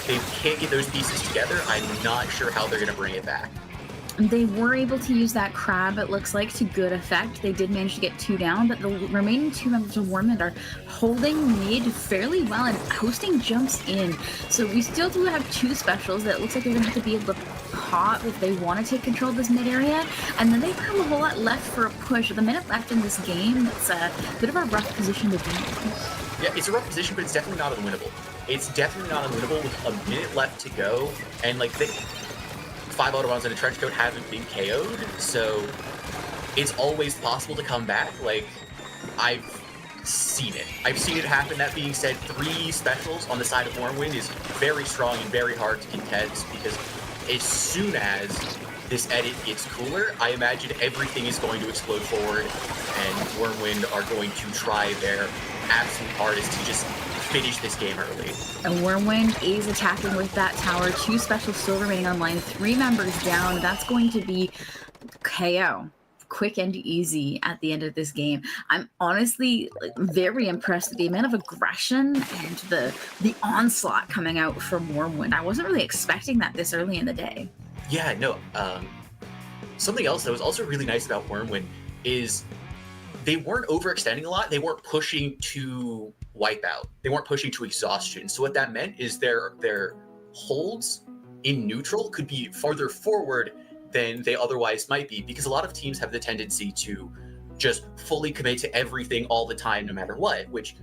if they can't get those pieces together, I'm not sure how they're going to bring it back. They were able to use that crab, it looks like, to good effect. They did manage to get 2 down, but the remaining 2 members of Wyrmwind are holding mid fairly well and hosting jumps in. So we still do have 2 specials that it looks like they're going to have to be able to pop if they want to take control of this mid area. And then they have a whole lot left for a push. With a minute left in this game, it's a bit of a rough position to be in. Yeah, it's a rough position, but it's definitely not unwinnable. It's definitely not unwinnable with a minute left to go, and like 5 Autobombs and a Trenchcoat haven't been KO'd, so it's always possible to come back. Like, I've seen it. I've seen it happen. That being said, 3 specials on the side of Wyrmwind is very strong and very hard to contest, because as soon as this edit gets cooler, I imagine everything is going to explode forward, and Wyrmwind are going to try their absolute hardest to just finish this game early. And Wyrmwind is attacking with that tower. 2 specials still remaining online. 3 members down. That's going to be KO. Quick and easy at the end of this game. I'm honestly very impressed with the amount of aggression and the onslaught coming out from Wyrmwind. I wasn't really expecting that this early in the day. Yeah, no. Something else that was also really nice about Wyrmwind is they weren't overextending a lot. They weren't pushing to wipe out. They weren't pushing to exhaustion. So what that meant is their holds in neutral could be farther forward than they otherwise might be, because a lot of teams have the tendency to just fully commit to everything all the time, no matter what, which,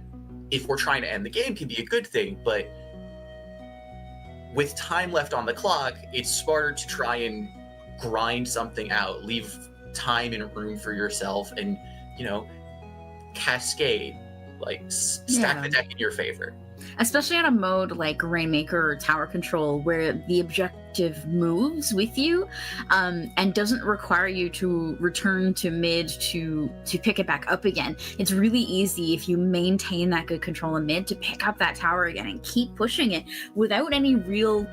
if we're trying to end the game, can be a good thing. But with time left on the clock, it's smarter to try and grind something out, leave time and room for yourself, and, you know, cascade, like stack the deck in your favor. Especially on a mode like Rainmaker or Tower Control, where the objective moves with you and doesn't require you to return to mid to pick it back up again. It's really easy, if you maintain that good control in mid, to pick up that tower again and keep pushing it without any real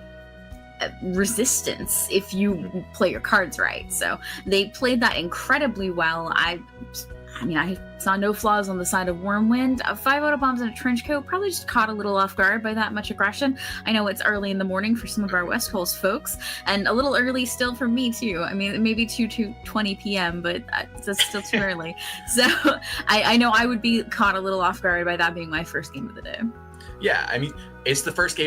resistance if you play your cards right. So they played that incredibly well. I mean, I saw no flaws on the side of Wyrmwind. 5 Autobombs and a Trenchcoat probably just caught a little off guard by that much aggression. I know it's early in the morning for some of our West Coast folks, and a little early still for me too. I mean, maybe 2 to 20 p.m., but that's still too early. So I know I would be caught a little off guard by that being my first game of the day. Yeah, I mean, it's the first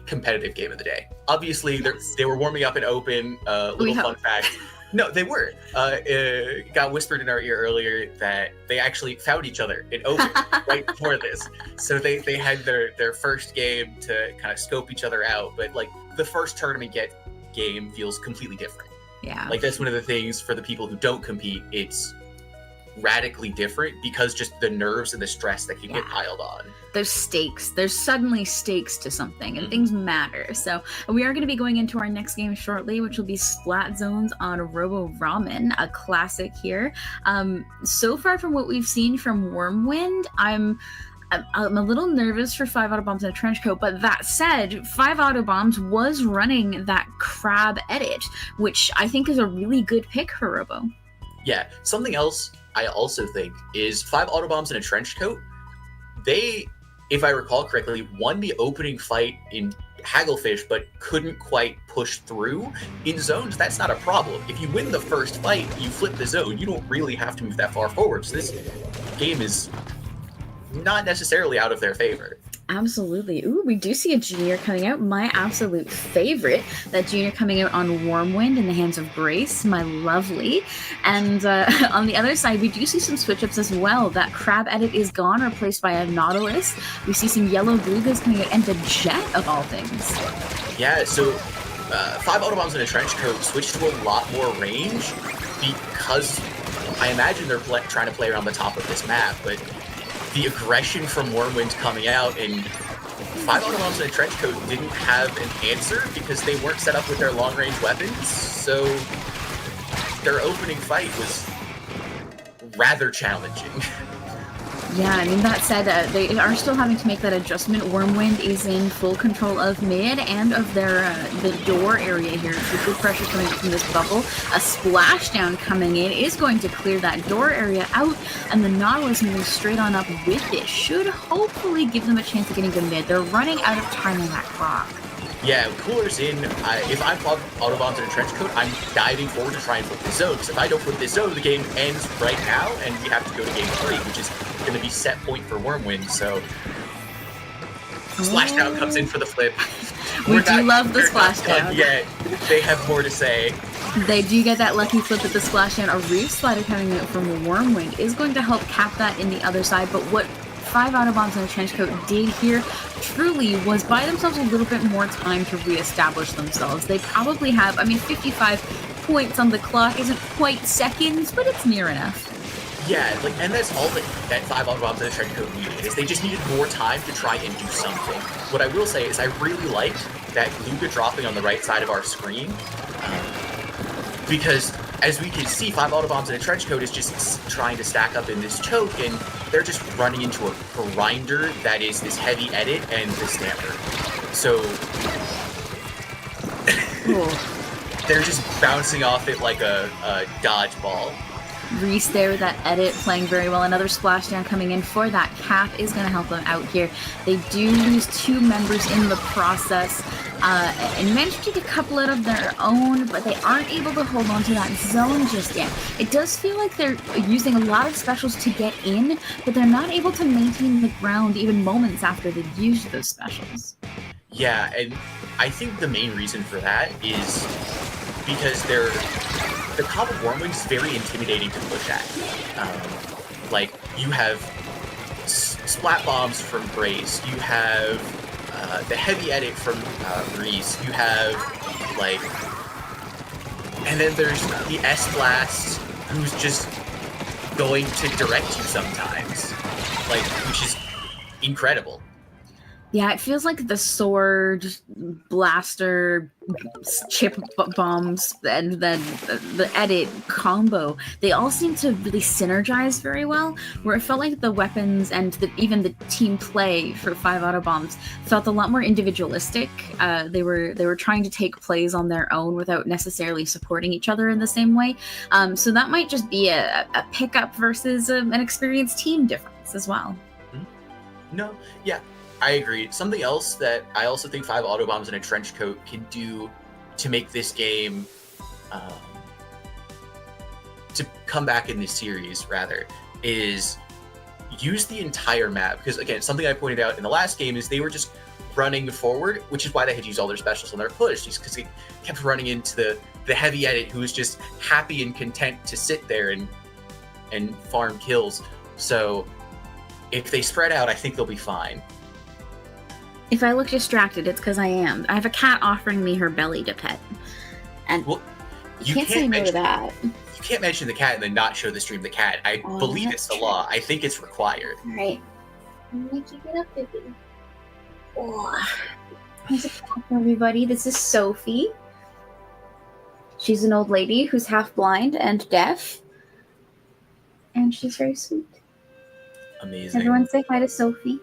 competitive game of the day. Obviously, they were warming up in open. Little fun fact. No, they were. It got whispered in our ear earlier that they actually found each other in open right before this. So they had their first game to kind of scope each other out. But like the first tournament game feels completely different. Yeah. Like that's one of the things for the people who don't compete. It's radically different because just the nerves and the stress that can get piled on. There's stakes. There's suddenly stakes to something, and things matter. So we are going to be going into our next game shortly, which will be Splat Zones on Robo Ramen, a classic here. So far from what we've seen from Wyrmwind, I'm a little nervous for 5 Autobombs and a Trenchcoat, but that said, 5 Autobombs was running that crab edit, which I think is a really good pick for Robo. Yeah, something else I also think is 5 Autobombs and a Trenchcoat. They, if I recall correctly, won the opening fight in Hagglefish, but couldn't quite push through. In zones, that's not a problem. If you win the first fight, you flip the zone. You don't really have to move that far forward. So this game is not necessarily out of their favor. Absolutely. Ooh, we do see a junior coming out. My absolute favorite. That junior coming out on Wyrmwind in the hands of Grace, my lovely. And on the other side, we do see some switch-ups as well. That crab edit is gone, replaced by a Nautilus. We see some yellow Belugas coming out, and the Jet, of all things. Yeah, so 5 Autobombs and a Trenchcoat switched to a lot more range because I imagine they're trying to play around the top of this map, but the aggression from Wyrmwind coming out, and 5 Autobombs and a Trenchcoat didn't have an answer because they weren't set up with their long-range weapons, so their opening fight was rather challenging. Yeah, I mean, that said, they are still having to make that adjustment. Wyrmwind is in full control of mid and of their the door area here. So good pressure coming from this bubble. A splashdown coming in is going to clear that door area out, and the Nautilus moving straight on up with it should hopefully give them a chance of getting to mid. They're running out of time on that clock. Yeah, Cooler's in. If I'm Autobombs in a Trenchcoat, I'm diving forward to try and flip this zone. Because if I don't flip this zone, the game ends right now, and we have to go to game 3, which is going to be set point for Wyrmwind. So Splashdown comes in for the flip. We do love the Splashdown. Yeah, they have more to say. They do get that lucky flip at the Splashdown. A Reef Slider coming out from Wyrmwind is going to help cap that in the other side, but what 5 Autobombs in a Trenchcoat did here truly was buy themselves a little bit more time to reestablish themselves. They probably have, I mean, 55 points on the clock isn't quite seconds, but it's near enough. Yeah, like, and that's all that 5 Autobombs in a Trenchcoat needed, is they just needed more time to try and do something. What I will say is I really liked that Luga dropping on the right side of our screen, because as we can see, 5 Autobombs in a Trenchcoat is just trying to stack up in this choke, and they're just running into a grinder that is this heavy edit and the stamper. So they're just bouncing off it like a dodgeball. Reese there with that edit playing very well. Another Splashdown coming in for that cap is going to help them out here. They do lose 2 members in the process and manage to take a couple out of their own, but they aren't able to hold on to that zone just yet. It does feel like they're using a lot of specials to get in, but they're not able to maintain the ground even moments after they've used those specials. Yeah, and I think the main reason for that is because the comp of Wyrmwind is very intimidating to push at. Like, you have splat bombs from Brace, you have the heavy edit from Reese, you have, like, and then there's the S-Blast, who's just going to direct you sometimes, like, which is incredible. Yeah, it feels like the sword, blaster, chip bombs, and then the edit combo, they all seem to really synergize very well, where it felt like the weapons and even the team play for 5 Autobombs felt a lot more individualistic. They were trying to take plays on their own without necessarily supporting each other in the same way. So that might just be a pickup versus an experienced team difference as well. No, yeah. I agree. Something else that I also think 5 Autobombs in a Trenchcoat can do to make this game to come back in this series, rather, is use the entire map. Because, again, something I pointed out in the last game is they were just running forward, which is why they had used all their specials on their push, just because they kept running into the heavy edit who was just happy and content to sit there and farm kills. So if they spread out, I think they'll be fine. If I look distracted, it's because I am. I have a cat offering me her belly to pet. And well, you can't say no to that. You can't mention the cat and then not show the stream the cat. I believe it's the law. I think it's required. All right. I'm going to keep it up, baby. Oh. There's a cat for everybody. This is Sophie. She's an old lady who's half blind and deaf. And she's very sweet. Amazing. Everyone say hi to Sophie.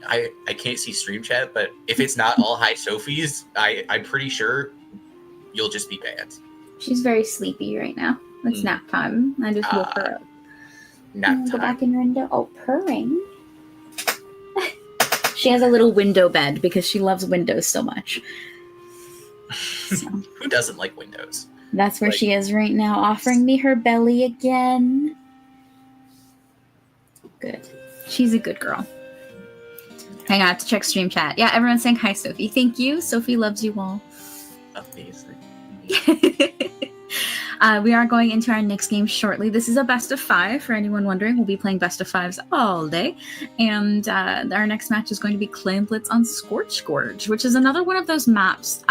I can't see stream chat, but if it's not all hi Sophies, I'm pretty sure you'll just be banned. She's very sleepy right now. It's nap time. I just woke her up. Nap time. Go back in window. Oh, purring. She has a little window bed because she loves windows so much. So. Who doesn't like windows? That's where she is right now, offering me her belly again. Good. She's a good girl. Hang on, I have to check stream chat. Yeah, everyone's saying hi, Sophie. Thank you. Sophie loves you all. Amazing. We are going into our next game shortly. This is a best of 5. For anyone wondering, we'll be playing best of 5s all day. And our next match is going to be Clan Blitz on Scorch Gorge, which is another one of those maps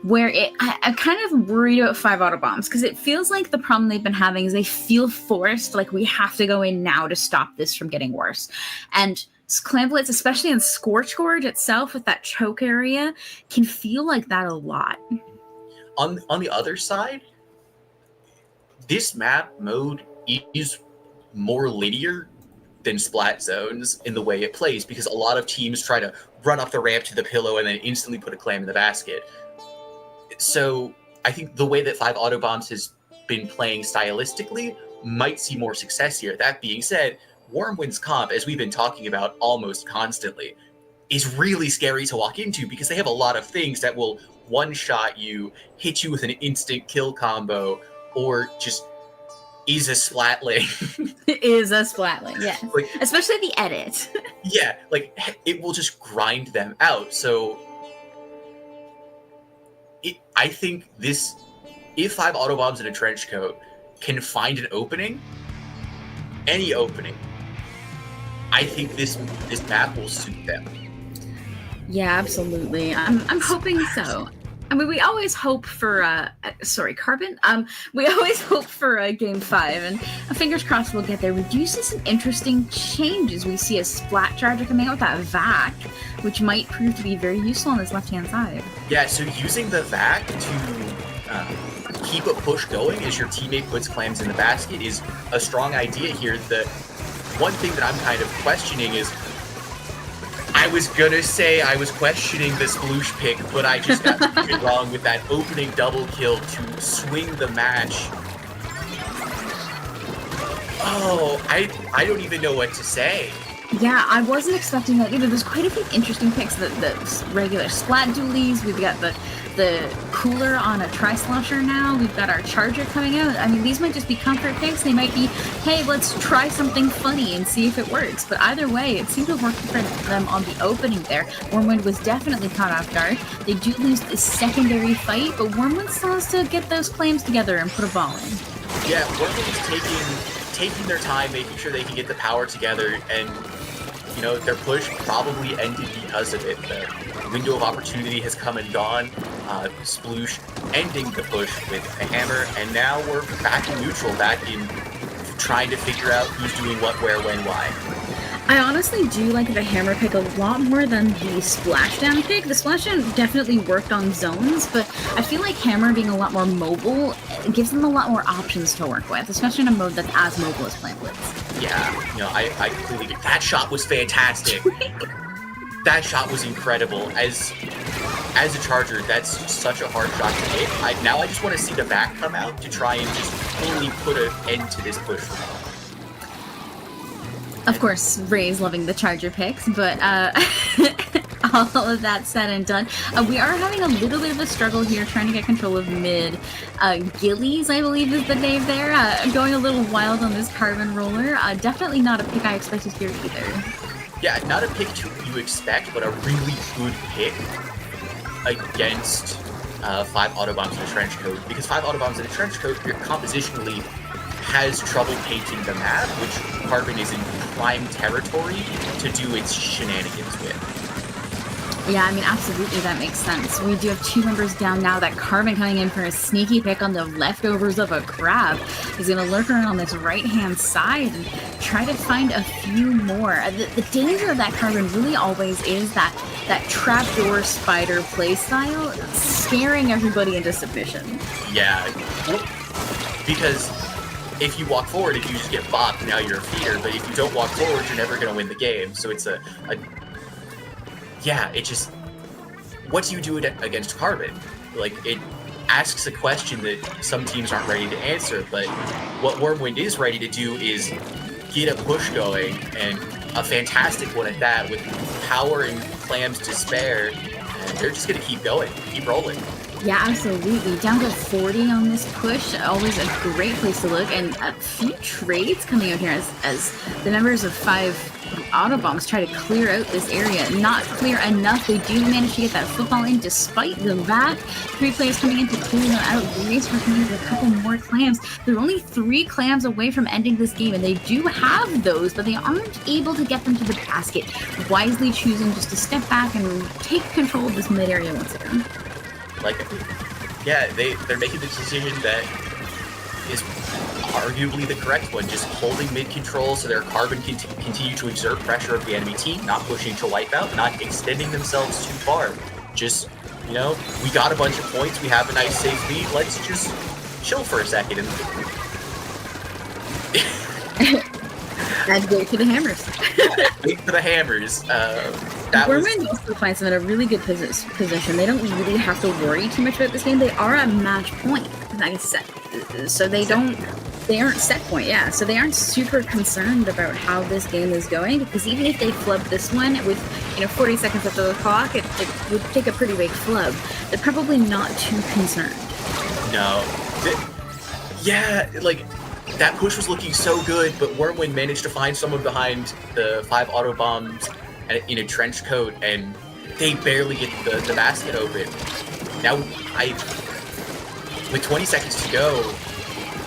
where I'm kind of worried about 5 Autobombs, because it feels like the problem they've been having is they feel forced, like we have to go in now to stop this from getting worse. And Clan Blitz, especially in Scorch Gorge itself with that choke area, can feel like that a lot. On the other side, this map mode is more linear than Splat Zones in the way it plays, because a lot of teams try to run up the ramp to the pillow and then instantly put a clam in the basket. So I think the way that 5 Autobombs has been playing stylistically might see more success here. That being said, Wyrmwind's comp, as we've been talking about almost constantly, is really scary to walk into because they have a lot of things that will one-shot you, hit you with an instant kill combo, or just is a splatling. Is a splatling, yes. Like, especially the edit. Yeah, like it will just grind them out. So I think if 5 Autobombs in a Trenchcoat can find an opening, any opening, I think this map will suit them. Yeah, absolutely. I'm hoping so. I mean, we always hope for Carbon. We always hope for Game 5, and fingers crossed we'll get there. We do see some interesting changes. We see a Splat Charger coming out with that vac, which might prove to be very useful on this left-hand side. Yeah, so using the vac to keep a push going as your teammate puts clams in the basket is a strong idea here. The one thing that I'm kind of questioning is, I was gonna say I was questioning the sploosh pick, but I just got it wrong with that opening double kill to swing the match. Oh, I don't even know what to say. Yeah, I wasn't expecting that either. There's quite a few interesting picks. The regular Splat Dualies, we've got the cooler on a Tri-Slosher now, we've got our Charger coming out. I mean, these might just be comfort picks. They might be, hey, let's try something funny and see if it works. But either way, it seemed to have worked for them on the opening there. Wyrmwind was definitely caught off guard. They do lose the secondary fight, but Wyrmwind still has to get those claims together and put a ball in. Yeah, Wyrmwind's taking their time, making sure they can get the power together, and you know, their push probably ended because of it. The window of opportunity has come and gone. Sploosh ending the push with a hammer, and now we're back in neutral, back in trying to figure out who's doing what, where, when, why. I honestly do like the hammer pick a lot more than the splashdown pick. The splashdown definitely worked on zones, but I feel like hammer being a lot more mobile gives them a lot more options to work with, especially in a mode that's as mobile as Plant Blitz. Yeah, you know, I completely get that shot was fantastic. That shot was incredible. As a Charger, that's such a hard shot to hit. Now I just want to see the back come out to try and just fully put an end to this push. Of course, Ray's loving the Charger picks, but all of that said and done, we are having a little bit of a struggle here trying to get control of mid. Gillies, I believe is the name there, going a little wild on this Carbon Roller. Definitely not a pick I expected here either. Yeah, not a pick you expect, but a really good pick against 5 Autobombs in a Trenchcoat, because 5 Autobombs in a Trenchcoat, compositionally has trouble painting the map, which Carbon is in prime territory to do its shenanigans with. Yeah, I mean, absolutely, that makes sense. We do have 2 members down now. That Carbon coming in for a sneaky pick on the leftovers of a crab. He's going to lurk around on this right-hand side and try to find a few more. The danger of that Carbon really always is that trapdoor spider playstyle, scaring everybody into submission. Yeah, because if you walk forward, if you just get bopped, now you're a feeder, but if you don't walk forward, you're never going to win the game. So it's yeah, it just, what do you do against Carbon? Like, it asks a question that some teams aren't ready to answer, but what Wyrmwind is ready to do is get a push going, and a fantastic one at that, with power and clams to spare, and they're just going to keep going, keep rolling. Yeah, absolutely. Down to 40 on this push. Always a great place to look. And a few trades coming out here as the members of 5 Autobombs try to clear out this area. Not clear enough. They do manage to get that football in despite the vac. 3 players coming in to clear them out. Grace for coming with a couple more clams. They're only 3 clams away from ending this game, and they do have those, but they aren't able to get them to the basket. Wisely choosing just to step back and take control of this mid area once again. Like, yeah, they're making the decision that is arguably the correct one, just holding mid control so their Carbon can continue to exert pressure of the enemy team, not pushing to wipe out, not extending themselves too far. Just, you know, we got a bunch of points, we have a nice safe lead, let's just chill for a second. And and wait for the hammers. Wait for the hammers. Wyrmwind also finds them in a really good position. They don't really have to worry too much about this game. They are at match point, like I said, so they don't They aren't set point, yeah. So they aren't super concerned about how this game is going, because even if they flub this one with 40 seconds after the clock, it would take a pretty big flub. They're probably not too concerned. No. Yeah, like, that push was looking so good, but Wyrmwind managed to find someone behind the 5 Autobombs in a Trenchcoat, and they barely get the basket open. Now, with 20 seconds to go,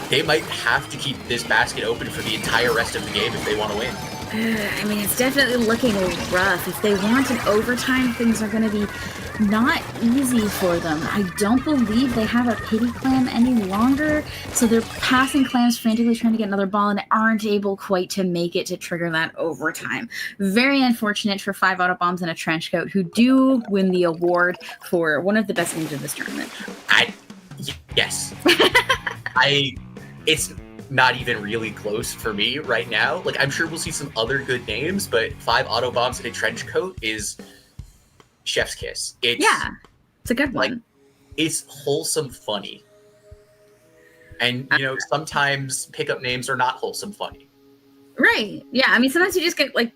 they might have to keep this basket open for the entire rest of the game if they want to win. I mean, it's definitely looking rough. If they want an overtime, things are going to be not easy for them. I don't believe they have a pity clam any longer, so they're passing clams frantically trying to get another ball and aren't able quite to make it to trigger that overtime. Very unfortunate for 5 Autobombs and a Trenchcoat, who do win the award for one of the best games of this tournament. Yes. It's not even really close for me right now. Like, I'm sure we'll see some other good names, but 5 Autobombs and a Trenchcoat is chef's kiss. It's a good one. It's wholesome funny. And, sometimes pickup names are not wholesome funny. Right. Yeah, I mean, sometimes you just get, like,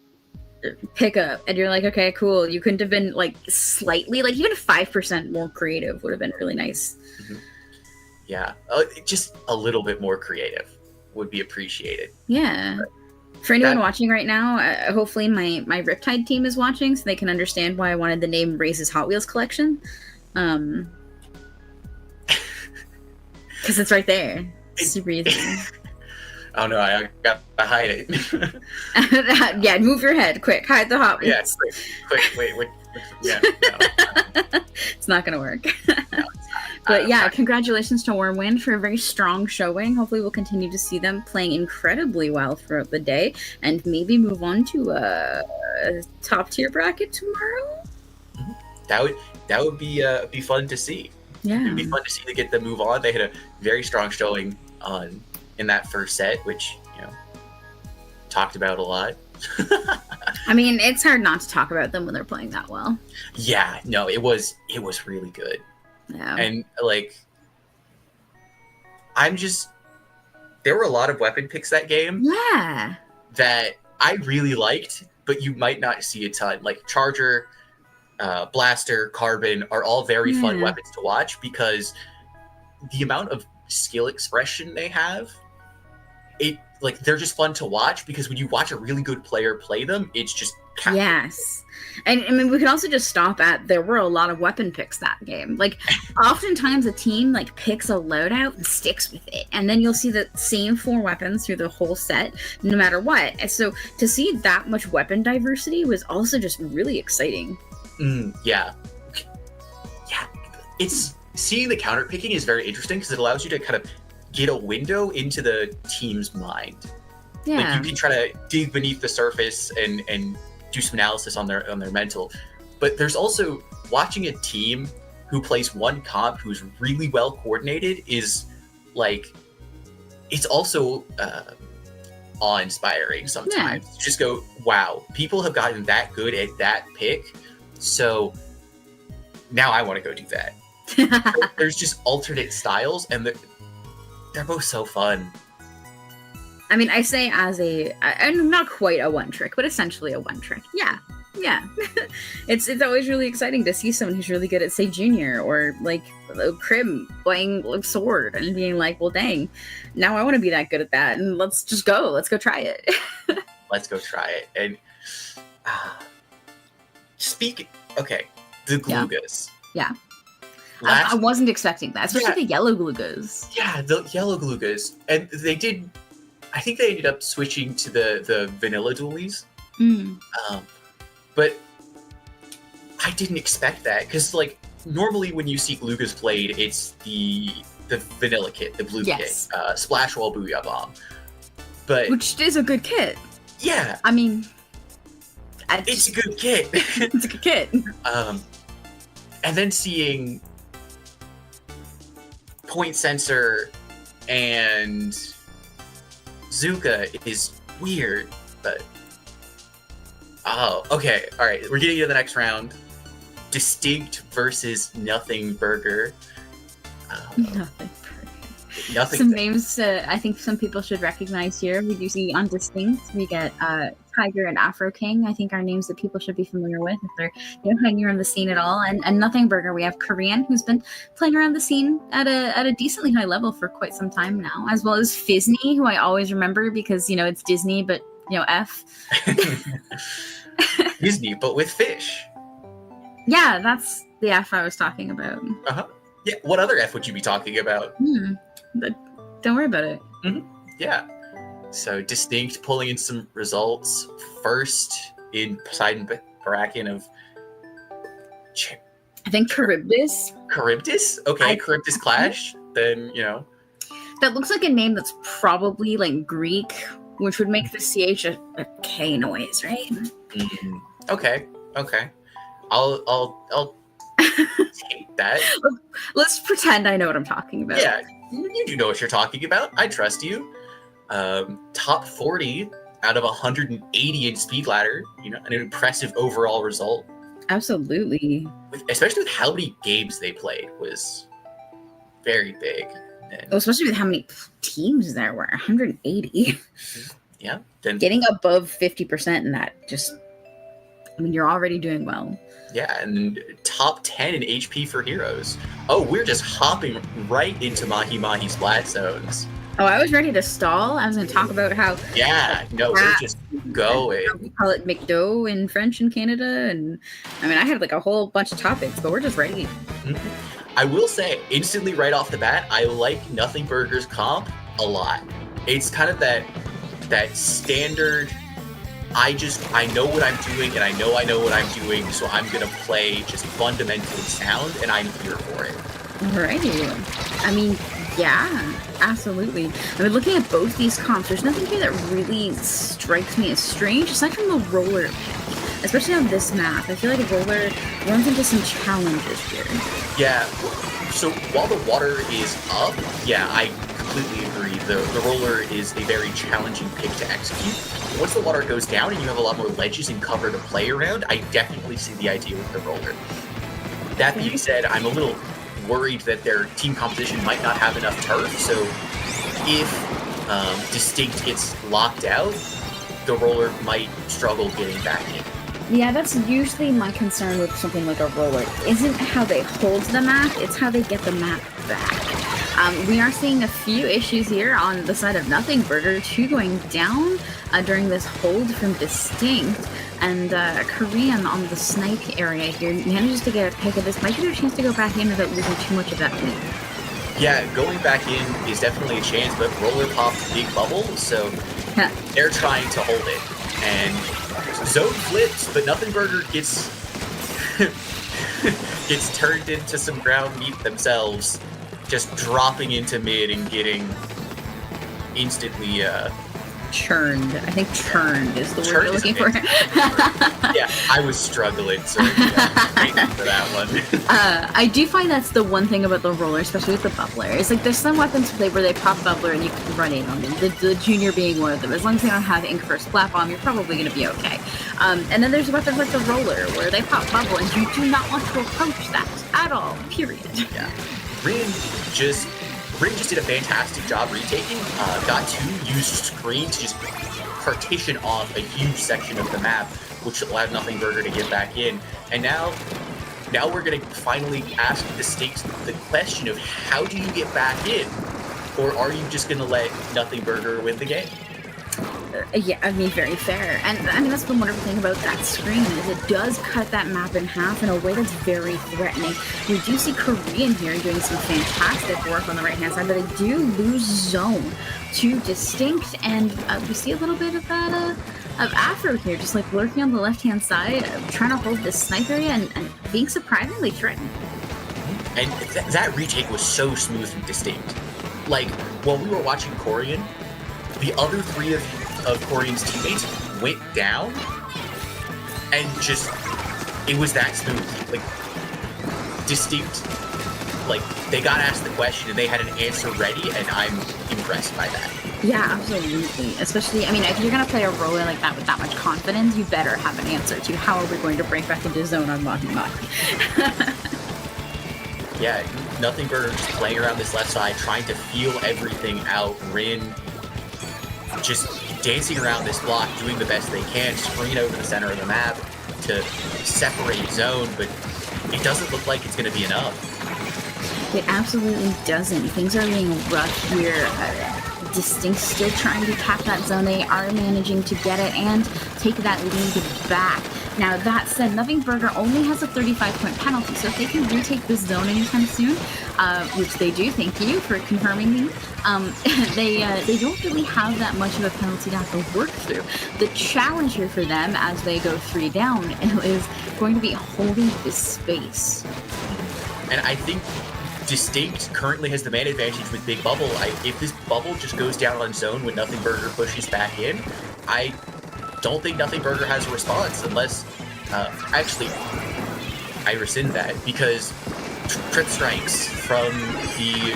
pickup, and you're like, okay, cool. You couldn't have been, like, slightly, like, even 5% more creative would have been really nice. Mm-hmm. Yeah, just a little bit more creative would be appreciated. Yeah. For anyone watching right now, hopefully my Riptide team is watching, so they can understand why I wanted the name Raise's Hot Wheels collection. Because it's right there. It's super easy. Oh no, I got to hide it. Yeah, move your head, quick. Hide the Hot Wheels. Yeah, quick, wait. Yeah, no. It's not going to work. No. But yeah, congratulations to Wyrmwind for a very strong showing. Hopefully we'll continue to see them playing incredibly well throughout the day, and maybe move on to a top tier bracket tomorrow. That would be fun to see. Yeah, it'd be fun to see to get them move on. They had a very strong showing in that first set, which talked about a lot. I mean, it's hard not to talk about them when they're playing that well. Yeah, no, it was really good. Yeah. And like, there were a lot of weapon picks that game. Yeah. That I really liked, but you might not see a ton. Like Charger, Blaster, Carbon are all very fun weapons to watch, because the amount of skill expression they have, they're just fun to watch, because when you watch a really good player play them, it's just captivating. Yes. And I mean, we could also just stop at, there were a lot of weapon picks that game. Like, oftentimes a team picks a loadout and sticks with it, and then you'll see the same 4 weapons through the whole set, no matter what. And so to see that much weapon diversity was also just really exciting. Yeah. It's seeing the counter picking is very interesting, because it allows you to kind of get a window into the team's mind. Yeah. Like, you can try to dig beneath the surface and do some analysis on their mental. But there's also watching a team who plays one comp who's really well coordinated is it's also awe-inspiring sometimes. You just go, wow, people have gotten that good at that pick, so now I want to go do that. There's just alternate styles, and they're both so fun. I mean, I say and not quite a one trick, but essentially a one trick. Yeah. It's always really exciting to see someone who's really good at, say, Junior or Crim playing Sword and being like, well, dang, now I want to be that good at that, and let's go try it. Let's go try it. And the Glugas. Yeah. I wasn't expecting that, especially the yellow Glugas. Yeah, the yellow Glugas. And I think they ended up switching to the vanilla dualies. But I didn't expect that, because normally when you see Glugas played, it's the vanilla kit, the blue kit, Splash Wall Booyah Bomb. Which is a good kit. Yeah. I mean, it's a good kit. It's a good kit. And then seeing Point Sensor and Zuka is weird, but okay, all right, we're getting to the next round. DistInkt versus Nothing Burger. Nothing Burger. Nothing. Some names I think some people should recognize here. We do see on DistInkt, we get Tiger and Afro King. I think are names that people should be familiar with if they're hanging around the scene at all. And Nothing Burger, we have Korean, who's been playing around the scene at a decently high level for quite some time now, as well as Fizney, who I always remember because it's Disney, but F. Disney, but with fish. Yeah, that's the F I was talking about. Yeah, what other F would you be talking about? But don't worry about it. Yeah. So DistInkt pulling in some results. First in Poseidon Bracken of I think Charybdis. Charybdis? Okay, Charybdis Clash. Then, That looks like a name that's probably like Greek, which would make the CH a K noise, right? Okay. I'll take that. Let's pretend I know what I'm talking about. Yeah, you do know what you're talking about. I trust you. Top 40 out of 180 in Speed Ladder. An impressive overall result. Absolutely. Especially with how many games they played was very big. Especially with how many teams there were. 180. Yeah. Then getting above 50% in that you're already doing well. Yeah, and top 10 in HP for heroes. Oh, we're just hopping right into Mahi Mahi splat zones. Oh, I was ready to stall. I was going to talk about how... Yeah, no, we're just going. We call it McDo in French in Canada. And I had like a whole bunch of topics, but we're just ready. I will say, instantly right off the bat, I like Nothing Burger's comp a lot. It's kind of that standard... I know what I'm doing, and I know what I'm doing, so I'm going to play just fundamentally sound, and I'm here for it. Right. Yeah, absolutely. Looking at both these comps, there's nothing here that really strikes me as strange, aside from the roller pick. Especially on this map. I feel like roller runs into some challenges here. Yeah, so while the water is up, yeah, I completely agree. The roller is a very challenging pick to execute. Once the water goes down and you have a lot more ledges and cover to play around, I definitely see the idea with the roller. That being said, I'm a little worried that their team composition might not have enough turf, so if DistInkt gets locked out, the roller might struggle getting back in. Yeah, that's usually my concern with something like a roller. It isn't how they hold the map, it's how they get the map back. We are seeing a few issues here on the side of Nothing Burger, 2 going down during this hold from DistInkt, and Korean on the snipe area here manages to get a pick of this. Might get a chance to go back in without losing too much of that lead. Yeah, going back in is definitely a chance, but roller popped big bubble, so they're trying to hold it. And zone flips, but Nothing Burger gets turned into some ground meat themselves, just dropping into mid and getting instantly churned. I think churned is the word you're looking for. Yeah, I was struggling, so thank you for that one. I do find that's the one thing about the roller, especially with the bubbler. It's like there's some weapons to play where they pop bubbler and you can run in on them. The junior being one of them. As long as they don't have ink for splat bomb, you're probably going to be okay. And then there's weapons like the roller where they pop bubble and you do not want to approach that at all. Period. Yeah. Rin just did a fantastic job retaking. Got to use screen to just partition off a huge section of the map, which allowed Nothing Burger to get back in. And now we're going to finally ask DistInkt the question of how do you get back in? Or are you just going to let Nothing Burger win the game? Yeah, very fair. And that's the wonderful thing about that screen is it does cut that map in half in a way that's very threatening. We do see Korean here doing some fantastic work on the right-hand side, but they do lose zone to DistInkt, and we see a little bit of that of Afro here, just like lurking on the left-hand side, trying to hold this snipe area and being surprisingly threatened. And that retake was so smooth from DistInkt. Like, when we were watching Korean, the other 3 of Korean's teammates went down, and just, it was that smooth. Like, DistInkt, like, they got asked the question and they had an answer ready, and I'm impressed by that. Yeah, absolutely. Especially, if you're going to play a roller like that with that much confidence, you better have an answer to how are we going to break back into zone on Mahi Mahi. Yeah, Nothing Burger just playing around this left side, trying to feel everything out. Rin just dancing around this block, doing the best they can, springing over the center of the map to separate zone, but it doesn't look like it's going to be enough. It absolutely doesn't. Things are being rough here. DistInkt still trying to cap that zone. They are managing to get it and take that lead back. Now, that said, Nothing Burger only has a 35-point penalty, so if they can retake this zone anytime soon, which they do, thank you for confirming me, they don't really have that much of a penalty to have to work through. The challenge here for them as they go 3 down is going to be holding this space. And I think DistInkt currently has the man advantage with Big Bubble. If this bubble just goes down on zone when Nothing Burger pushes back in, I don't think Nothing Burger has a response unless... actually, I rescind that because trip strikes from the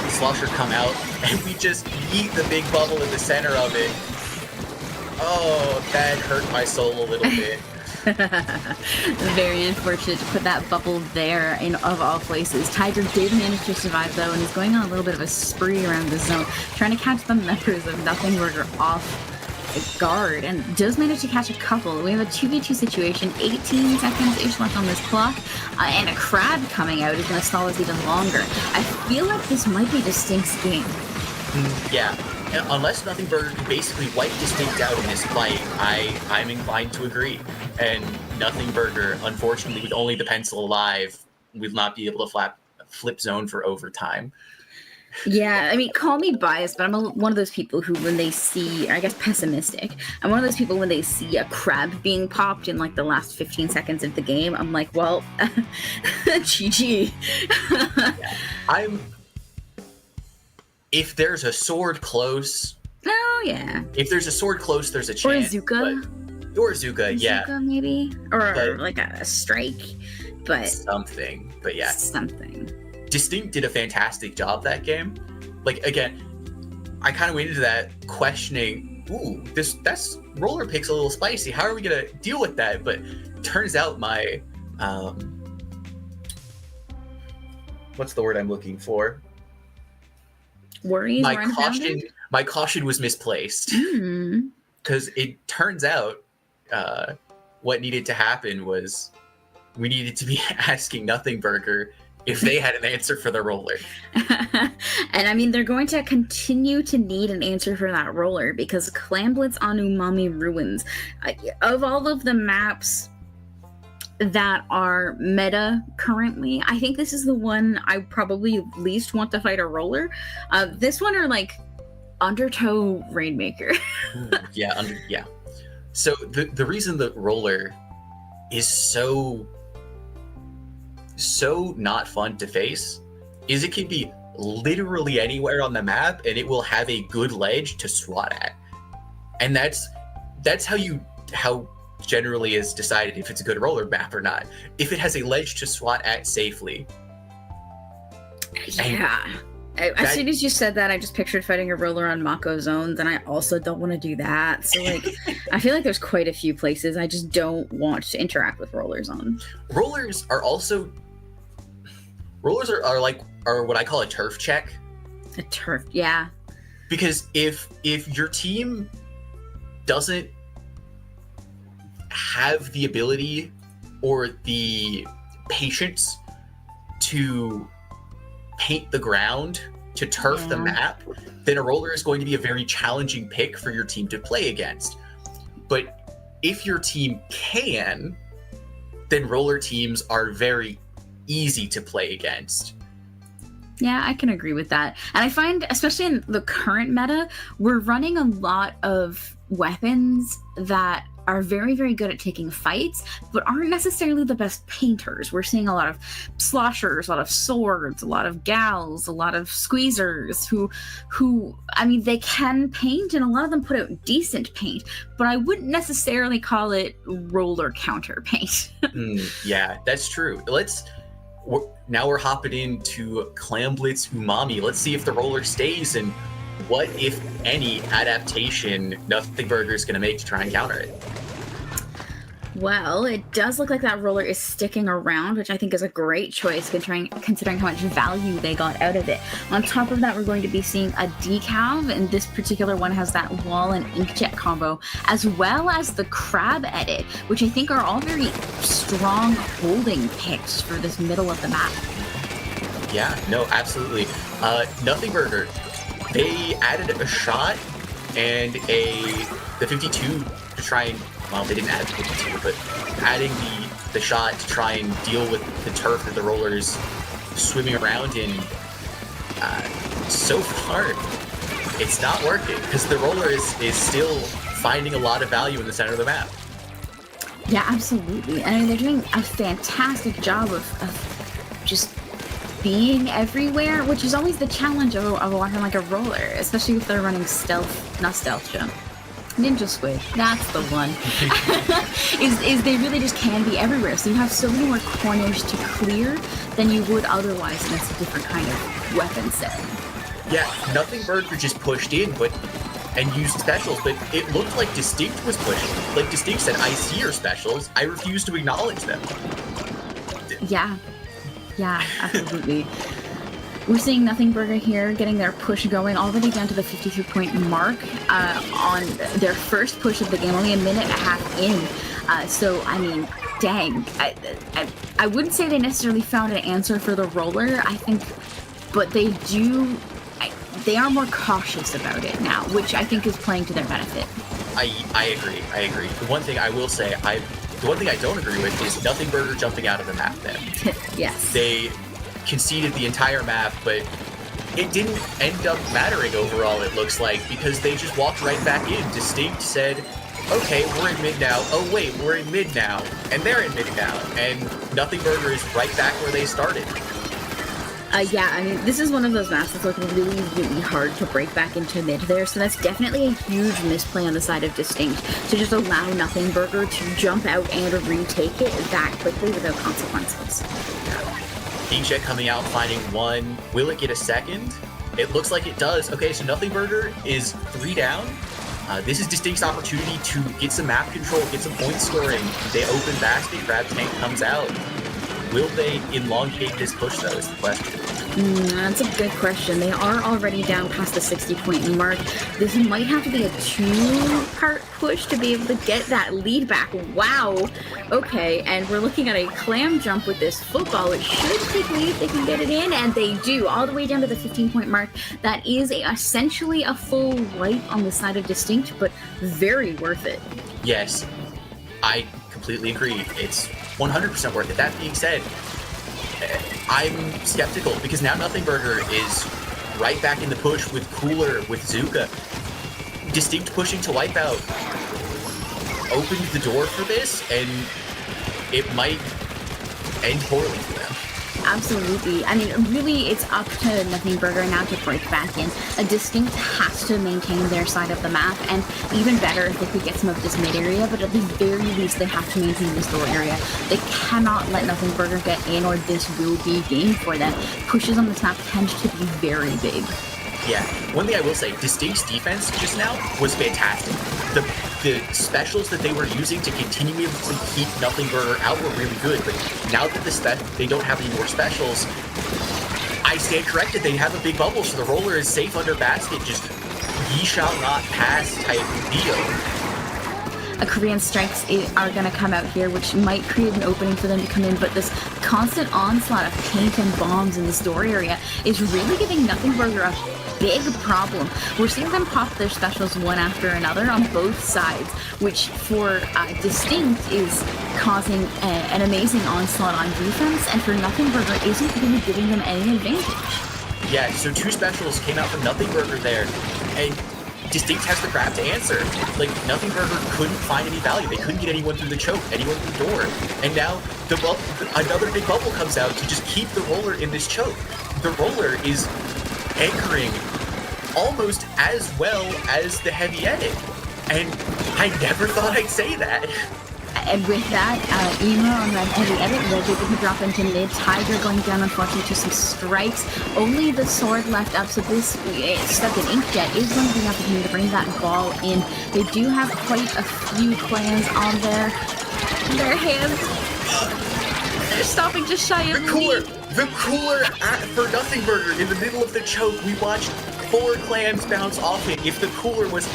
Slosher come out and we just eat the Big Bubble in the center of it. Oh, that hurt my soul a little bit. Very unfortunate to put that bubble there in of all places. Tiger did manage to survive though and is going on a little bit of a spree around the zone, trying to catch the members of Nothing Burger off guard, and does manage to catch a couple. We have a 2v2 situation, 18 seconds-ish left on this clock, and a crab coming out is going to stall us even longer. I feel like this might be DistInkt's game. Yeah. Unless Nothing Burger can basically wipe DistInkt out in this fight, I'm inclined to agree. And Nothing Burger, unfortunately, with only the pencil alive, will not be able to flip zone for overtime. Yeah, I mean, call me biased, but I'm one of those people who, when they see, I guess pessimistic, I'm one of those people when they see a crab being popped in like the last 15 seconds of the game, I'm like, well, GG. Yeah. If there's a sword close... Oh, yeah. If there's a sword close, there's a chance. Or a Zuka. Or Zuka, yeah. Zuka, maybe? Or like a strike, but... Something, but yeah. Something. DistInkt did a fantastic job that game. Like, again, I kind of went into that questioning, ooh, that's roller pick's a little spicy. How are we going to deal with that? But turns out my... what's the word I'm looking for? Worries? My caution was misplaced. Because it turns out what needed to happen was we needed to be asking Nothing Burger if they had an answer for the roller. And I mean, they're going to continue to need an answer for that roller because Clam Blitz on Umami Ruins, of all of the maps that are meta currently, I think this is the one I probably least want to fight a roller. This one are like Undertow Rainmaker. Yeah. So the reason the roller is so not fun to face is it can be literally anywhere on the map and it will have a good ledge to swat at. And that's how generally is decided if it's a good roller map or not. If it has a ledge to swat at safely. Yeah. As soon as you said that, I just pictured fighting a roller on Mako zones, and I also don't want to do that. So, like, I feel like there's quite a few places I just don't want to interact with rollers on. Rollers are what I call a turf check. A turf, yeah. Because if your team doesn't have the ability or the patience to paint the ground, to turf the map, then a roller is going to be a very challenging pick for your team to play against. But if your team can, then roller teams are very easy to play against. Yeah, I can agree with that. And I find, especially in the current meta, we're running a lot of weapons that are very, very good at taking fights, but aren't necessarily the best painters. We're seeing a lot of sloshers, a lot of swords, a lot of gals, a lot of squeezers who, I mean, they can paint, and a lot of them put out decent paint, but I wouldn't necessarily call it roller counter paint. Yeah, that's true. Now we're hopping into Clam Blitz Umami. Let's see if the roller stays and what, if any, adaptation Nothing Burger is going to make to try and counter it. Well, it does look like that roller is sticking around, which I think is a great choice considering how much value they got out of it. On top of that, we're going to be seeing a decal, and this particular one has that wall and inkjet combo, as well as the crab edit, which I think are all very strong holding picks for this middle of the map. Yeah, no, absolutely. Nothing Burger, they added a shot and the 52 to try and, well, they didn't add the 52, but adding the shot to try and deal with the turf that the roller's swimming around in. So far, it's not working because the roller is still finding a lot of value in the center of the map. Yeah, absolutely. I mean, they're doing a fantastic job of just being everywhere, which is always the challenge of walking like a roller, especially if they're running not stealth jump. Ninja Squid, that's the one. is they really just can be everywhere, so you have so many more corners to clear than you would otherwise against a different kind of weapon set. Yeah, Nothing Burger just pushed in and used specials, but it looked like DistInkt was pushing. Like DistInkt said, I see your specials, I refuse to acknowledge them. Yeah, absolutely. We're seeing Nothing Burger here getting their push going already down to the 53-point mark on their first push of the game, only a minute and a half in. So, I mean, dang. I wouldn't say they necessarily found an answer for the roller, I think, but they are more cautious about it now, which I think is playing to their benefit. I agree. The one thing I will say, the one thing I don't agree with is Nothing Burger jumping out of the map then. Yes. They conceded the entire map, but it didn't end up mattering overall, it looks like, because they just walked right back in. DistInkt said, okay, we're in mid now. Oh wait, we're in mid now. And they're in mid now. And Nothing Burger is right back where they started. Yeah, I mean, this is one of those maps that's looking really, really hard to break back into mid there, so that's definitely a huge misplay on the side of DistInkt to just allow Nothing Burger to jump out and retake it that quickly without consequences. Inkjet coming out, finding one. Will it get a second? It looks like it does. Okay, so Nothing Burger is 3 down. This is DistInkt's opportunity to get some map control, get some point scoring. They open basket, grab tank comes out. Will they elongate this push, though, is the question. That's a good question. They are already down past the 60-point mark. This might have to be a 2-part push to be able to get that lead back. Wow. Okay, and we're looking at a clam jump with this football. It should take lead if they can get it in, and they do, all the way down to the 15-point mark. That is essentially a full wipe on the side of DistInkt, but very worth it. Yes, I completely agree. It's 100% worth it. That being said, I'm skeptical because now Nothing Burger is right back in the push with Cooler, with Zuka. DistInkt pushing to Wipeout opened the door for this, and it might end poorly for them. Absolutely. I mean, really, it's up to Nothing Burger now to break back in. A DistInkt has to maintain their side of the map, and even better if they could get some of this mid area, but at the very least, they have to maintain this door area. They cannot let Nothing Burger get in, or this will be game for them. Pushes on this map tend to be very big. Yeah, one thing I will say, DistInkt's defense just now was fantastic. The specials that they were using to continuously keep Nothing Burger out were really good, but now that they don't have any more specials, I stand corrected, they have a big bubble, so the roller is safe under basket, just ye shall not pass type deal. Korean strikes are going to come out here, which might create an opening for them to come in, but this constant onslaught of paint and bombs in this door area is really giving Nothing Burger a big problem. We're seeing them pop their specials one after another on both sides, which for DistInkt is causing an amazing onslaught on defense, and for Nothing Burger isn't really giving them any advantage. Yeah, so 2 specials came out from Nothing Burger there, and DistInkt has the crap to answer. Like, Nothing Burger couldn't find any value. They couldn't get anyone through the choke, anyone through the door. And now another big bubble comes out to just keep the roller in this choke. The roller is anchoring almost as well as the heavy edit. And I never thought I'd say that. And with that, Ema on that heavy edit, Red able to drop into mid. Tiger going down, unfortunately, to some strikes. Only the sword left up, so this stuck in Inkjet is going to be an opportunity to bring that ball in. They do have quite a few clans on there. Their hands, they're stopping just shy of The cooler for Nothing Burger in the middle of the choke. We watched 4 clams bounce off it. If the cooler was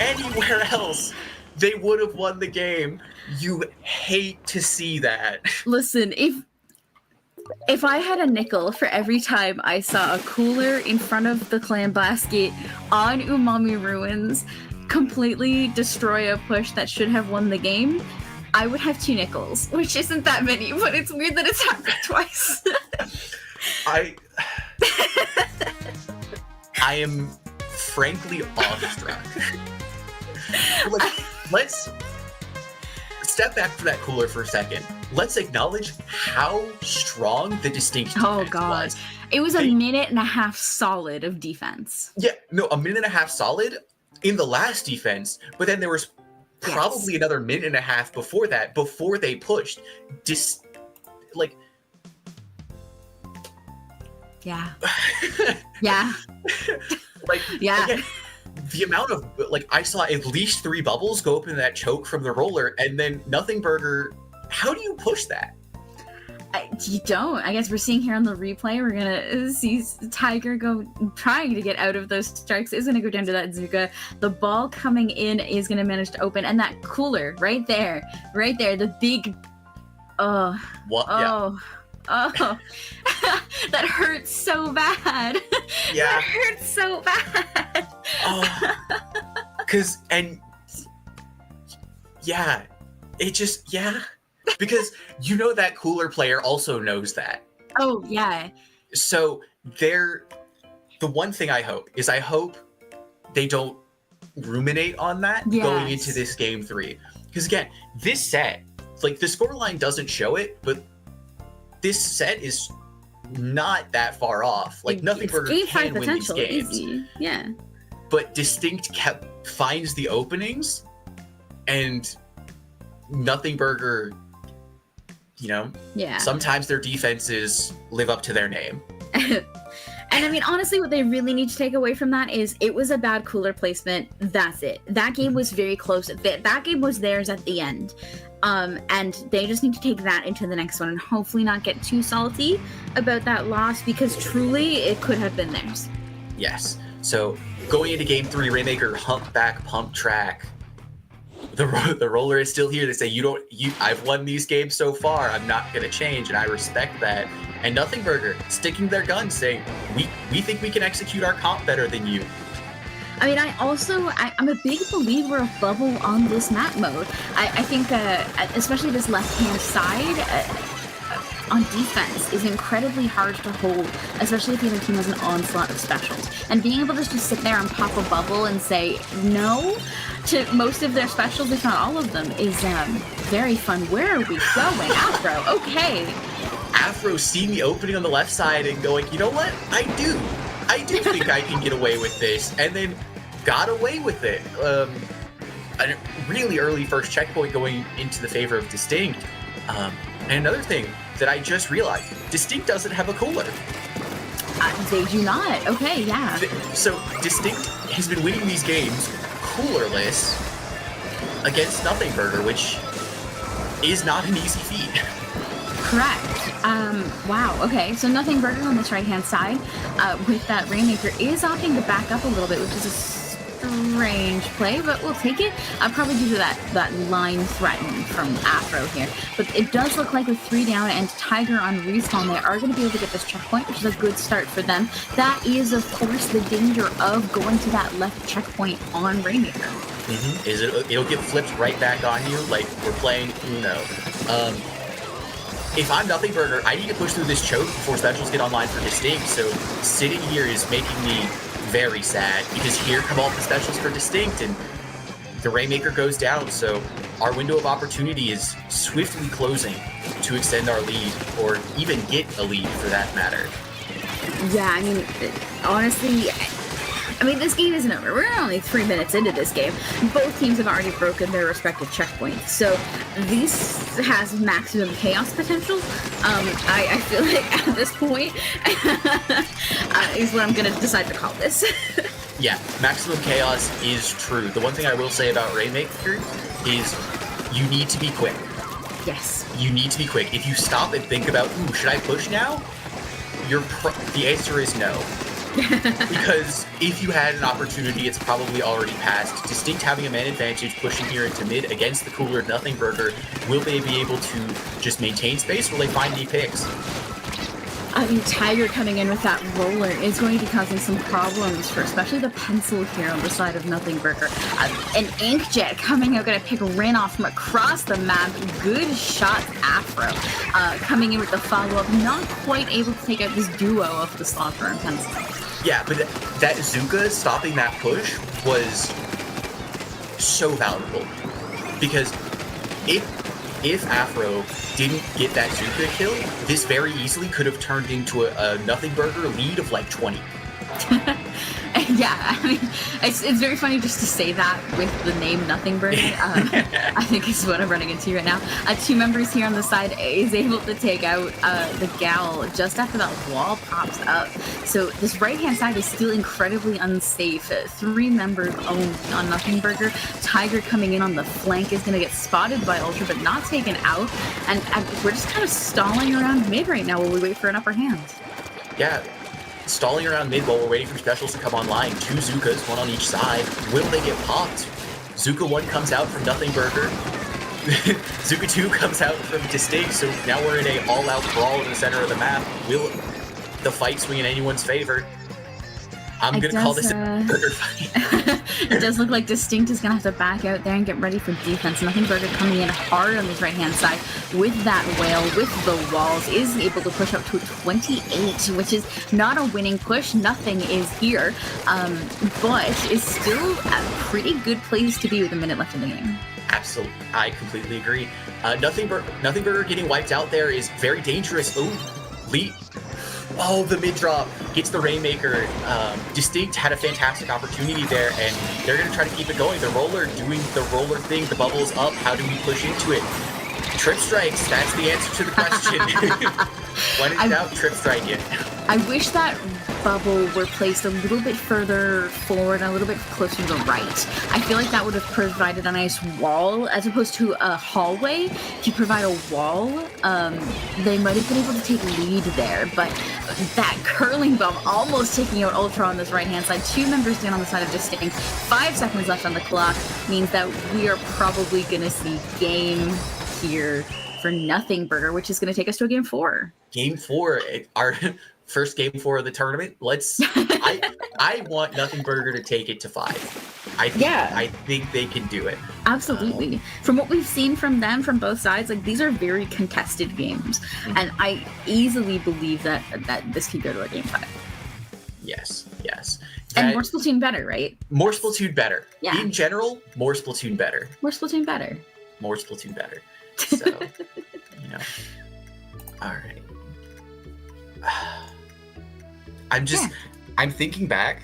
anywhere else, they would have won the game. You hate to see that. Listen, if I had a nickel for every time I saw a cooler in front of the clam basket on Umami Ruins completely destroy a push that should have won the game, I would have 2 nickels, which isn't that many, but it's weird that it's happened twice. I am frankly awestruck. Let's step back from that cooler for a second. Let's acknowledge how strong the DistInkt defense was. It was a minute and a half solid of defense. Yeah, no, a minute and a half solid in the last defense, but then there was probably another minute and a half before that, before they pushed. Yeah. Yeah. Again, the amount of, I saw at least 3 bubbles go up in that choke from the roller, and then Nothing Burger, how do you push that? You don't. I guess we're seeing here on the replay, we're gonna see Tiger trying to get out of those strikes, is gonna go down to that Zuka. The ball coming in is gonna manage to open, and that cooler right there, the big, that hurts so bad. Yeah. That hurts so bad. Because you know that cooler player also knows that. Oh, yeah. So the one thing I hope they don't ruminate on that going into this game 3. Because again, this set, the scoreline doesn't show it, but this set is not that far off. Nothing Burger can win these games. Easy. Yeah. But DistInkt finds the openings, and Nothing Burger, sometimes their defenses live up to their name. And I mean, honestly, what they really need to take away from that is it was a bad cooler placement. That's it. That game was very close. That game was theirs at the end. And they just need to take that into the next one and hopefully not get too salty about that loss, because truly it could have been theirs. Yes. So going into game 3, Rainmaker humpback pump track. The roller is still here to say, I've won these games so far. I'm not going to change, and I respect that. And Nothing Burger sticking their guns, saying, we think we can execute our comp better than you. I mean, I'm a big believer of bubble on this map mode. I think, especially this left-hand side on defense is incredibly hard to hold, especially if the other team has an onslaught of specials. And being able to just sit there and pop a bubble and say no to most of their specials, if not all of them, is very fun. Where are we going? Afro, okay. Afro seeing the opening on the left side and going, you know what? I do think I can get away with this, and then got away with it. A really early first checkpoint going into the favor of DistInkt. And another thing that I just realized, DistInkt doesn't have a cooler. They do not. Okay, yeah. So DistInkt has been winning these games coolerless against Nothing Burger, which is not an easy feat. Correct. Wow, okay, so Nothing Burger on this right-hand side with that Rainmaker is opting to back up a little bit, which is a strange play, but we'll take it. Probably due to that line threaten from Afro here. But it does look like with 3 down and Tiger on respawn, they are going to be able to get this checkpoint, which is a good start for them. That is, of course, the danger of going to that left checkpoint on Rainmaker. Mm-hmm. It'll get flipped right back on you, like we're playing Uno. If I'm Nothing Burger, I need to push through this choke before specials get online for DistInkt, so sitting here is making me very sad, because here come all the specials for DistInkt, and the Rainmaker goes down, so our window of opportunity is swiftly closing to extend our lead, or even get a lead for that matter. Yeah, I mean, honestly, this game isn't over. We're only 3 minutes into this game. Both teams have already broken their respective checkpoints, so this has maximum chaos potential. I feel like at this point is what I'm going to decide to call this. Yeah, maximum chaos is true. The one thing I will say about Rainmaker is you need to be quick. Yes. You need to be quick. If you stop and think about, ooh, should I push now? The answer is no. Because if you had an opportunity, it's probably already passed. DistInkt having a man advantage, pushing here into mid against the cooler Nothing Burger. Will they be able to just maintain space? Will they find any picks? I mean, Tiger coming in with that roller is going to be causing some problems for especially the pencil here on the side of Nothing Burger. An Inkjet coming out, going to pick Rin off from across the map. Good shot, Afro. Coming in with the follow-up, not quite able to take out this duo of the Slaughter and Pencil. Yeah, but that Zuka stopping that push was so valuable. Because if Afro didn't get that Zuka kill, this very easily could have turned into a Nothing Burger lead of like 20. Yeah, I mean, it's very funny just to say that with the name Nothing Burger. I think is what I'm running into right now. Two members here on the side is able to take out the Gal just after that wall pops up. So this right-hand side is still incredibly unsafe. 3 members only on Nothing Burger. Tiger coming in on the flank is going to get spotted by Ultra, but not taken out. And we're just kind of stalling around mid right now while we wait for an upper hand. Yeah. Stalling around mid while we're waiting for specials to come online. 2 Zukas, 1 on each side. Will they get popped? Zuka 1 comes out from Nothing Burger. Zuka 2 comes out from DistInkt, so now we're in a all-out brawl in the center of the map. Will the fight swing in anyone's favor? I'm going to call this a burger fight. It does look like DistInkt is going to have to back out there and get ready for defense. Nothing Burger coming in hard on this right-hand side with that whale, with the walls, is able to push up to 28, which is not a winning push. Nothing is here, but is still a pretty good place to be with a minute left in the game. Absolutely. I completely agree. Nothing Burger getting wiped out there is very dangerous. Oh, the mid drop gets the Rainmaker. DistInkt had a fantastic opportunity there, and they're going to try to keep it going. The roller doing the roller thing. The bubble's up. How do we push into it? Trip strikes. That's the answer to the question. When in doubt, trip strike it. I wish that bubble were placed a little bit further forward and a little bit closer to the right. I feel like that would have provided a nice wall as opposed to a hallway. If you provide a wall, they might have been able to take lead there, but that curling bomb almost taking out Ultra on this right-hand side. 2 members down on the side of DistInkt. 5 seconds left on the clock means that we are probably going to see game here for Nothing Burger, which is going to take us to a game 4. Game 4, our first game 4 of the tournament. I want Nothing Burger to take it to 5. I think they can do it. Absolutely. From what we've seen from them from both sides, like these are very contested games, and I easily believe that this could go to a game 5. Yes. And more Splatoon better, right? More Splatoon better. Yeah. In general, more Splatoon better. More Splatoon better. More Splatoon better. So, all right. I'm thinking back.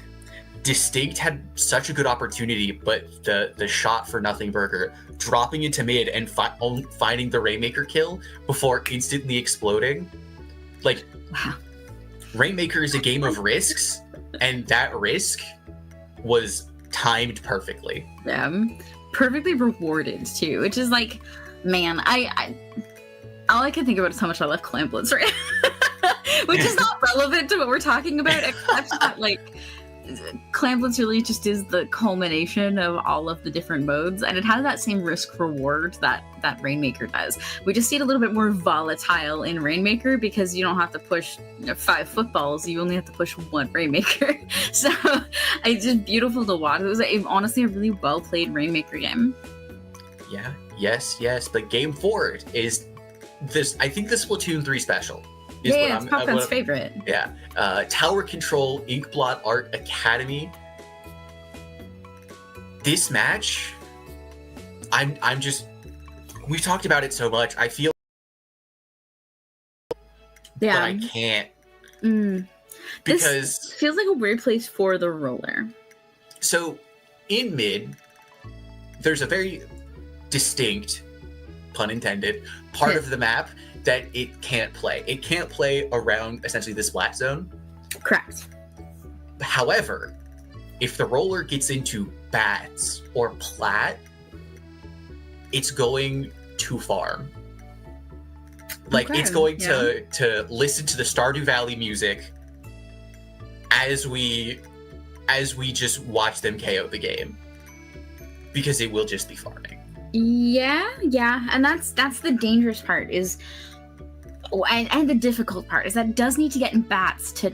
DistInkt had such a good opportunity, but the shot for Nothing Burger, dropping into mid and finding the Rainmaker kill before instantly exploding. Like, wow. Rainmaker is a game of risks, and that risk was timed perfectly. Yeah, perfectly rewarded too, which is like, man, I all I can think about is how much I love Clamblets, right? Which is not relevant to what we're talking about, except that like Clamblets really just is the culmination of all of the different modes, and it has that same risk reward that Rainmaker does. We just see it a little bit more volatile in Rainmaker because you don't have to push 5 footballs, you only have to push 1 Rainmaker. So it's just beautiful to watch. It was honestly a really well played Rainmaker game. Yeah, yes, but game 4 is this. I think the Splatoon 3 special. It's Popcorn's favorite. Yeah. Tower Control, Inkblot Art Academy. This match, I'm just, we've talked about it so much. I feel, but I can't. Because this feels like a weird place for the roller. So in mid, there's a very distinct, pun intended, part of the map that it can't play. It can't play around essentially this flat zone. Correct. However, if the roller gets into bats or plat, it's going too far. Like, Okay, it's going yeah. to listen to the Stardew Valley music as we just watch them KO the game, because it will just be farming. Yeah, and that's the dangerous part is, and the difficult part is that it does need to get in bats to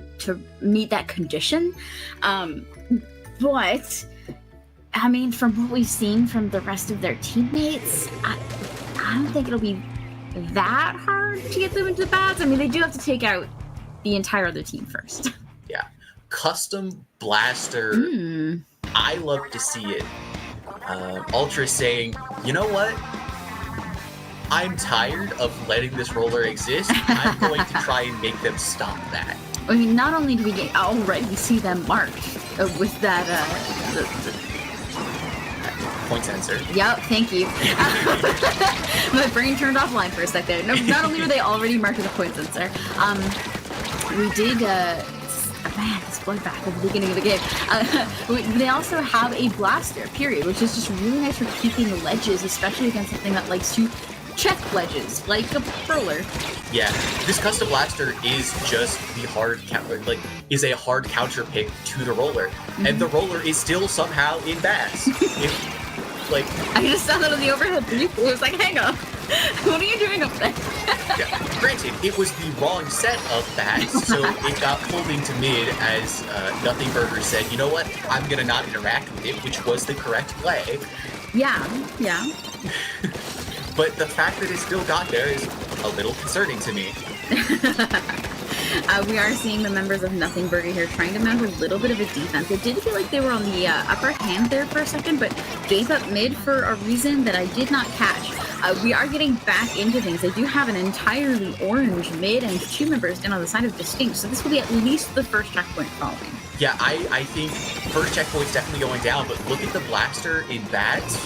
meet that condition. But I mean, from what we've seen from the rest of their teammates, I don't think it'll be that hard to get them into bats. I mean, they do have to take out the entire other team first. Yeah. Custom blaster. I love to see it. Ultra saying, you know what? I'm tired of letting this roller exist. I'm going to try and make them stop that. I mean, not only do we already see them marked with that point sensor. Yep, thank you. My brain turned offline for a sec there. No, not only were they already marked with a point sensor, we did, man, this bloodbath at the beginning of the game. They also have a blaster, period, which is just really nice for keeping ledges, especially against something that likes to check ledges, like a roller. Yeah, this custom blaster is just the hard counter, is a hard counter pick to the roller, and the roller is still somehow in bats. I just saw that on the overhead view. It was like, hang on, what are you doing up there? Yeah, granted, it was the wrong set of bats, so it got pulled into mid as Nothing Burger said, you know what, I'm gonna not interact with it, which was the correct play. Yeah. But the fact that it still got there is a little concerning to me. We are seeing the members of Nothing Burger here trying to mount a little bit of a defense. It did feel like they were on the upper hand there for a second, but gave up mid for a reason that I did not catch. We are getting back into things. They do have an entirely orange mid and 2 members down on the side of DistInkt, so this will be at least the first checkpoint following. Yeah, I think first checkpoint's definitely going down, but look at the blaster in bats,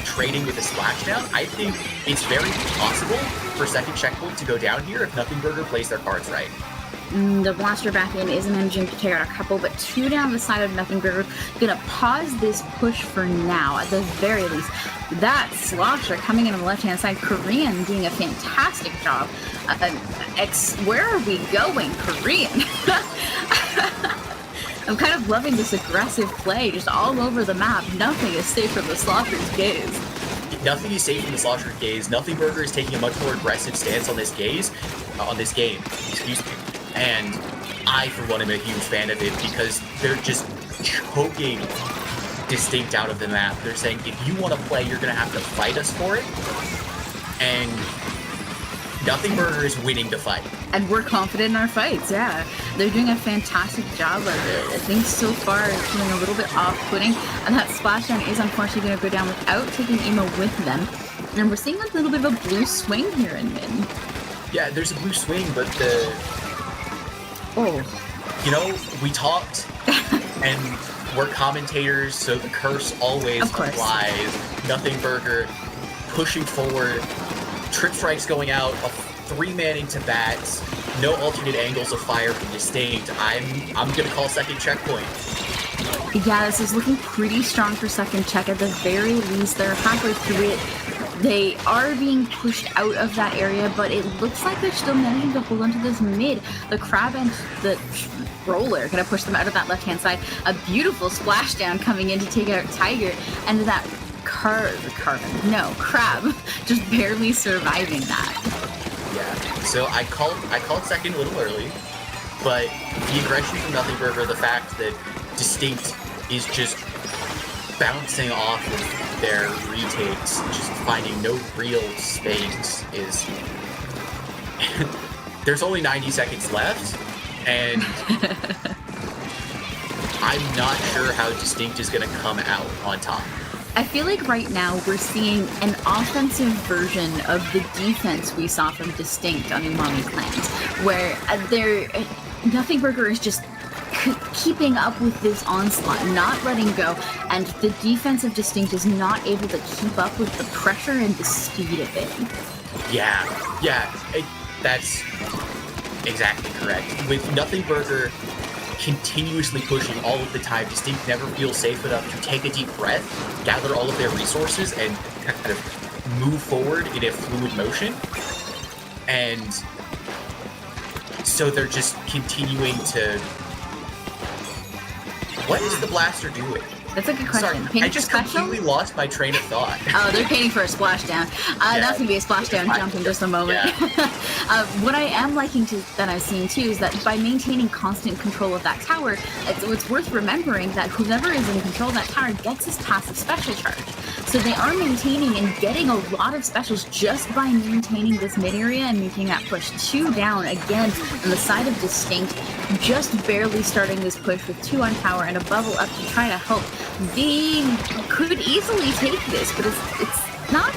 trading with the splashdown. I think it's very possible for second checkpoint to go down here if Nothing Burger plays their cards right. The blaster back in is managing to take out a couple, but 2 down the side of Nothing Burger. Gonna pause this push for now, at the very least. That slosher coming in on the left-hand side, Korean doing a fantastic job. Where are we going, Korean? I'm kind of loving this aggressive play, just all over the map. Nothing is safe from the slosher's gaze. Nothing is safe from the slosher's gaze. Nothing Burger is taking a much more aggressive stance on this game, excuse me. And I, for one, am a huge fan of it because they're just choking DistInkt out of the map. They're saying, if you want to play, you're going to have to fight us for it. And Nothing Burger is winning the fight. And we're confident in our fights, yeah. They're doing a fantastic job of it. I think so far it's feeling a little bit off-putting, and that splashdown is unfortunately going to go down without taking emo with them. And we're seeing a little bit of a blue swing here in mid. Yeah, there's a blue swing, but we talked, and we're commentators, so the curse always applies. Nothing Burger pushing forward, trip strikes going out, a 3-man into bats, no alternate angles of fire from DistInkt. I'm gonna call second checkpoint. Yeah, this is looking pretty strong for second check. At the very least, they're halfway through it. They are being pushed out of that area, but it looks like they're still managing to hold onto this mid. The crab and the roller are going to push them out of that left-hand side. A beautiful splashdown coming in to take out Tiger, and that crab just barely surviving that. Yeah, so I called second a little early, but the aggression from Nothing Burger, the fact that DistInkt is just bouncing off of their retakes, just finding no real space, is... There's only 90 seconds left, and I'm not sure how DistInkt is going to come out on top. I feel like right now we're seeing an offensive version of the defense we saw from DistInkt on Umami Clans, where Nothing Burger is just keeping up with this onslaught, not letting go, and the defense of DistInkt is not able to keep up with the pressure and the speed of it. Yeah, that's exactly correct. With Nothing Burger continuously pushing all of the time, DistInkt never feels safe enough to take a deep breath, gather all of their resources, and kind of move forward in a fluid motion. And so they're just continuing to... What is the blaster doing? That's a good question. Sorry, I just completely lost my train of thought. Oh, they're painting for a splashdown. That's gonna be a splashdown jump in just a moment. Yeah. What I am liking that I'm seeing too is that by maintaining constant control of that tower, it's worth remembering that whoever is in control of that tower gets his passive special charge. So they are maintaining and getting a lot of specials just by maintaining this mid area and making that push 2 down again on the side of DistInkt, just barely starting this push with 2 on tower and a bubble up to try to help. They could easily take this, but it's not.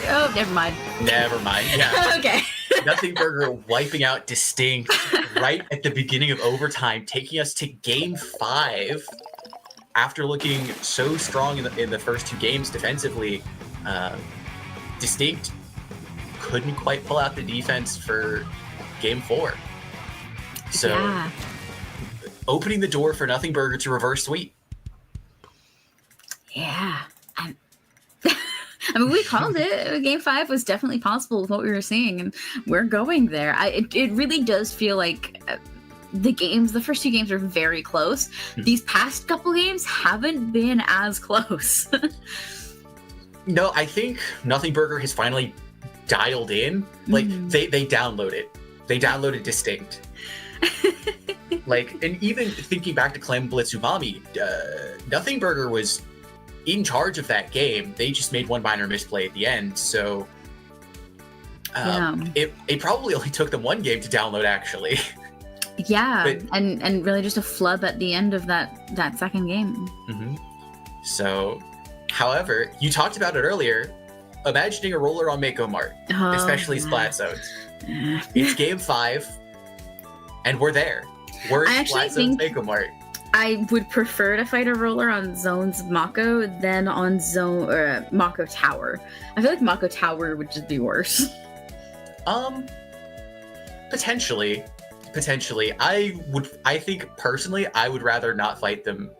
Oh, never mind. Never mind. Yeah. Okay. Nothing Burger wiping out DistInkt right at the beginning of overtime, taking us to game 5. After looking so strong in the first 2 games defensively, DistInkt couldn't quite pull out the defense for game 4. So, yeah. Opening the door for Nothing Burger to reverse sweep. Yeah. I mean, we called it. Game 5 was definitely possible with what we were seeing, and we're going there. It really does feel like the first 2 games are very close. These past couple games haven't been as close. No, I think Nothing Burger has finally dialed in. Like, they downloaded. They downloaded DistInkt. Like, and even thinking back to Clam Blitz Umami, Nothing Burger was in charge of that game. They just made one minor misplay at the end, so it probably only took them 1 game to download, actually. Yeah, but, and really just a flub at the end of that second game. Mm-hmm. So, however, you talked about it earlier, imagining a roller on Mako Mart, especially Splat Zones. It's game 5, and we're there. We're in Splat Zones Mako Mart. I would prefer to fight a roller on Zone's Mako than on Mako Tower. I feel like Mako Tower would just be worse. Potentially. I think personally I would rather not fight them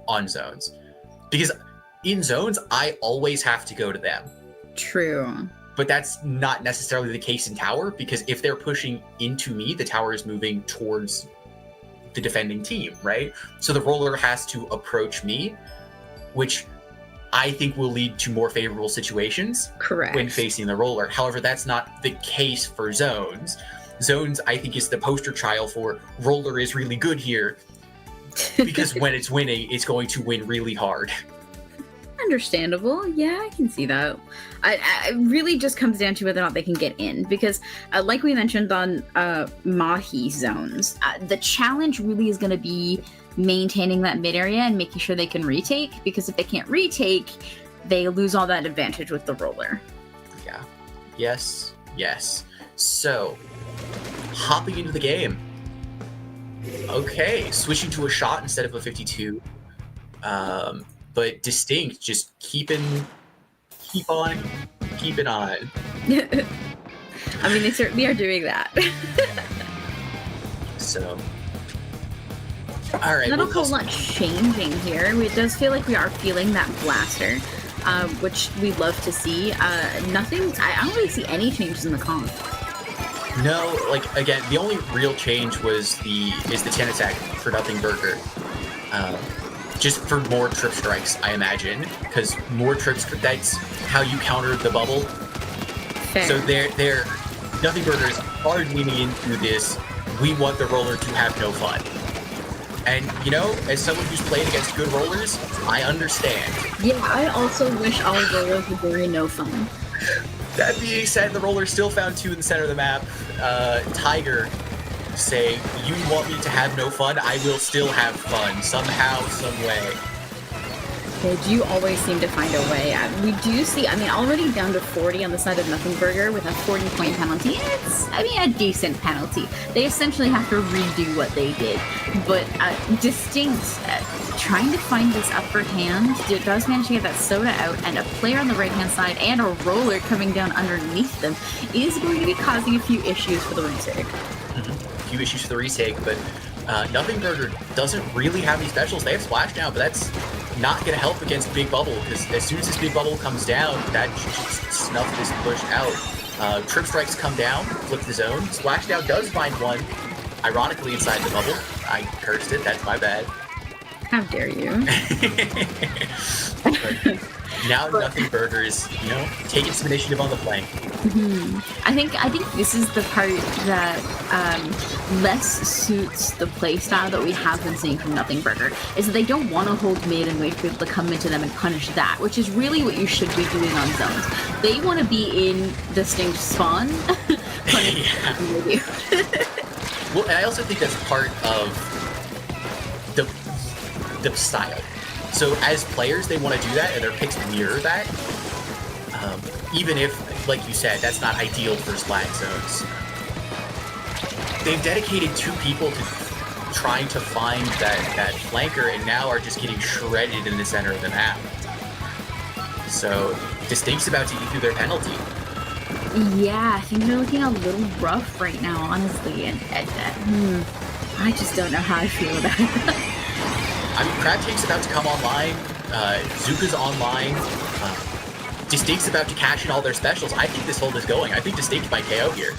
on Zones. Because in Zones, I always have to go to them. True. But that's not necessarily the case in Tower, because if they're pushing into me, the Tower is moving towards the defending team, right? So the roller has to approach me, which I think will lead to more favorable situations. Correct. When facing the roller. However, that's not the case for Zones. Zones, I think, is the poster child for roller is really good here, because when it's winning, it's going to win really hard. Understandable. Yeah, I can see that. It really just comes down to whether or not they can get in, because like we mentioned on Mahi zones, the challenge really is going to be maintaining that mid area and making sure they can retake, because if they can't retake, they lose all that advantage with the roller. Yeah. Yes. So, hopping into the game. Okay, switching to a shot instead of a 52. But DistInkt just keep on. I mean, they certainly are doing that. So, all right. Not a whole lot changing here. It does feel like we are feeling that blaster, which we love to see. Nothing. I don't really see any changes in the comp. No, like again, the only real change is the 10 attack for Nothing Burger. Just for more trip strikes, I imagine, because more trips, that's how you counter the bubble. Fair. So they're Nothing Burgers are leaning into this, we want the roller to have no fun. And, you know, as someone who's played against good rollers, I understand. Yeah, I also wish all rollers were very no fun. That being said, the roller still found 2 in the center of the map. Tiger saying, you want me to have no fun? I will still have fun, somehow, some way. They do always seem to find a way. We do see, I mean, already down to 40 on the side of Nothing Burger with a 40-point penalty. It's, I mean, a decent penalty. They essentially have to redo what they did. But DistInkt, trying to find this upper hand, does manage to get that soda out, and a player on the right-hand side and a roller coming down underneath them is going to be causing a few issues for the retake. A few issues for the retake, but Nothing Burger doesn't really have any specials. They have Splashdown, but that's not going to help against Big Bubble, because as soon as this Big Bubble comes down, that should just snuff this push out. Trip Strikes come down, flip the zone. Splashdown does find one, ironically inside the bubble. I cursed it, that's my bad. How dare you? Now Nothing Burger is, taking some initiative on the flank. Mm-hmm. I think this is the part that less suits the playstyle that we have been seeing from Nothing Burger, is that they don't want to hold mid and wait for people to come into them and punish that, which is really what you should be doing on zones. They want to be in DistInkt spawn. Yeah. Well, and I also think that's part of the style. So as players, they want to do that, and their picks mirror that. Even if, like you said, that's not ideal for Slack zones. They've dedicated 2 people to trying to find that flanker, and now are just getting shredded in the center of the map. So DistInkt's about to eat through their penalty. Yeah, I think they're looking a little rough right now, honestly, and I just don't know how I feel about it. I mean, Crabcake's about to come online, Zuka's online, DistInkt's about to cash in all their specials. I think this hold is going. I think DistInkt might KO here.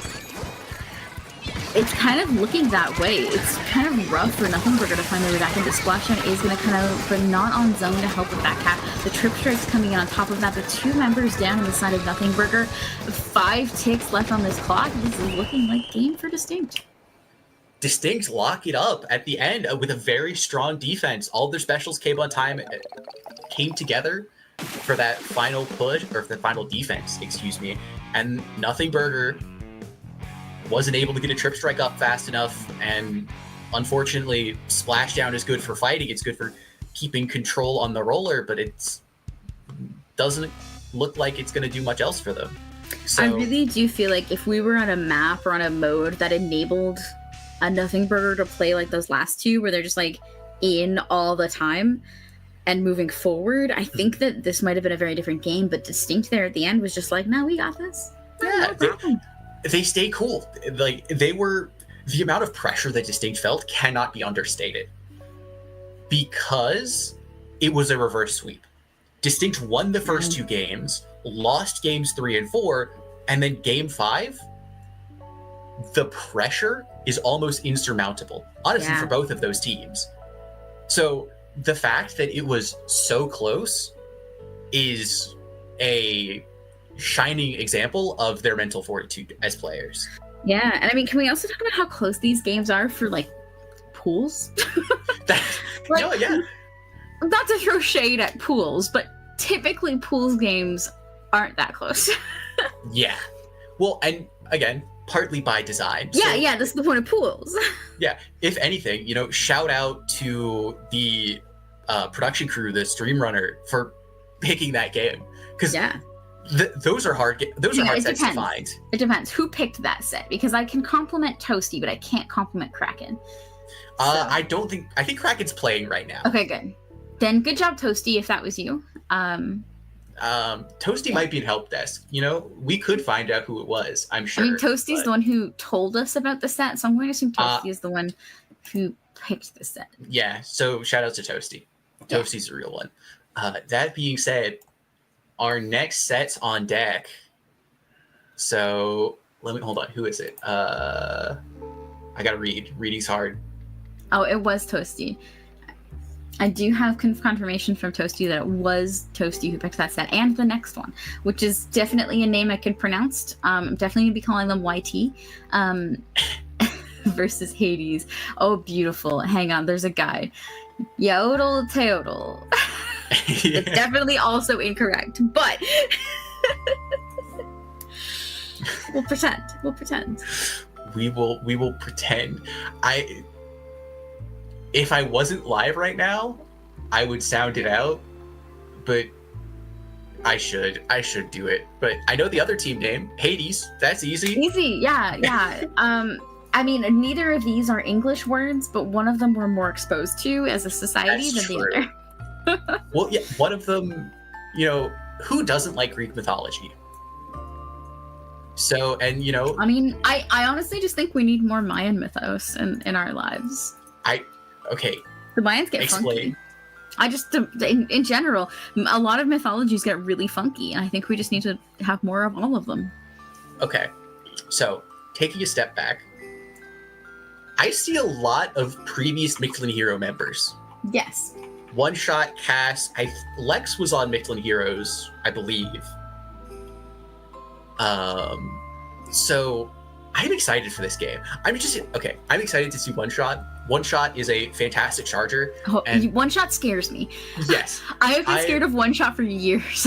It's kind of looking that way. It's kind of rough for Nothing Burger to find their way back into Splashdown is going to kind of, but not on zone to help with that cap. The Trip Strike's coming in on top of that. The 2 members down on the side of Nothing Burger. 5 ticks left on this clock. This is looking like game for DistInkt. DistInkt lock it up at the end with a very strong defense. All their specials came on time, came together for that final push, or the final defense, excuse me. And Nothing Burger wasn't able to get a Trip Strike up fast enough, and unfortunately, Splashdown is good for fighting. It's good for keeping control on the roller, but it doesn't look like it's going to do much else for them. So, I really do feel like if we were on a map or on a mode that enabled a Nothing Burger to play like those last 2, where they're just like in all the time and moving forward, I think that this might have been a very different game. But DistInkt there at the end was just like, no, we got this. Yeah, they stay cool. Like, the amount of pressure that DistInkt felt cannot be understated, because it was a reverse sweep. DistInkt won the first 2 games, lost games 3 and 4, and then game 5, the pressure is almost insurmountable, honestly, for both of those teams. So the fact that it was so close is a shining example of their mental fortitude as players. Yeah, and I mean, can we also talk about how close these games are for, like, pools? Like, yeah. Not to throw shade at pools, but typically pools games aren't that close. Yeah. Well, and again, partly by design. Yeah, that's the point of pools. Yeah, if anything, shout out to the production crew, the stream runner, for picking that game, because those are hard. Those are hard sets to find. It depends who picked that set, because I can compliment Toasty, but I can't compliment Kraken. So. I think Kraken's playing right now. Okay, good. Then good job, Toasty, if that was you. Toasty might be in help desk. We could find out who it was, I'm sure. I mean, Toasty's the one who told us about the set, so I'm going to assume Toasty is the one who picked the set. Yeah, so shout out to Toasty. Toasty's the real one. That being said, our next set's on deck. So hold on. Who is it? I gotta read. Reading's hard. Oh, it was Toasty. I do have confirmation from Toasty that it was Toasty who picked that set, and the next one, which is definitely a name I can pronounce. I'm definitely going to be calling them YT versus Hades. Oh, beautiful. Hang on, there's a guy. Yaotl, Teotl. It's definitely also incorrect, but we'll pretend. We will pretend. If I wasn't live right now, I would sound it out, but I should do it. But I know the other team name, Hades. That's easy. Easy, yeah. I mean, neither of these are English words, but one of them we're more exposed to as a society than the other. Well, yeah, one of them, who doesn't like Greek mythology? So, and I mean, I honestly just think we need more Mayan mythos in our lives. Okay. The Mayans get funky. I just, in general, a lot of mythologies get really funky, and I think we just need to have more of all of them. Okay, so taking a step back, I see a lot of previous Mictlan Hero members. Yes. One Shot, Cass, Lex was on Mictlan Heroes, I believe. So I'm excited for this game. I'm excited to see One Shot. One Shot is a fantastic charger. Oh, and One Shot scares me. Yes. I have been scared of One Shot for years.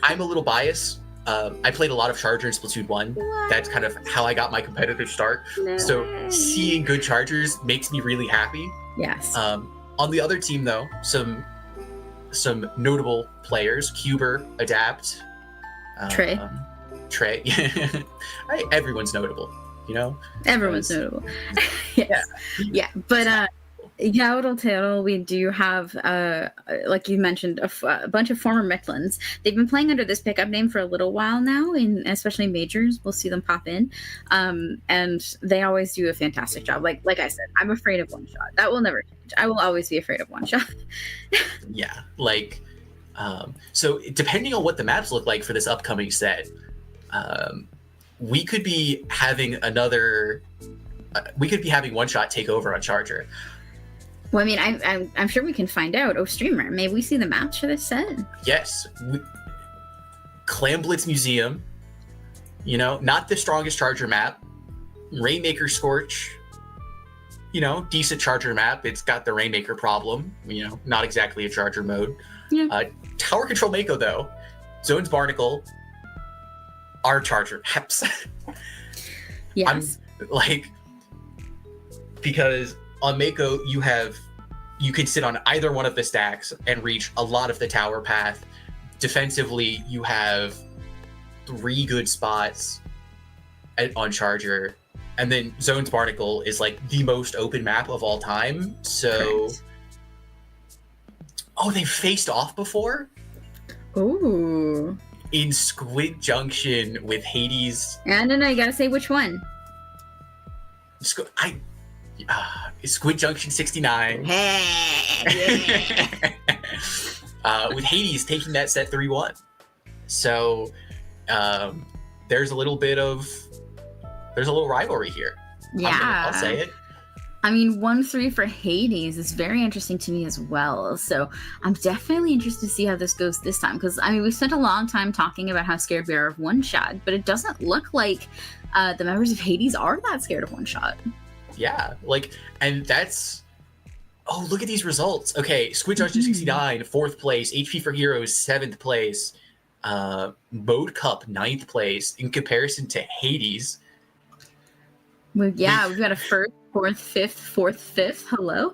I'm a little biased. I played a lot of Charger in Splatoon 1. What? That's kind of how I got my competitive start. No so way. Seeing good chargers makes me really happy. Yes. On the other team, though, some notable players: Cuber, Adapt, Trey. Trey. Everyone's notable, you know. Everyone's notable. Yes. Yeah. But Yaotl, Teotl, we do have, like you mentioned, a bunch of former Mictlans. They've been playing under this pickup name for a little while now, especially majors. We'll see them pop in, and they always do a fantastic job. Like I said, I'm afraid of One Shot. That will never change. I will always be afraid of One Shot. Yeah, so depending on what the maps look like for this upcoming set, we could be having One Shot take over on Charger. Well, I mean, I'm sure we can find out. Oh, streamer, may we see the maps for this set? Yes. Clamblitz Museum, not the strongest Charger map. Rainmaker Scorch, decent Charger map. It's got the Rainmaker problem, not exactly a Charger mode. Yeah. Tower Control Mako, though. Zones Barnacle are Charger maps. Yes. Because on Mako, you can sit on either one of the stacks and reach a lot of the tower path. Defensively, you have 3 good spots on Charger. And then Zones Barnacle is the most open map of all time. So, Correct. Oh, they've faced off before? Ooh. In Squid Junction with Hades. No, you gotta say which one. Squid Junction 69. Hey, yeah. With Hades taking that set 3-1. So there's a little rivalry here. Yeah. I'll say it. I mean, 1-3 for Hades is very interesting to me as well. So I'm definitely interested to see how this goes this time. Because, we spent a long time talking about how scared we are of One Shot, but it doesn't look like the members of Hades are that scared of One Shot. Yeah, and that's... Oh, look at these results. Okay, Squid Junction 69, 4th place. HP for Heroes, 7th place. Mode Cup, 9th place. In comparison to Hades... We've got a 1st, 4th, 5th, 4th, 5th. Hello.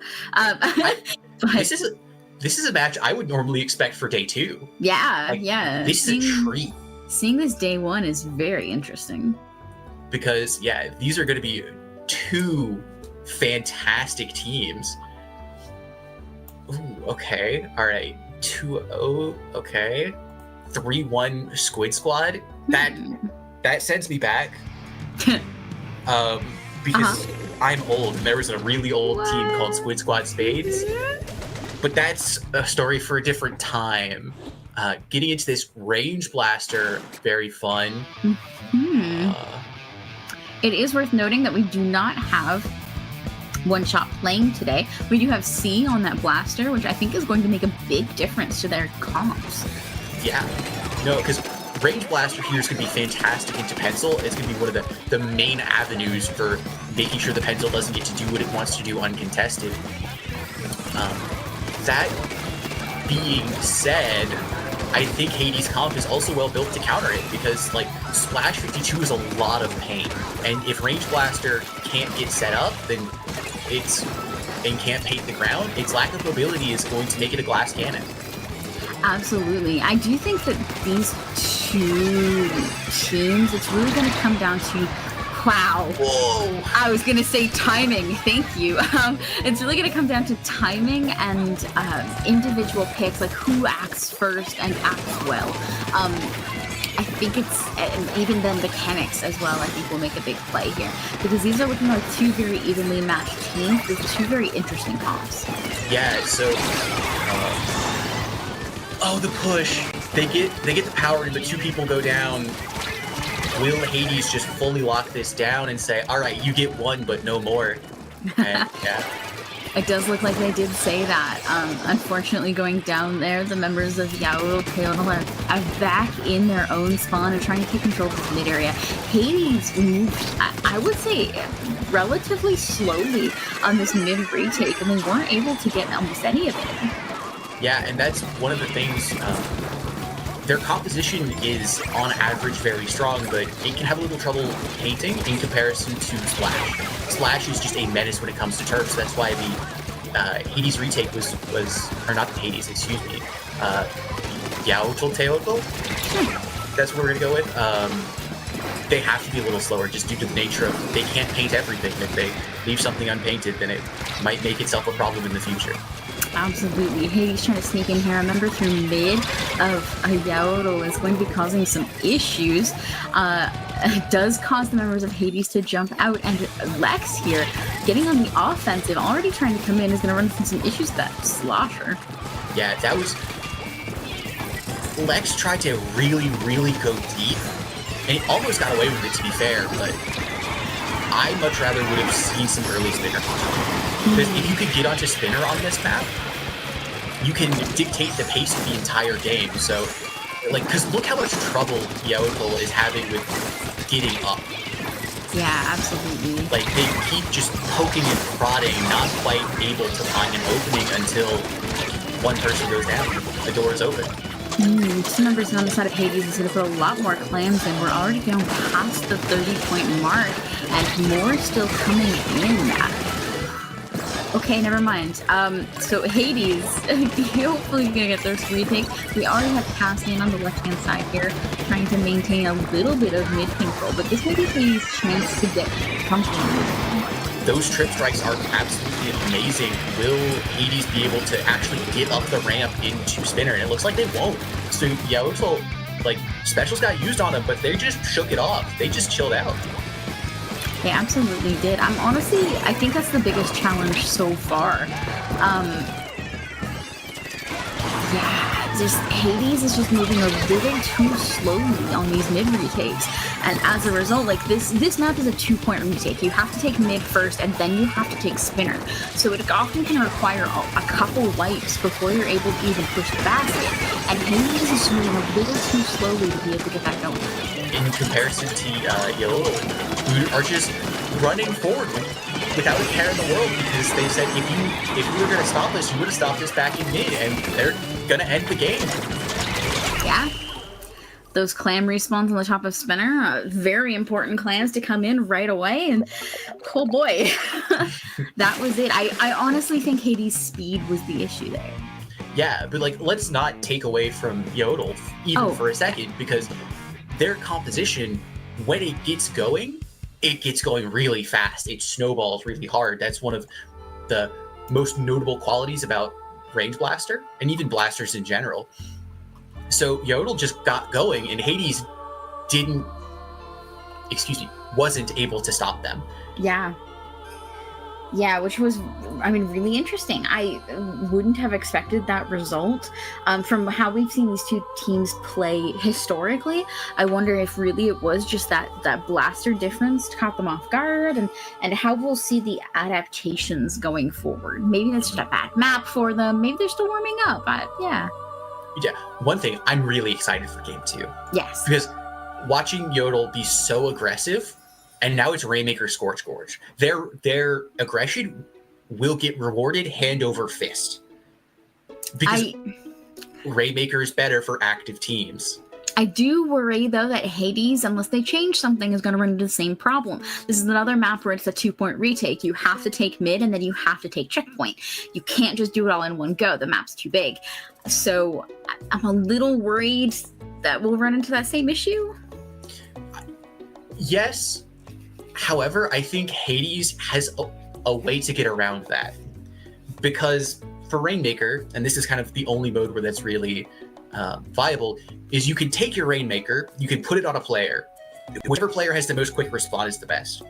This is a match I would normally expect for day 2. Yeah, yeah. This is a treat. Seeing this day 1 is very interesting. Because, these are going to be 2 fantastic teams. Ooh, okay. All right. 2-0. Okay. 3-1 Squid Squad. That sends me back. Because I'm old. And there was a really old team called Squid Squad Spades. But that's a story for a different time. Getting into this Range Blaster, very fun. It is worth noting that we do not have One Shot playing today. We do have C on that blaster, which I think is going to make a big difference to their comps. Yeah. No, because Range Blaster here is going to be fantastic into Pencil. It's going to be one of the main avenues for making sure the Pencil doesn't get to do what it wants to do uncontested. That being said, I think Hades' comp is also well built to counter it because, Splash 52 is a lot of pain. And if Range Blaster can't get set up, then and can't paint the ground, its lack of mobility is going to make it a glass cannon. Absolutely. I do think that these 2 teams, it's really going to come down to wow. Whoa! I was going to say timing. Thank you. It's really going to come down to timing and individual picks, who acts first and acts well. I think it's, even then mechanics as well, I think will make a big play here. Because these are looking like 2 very evenly matched teams with 2 very interesting comps. Yeah, so... oh, the push. They get the power, but 2 people go down. will Hades just fully lock this down and say, all right, you get one, but no more? And yeah. It does look like they did say that. Unfortunately, going down there, the members of Yaotl Teotl are back in their own spawn and trying to take control of this mid area. Hades moved, I would say, relatively slowly on this mid retake, and they weren't able to get almost any of it. Yeah, and that's one of the things. Their composition is, on average, very strong, but it can have a little trouble painting in comparison to Splash. Splash is just a menace when it comes to turf, so that's why the Hades retake was or not the Hades, excuse me, Yaotl Teotl? That's what we're going to go with. They have to be a little slower just due to the nature of they can't paint everything. If they leave something unpainted, then it might make itself a problem in the future. Absolutely. Hades trying to sneak in here. A member through mid of Yaotl is going to be causing some issues. It does cause the members of Hades to jump out, and Lex here, getting on the offensive, already trying to come in, is going to run into some issues with that slosher. Yeah, that was... Lex tried to really, really go deep, and he almost got away with it, to be fair, but I much rather would have seen some early spinner. Because if you could get onto spinner on this map, you can dictate the pace of the entire game. So, like, because look how much trouble Yaotl is having with getting up. Yeah, absolutely. Like, they keep just poking and prodding, not quite able to find an opening until one person goes down. The door is open. Two members on the side of Hades is going to put a lot more clams in. We're already down past the 30-point mark, and more still coming in. Okay, never mind. So Hades, hopefully gonna get their retake. We already have Cassian on the left-hand side here, trying to maintain a little bit of mid control, but this may be Hades' chance to get comfortable. Those trip strikes are absolutely amazing. Will Hades be able to actually get up the ramp into spinner? And it looks like they won't. So Yaotl, like, specials got used on him, but they just shook it off. They just chilled out. They absolutely did. I think that's the biggest challenge so far. Yeah, just Hades is just moving a little too slowly on these mid retakes. And as a result, like this map is a 2-point retake. You have to take mid first, and then you have to take spinner. So it often can require a couple wipes before you're able to even push the basket. And Hades is moving a little too slowly to be able to get that going. In comparison to Yaotl, who are just running forward without a care in the world, because they said if you were going to stop us, you would have stopped us back in mid, and they're going to end the game. Yeah. Those clam respawns on the top of spinner, very important clams to come in right away, and oh boy, that was it. I honestly think Hades' speed was the issue there. Yeah, but like, let's not take away from Yaotl even for a second, because their composition, when it gets going really fast. It snowballs really hard. That's one of the most notable qualities about Range Blaster, and even blasters in general. So Yaotl just got going, and Hades wasn't able to stop them. Yeah, which was, really interesting. I wouldn't have expected that result. From how we've seen these two teams play historically, I wonder if really it was just that blaster difference caught them off guard, and how we'll see the adaptations going forward. Maybe that's just a bad map for them. Maybe they're still warming up. Yeah, one thing, I'm really excited for Game 2. Yes. Because watching Yaotl be so aggressive, and now it's Rainmaker Scorch Gorge. Their aggression will get rewarded hand over fist. Because Rainmaker is better for active teams. I do worry, though, that Hades, unless they change something, is going to run into the same problem. This is another map where it's a 2-point retake. You have to take mid, and then you have to take checkpoint. You can't just do it all in one go. The map's too big. So I'm a little worried that we'll run into that same issue. Yes. However, I think Hades has a way to get around that. Because for Rainmaker, and this is kind of the only mode where that's really viable, is you can take your Rainmaker, you can put it on a player. Whichever player has the most quick respawn is the best.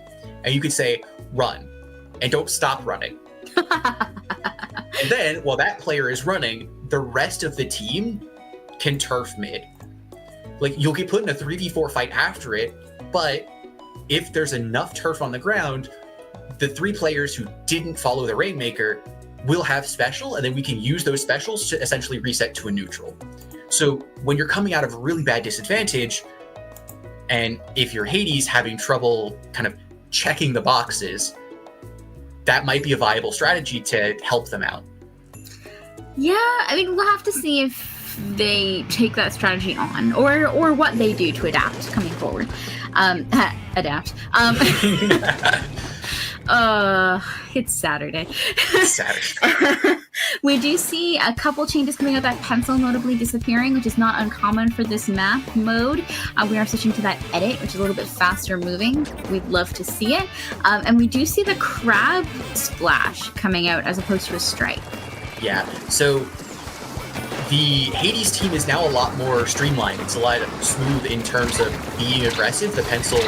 And you could say, run, and don't stop running. And then, while that player is running, the rest of the team can turf mid. Like, you'll get put in a 3v4 fight after it, but if there's enough turf on the ground, the 3 players who didn't follow the Rainmaker will have special, and then we can use those specials to essentially reset to a neutral. So when you're coming out of a really bad disadvantage, and if you're Hades having trouble kind of checking the boxes, that might be a viable strategy to help them out. Yeah, I mean, we'll have to see if they take that strategy on, or what they do to adapt coming forward. Adapt. It's Saturday. We do see a couple changes coming out. That pencil notably disappearing, which is not uncommon for this map mode. We are switching to that edit, which is a little bit faster moving. We'd love to see it. And we do see the crab splash coming out as opposed to a strike. Yeah, so the Hades team is now a lot more streamlined. It's a lot smooth in terms of being aggressive. The pencil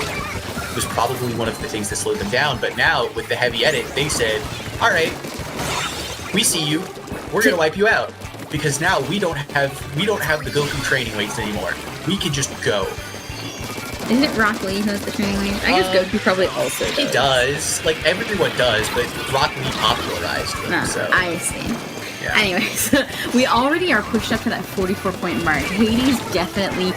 was probably one of the things that slowed them down, but now with the heavy edit, they said, all right, we see you, we're gonna wipe you out, because now we don't have the Goku training weights anymore. We can just go. Isn't it Rock Lee who has the training weight? I guess Goku probably also does. He does, like everyone does, but Rock Lee popularized them. So I see. Yeah. Anyways, we already are pushed up to that 44-point mark. Hades definitely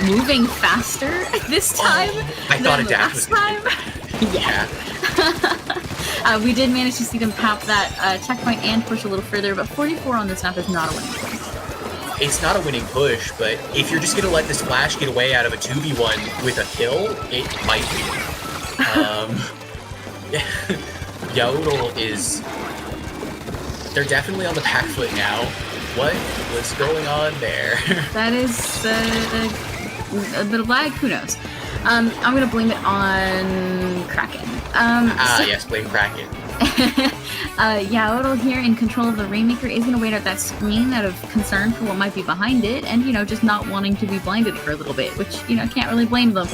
moving faster this time I thought Adapt was time. Yeah. We did manage to see them pop that checkpoint and push a little further, but 44 on this map is not a winning push. It's not a winning push, but if you're just going to let the splash get away out of a 2v1 with a kill, it might be. Yaotl is... They're definitely on the back foot now. What was going on there? That is a bit of lag. Who knows? I'm gonna blame it on Kraken. Yes, blame Kraken. Yaotl here in control of the Rainmaker is gonna wait out that screen out of concern for what might be behind it, and just not wanting to be blinded for a little bit, which can't really blame them.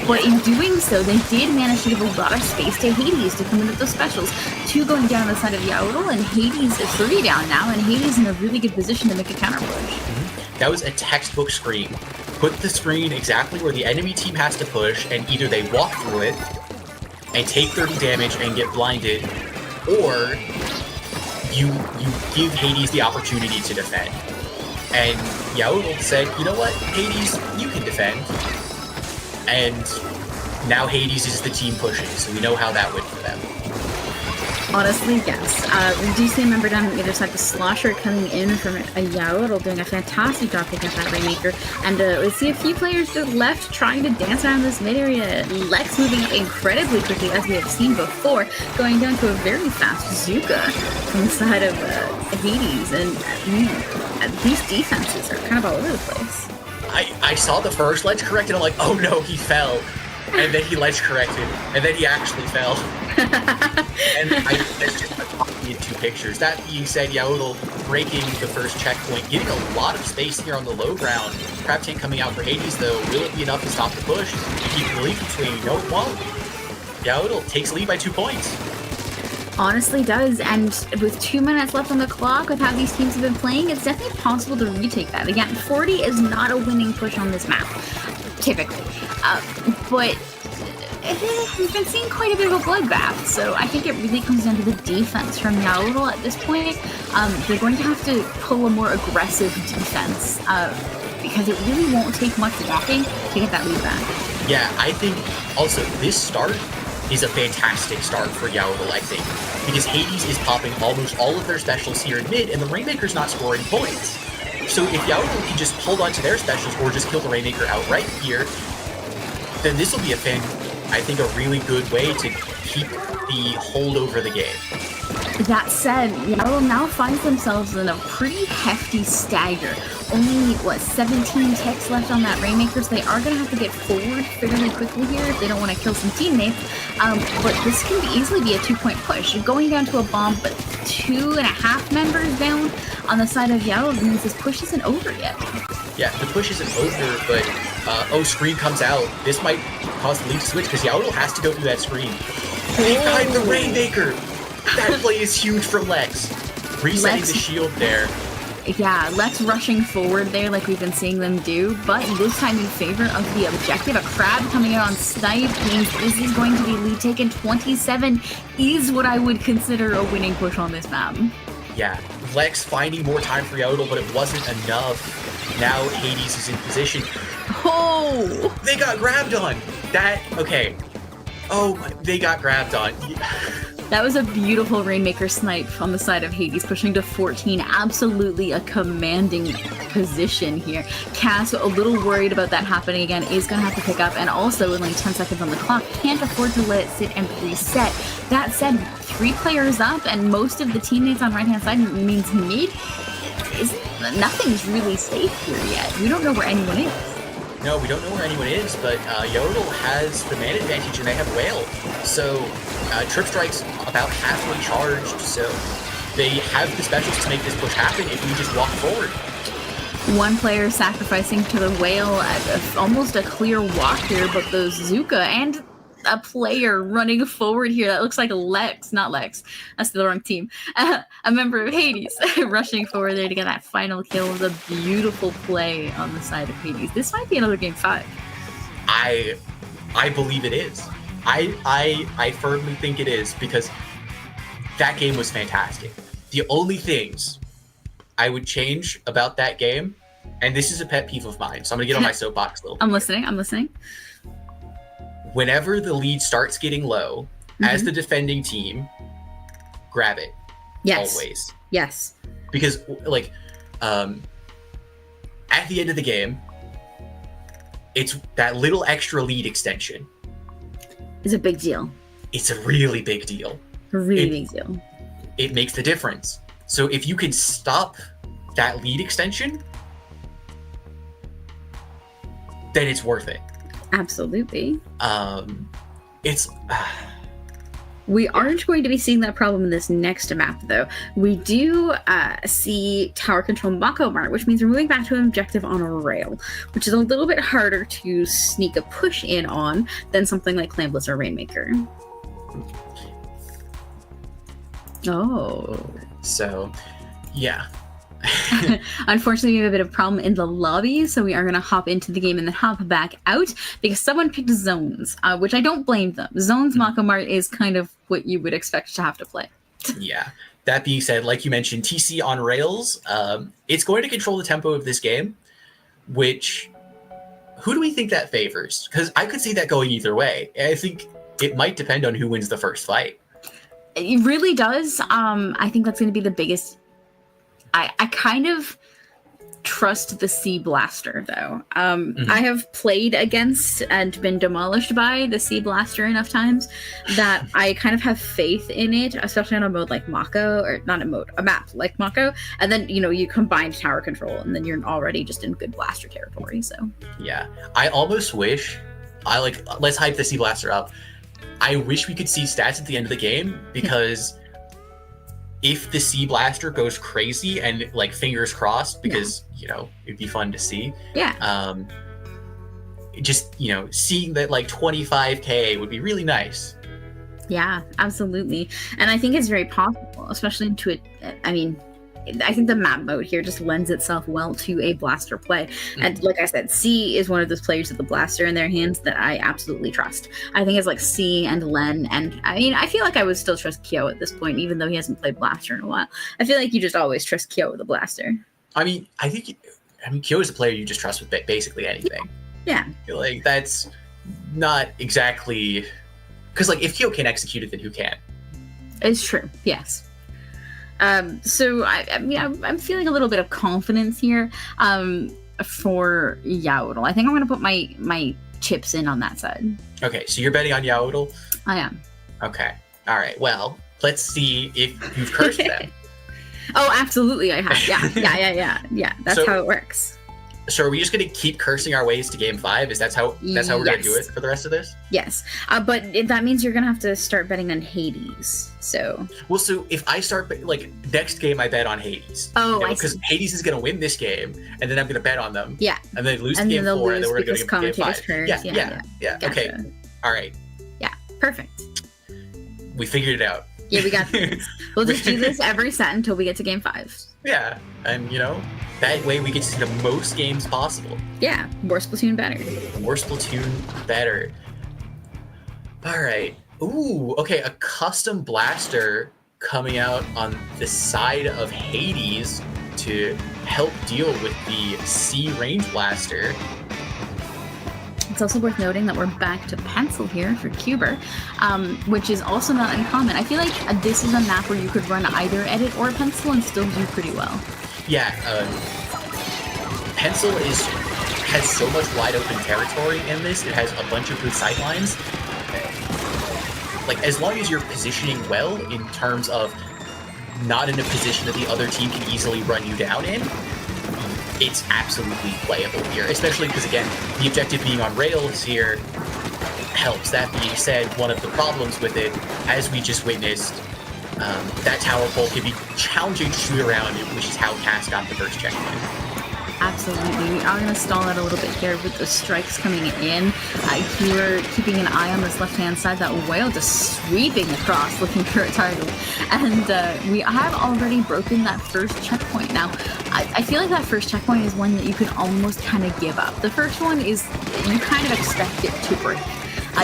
But in doing so, they did manage to give a lot of space to Hades to come in with those specials. 2 going down on the side of Yaotl, and Hades is 3 down now, and Hades in a really good position to make a counter push. Mm-hmm. That was a textbook screen. Put the screen exactly where the enemy team has to push, and either they walk through it and take 30 damage and get blinded, or you give Hades the opportunity to defend. And Yaotl said, you know what, Hades, you can defend. And now Hades is the team pushing, so we know how that went for them. Honestly, yes. We do see a member down on the other side, the Slosher coming in from a Yaotl, doing a fantastic job picking up that Rainmaker. And we see a few players to the left trying to dance around this mid-area. Lex moving up incredibly quickly, as we have seen before, going down to a very fast Zuka from the side of Hades. And these defenses are kind of all over the place. I saw the first ledge correct, and I'm like, oh no, he fell. And then he ledge corrected, and then he actually fell. And there's just a copy in 2 pictures. That being said, Yaotl breaking the first checkpoint, getting a lot of space here on the low ground. Crab Tank coming out for Hades, though. Will it be enough to stop the push and keep the lead from swinging? No, it won't. Yaotl takes lead by 2 points. Honestly does, and with 2 minutes left on the clock, with how these teams have been playing, it's definitely possible to retake that. Again, 40 is not a winning push on this map, typically. But we've been seeing quite a bit of a bloodbath, so I think it really comes down to the defense from Yaotl at this point. They're going to have to pull a more aggressive defense, because it really won't take much walking to get that lead back. Yeah, I think also this start is a fantastic start for Yaotl, I think, because Hades is popping almost all of their specials here in mid, and the Rainmaker's not scoring points. So if Yaotl can just hold on to their specials or just kill the Rainmaker outright here, then this will be a really good way to keep the hold over the game. That said, Yaotl now finds themselves in a pretty hefty stagger. Only, 17 ticks left on that Rainmaker, so they are going to have to get forward fairly quickly here if they don't want to kill some teammates. But this can easily be a 2-point push. Going down to a bomb, but 2.5 members down on the side of Yaotl means this push isn't over yet. Yeah, the push isn't over, but screen comes out. This might cause the lead to switch, because Yaotl has to go through that screen. Behind the Rainmaker! That play is huge from Lex. Resetting the shield there. Yeah, Lex rushing forward there like we've been seeing them do, but this time in favor of the objective. A crab coming out on snipe means this is going to be lead taken. 27 is what I would consider a winning push on this map. Yeah, Lex finding more time for Yaotl, but it wasn't enough. Now Hades is in position. Oh! They got grabbed on! Okay. Oh, they got grabbed on. That was a beautiful Rainmaker snipe on the side of Hades, pushing to 14. Absolutely a commanding position here. Cass, a little worried about that happening again, is going to have to pick up, and also with like 10 seconds on the clock, can't afford to let it sit and reset. That said, 3 players up, and most of the teammates on right-hand side means mid. Nothing's really safe here yet. We don't know where anyone is. No, we don't know where anyone is, but Yaotl has the man advantage, and they have Whale. So Trip Strike's about halfway charged, so they have the specials to make this push happen if we just walk forward. One player sacrificing to the Whale, almost a clear walk here, but the Zuka and a player running forward here. That looks like Lex, not Lex. That's the wrong team. A member of Hades rushing forward there to get that final kill with a beautiful play on the side of Hades. This might be another game 5. I believe it is. I firmly think it is, because that game was fantastic. The only things I would change about that game, and this is a pet peeve of mine, so I'm gonna get on my soapbox a little bit. I'm listening. Whenever the lead starts getting low, as the defending team, grab it. Yes. Always. Yes. Because, like, at the end of the game, it's that little extra lead extension. It's a big deal. It's a really big deal. Big deal. It makes the difference. So if you can stop that lead extension, then it's worth it. Absolutely. It's we aren't going to be seeing that problem in this next map, though. We do see tower control Mako Mart, which means we're moving back to an objective on a rail, which is a little bit harder to sneak a push in on than something like Clambless or Rainmaker. Oh. So, yeah. Unfortunately, we have a bit of problem in the lobby, so we are going to hop into the game and then hop back out because someone picked zones, which I don't blame them. Zones Mako Mart is kind of what you would expect to have to play. Yeah. That being said, like you mentioned, TC on rails, it's going to control the tempo of this game, which, who do we think that favors? Because I could see that going either way. I think it might depend on who wins the first fight. It really does. I think that's going to be the biggest. I kind of trust the Sea Blaster, though. I have played against and been demolished by the Sea Blaster enough times that I kind of have faith in it, especially on a mode like Mako, or not a mode, a map like Mako. And then, you combine tower control, and then you're already just in good blaster territory, so. Yeah. I almost wish, let's hype the Sea Blaster up. I wish we could see stats at the end of the game, because if the Sea Blaster goes crazy and fingers crossed, because it'd be fun to see. Yeah. Just seeing that 25k would be really nice. Yeah, absolutely. And I think it's very possible, especially into it. I mean, I think the map mode here just lends itself well to a blaster play. And like I said, C is one of those players with the blaster in their hands that I absolutely trust. I think it's C and Len, and I mean, I feel like I would still trust Kyo at this point, even though he hasn't played blaster in a while. I feel like you just always trust Kyo with a blaster. I mean, Kyo is a player you just trust with basically anything. Yeah. That's not exactly, because if Kyo can't execute it, then who can? It's true. Yes. So I'm feeling a little bit of confidence here for Yaotl. I think I'm going to put my chips in on that side. Okay, so you're betting on Yaotl? I am. Okay. All right. Well, let's see if you've cursed them. Oh, absolutely I have. Yeah. That's how it works. So are we just going to keep cursing our ways to game 5? That's how we're going to do it for the rest of this? Yes. But that means you're going to have to start betting on Hades. So. Well, so if I start, next game I bet on Hades. Oh, because Hades is going to win this game, and then I'm going to bet on them. Yeah. And then lose game 4, and then we're going to go to game 5. Yeah. Yeah. Gotcha. Okay. All right. Yeah. Perfect. We figured it out. Yeah, we got this. We'll just do this every set until we get to game 5. Yeah, and that way we get to see the most games possible. Yeah, more Splatoon better. More Splatoon better. All right. Ooh, okay, a custom blaster coming out on the side of Hades to help deal with the C range blaster. It's also worth noting that we're back to pencil here for Cuber, which is also not uncommon. I feel like this is a map where you could run either edit or pencil and still do pretty well. Yeah, pencil has so much wide open territory in this. It has a bunch of good sightlines. Like, as long as you're positioning well in terms of not in a position that the other team can easily run you down in, it's absolutely playable here, especially because, again, the objective being on rails here helps. That being said, one of the problems with it, as we just witnessed, that tower pole can be challenging to shoot around, which is how Cass got the first checkpoint. Absolutely. We are going to stall out a little bit here with the strikes coming in. Here, keeping an eye on this left-hand side, that whale just sweeping across, looking for a target. And we have already broken that first checkpoint. Now, I feel like that first checkpoint is one that you can almost kind of give up. The first one is, you kind of expect it to break.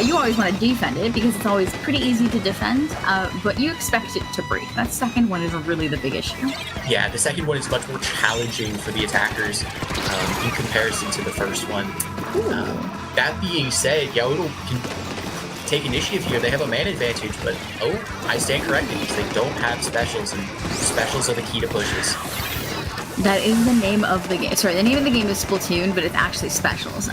You always want to defend it because it's always pretty easy to defend, but you expect it to break. That second one is really the big issue. Yeah, the second one is much more challenging for the attackers in comparison to the first one. That being said, Yaotl can take initiative here. They have a man advantage, but I stand corrected because they don't have specials, and specials are the key to pushes. That is the name of the game. Sorry, the name of the game is Splatoon, but it's actually specials.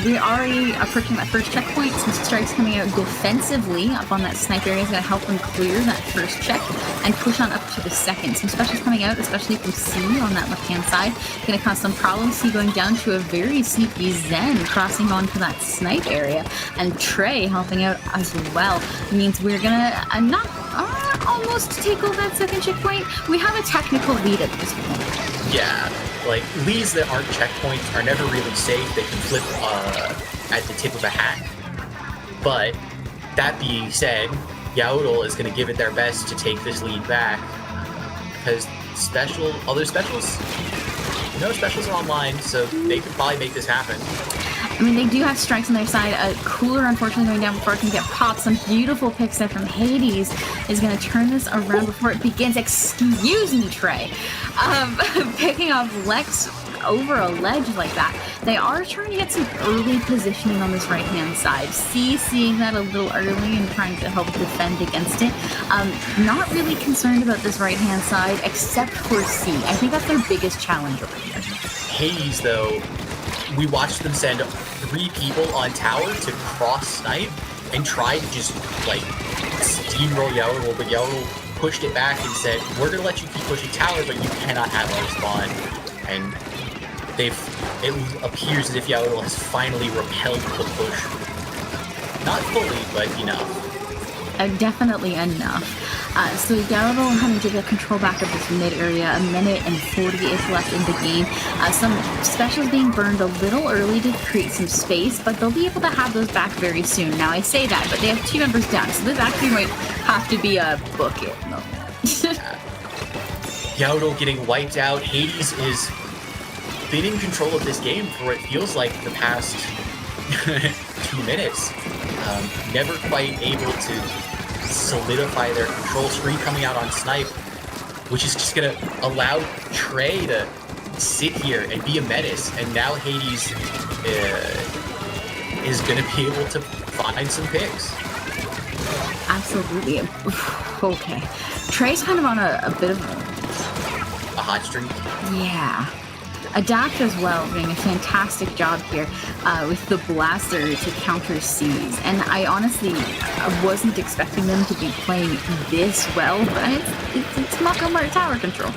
We already approaching that first checkpoint. Some strikes coming out defensively up on that sniper area is going to help them clear that first check and push on up to the second. Some specials coming out, especially from C on that left-hand side. Going to cause some problems. C going down to a very sneaky Zen crossing onto that snipe area. And Trey helping out as well. Means we're going to almost take over that second checkpoint. We have a technical lead at this point. Yeah. Like, leads that aren't checkpoints are never really safe. They can flip at the tip of a hat. But that being said, Yaotl is going to give it their best to take this lead back because other specials are online, so they could probably make this happen. I mean, they do have strikes on their side. Cooler, unfortunately, going down before it can get popped. Some beautiful picks there from Hades is going to turn this around before it begins. Excuse me, Trey. Picking off Lex over a ledge like that. They are trying to get some early positioning on this right-hand side. C seeing that a little early and trying to help defend against it. Not really concerned about this right-hand side, except for C. I think that's their biggest challenge over here. Hades, though, we watched them send 3 people on tower to cross snipe and try to just, like, steamroll Yaotl, but Yaotl pushed it back and said, we're going to let you keep pushing tower, but you cannot have our spawn. And it appears as if Yaotl has finally repelled the push. Not fully, but enough. Definitely enough. So Yaotl having to get control back of this mid area. 1 minute and 40 is left in the game. Some specials being burned a little early to create some space, but they'll be able to have those back very soon. Now I say that, but they have 2 members down, so this actually might have to be a book it moment. Yaotl getting wiped out. Hades is been in control of this game for what feels like the past 2 minutes. Never quite able to solidify their control. Screen coming out on snipe, which is just gonna allow Trey to sit here and be a menace, and now Hades is gonna be able to find some picks. Absolutely. Okay. Trey's kind of on a bit of a hot streak. Yeah. Adapt as well, doing a fantastic job here with the blaster to counter C's. And I honestly wasn't expecting them to be playing this well, but it's Makamart tower control.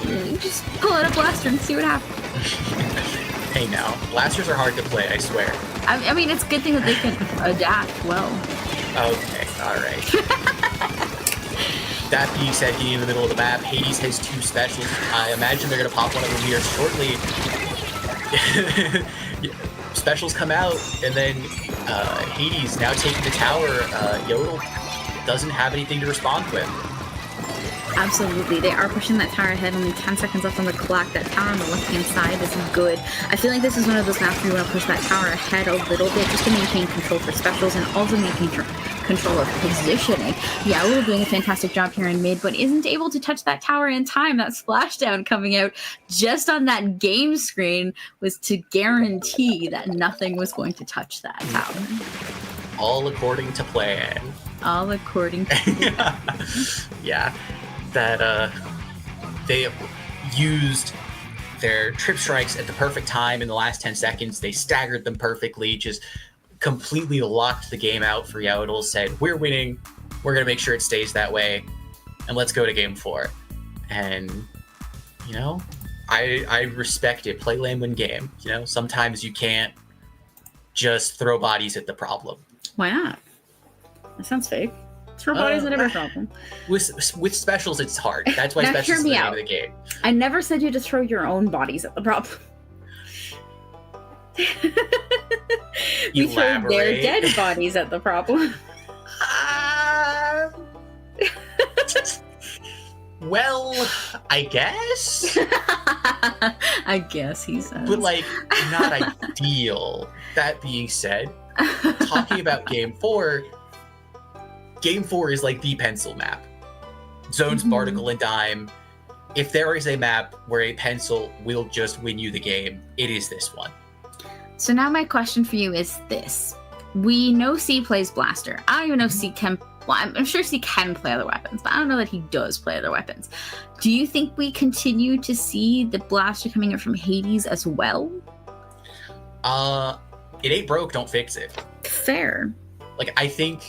You just pull out a blaster and see what happens. Hey now, blasters are hard to play, I swear. I mean, it's a good thing that they can adapt well. Okay, alright. That being said, getting in the middle of the map, Hades has 2 specials. I imagine they're going to pop one of them here shortly. Specials come out, and then Hades now taking the tower. Yaotl doesn't have anything to respond with. Absolutely. They are pushing that tower ahead, only 10 seconds left on the clock. That tower on the left-hand side is good. I feel like this is one of those maps where you want to push that tower ahead a little bit just to maintain control for specials and also maintain control of positioning. Yaotl doing a fantastic job here in mid, but isn't able to touch that tower in time. That splashdown coming out just on that game screen was to guarantee that nothing was going to touch that tower. All according to plan. All according to plan. Yeah. That they used their trip strikes at the perfect time in the last 10 seconds. They staggered them perfectly, just completely locked the game out for Yaotl, said, we're winning, we're going to make sure it stays that way, and let's go to game 4. And, you know, I respect it. Play lame, win game. You know, sometimes you can't just throw bodies at the problem. Why not? That sounds fake. Throw bodies at every problem. With specials, it's hard. That's why specials is the name of the game. I never said you to throw your own bodies at the problem. We throw their dead bodies at the problem. Well, I guess. I guess he says. But, like, not ideal. That being said, talking about Game 4, Game 4 is like the pencil map. Zones, Barnacle, and Dime. If there is a map where a pencil will just win you the game, it is this one. So now my question for you is this. We know C plays Blaster. I don't even know if C can... Well, I'm sure C can play other weapons, but I don't know that he does play other weapons. Do you think we continue to see the Blaster coming in from Hades as well? It ain't broke, don't fix it. Fair. Like, I think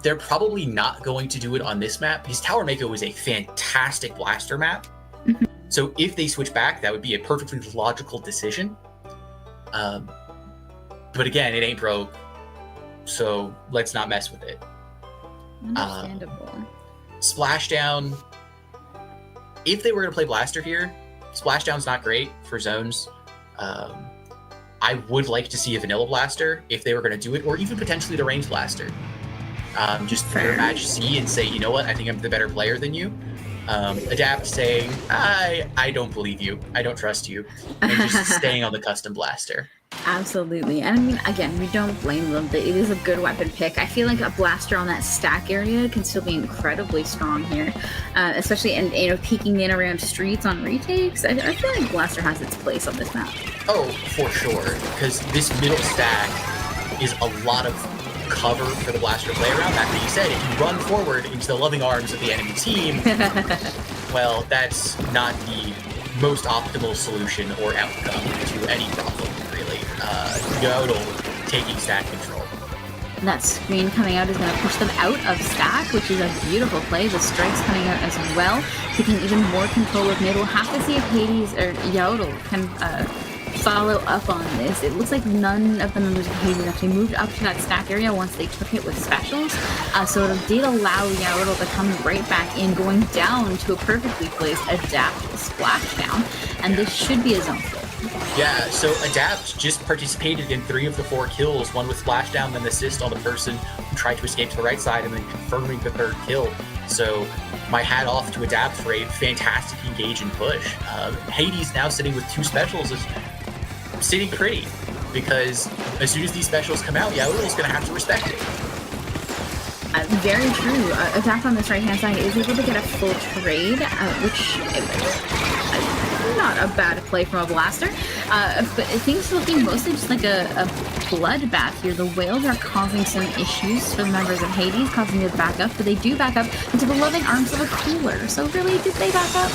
they're probably not going to do it on this map because Tower Mako is a fantastic Blaster map. So if they switch back, that would be a perfectly logical decision. But again, it ain't broke, so let's not mess with it. Understandable. Splashdown. If they were going to play Blaster here, Splashdown's not great for zones. I would like to see a Vanilla Blaster if they were going to do it, or even potentially the Range Blaster. Just match C and say, you know what, I think I'm the better player than you. Adapt saying, I don't believe you, I don't trust you, and just staying on the custom Blaster. Absolutely. And I mean, again, we don't blame them. It is a good weapon pick. I feel like a Blaster on that stack area can still be incredibly strong here, especially in, you know, peeking in around streets on retakes. I feel like Blaster has its place on this map. Oh, for sure, because this middle stack is a lot of cover for the Blaster to play around. That being said, if you run forward into the loving arms of the enemy team, well, that's not the most optimal solution or outcome to any problem, really. Yaotl taking stack control. That screen coming out is going to push them out of stack, which is a beautiful play. The strikes coming out as well, taking even more control of mid. We'll have to see if Hades or Yaotl can follow up on this. It looks like none of the members of Hades actually moved up to that stack area once they took it with specials, so it did allow Yaotl to come right back in, going down to a perfectly placed Adapt splashdown, and this should be a zone kill. Yeah, so Adapt just participated in 3 of the 4 kills, one with splashdown, then the assist on the person who tried to escape to the right side, and then confirming the 3rd kill. So my hat off to Adapt for a fantastic engage and push. Hades now sitting with 2 specials is sitting pretty, because as soon as these specials come out, Yaotl is going to have to respect it. Very true. Adapt on this right-hand side is able to get a full trade, which not a bad play from a Blaster, but things looking mostly just like a bloodbath here. The whales are causing some issues for the members of Hades, causing them to back up, but they do back up into the loving arms of a cooler. So really, did they back up?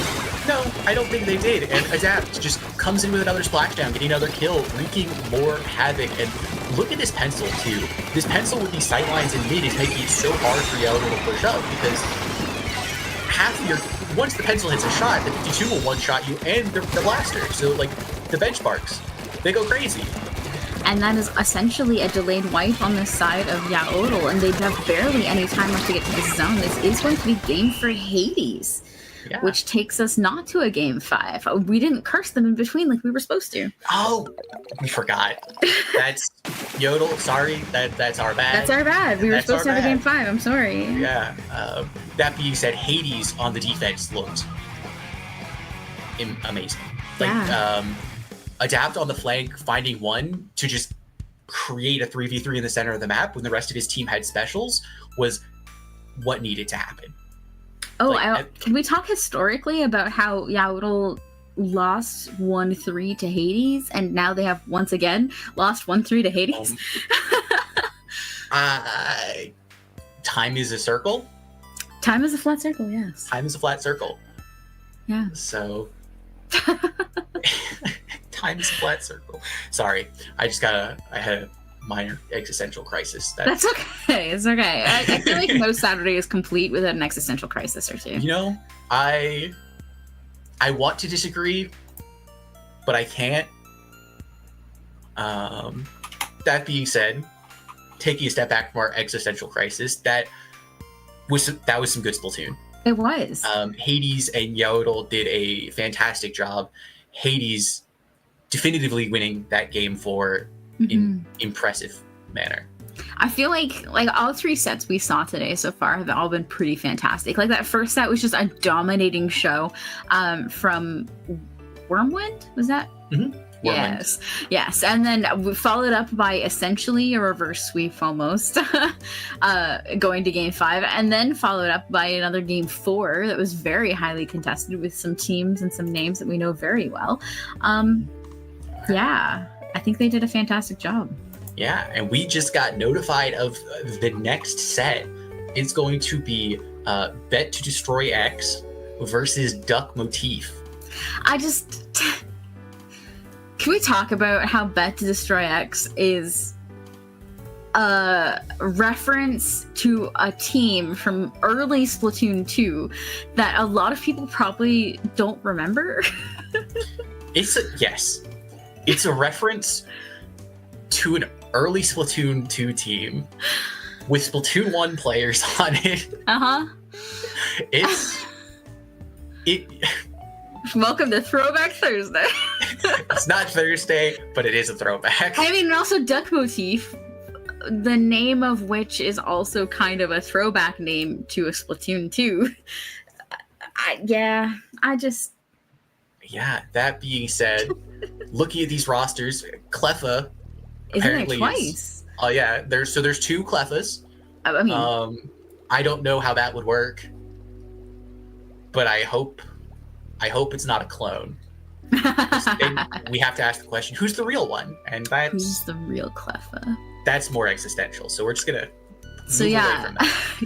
No, I don't think they did. And Adapt just comes in with another splashdown, getting another kill, wreaking more havoc. And look at this pencil, too. This pencil with these sightlines in mid is making it so hard for Yaotl to push up, because half of your... Once the pencil hits a shot, the 52 will one-shot you and the Blaster. So, like, the benchmarks, they go crazy. And that is essentially a delayed wipe on the side of Yaotl, and they have barely any time left to get to the zone. This is going to be game for Hades. Yeah. which takes us not to a game 5. We didn't curse them in between like we were supposed to. Oh, we forgot. That's Yaotl. Sorry, that's our bad. That's our bad. We were That's supposed to our have a game bad. 5. I'm sorry. Yeah. That being said, Hades on the defense looked amazing. Like, Yeah. Adapt on the flank, finding one to just create a 3v3 in the center of the map when the rest of his team had specials was what needed to happen. Oh, Like, can we talk historically about how Yaotl lost 1-3 to Hades, and now they have once again lost 1-3 to Hades? Time is a circle. Time is a flat circle, yes. Time is a flat circle. Yeah. So time is a flat circle. Sorry, I had a minor existential crisis. That's okay. It's okay. I feel like no Saturday is complete without an existential crisis or two. You know, I want to disagree, but I can't. That being said, taking a step back from our existential crisis, that was some good Splatoon. It was. Hades and Yaotl did a fantastic job. Hades definitively winning that game 4 in impressive manner. I feel like all 3 sets we saw today so far have all been pretty fantastic. Like that first set was just a dominating show from Wyrmwind, was that? Mm-hmm. Yes. And then we followed up by essentially a reverse sweep almost, going to game 5, and then followed up by another game 4 that was very highly contested with some teams and some names that we know very well. Yeah, I think they did a fantastic job. Yeah, and we just got notified of the next set. It's going to be Bet to Destroy X versus Duck Motif. Can we talk about how Bet to Destroy X is a reference to a team from early Splatoon 2 that a lot of people probably don't remember? It's a reference to an early Splatoon 2 team with Splatoon 1 players on it. Welcome to Throwback Thursday. It's not Thursday, but it is a throwback. I mean, and also Duck Motif, the name of which is also kind of a throwback name to a Splatoon 2. Yeah, that being said, looking at these rosters, Cleffa apparently twice. Oh yeah, there's 2 Cleffas. I mean, I don't know how that would work, but I hope it's not a clone. We have to ask the question, who's the real one? And who's the real Cleffa? That's more existential. So we're just gonna So yeah,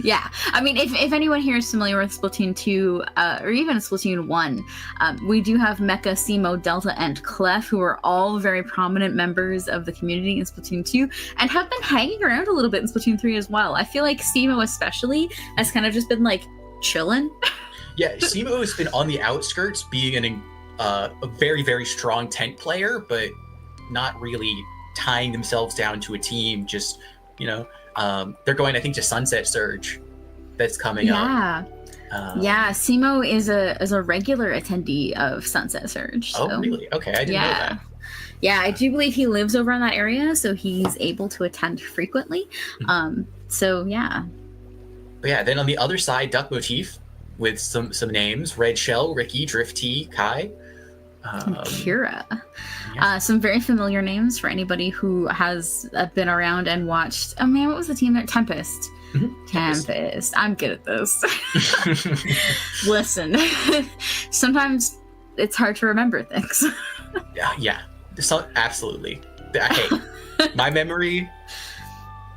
yeah. I mean, if anyone here is familiar with Splatoon 2 or even Splatoon 1, we do have Mecha, Simo, Delta, and Clef, who are all very prominent members of the community in Splatoon 2 and have been hanging around a little bit in Splatoon 3 as well. I feel like Simo especially has kind of just been like chilling. Yeah, Simo has been on the outskirts, being a very, very strong tent player, but not really tying themselves down to a team. Just, they're going, I think, to Sunset Surge that's coming up. Yeah, Simo is a regular attendee of Sunset Surge. So. Oh, really? Okay, I didn't know that. Yeah, I do believe he lives over in that area, so he's able to attend frequently. So, yeah. But yeah, then on the other side, Duck Motif with some names: Red Shell, Ricky, Drifty, Kai. And Kira. Yeah. Some very familiar names for anybody who has been around and watched. Oh man, what was the team there? Tempest. Tempest. I'm good at this. Listen, sometimes it's hard to remember things. Yeah. Absolutely. Hey, my memory,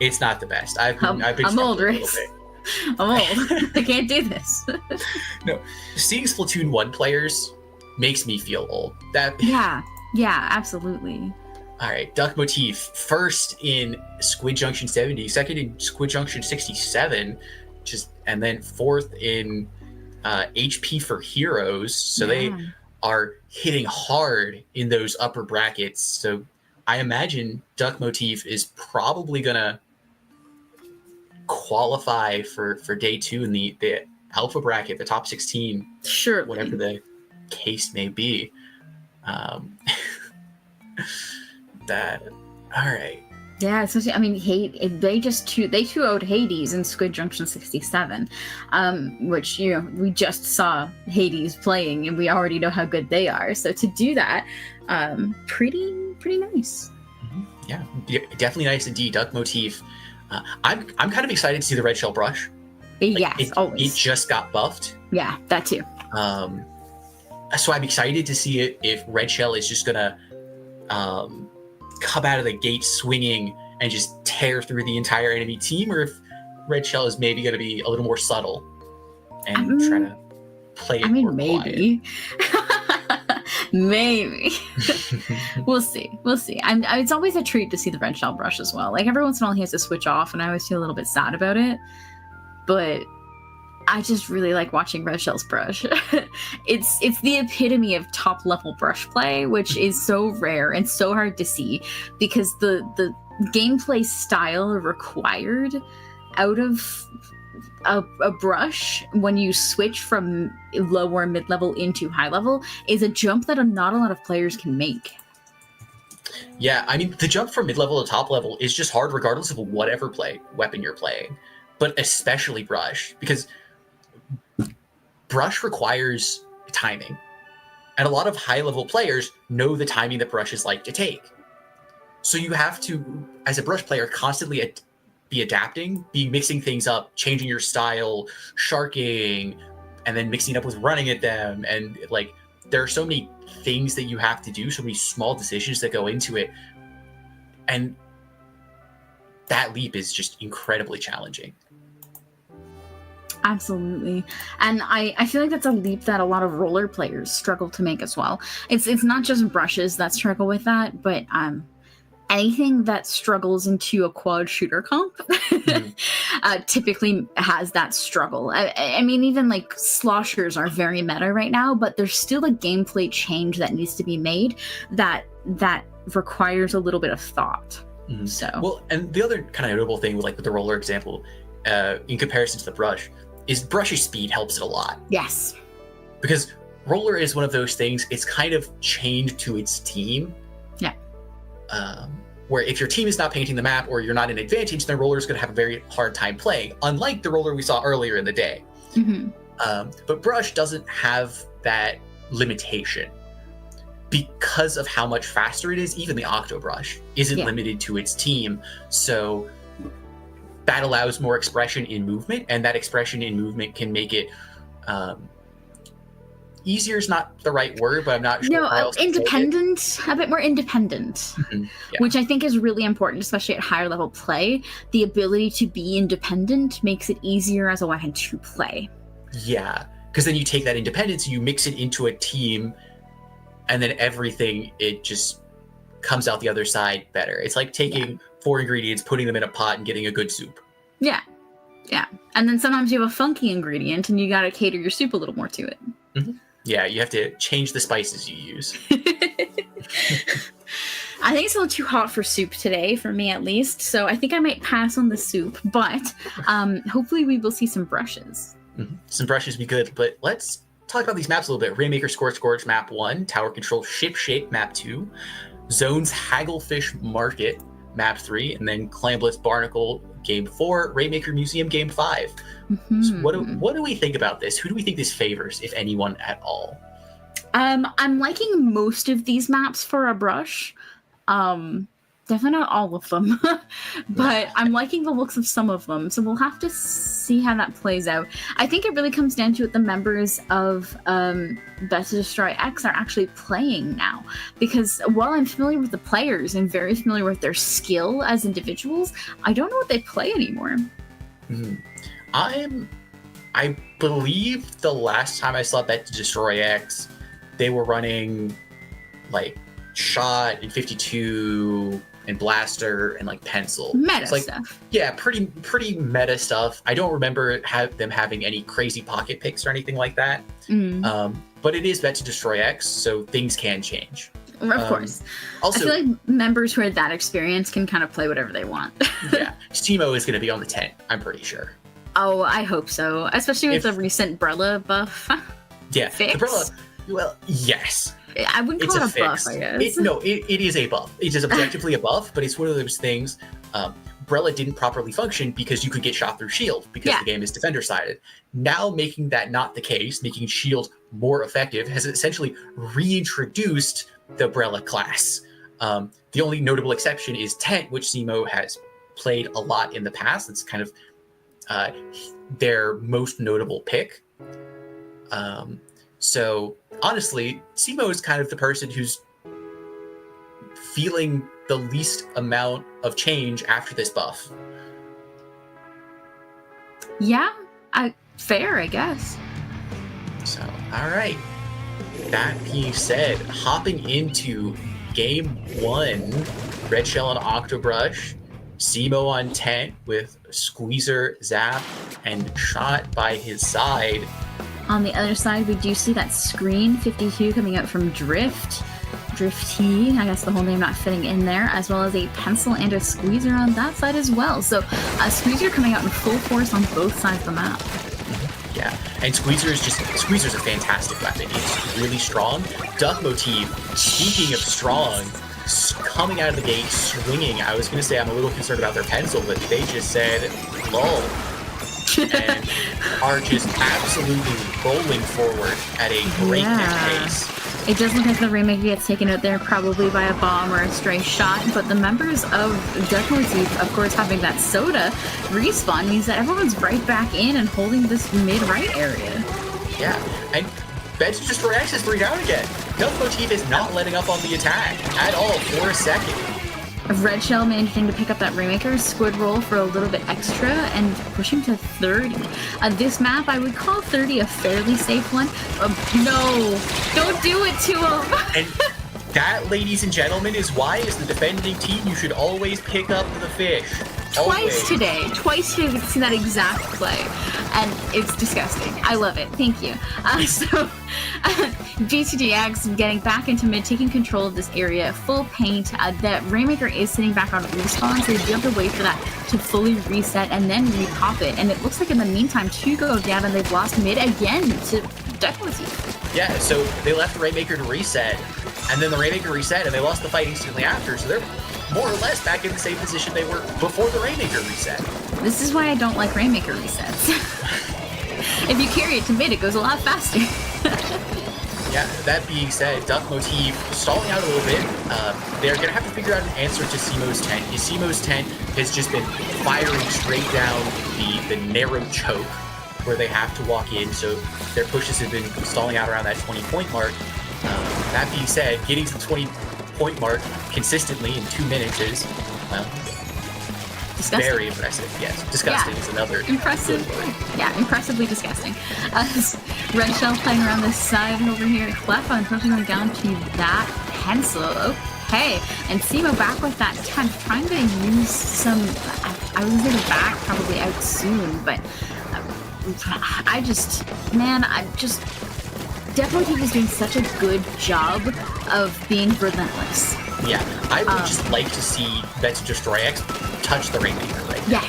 it's not the best. I've been I'm old, Rex. I'm old. I can't do this. No, seeing Splatoon 1 players makes me feel old. Yeah, absolutely. All right, Duck Motif, first in Squid Junction 70, second in Squid Junction 67, and then fourth in HP for Heroes. So they are hitting hard in those upper brackets. So I imagine Duck Motif is probably gonna qualify for day 2 in the alpha bracket, the top 16, Sure. whatever the case may be. That, all right. Yeah, especially, I mean, they 2-0'd Hades in Squid Junction 67, which, you know, we just saw Hades playing, and we already know how good they are. So to do that, pretty nice. Yeah, definitely nice indeed. Duck Motif. I'm kind of excited to see the red shell brush. Yes, always. It just got buffed. Yeah, that too. So I'm excited to see it if red shell is just gonna come out of the gate swinging and just tear through the entire enemy team, or if red shell is maybe going to be a little more subtle and try to play it more maybe. Maybe. We'll see. It's always a treat to see the red shell brush as well. Like, every once in a while he has to switch off, and I always feel a little bit sad about it. But I just really like watching red shell's brush. It's the epitome of top level brush play, which is so rare and so hard to see, because the gameplay style required out of a brush when you switch from low or mid level into high level is a jump that not a lot of players can make. Yeah, I mean, the jump from mid level to top level is just hard regardless of whatever weapon you're playing, but especially brush, because brush requires timing, and a lot of high-level players know the timing that brushes like to take. So you have to, as a brush player, constantly be adapting, be mixing things up, changing your style, sharking, and then mixing up with running at them. And like, there are so many things that you have to do, so many small decisions that go into it, and that leap is just incredibly challenging. Absolutely. And I feel like that's a leap that a lot of roller players struggle to make as well. It's not just brushes that struggle with that, but anything that struggles into a quad shooter comp typically has that struggle. I mean, even like sloshers are very meta right now, but there's still a gameplay change that needs to be made that requires a little bit of thought. Mm-hmm. So well, and the other kind of notable thing with the roller example, in comparison to the brush, is brush's speed helps it a lot. Yes. Because roller is one of those things, it's kind of chained to its team. Yeah. Where if your team is not painting the map or you're not in advantage, then roller is going to have a very hard time playing, unlike the roller we saw earlier in the day. Mm-hmm. But brush doesn't have that limitation. Because of how much faster it is, even the Octo brush isn't limited to its team. So that allows more expression in movement, and that expression in movement can make it easier is not the right word, but I'm not sure. No, independent, a bit more independent, mm-hmm. Which I think is really important, especially at higher level play. The ability to be independent makes it easier as a weapon to play. Yeah, because then you take that independence, you mix it into a team, and then everything, it just comes out the other side better. It's like taking 4 ingredients, putting them in a pot, and getting a good soup. Yeah. And then sometimes you have a funky ingredient, and you got to cater your soup a little more to it. Mm-hmm. Yeah, you have to change the spices you use. I think it's a little too hot for soup today, for me at least, so I think I might pass on the soup, but hopefully we will see some brushes. Mm-hmm. Some brushes would be good, but let's talk about these maps a little bit. Rainmaker Scorch map 1, Tower Control Ship Shape map 2, Zones Hagglefish Market map 3, and then Clamblitz Barnacle game 4, Rainmaker Museum game 5. Mm-hmm. So what do we think about this? Who do we think this favors, if anyone at all? I'm liking most of these maps for a brush. Definitely not all of them, but I'm liking the looks of some of them. So we'll have to see how that plays out. I think it really comes down to what the members of BtDx are actually playing now. Because while I'm familiar with the players and very familiar with their skill as individuals, I don't know what they play anymore. Mm-hmm. I believe the last time I saw BtDx, they were running like Shot and 52 and Blaster and like Pencil. Meta stuff. Yeah, pretty meta stuff. I don't remember them having any crazy pocket picks or anything like that. Mm. But it is BtDx, so things can change. Of course. Also, I feel like members who are that experienced can kind of play whatever they want. Yeah. Steamo is going to be on the tent, I'm pretty sure. Oh, I hope so. Especially with the recent Brella buff. Yeah, Fix? the Brella. Well, yes. I wouldn't call it a buff, I guess. It is a buff. It is objectively a buff, but it's one of those things. Brella didn't properly function because you could get shot through shield because the game is defender-sided. Now making that not the case, making shield more effective, has essentially reintroduced the Brella class. The only notable exception is Tent, which Simo has played a lot in the past. It's kind of their most notable pick. So honestly, Simo is kind of the person who's feeling the least amount of change after this buff. Yeah, fair, I guess. So, all right. That being said, hopping into game 1, Red Shell on Octobrush, Simo on Tent with Squeezer, Zap, and Shot by his side. On the other side, we do see that screen 52 coming out from Drifty, I guess the whole name not fitting in there, as well as a Pencil and a Squeezer on that side as well. So a Squeezer coming out in full force on both sides of the map. Yeah, and Squeezer's a fantastic weapon. It's really strong. Duck Motif, speaking of strong, coming out of the gate, swinging. I was going to say I'm a little concerned about their pencil, but they just said, lol. And are just absolutely rolling forward at a breakneck pace. It does look like the Rainmaker gets taken out there probably by a bomb or a stray shot, but the members of Duck Motif, of course, having that soda respawn means that everyone's right back in and holding this mid-right area. Yeah, and BtDx is 3 down again. Duck Motif is not letting up on the attack at all for a second. Red Shell managing to pick up that Rainmaker, Squid Roll for a little bit extra, and pushing to 30. This map, I would call 30 a fairly safe one. No, don't do it to him! And that, ladies and gentlemen, is why, as the defending team, you should always pick up the fish. Twice today we see that exact play, and it's disgusting. I love it. Thank you. BtDx getting back into mid, taking control of this area, full paint. The Rainmaker is sitting back on respawn, so you do have to wait for that to fully reset and then repop it. And it looks like in the meantime, 2 go down, and they've lost mid again to Duck Motif. Yeah, so they left the Rainmaker to reset, and then the Rainmaker reset, and they lost the fight instantly after, so they're more or less back in the same position they were before the Rainmaker reset. This is why I don't like Rainmaker resets. If you carry it to mid, it goes a lot faster. Yeah, that being said, Duck Motif stalling out a little bit. They're going to have to figure out an answer to Simo's tent. Simo's tent has just been firing straight down the narrow choke where they have to walk in, so their pushes have been stalling out around that 20-point mark. That being said, getting to the 20-point mark consistently in 2 minutes is, well, very impressive. Yes, disgusting is another impressive. Yeah, impressively disgusting. Red Shell playing around this side over here. Clef unfortunately going down to that pencil. Okay, and Simo back with that 10, trying to use some. I was gonna back probably out soon, but Duck Motif is doing such a good job of being relentless. Yeah, I would just like to see BtDx touch the Rainmaker right now.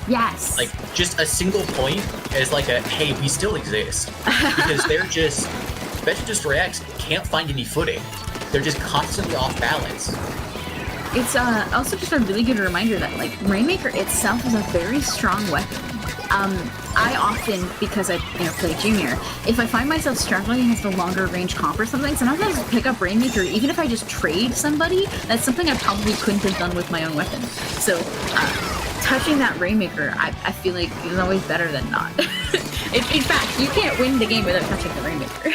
Yes. Like, just a single point is like a, hey, we still exist. Because they're just, BtDx can't find any footing. They're just constantly off balance. It's also just a really good reminder that, like, Rainmaker itself is a very strong weapon. I often, because I play junior, if I find myself struggling against a longer range comp or something, sometimes I just pick up Rainmaker. Even if I just trade somebody, that's something I probably couldn't have done with my own weapon. So touching that Rainmaker, I feel like is always better than not. In fact, you can't win the game without touching the Rainmaker.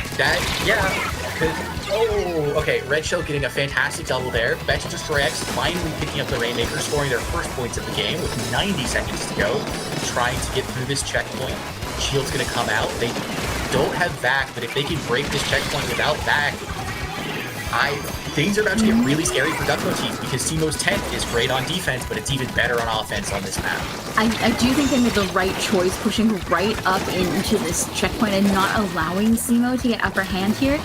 Okay, Red Shell getting a fantastic double there. BtDx finally picking up the Rainmaker, scoring their first points of the game with 90 seconds to go, trying to get through this checkpoint. Shield's going to come out. They don't have back, but if they can break this checkpoint without back, things are about to get really scary for Duck Motif because Simo's tent is great on defense, but it's even better on offense on this map. I do think they made the right choice pushing right up into this checkpoint and not allowing Simo to get upper hand here.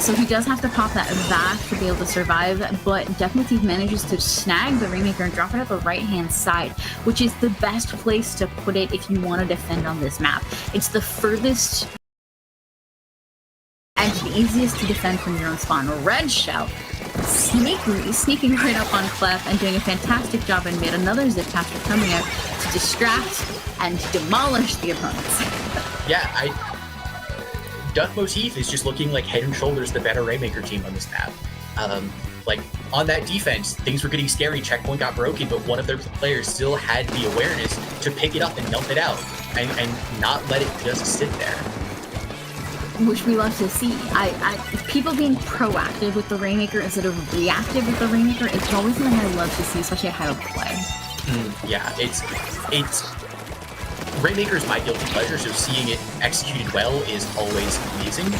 So he does have to pop that back to be able to survive, but Duck Motif manages to snag the Rainmaker and drop it at the right-hand side, which is the best place to put it if you want to defend on this map. It's the furthest and the easiest to defend from your own spawn. Red Shell sneaking right up on Clef and doing a fantastic job in mid. Another Zip Caster coming out to distract and demolish the opponents. Yeah, Duck Motif is just looking like head and shoulders the better Rainmaker team on this map. Like, on that defense, things were getting scary, checkpoint got broken, but one of their players still had the awareness to pick it up and dump it out and not let it just sit there. Which we love to see. People being proactive with the Rainmaker instead of reactive with the Rainmaker is always something I love to see, especially at how to play. Yeah, it's Rainmaker is my guilty pleasure, so seeing it executed well is always amazing.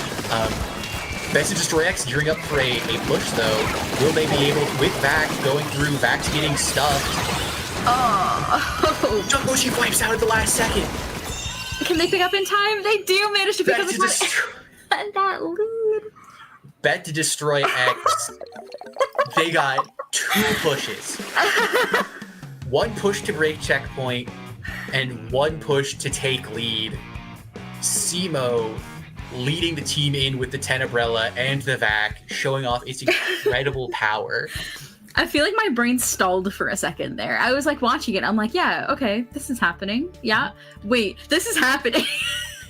Best of Destroy X gearing up for a push though. Will they be able to, with Vac going through, Vac's getting stuffed. Oh! Duck Motif wipes out at the last second. Can they pick up in time? They do manage to pick up in time. And that lead. Bet to Destroy X. They got 2 pushes. 1 push to break checkpoint, and 1 push to take lead. Simo leading the team in with the 10 umbrella and the Vac, showing off its incredible power. I feel like my brain stalled for a second there. I was like watching it. I'm like, yeah, okay, this is happening. Yeah, wait, this is happening.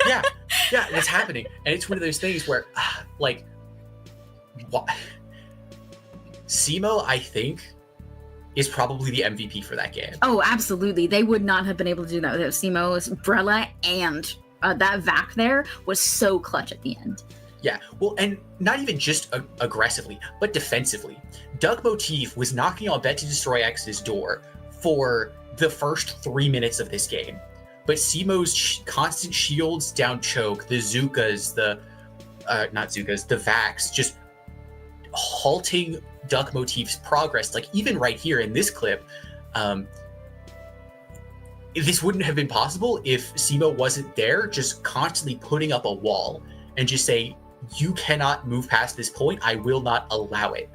yeah, it's happening. And it's one of those things where, like, what? Simo, I think, is probably the MVP for that game. Oh, absolutely. They would not have been able to do that without Simo's umbrella, and that Vac there was so clutch at the end. Yeah, well, and not even just aggressively, but defensively. Duck Motif was knocking on Bet to Destroy X's door for the first 3 minutes of this game. But Simo's constant shields down choke, the Zukas, the Vacs, just halting Duck Motif's progress. Like, even right here in this clip, this wouldn't have been possible if Simo wasn't there, just constantly putting up a wall and just say, you cannot move past this point. I will not allow it.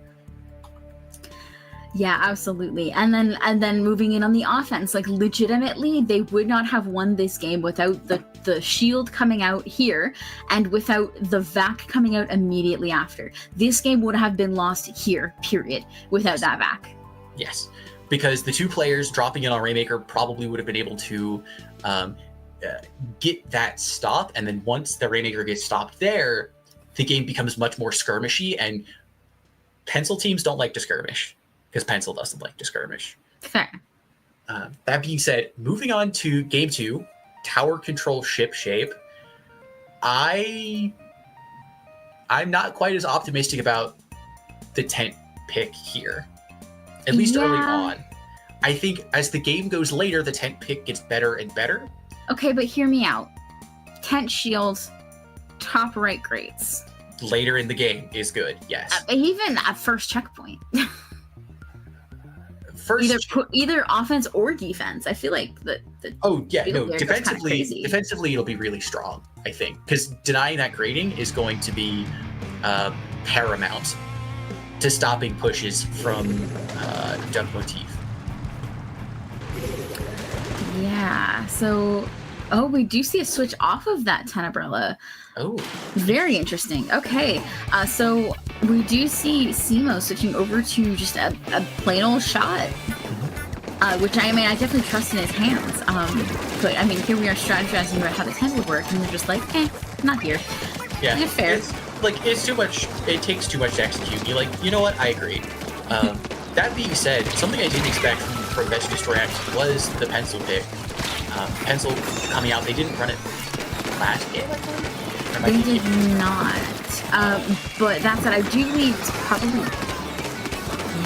Yeah, absolutely. And then moving in on the offense, like, legitimately, they would not have won this game without the shield coming out here and without the Vac coming out immediately after. This game would have been lost here, period, without that Vac. Yes, because the 2 players dropping in on Rainmaker probably would have been able to get that stop, and then once the Rainmaker gets stopped there, the game becomes much more skirmishy, and pencil teams don't like to skirmish, because pencil doesn't like to skirmish. Fair. That being said, moving on to Game 2, Tower Control Ship Shape. I'm not quite as optimistic about the tent pick here, at least early on. I think as the game goes later, the tent pick gets better and better. Okay, but hear me out. Tent shields, top right grates. Later in the game is good, yes. Even at first checkpoint. First, either offense or defense. I feel like defensively it'll be really strong, I think, because denying that grading is going to be paramount to stopping pushes from Duck Motif. Yeah, so we do see a switch off of that 10 umbrella. Oh, very interesting. Okay, so we do see Simo switching over to just a plain old shot, which I definitely trust in his hands. But I mean, here we are strategizing about how the 10 would work, and we're just like, not here. Yeah, it's fair. It's too much. It takes too much to execute. You're like, you know what? I agree. That being said, something I didn't expect from Bet to Destroy X was the pencil pick. Pencil coming out. They didn't run it last game, I think. They did not. But that said, I do believe it's probably...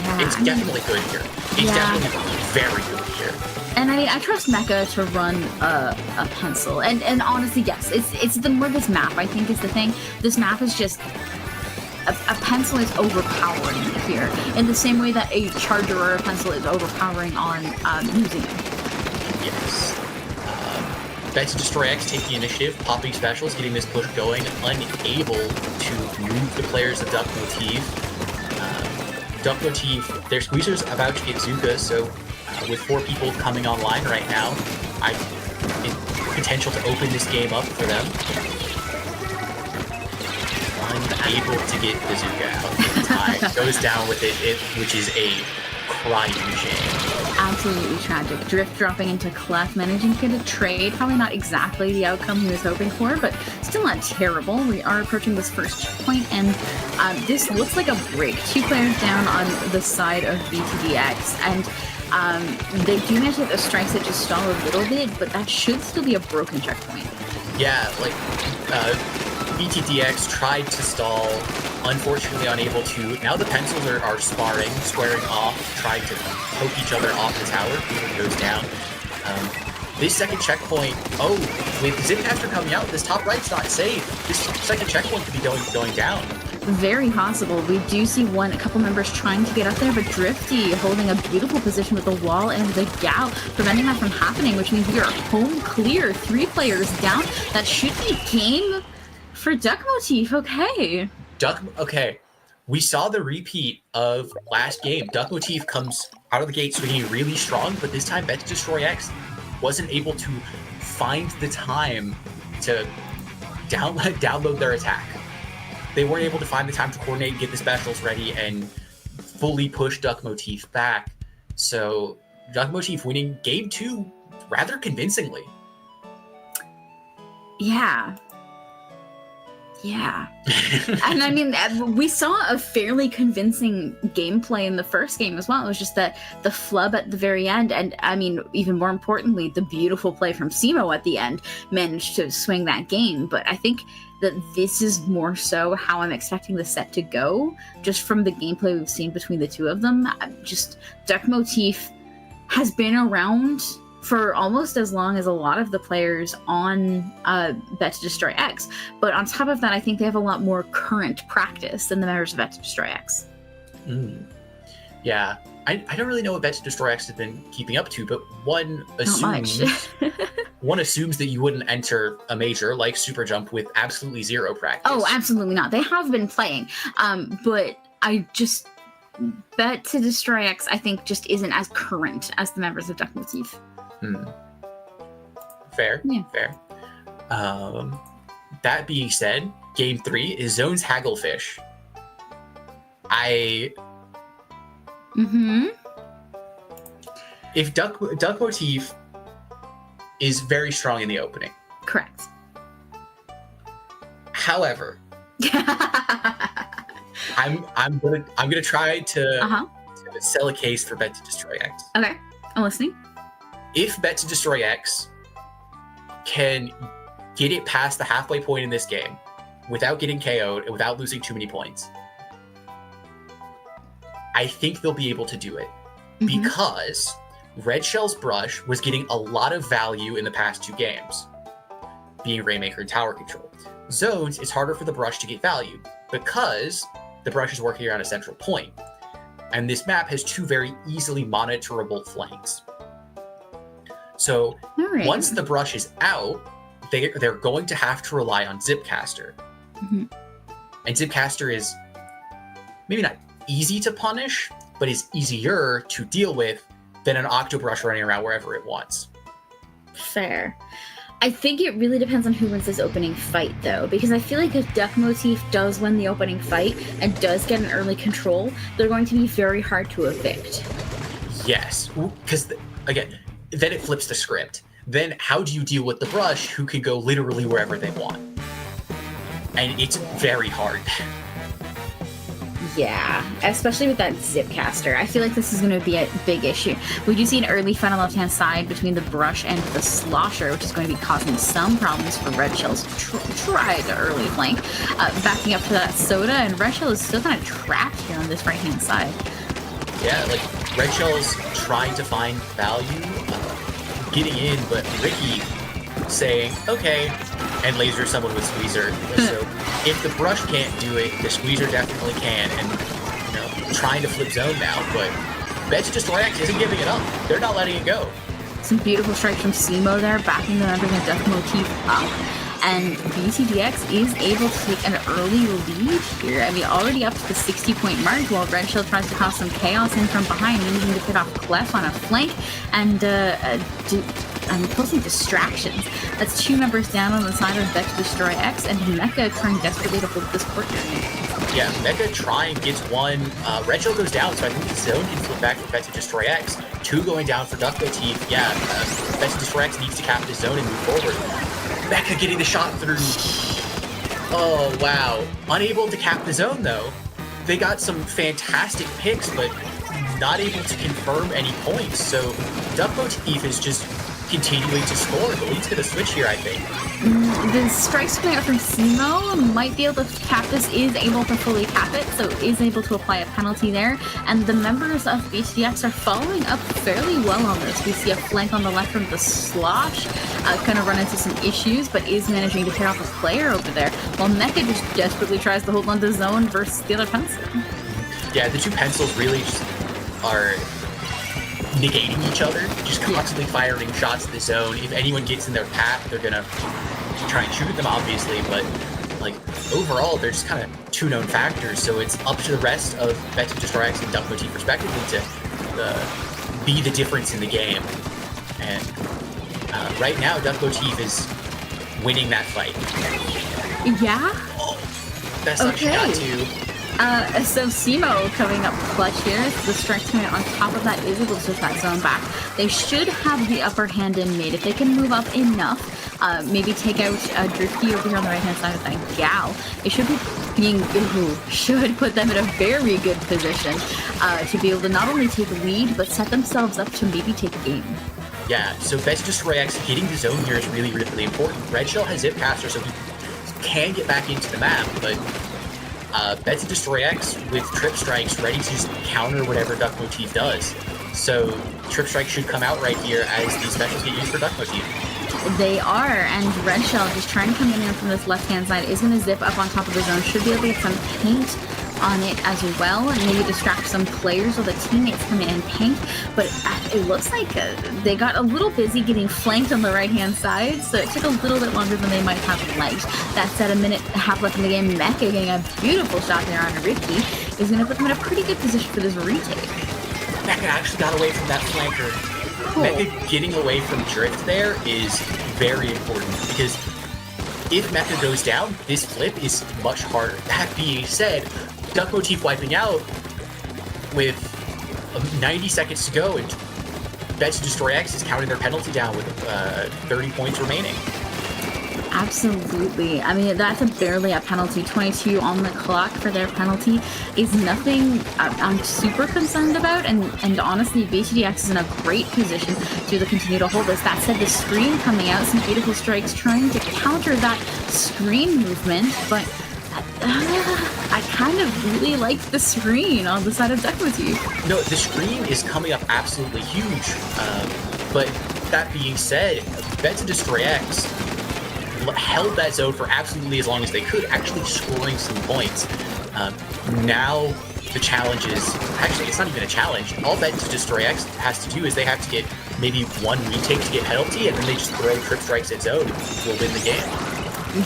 Yeah, it's definitely good here. It's definitely very good here. And I trust Mecha to run a pencil. And honestly, yes, it's the more this map, I think, is the thing. This map is just... a pencil is overpowering here, in the same way that a charger or a pencil is overpowering on Museum. Yes. BtDx take the initiative, popping specials, getting this push going, unable to move the players of Duck Motif. Duck Motif, their squeezer's about to get Zuka, so with 4 people coming online right now, potential to open this game up for them. Unable to get the Zuka out. Time goes down with it, which is a crying shame. Absolutely tragic. Drift dropping into Clef, managing to get a trade. Probably not exactly the outcome he was hoping for, but still not terrible. We are approaching this first checkpoint, and this looks like a break. 2 players down on the side of BtDx, and they do manage to get the strikes that just stall a little bit, but that should still be a broken checkpoint. Yeah, like, BtDx tried to stall, unfortunately unable to. Now the pencils are sparring, squaring off, trying to poke each other off the tower. It goes down. This second checkpoint, with Zipcaster coming out, this top right's not safe. This second checkpoint could be going down. Very possible. We do see a couple members trying to get up there, but Drifty holding a beautiful position with the wall and the gal, preventing that from happening, which means we are home clear. 3 players down. That should be game for Duck Motif. Okay. Okay. We saw the repeat of last game. Duck Motif comes out of the gate swinging really strong, but this time BtDx wasn't able to find the time to download their attack. They weren't able to find the time to coordinate and get the specials ready and fully push Duck Motif back. So Duck Motif winning game 2 rather convincingly. Yeah. And I mean, we saw a fairly convincing gameplay in the first game as well. It was just that the flub at the very end, and I mean, even more importantly, the beautiful play from Simo at the end managed to swing that game. But I think that this is more so how I'm expecting the set to go, just from the gameplay we've seen between the 2 of them. Just Duck Motif has been around for almost as long as a lot of the players on BtDx. But on top of that, I think they have a lot more current practice than the members of BtDx. Yeah. I don't really know what BtDx has been keeping up to, but one assumes that you wouldn't enter a major like SuperJump with absolutely 0 practice. Oh, absolutely not. They have been playing. But I just... BtDx, I think, just isn't as current as the members of Duck Motif. Fair. That being said, game 3 is Zone's Hagglefish. If Duck Motif is very strong in the opening. Correct. However, I'm gonna try to sell a case for BtDx. Okay, I'm listening. If BtDx can get it past the halfway point in this game without getting KO'd and without losing too many points, I think they'll be able to do it. Because Red Shell's brush was getting a lot of value in the past 2 games, being Rainmaker and Tower Control. Zones, it's harder for the brush to get value because the brush is working around a central point. And this map has 2 very easily monitorable flanks. So once the brush is out, they're going to have to rely on Zipcaster. And Zipcaster is maybe not easy to punish, but is easier to deal with than an Octobrush running around wherever it wants. Fair. I think it really depends on who wins this opening fight, though, because I feel like if Duck Motif does win the opening fight and does get an early control, they're going to be very hard to evict. Yes, because, again, then it flips the script. Then how do you deal with the brush who can go literally wherever they want? And it's very hard. Yeah, especially with that Zipcaster. I feel like this is going to be a big issue. We do see an early fight on the left-hand side between the brush and the slosher, which is going to be causing some problems for Red Shell's try to early flank. Backing up to that soda, and Red Shell is still kind of trapped here on this right-hand side. Yeah, like, Red Shell's trying to find value, getting in, but Ricky saying, okay, and laser someone with Squeezer. So if the brush can't do it, the Squeezer definitely can. And trying to flip zone now, but BtDx isn't giving it up. They're not letting it go. Some beautiful strikes from Simo there, backing the members of Death Motif up. And BtDx is able to take an early lead here. I mean, already up to the 60-point mark, while Red Shell tries to cause some chaos in from behind, managing to pick off Clef on a flank and causing distractions. That's 2 members down on the side of BtDx, and Mecha trying desperately to hold this court here. Yeah, Mecha trying, gets 1. Red Shell goes down, so I think the zone can flip back for BtDx. 2 going down for Duck Motif. Yeah, BtDx needs to cap the zone and move forward. Mecha getting the shot through. Oh, wow. Unable to cap the zone, though. They got some fantastic picks, but not able to confirm any points. So Duck Motif is just continuing to score. The lead's going to switch here, I think. The strikes coming out from Simo might be able to cap this, is able to fully cap it, so is able to apply a penalty there. And the members of BtDx are following up fairly well on this. We see a flank on the left from the Slosh, kind of run into some issues, but is managing to hit off a player over there, while Mecha just desperately tries to hold on to zone versus the other pencil. Yeah, the 2 pencils really just are negating each other, just constantly firing shots at the zone. If anyone gets in their path, they're gonna try and shoot them, obviously, but like overall they're just kind of 2 known factors, so it's up to the rest of BtDx and Duck Motif respectively to be the difference in the game. And right now Duck Motif is winning that fight. Yeah? Oh, that's not she got to. So Simo coming up clutch here. The strength coming on top of that is able to switch that zone back. They should have the upper hand in mid. If they can move up enough, maybe take out Drifty over here on the right-hand side of that gal, it should be should put them in a very good position to be able to not only take the lead, but set themselves up to maybe take the game. Yeah, so BtDx getting the zone here is really, really important. Red Shell has Zip Caster, so he can get back into the map, but BtDx with Trip Strikes ready to just counter whatever Duck Motif does. So Trip Strike should come out right here as the specials get used for Duck Motif. They are, and Red Shell just trying to come in from this left-hand side is going to zip up on top of the zone. Should be able to get some paint on it as well, and maybe distract some players while the teammates come in and paint. But it looks like they got a little busy getting flanked on the right-hand side, so it took a little bit longer than they might have liked. That said, a minute and a half left in the game. Mecha getting a beautiful shot there on Ricky is going to put them in a pretty good position for this retake. Mecha actually got away from that flanker. Cool. Mecha getting away from Drift there is very important, because if Mecha goes down, this flip is much harder. That being said, Duck Motif wiping out with 90 seconds to go, and BtDx is counting their penalty down with 30 points remaining. Absolutely. I mean, that's barely a penalty. 22 on the clock for their penalty is nothing I'm super concerned about, and honestly, BtDx is in a great position to continue to hold this. That said, the screen coming out, some beautiful strikes trying to counter that screen movement, but I kind of really like the screen on the side of Duck Motif. No, the screen is coming up absolutely huge, but that being said, BtDx held that zone for absolutely as long as they could, actually scoring some points. Now the challenge is, actually it's not even a challenge. All BtDx has to do is they have to get maybe 1 retake to get penalty, and then they just throw Trip Strikes at zone, will win the game.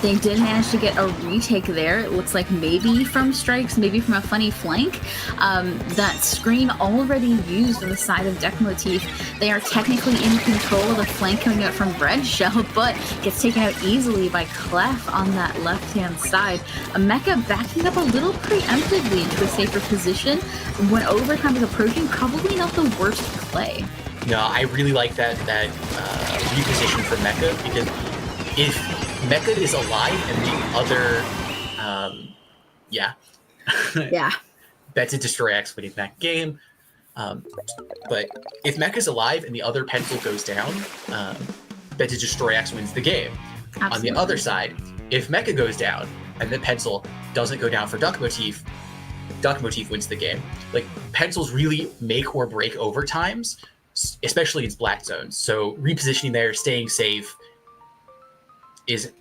They did manage to get a retake there. It looks like maybe from strikes, maybe from a funny flank. That screen already used on the side of Duck Motif. They are technically in control of the flank coming out from Red Shell, but gets taken out easily by Clef on that left-hand side. Mecha backing up a little preemptively into a safer position. When overtime is approaching, probably not the worst play. No, I really like that reposition for Mecha, because if Mecha is alive and the other, BtDx winning that game. But if Mecha's alive and the other pencil goes down, BtDx wins the game. Absolutely. On the other side, if Mecha goes down and the pencil doesn't go down for Duck Motif wins the game. Like, pencils really make or break overtimes, especially in black zones. So repositioning there, staying safe, is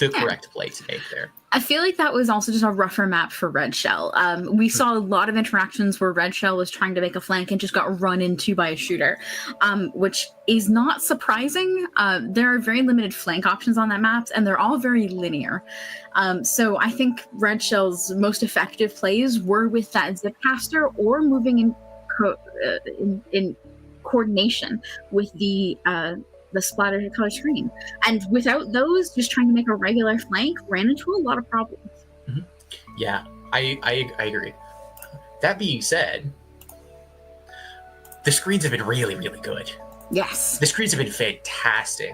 the correct play to make there. I feel like that was also just a rougher map for Red Shell. We saw a lot of interactions where Red Shell was trying to make a flank and just got run into by a shooter, which is not surprising. There are very limited flank options on that map, and they're all very linear. So I think Red Shell's most effective plays were with that Zipcaster or moving in coordination with the splatter color screen. And without those, just trying to make a regular flank ran into a lot of problems. Mm-hmm. Yeah, I agree. That being said, the screens have been really, really good. Yes. The screens have been fantastic.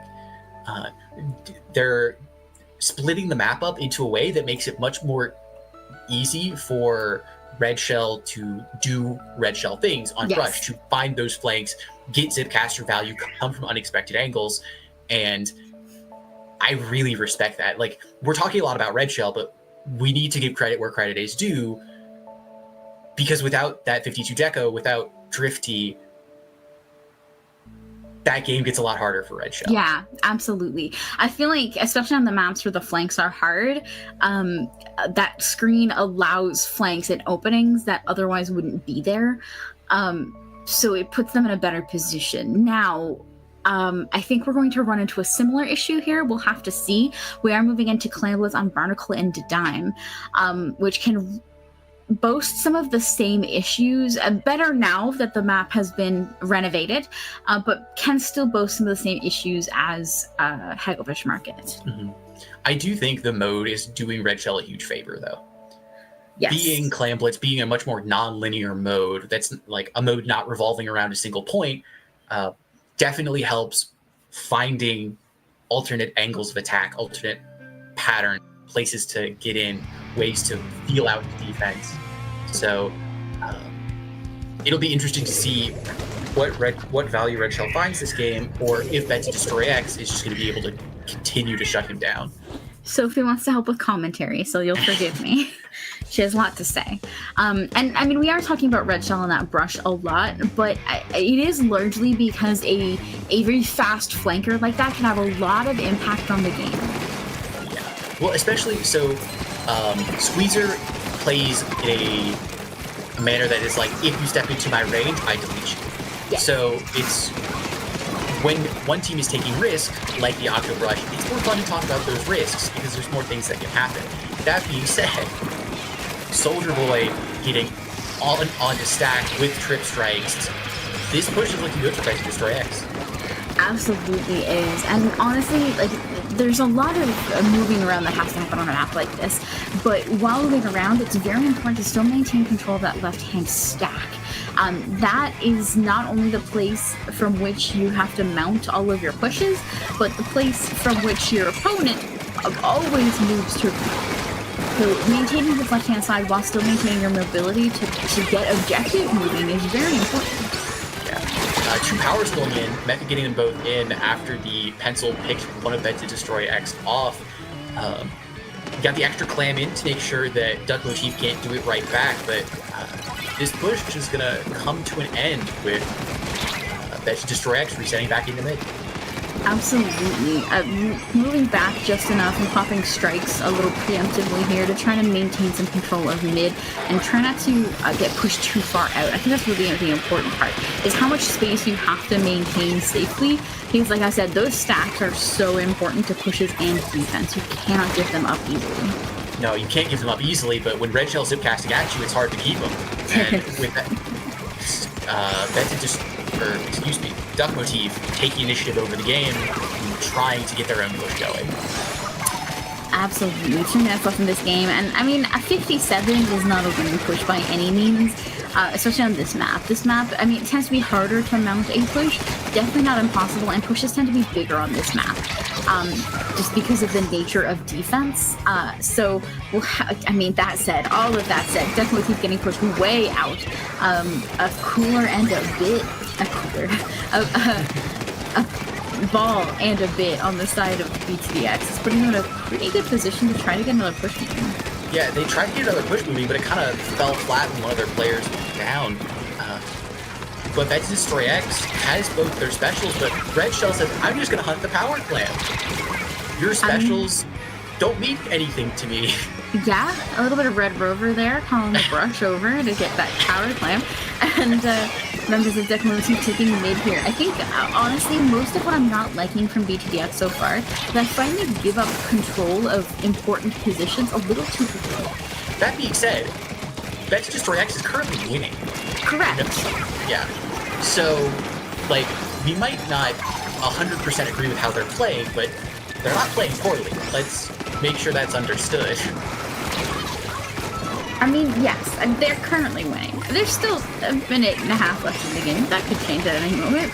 They're splitting the map up into a way that makes it much more easy for Red Shell to do Red Shell things on Brush, to find those flanks, get Zipcaster value, come from unexpected angles, and I really respect that. Like, we're talking a lot about Red Shell, but we need to give credit where credit is due, because without that 52 deco, without Drifty, that game gets a lot harder for Red Shell. Yeah, absolutely. I feel like, especially on the maps where the flanks are hard, that screen allows flanks and openings that otherwise wouldn't be there. So it puts them in a better position. Now, I think we're going to run into a similar issue here. We'll have to see. We are moving into Clamblitz on Barnacle and Dime, which can boast some of the same issues, better now that the map has been renovated, but can still boast some of the same issues as Hagglefish Market. Mm-hmm. I do think the mode is doing Red Shell a huge favor, though. Yes. Being Clamblitz, being a much more non-linear mode, that's like a mode not revolving around a single point, definitely helps finding alternate angles of attack, alternate pattern, places to get in, ways to feel out the defense. So it'll be interesting to see what value Red Shell finds this game, or if BtDx is just going to be able to continue to shut him down. Sophie wants to help with commentary, so you'll forgive me. She has a lot to say. And I mean, we are talking about Red Shell and that brush a lot, but it is largely because a very fast flanker like that can have a lot of impact on the game. Yeah. Well, especially so, Squeezer plays in a manner that is like, if you step into my range, I delete you. Yeah. So it's when one team is taking risk, like the Octo Brush, it's more fun to talk about those risks because there's more things that can happen. That being said, Soldier Boy getting on to stack with trip strikes, this push is looking good for BtDx. Absolutely is. And honestly, like, there's a lot of moving around that has to happen on a map like this, but while moving around, it's very important to still maintain control of that left-hand stack. That is not only the place from which you have to mount all of your pushes, but the place from which your opponent always moves to. So maintaining this left-hand side while still maintaining your mobility to get objective moving is very important. Yeah. 2 powers going in, Method getting them both in after the pencil picked one of BtDx off. Got the extra clam in to make sure that Duck Motif can't do it right back, but this push is going to come to an end with BtDx resetting back into mid. Absolutely. Moving back just enough and popping strikes a little preemptively here to try to maintain some control of mid and try not to get pushed too far out. I think that's really the important part, is how much space you have to maintain safely, because like I said, those stacks are so important to pushes and defense. You cannot give them up easily. No, you can't give them up easily, but when Red Shell's zipcasting at you, it's hard to keep them. And with that, Duck Motif taking initiative over the game and trying to get their own push going. Absolutely. 2 minutes left in this game, and I mean, a 57 is not a winning push by any means, especially on this map. This map, I mean, it tends to be harder to mount a push, definitely not impossible, and pushes tend to be bigger on this map, just because of the nature of defense. So, I mean, that said, all of that said, definitely keep getting pushed way out. A cooler and a ball and a bit on the side of BtDx. It's putting them in a pretty good position to try to get another push moving. Yeah, they tried to get another push moving, but it kind of fell flat when one of their players went down. But BtDx has both their specials, but Red Shell says, I'm just going to hunt the power clam. Your specials don't mean anything to me. Yeah, a little bit of Red Rover there, calling the brush over to get that power clamp, and members of Deck Motif taking mid here. I think, honestly, most of what I'm not liking from BtDx so far is I finally give up control of important positions a little too quickly. That being said, BtDx is currently winning. Correct. Yeah. So, like, we might not 100% agree with how they're playing, but they're not playing poorly. Let's make sure that's understood. I mean, yes, they're currently winning. There's still a minute and a half left in the game. That could change at any moment.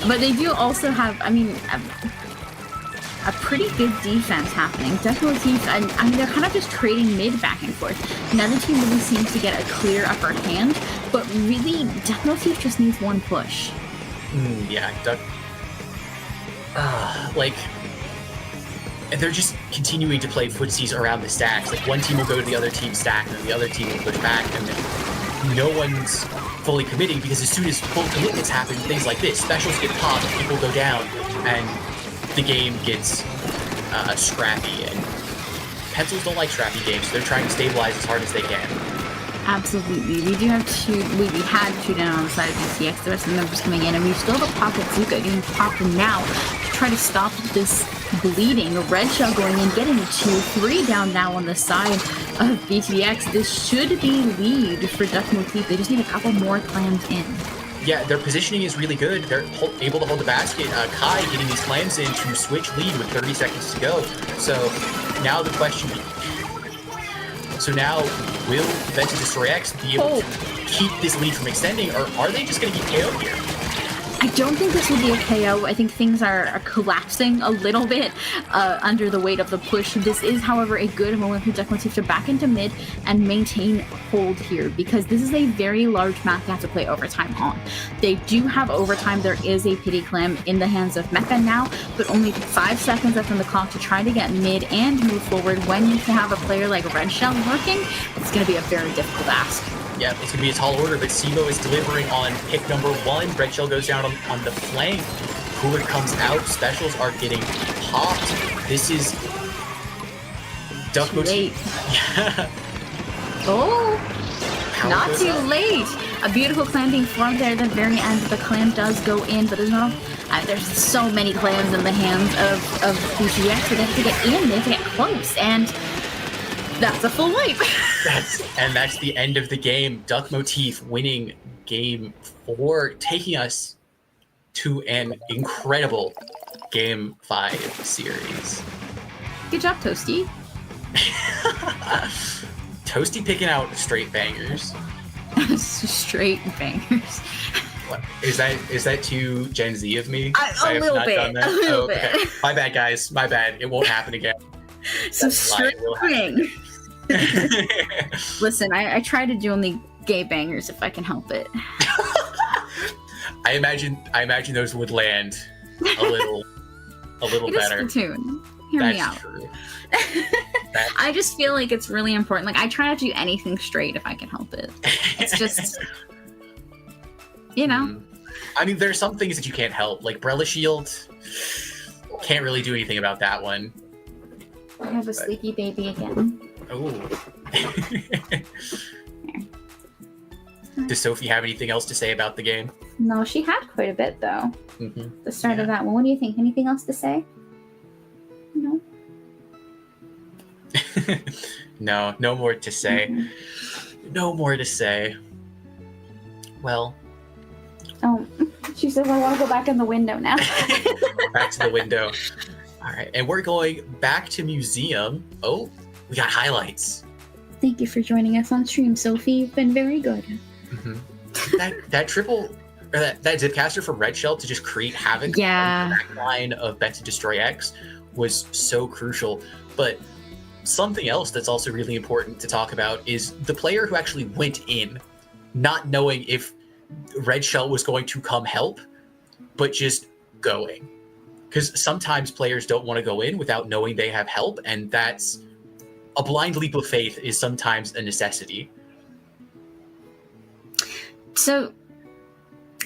But they do also have, I mean, a pretty good defense happening. Definitely, I mean, they're kind of just trading mid back and forth. Neither team really seems to get a clear upper hand, but really, Motif just needs one push. Yeah, like, they're just continuing to play footsies around the stacks. Like, one team will go to the other team's stack, and then the other team will push back, and then no one's fully committing, because as soon as full commitments happen, things like this, specials get popped, people go down, and the game gets scrappy. And pencils don't like scrappy games, so they're trying to stabilize as hard as they can. Absolutely. We do have two, we had two down on the side of BtDx, the rest of the members coming in, and we still have a Pocket Zuka getting popped now to try to stop this bleeding. A Red Shell going in, getting 2-3 down now on the side of BtDx. This should be lead for Duck Motif. They just need a couple more clams in. Yeah, their positioning is really good. They're able to hold the basket. Kai getting these clams in to switch lead with 30 seconds to go. So now the question... So now, will BtDx be able to keep this lead from extending, or are they just going to get KO'd here? I don't think this will be a KO. I think things are collapsing a little bit under the weight of the push. This is, however, a good moment for Duck Motif to back into mid and maintain hold here, because this is a very large map they have to play overtime on. They do have overtime. There is a pity clam in the hands of Mecha now, but only 5 seconds left on the clock to try to get mid and move forward. When you have a player like Red Shell working, it's going to be a very difficult ask. Yeah, it's going to be a tall order, but Sibo is delivering on pick number 1. Red Shell goes down on the flank. Cooler comes out. Specials are getting popped. This is Duck Motif. Yeah. Oh, not too late. A beautiful clam being formed there at the very end. The clam does go in, but there's not. There's so many clams in the hands of BtDx. They have to get in. They have to get close, and that's a full wipe. That's the end of the game. Duck Motif winning game 4, taking us to an incredible game 5 series. Good job, Toasty. Toasty picking out straight bangers. Straight bangers. What? Is that too Gen Z of me? A little bit. Okay. My bad, guys. My bad. It won't happen again. So straight bang. Listen, I try to do only gay bangers if I can help it. I imagine those would land a little better. Splatoon. Hear me out. True. I just feel like it's really important. Like, I try not to do anything straight if I can help it. It's just, you know. I mean, there's some things that you can't help, like Brella Shield. Can't really do anything about that one. I have a sleepy baby again. Oh. Does Sophie have anything else to say about the game? No, she had quite a bit, though. The start of that one. What do you think? Anything else to say? No? No more to say. No more to say. Well. Oh, she says I want to go back in the window now. Back to the window. All right, and we're going back to museum. Oh, we got highlights. Thank you for joining us on stream, Sophie. You've been very good. That triple, or that Zipcaster from Red Shell to just create havoc on the back line of BtDx was so crucial. But something else that's also really important to talk about is the player who actually went in, not knowing if Red Shell was going to come help, but just going. Because sometimes players don't want to go in without knowing they have help, and that's a blind leap of faith is sometimes a necessity. So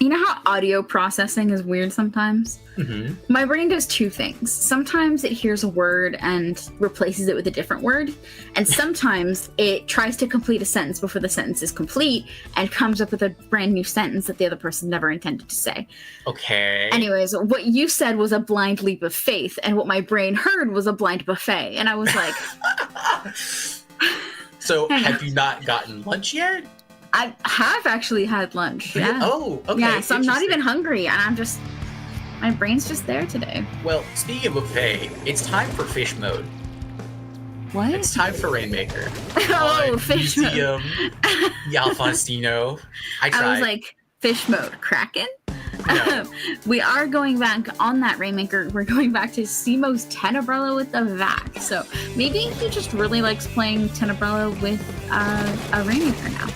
You know how audio processing is weird sometimes? Mm-hmm. My brain does two things. Sometimes it hears a word and replaces it with a different word, and sometimes it tries to complete a sentence before the sentence is complete and comes up with a brand new sentence that the other person never intended to say. Okay. Anyways, what you said was a blind leap of faith, and what my brain heard was a blind buffet, and I was like... So, have you not gotten lunch yet? I have actually had lunch, yeah. Oh, okay. Yeah, so I'm not even hungry, and I'm just... My brain's just there today. Well, speaking of buffet, it's time for fish mode. What? It's time for Rainmaker. Oh, fish mode. Museum, Alfonsino. I tried. I was like, fish mode, Kraken? No. We are going back on that Rainmaker. We're going back to Simo's Tenebrella with the VAC. So maybe he just really likes playing Tenebrella with a Rainmaker now.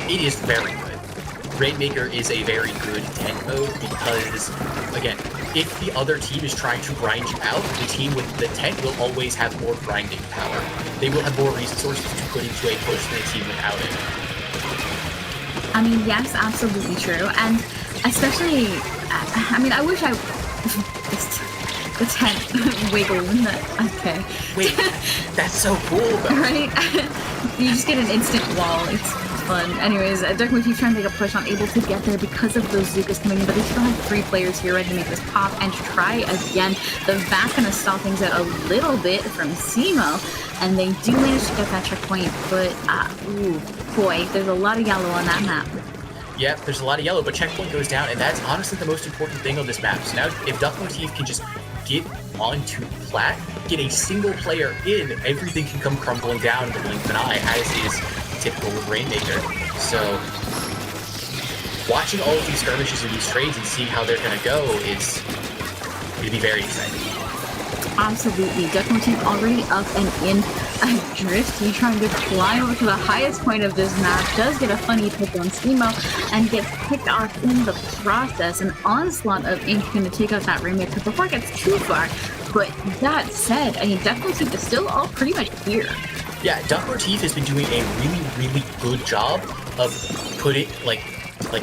It is very good. Rainmaker is a very good tent mode because, again, if the other team is trying to grind you out, the team with the tent will always have more grinding power. They will have more resources to put into a push than a team without it. I mean, yes, absolutely true. And especially, I mean, I wish I... the tent wiggle in the... Okay. Wait, that's so cool, though. Right? You just get an instant wall. It's fun. Anyways, Dark Motif trying to make a push, not able to get there because of those Zukas coming in, but they still have 3 players here ready to make this pop and try again. The VAC gonna stall things out a little bit from Simo, and they do manage to get that checkpoint, but, ooh, boy, there's a lot of yellow on that map. Yep, there's a lot of yellow, but checkpoint goes down, and that's honestly the most important thing on this map. So now, if Duck Motif can just get onto plat, get a single player in, everything can come crumbling down in the blink of an eye, as is typical with Rainmaker. So, watching all of these skirmishes and these trades and seeing how they're going to go is going to be very exciting. Absolutely. Duck Motif already up and in a drift. He trying to climb up to the highest point of this map. Does get a funny pick on Simo and gets picked off in the process. An onslaught of ink going to take out that Rainmaker before it gets too far. But that said, I mean, Duck Motif is still all pretty much here. Yeah, Duck Motif has been doing a really, really good job of putting, like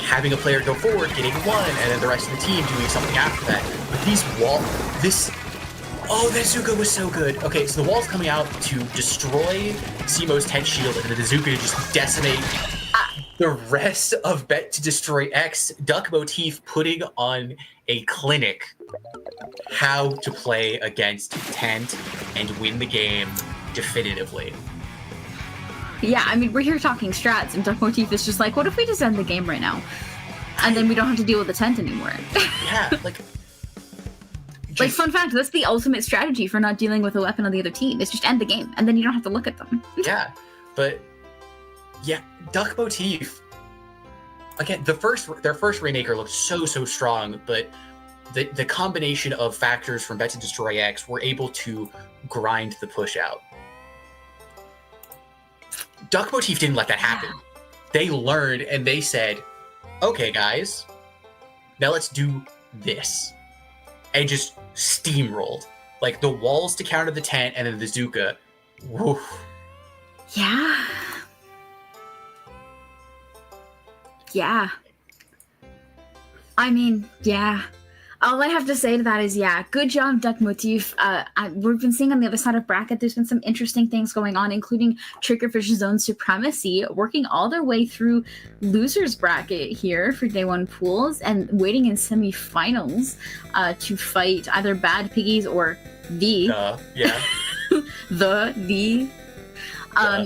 having a player go forward, getting one, and then the rest of the team doing something after that. But oh, that Zuka was so good. Okay, so the wall's coming out to destroy Simo's tent shield, and then the Zuka to just decimate the rest of BtDx. Duck Motif putting on a clinic how to play against tent and win the game definitively. Yeah, I mean, we're here talking strats, and Duck Motif is just like, what if we just end the game right now? And then we don't have to deal with the tent anymore. Yeah, like... Like, fun fact, that's the ultimate strategy for not dealing with a weapon on the other team, is just end the game, and then you don't have to look at them. Yeah, but... Yeah, Duck Motif... Again, their first Rainmaker looked so strong, but the combination of factors from BtDx were able to grind the push out. Duck Motif didn't let that happen. They learned, and they said, okay, guys, now let's do this. And just steamrolled. Like, the walls to counter the tent, and then the Zuka. Woof. Yeah. Yeah. I mean, yeah. All I have to say to that is, yeah, good job, Duck Motif. We've been seeing on the other side of bracket, there's been some interesting things going on, including Triggerfish's Zone Supremacy, working all their way through losers bracket here for day 1 pools, and waiting in semifinals to fight either Bad Piggies or the. Yeah.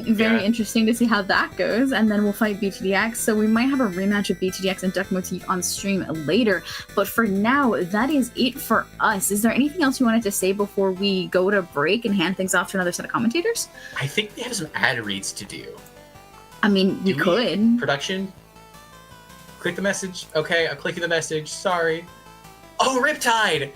Very interesting to see how that goes, and then we'll fight BtDx, so we might have a rematch of BtDx and Duck Motif on stream later, but for now, that is it for us. Is there anything else you wanted to say before we go to break and hand things off to another set of commentators? I think we have some ad reads to do. I mean, we could. Production? Click the message. Okay, I'm clicking the message. Sorry. Oh, Riptide!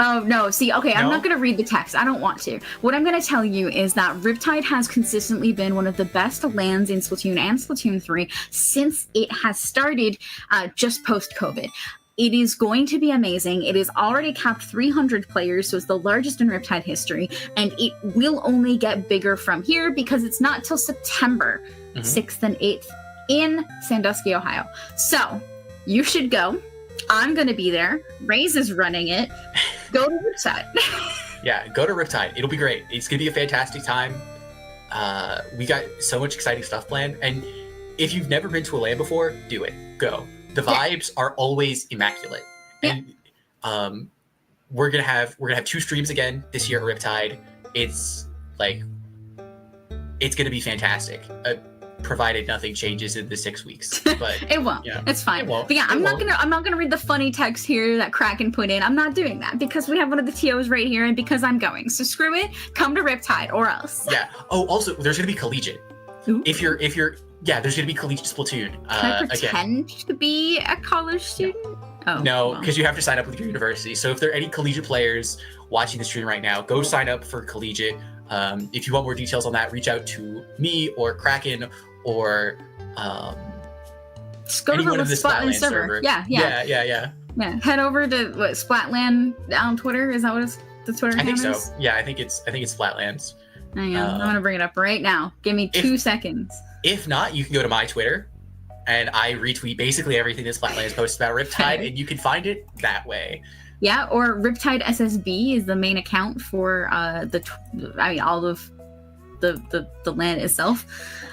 Oh, no. See, okay, I'm No? not going to read the text. I don't want to. What I'm going to tell you is that Riptide has consistently been one of the best lands in Splatoon and Splatoon 3 since it has started just post-COVID. It is going to be amazing. It is already capped 300 players, so it's the largest in Riptide history, and it will only get bigger from here because it's not till September 6th and 8th in Sandusky, Ohio. So you should go. I'm going to be there. Raze is running it. Go to Riptide. Yeah, go to Riptide. It'll be great. It's going to be a fantastic time. We got so much exciting stuff planned. And if you've never been to a LAN before, do it. Go. The vibes are always immaculate. And we're gonna have 2 streams again this year at Riptide. It's gonna be fantastic. Provided nothing changes in the 6 weeks, but it won't. Yeah, it's fine. it won't. But yeah, I'm not gonna read the funny text here that Kraken put in. I'm not doing that because we have one of the TOs right here, and because I'm going. So screw it. Come to Riptide or else. Yeah. Oh, also, there's gonna be collegiate. Ooh. If you're there's gonna be collegiate Splatoon. Can I pretend to be a college student? Oh, no, well. because you have to sign up with your university. So if there are any collegiate players watching the stream right now, go sign up for collegiate. If you want more details on that, reach out to me or Kraken or just go to the Splatland server. Yeah. Head over to Splatland on Twitter. Is that what the Twitter account is? I think so. Yeah, I think it's Splatlands. Hang on, I'm gonna bring it up right now. Give me 2 seconds. If not, you can go to my Twitter, and I retweet basically everything that Splatlands posts about Riptide, and you can find it that way. Yeah, or Riptide SSB is the main account for all of the land itself.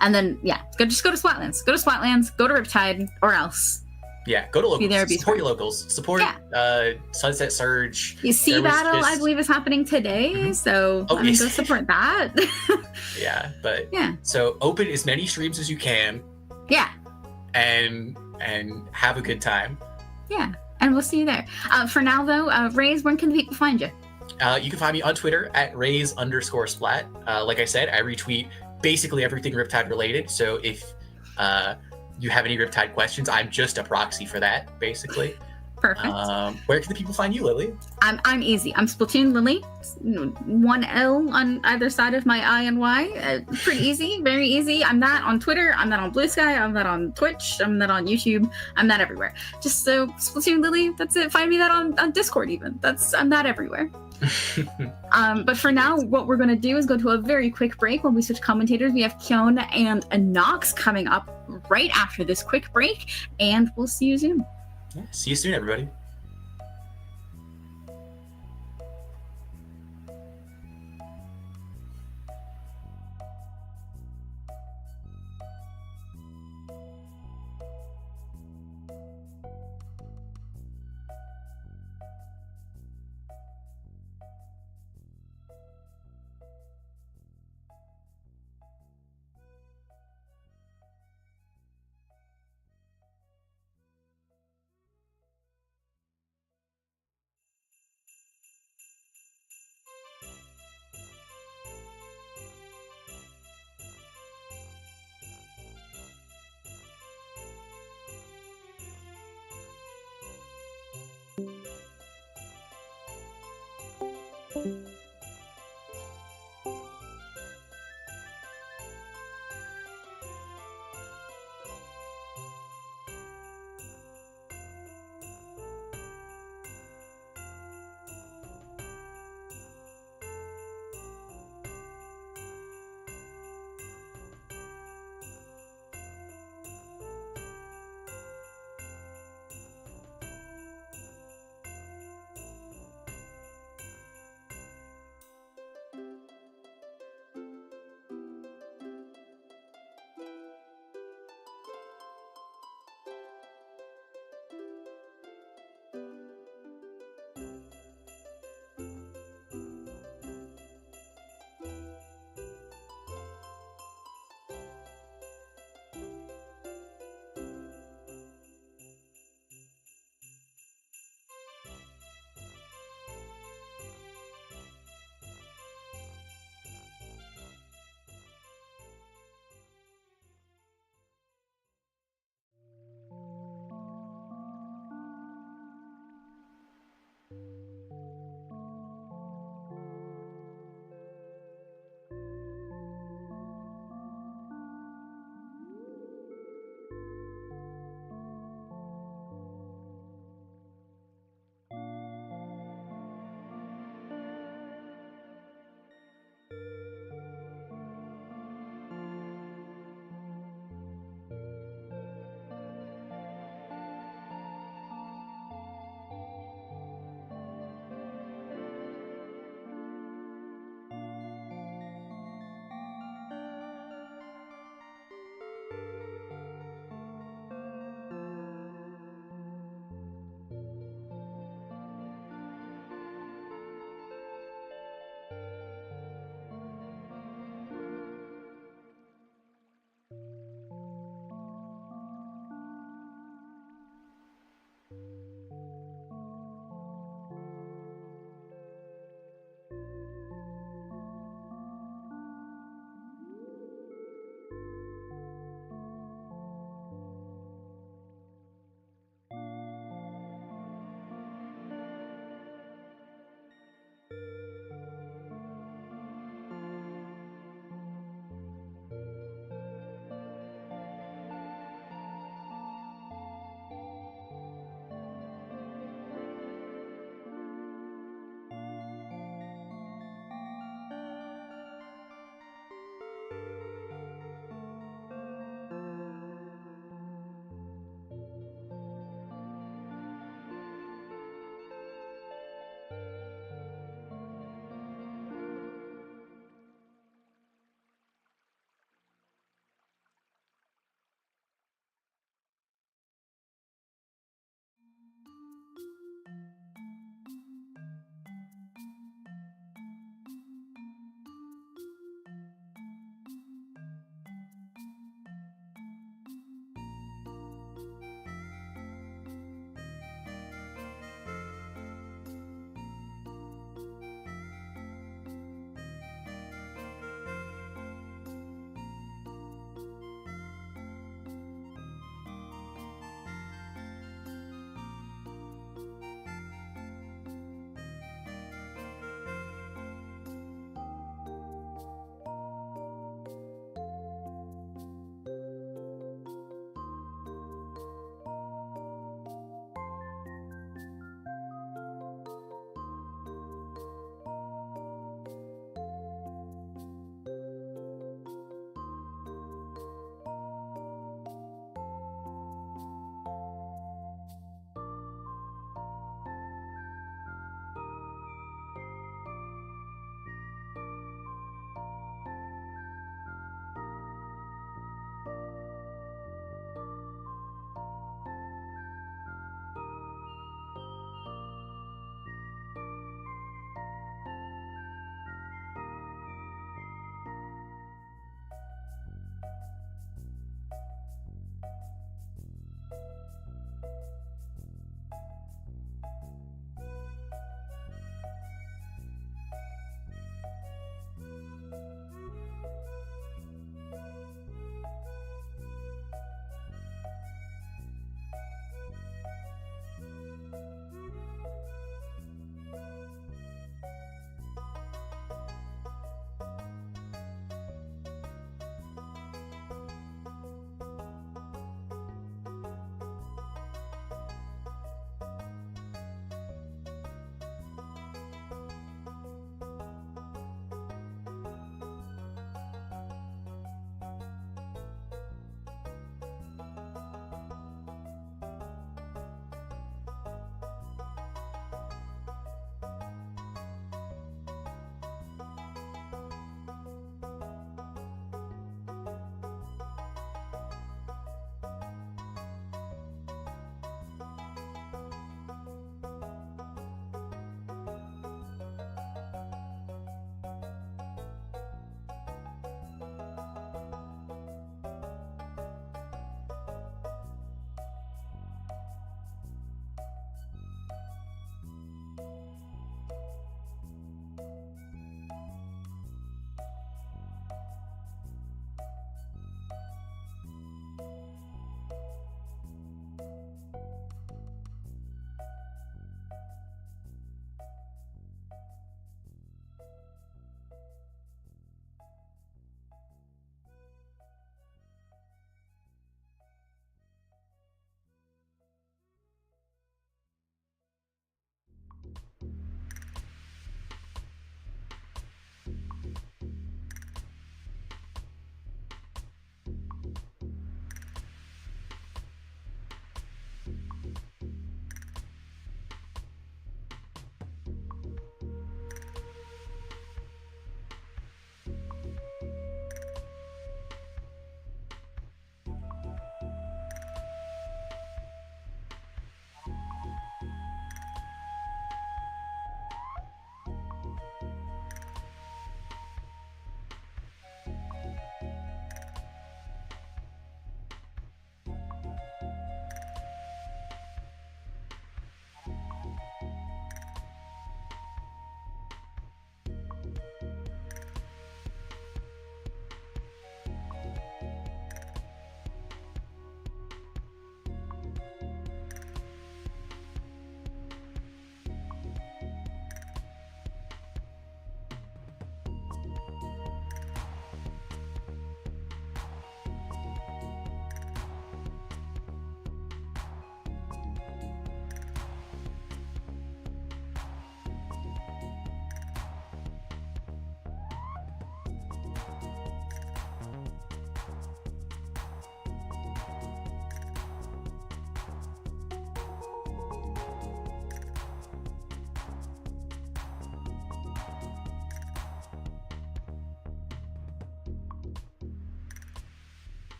And then just go to Splatlands. Go to Splatlands, go to Riptide, or else. Yeah, go to locals. Be there, support your locals. Support Sunset Surge. Sea Battle, I believe, is happening today. So go support that. So open as many streams as you can. Yeah. And have a good time. Yeah. And we'll see you there. For now, though, Raze, when can the people find you? You can find me on Twitter at Raze_Splat. Like I said, I retweet basically everything Riptide related. So if you have any Riptide questions, I'm just a proxy for that, basically. Perfect. Where can the people find you, Lily? I'm easy. I'm Splatoon Lily. 1 L on either side of my I and Y. Pretty easy. Very easy. I'm that on Twitter. I'm that on Blue Sky. I'm that on Twitch. I'm that on YouTube. I'm that everywhere. Just so Splatoon Lily. That's it. Find me that on Discord even. I'm that everywhere. But for now, what we're going to do is go to a very quick break. When we switch commentators, we have Kyon and Anox coming up right after this quick break, and we'll see you soon. Yeah, see you soon, everybody.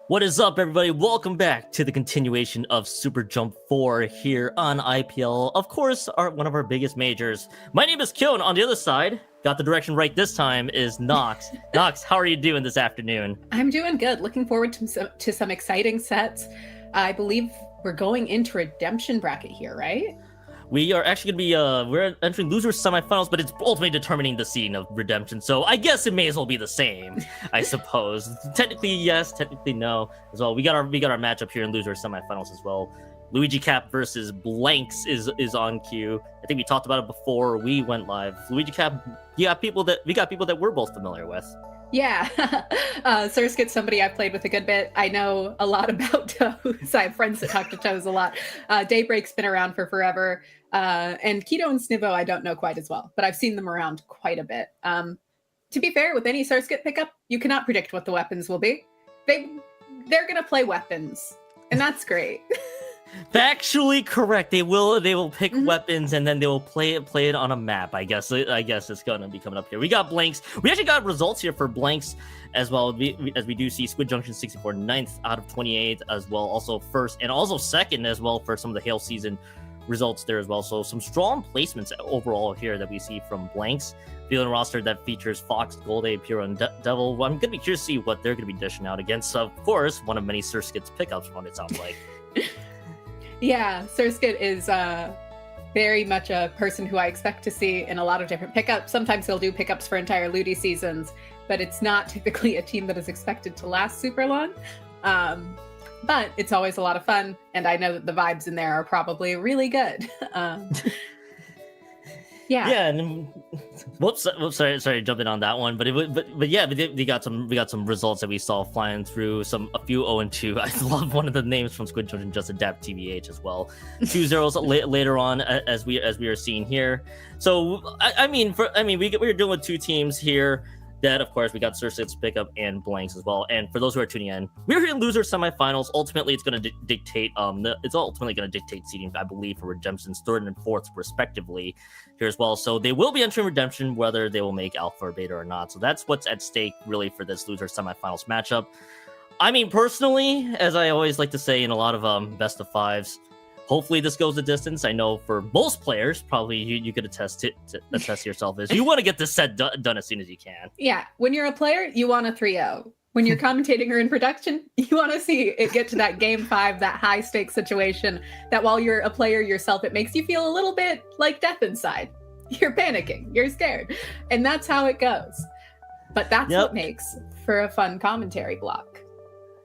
What is up, everybody? Welcome back to the continuation of SuperJump 4 here on IPL. Of course, one of our biggest majors. My name is Kyo, and on the other side, got the direction right this time, is Nox. Nox, how are you doing this afternoon? I'm doing good. Looking forward to some exciting sets. I believe we're going into redemption bracket here, right? We are actually going to be, we're entering losers semifinals, but it's ultimately determining the scene of redemption. So I guess it may as well be the same, I suppose. Technically, yes. Technically, no, as well. We got our matchup here in losers semifinals as well. Luigi Cap versus BlankZ is on cue. I think we talked about it before we went live. Luigi Cap, we got people that we're both familiar with. Yeah, Surskit's somebody I've played with a good bit. I know a lot about Toes. I have friends that talk to Toes a lot. Daybreak's been around for forever. And Keto and Snivo I don't know quite as well, but I've seen them around quite a bit. To be fair, with any Surskit pickup, you cannot predict what the weapons will be. They're going to play weapons, and that's great. Factually correct. They will pick weapons and then they will play it on a map. I guess it's gonna be coming up here. We got BlankZ. We actually got results here for BlankZ as well. As we do see Squid Junction 64 9th out of 28 as well. Also first and also second as well for some of the Hail season results there as well. So some strong placements overall here that we see from BlankZ. Feeling roster that features Fox, Golday, Puro, and Devil. I'm gonna be curious to see what they're gonna be dishing out against. Of course, one of many Surskit's pickups from what it sounds like. Yeah, Surskit is very much a person who I expect to see in a lot of different pickups. Sometimes they'll do pickups for entire Ludi seasons, but it's not typically a team that is expected to last super long. But it's always a lot of fun, and I know that the vibes in there are probably really good. Yeah. Yeah, and whoops, sorry, jumping on that one, but yeah, we got some results that we saw flying through a few 0-2. I love one of the names from Squid Children, just adapt TBH as well. 2 zeros later on, as we are seeing here. So I mean we're dealing with two teams here. That, of course, we got Surskit's pickup and BlankZ as well. And for those who are tuning in, we're here in loser semifinals. Ultimately, it's going to dictate. It's ultimately going to dictate seeding, I believe, for Redemption's third and fourth, respectively, here as well. So they will be entering Redemption, whether they will make Alpha or Beta or not. So that's what's at stake, really, for this loser semifinals matchup. I mean, personally, as I always like to say in a lot of best of fives, hopefully this goes the distance. I know for most players, probably you could attest to yourself is you want to get this set done as soon as you can. Yeah, when you're a player, you want a 3-0. When you're commentating or in production, you want to see it get to that game 5, that high stakes situation that while you're a player yourself, it makes you feel a little bit like death inside. You're panicking, you're scared, and that's how it goes. But that's what makes for a fun commentary block.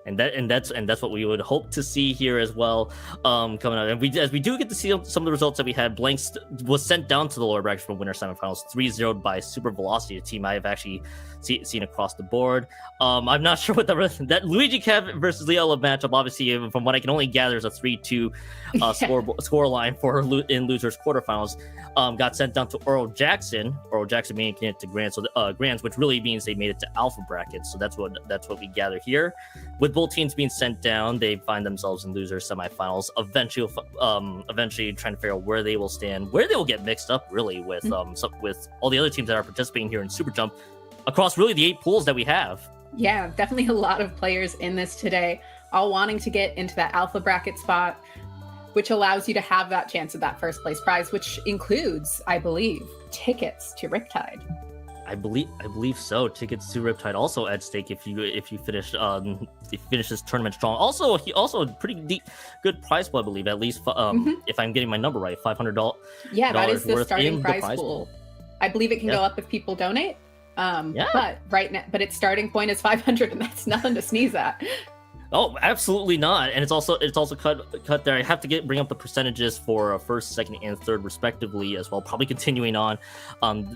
And that's what we would hope to see here as well, coming out. And as we do get to see some of the results that we had, BlankZ was sent down to the lower bracket from winner semifinals, 3-0'd by Super Velocity, a team I have actually seen across the board. I'm not sure what that Luigi Cap versus Yaotl matchup. Obviously, from what I can only gather, is a 3-2 score line for in losers quarterfinals. Got sent down to Oral Jackson making it to Grands, which really means they made it to Alpha brackets. So that's what we gather here. With both teams being sent down, they find themselves in loser semifinals. Eventually trying to figure out where they will stand, where they will get mixed up really with with all the other teams that are participating here in SuperJump across really the 8 pools that we have. Yeah, definitely a lot of players in this today, all wanting to get into that Alpha bracket spot, which allows you to have that chance at that first place prize, which includes, I believe, tickets to Riptide. I believe so. Tickets to Riptide also at stake if you finish this tournament strong. Also a pretty good prize pool, I believe. At least if I'm getting my number right, $500. Yeah, that is the starting prize pool. I believe it can go up if people donate. But right now, its starting point is 500, and that's nothing to sneeze at. Oh, absolutely not. And it's also cut there. I have to bring up the percentages for first, second, and third respectively as well. Probably continuing on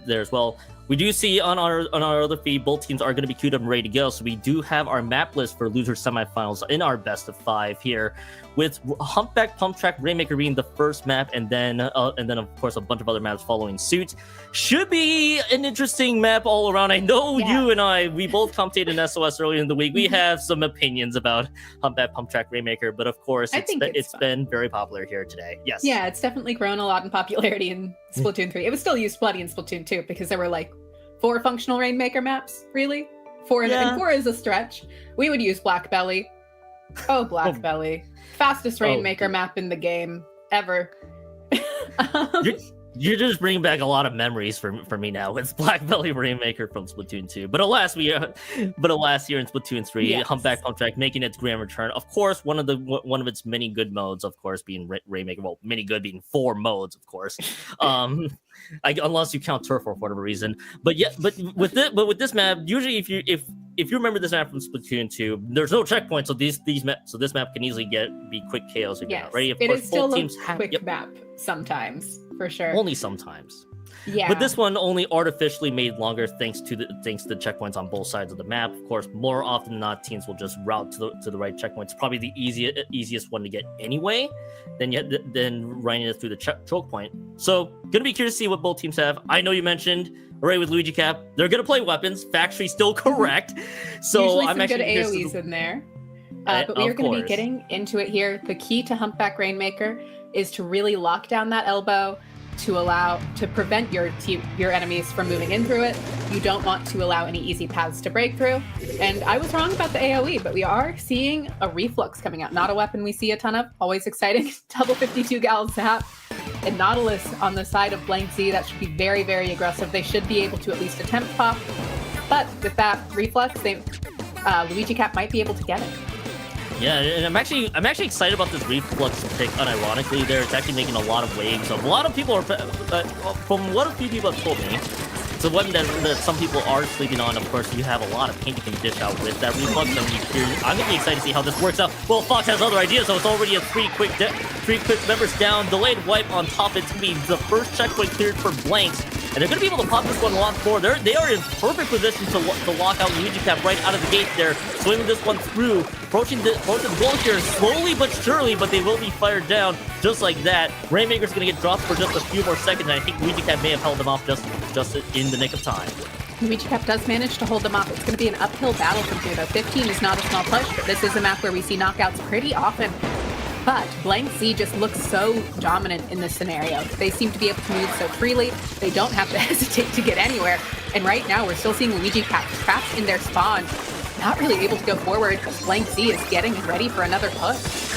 there as well. We do see on our other feed, both teams are going to be queued up and ready to go. So we do have our map list for loser semifinals in our best of 5 here, with Humpback Pump Track Rainmaker being the first map, and then of course a bunch of other maps following suit. Should be an interesting map all around. I know you and we both commentated in SOS earlier in the week. We have some opinions about Humpback Pump Track Rainmaker, but of course it's been very popular here today. Yes. Yeah, it's definitely grown a lot in popularity in Splatoon 3. It was still used plenty in Splatoon 2 because there were like 4 functional Rainmaker maps, really. 4 and 4 is a stretch. We would use Black Belly. Oh, Black Belly. Fastest Rainmaker map in the game ever. You're just bringing back a lot of memories for me now. It's Black Belly Rainmaker from Splatoon 2. But alas, here in Splatoon 3, yes. Humpback Pump Track making its grand return. Of course, one of its many good modes, of course, being Rainmaker. Well, many good being 4 modes, of course. Unless you count Turf for whatever reason. But with this map, usually if you remember this map from Splatoon 2, there's no checkpoint, so this map can easily be quick KOs if you're not ready. Of course, is still a quick map sometimes, for sure. Only sometimes. Yeah. But this one only artificially made longer thanks to the checkpoints on both sides of the map. Of course, more often than not, teams will just route to the right checkpoints. Probably the easiest one to get anyway, than running it through the choke point. So, gonna be curious to see what both teams have. I know you mentioned already with Luigi Cap, they're gonna play weapons. Factually still correct. So usually I'm some actually good AoEs in there. But we are going to be getting into it here. The key to Humpback Rainmaker is to really lock down that elbow to prevent your enemies from moving in through it. You don't want to allow any easy paths to break through. And I was wrong about the AoE, but we are seeing a reflux coming out. Not a weapon we see a ton of. Always exciting. Double 52 gal zap. And Nautilus on the side of BlankZ. That should be very, very aggressive. They should be able to at least attempt pop. But with that reflux, Luigi Cap might be able to get it. Yeah, and I'm actually excited about this reflux pick. Unironically, there, it's actually making a lot of waves. A lot of people are, from what a few people have told me, it's a weapon that some people are sleeping on. Of course, you have a lot of paint you can dish out with that reflux. I'm gonna be excited to see how this works out. Well, Fox has other ideas, so it's already a three quick members down, delayed wipe on top. It's gonna be the first checkpoint cleared for BlankZ. And they're going to be able to pop this one a lot more. They are in perfect position to lock out Luigi Cap right out of the gate there, swinging this one through, approaching the goal here slowly but surely, but they will be fired down just like that. Rainmaker's going to get dropped for just a few more seconds, and I think Luigi Cap may have held them off just in the nick of time. Luigi Cap does manage to hold them off. It's going to be an uphill battle from here, though. 15 is not a small push, but this is a map where we see knockouts pretty often. But BlankZ just looks so dominant in this scenario. They seem to be able to move so freely. They don't have to hesitate to get anywhere. And right now, we're still seeing Luigi Cap trapped in their spawn, not really able to go forward. BlankZ is getting ready for another push.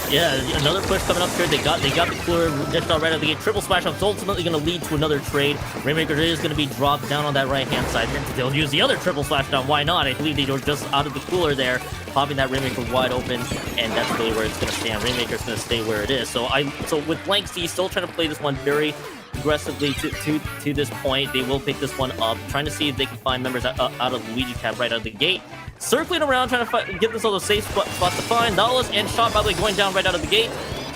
Yeah, another push coming up here. They got the cooler dished out right out of the gate. Triple smash up's ultimately going to lead to another trade. Rainmaker is going to be dropped down on that right-hand side. They'll use the other triple smash down. Why not? I believe they were just out of the cooler there, popping that Rainmaker wide open, and that's really where it's going to stand. Rainmaker's going to stay where it is. So with BlankZ still trying to play this one very aggressively to this point. They will pick this one up, trying to see if they can find members out of Luigi Cap right out of the gate. Circling around, trying to get themselves a safe spot to find. Nautilus and Shot, by the way, going down right out of the gate.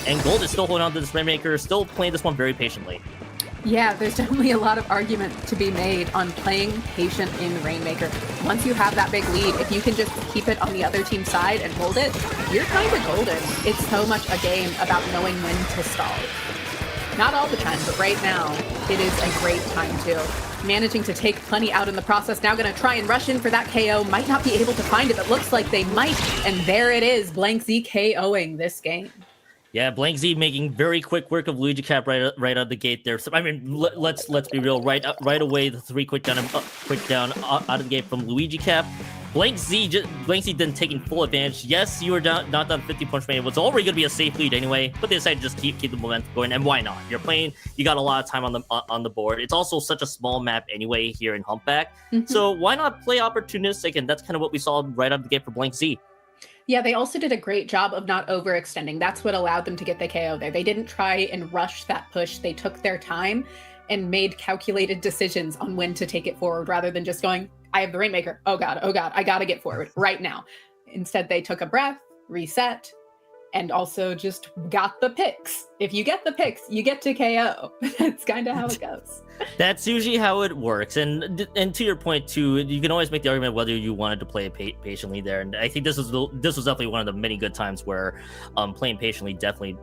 And Gold is still holding on to this Rainmaker, still playing this one very patiently. Yeah, there's definitely a lot of argument to be made on playing patient in Rainmaker. Once you have that big lead, if you can just keep it on the other team's side and hold it, you're kind of golden. It's so much a game about knowing when to stall. Not all the time, but right now, it is a great time to. Managing to take plenty out in the process. Now going to try and rush in for that KO. Might not be able to find it, but looks like they might. And there it is, BlankZ KOing this game. Yeah, BlankZ making very quick work of Luigi Cap right out of the gate there. So, I mean, let's be real. Right away, the 3 quick down out of the gate from Luigi Cap. BlankZ then taking full advantage. Yes, you were not down 50 points from it. It was already going to be a safe lead anyway, but they decided to just keep the momentum going. And why not? You got a lot of time on the board. It's also such a small map anyway here in Humpback. Mm-hmm. So why not play opportunistic? And that's kind of what we saw right out of the gate for BlankZ. Yeah, they also did a great job of not overextending. That's what allowed them to get the KO there. They didn't try and rush that push. They took their time and made calculated decisions on when to take it forward rather than just going, I have the Rainmaker. Oh God, I gotta get forward right now. instead they took a breath, reset, and also just got the picks. If you get the picks, you get to KO. That's kind of how it goes. That's usually how it works. And to your point too, you can always make the argument whether you wanted to play it patiently there. And I think this was definitely one of the many good times where playing patiently definitely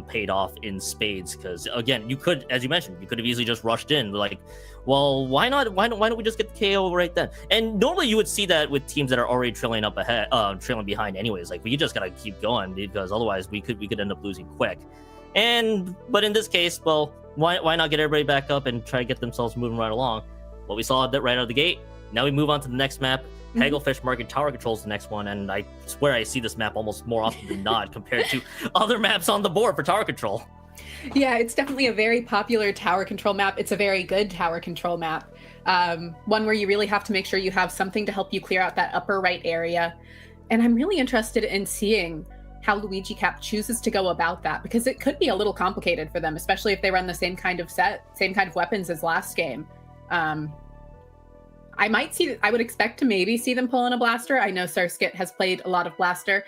paid off in spades. Because again, you could, as you mentioned, you could have easily just rushed in like, well, why not? Why don't we just get the KO right then? And normally you would see that with teams that are already trailing behind anyways. Like we just gotta keep going because otherwise we could end up losing quick. But in this case, well, why not get everybody back up and try to get themselves moving right along? Well, we saw that right out of the gate. Now we move on to the next map. Hagglefish Market Tower Control is the next one, and I swear I see this map almost more often than not compared to other maps on the board for tower control. Yeah, it's definitely a very popular tower control map. It's a very good tower control map. One where you really have to make sure you have something to help you clear out that upper right area. And I'm really interested in seeing how Luigi Cap chooses to go about that, because it could be a little complicated for them, especially if they run the same kind of weapons as last game. I would expect to maybe see them pull in a Blaster. I know Surskit has played a lot of Blaster.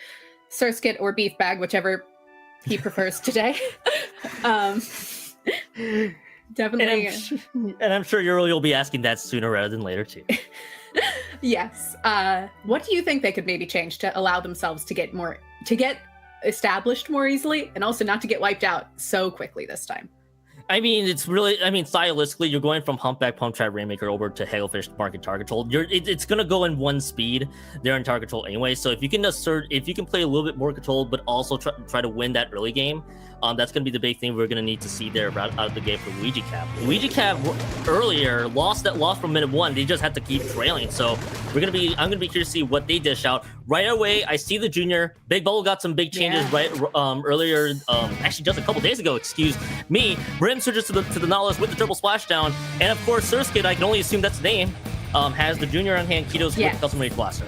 Surskit or Beef Bag, whichever he prefers today. Definitely. And I'm sure you'll be asking that sooner rather than later too. Yes. What do you think they could maybe change to allow themselves to get established more easily, and also not to get wiped out so quickly this time? I mean, stylistically, you're going from Humpback, Pump Trap, Rainmaker over to Hagglefish Market Tower Control. It's gonna go in one speed there in Tower Control anyway. So if you can play a little bit more controlled, but also try to win that early game, that's gonna be the big thing we're gonna need to see there out of the gate for Luigi Cap. Luigi Cap earlier lost from minute one. They just had to keep trailing. So I'm gonna be curious to see what they dish out right away. I see the junior Big Bubble got some big changes earlier. Actually, just a couple days ago. Excuse me. Brim switches to the Nautilus with the triple splashdown, and of course Surskit, I can only assume that's the name, has the junior on hand, Keto's with custom range blaster.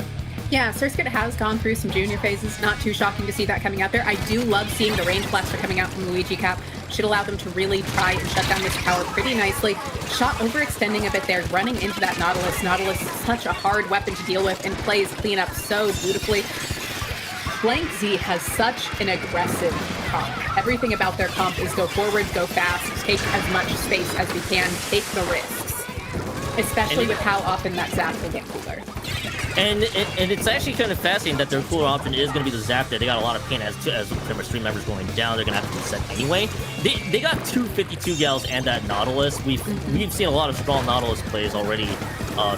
Yeah, Surskit has gone through some junior phases. Not too shocking to see that coming out there. I do love seeing the range blaster coming out from Luigi Cap. Should allow them to really try and shut down this tower pretty nicely. Shot overextending a bit there, running into that Nautilus. Nautilus is such a hard weapon to deal with and plays cleanup so beautifully. BlankZ has such an aggressive comp. Everything about their comp is go forward, go fast, take as much space as we can, take the risks. Especially with how often that zap will get cooler. And it's actually kind of fascinating that their cooler option is going to be the zap there. They got a lot of pain as pretty much 3 members going down. They're going to have to reset anyway. They got 2 52 gals and that Nautilus. We've seen a lot of strong Nautilus plays already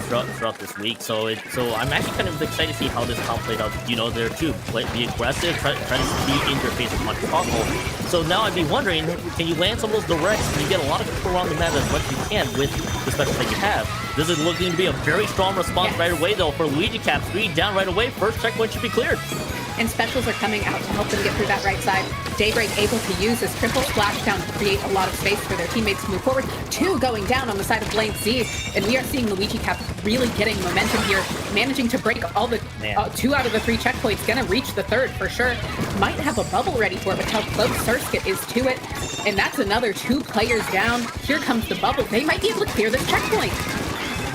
throughout this week. So I'm actually kind of excited to see how this comp played out. There too. Be aggressive, try to be in your face as much as possible. So now I'd be wondering, can you land some of those directs? Can you get a lot of control around the map as much as you can with the specials that you have? This is looking to be a very strong response right away, though, for Luigi Cap. 3 down right away. First checkpoint should be cleared. And specials are coming out to help them get through that right side. Daybreak able to use this triple splashdown to create a lot of space for their teammates to move forward. 2 going down on the side of BlankZ, and we are seeing Luigi Cap really getting momentum here, managing to break all the 2 out of the 3 checkpoints. Gonna reach the 3rd for sure. Might have a bubble ready for it with how close Surskit is to it. And that's another 2 players down. Here comes the bubble. They might be able to clear this checkpoint.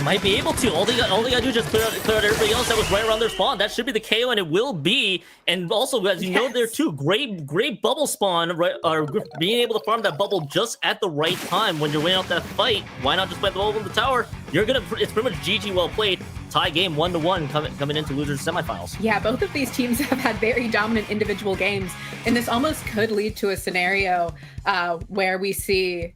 Might be able to. All they gotta do is just clear out everybody else that was right around their spawn. That should be the KO, and it will be. And also, as you know, there too, great bubble spawn, right? Or being able to farm that bubble just at the right time when you're winning out that fight. Why not just play the bubble in the tower? It's pretty much GG, well played. Tie game 1-1 coming into losers semifinals. Yeah, both of these teams have had very dominant individual games, and this almost could lead to a scenario where we see.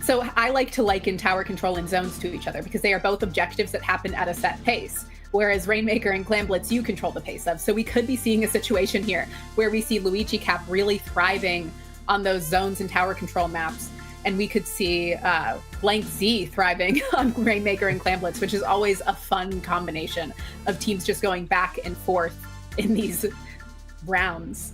So I like to liken tower control and zones to each other because they are both objectives that happen at a set pace, whereas Rainmaker and Clan Blitz you control the pace of. So we could be seeing a situation here where we see Luigi Cap really thriving on those zones and tower control maps, and we could see BlankZ thriving on Rainmaker and Clan Blitz, which is always a fun combination of teams just going back and forth in these rounds.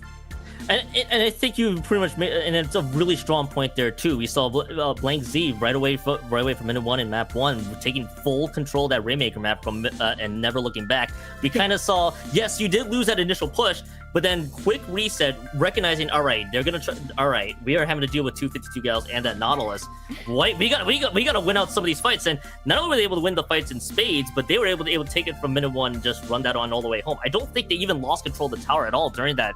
And I think you pretty much made, and it's a really strong point there too. We saw BlankZ right away from minute 1 in map 1, taking full control of that Rainmaker map from and never looking back. We kind of saw, yes, you did lose that initial push, but then quick reset, recognizing, all right, they're gonna try, all right, we are having to deal with 252 gals and that Nautilus. We gotta win out some of these fights, and not only were they able to win the fights in spades, but they were able to take it from minute one and just run that on all the way home. I don't think they even lost control of the tower at all during that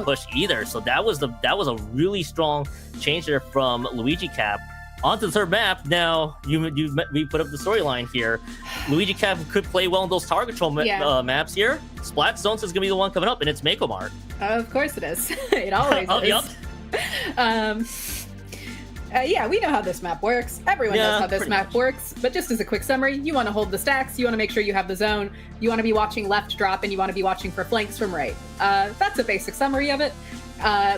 push either. So that was a really strong change there from Luigi Cap. On to the third map. Now, we put up the storyline here. Luigi Cap could play well in those tower control maps here. Splat Zones is going to be the one coming up, and it's Mako Mart. Of course it is. It always is. Yeah, we know how this map works. Everyone knows how this map works. But just as a quick summary, you want to hold the stacks, you want to make sure you have the zone, you want to be watching left drop, and you want to be watching for flanks from right. That's a basic summary of it.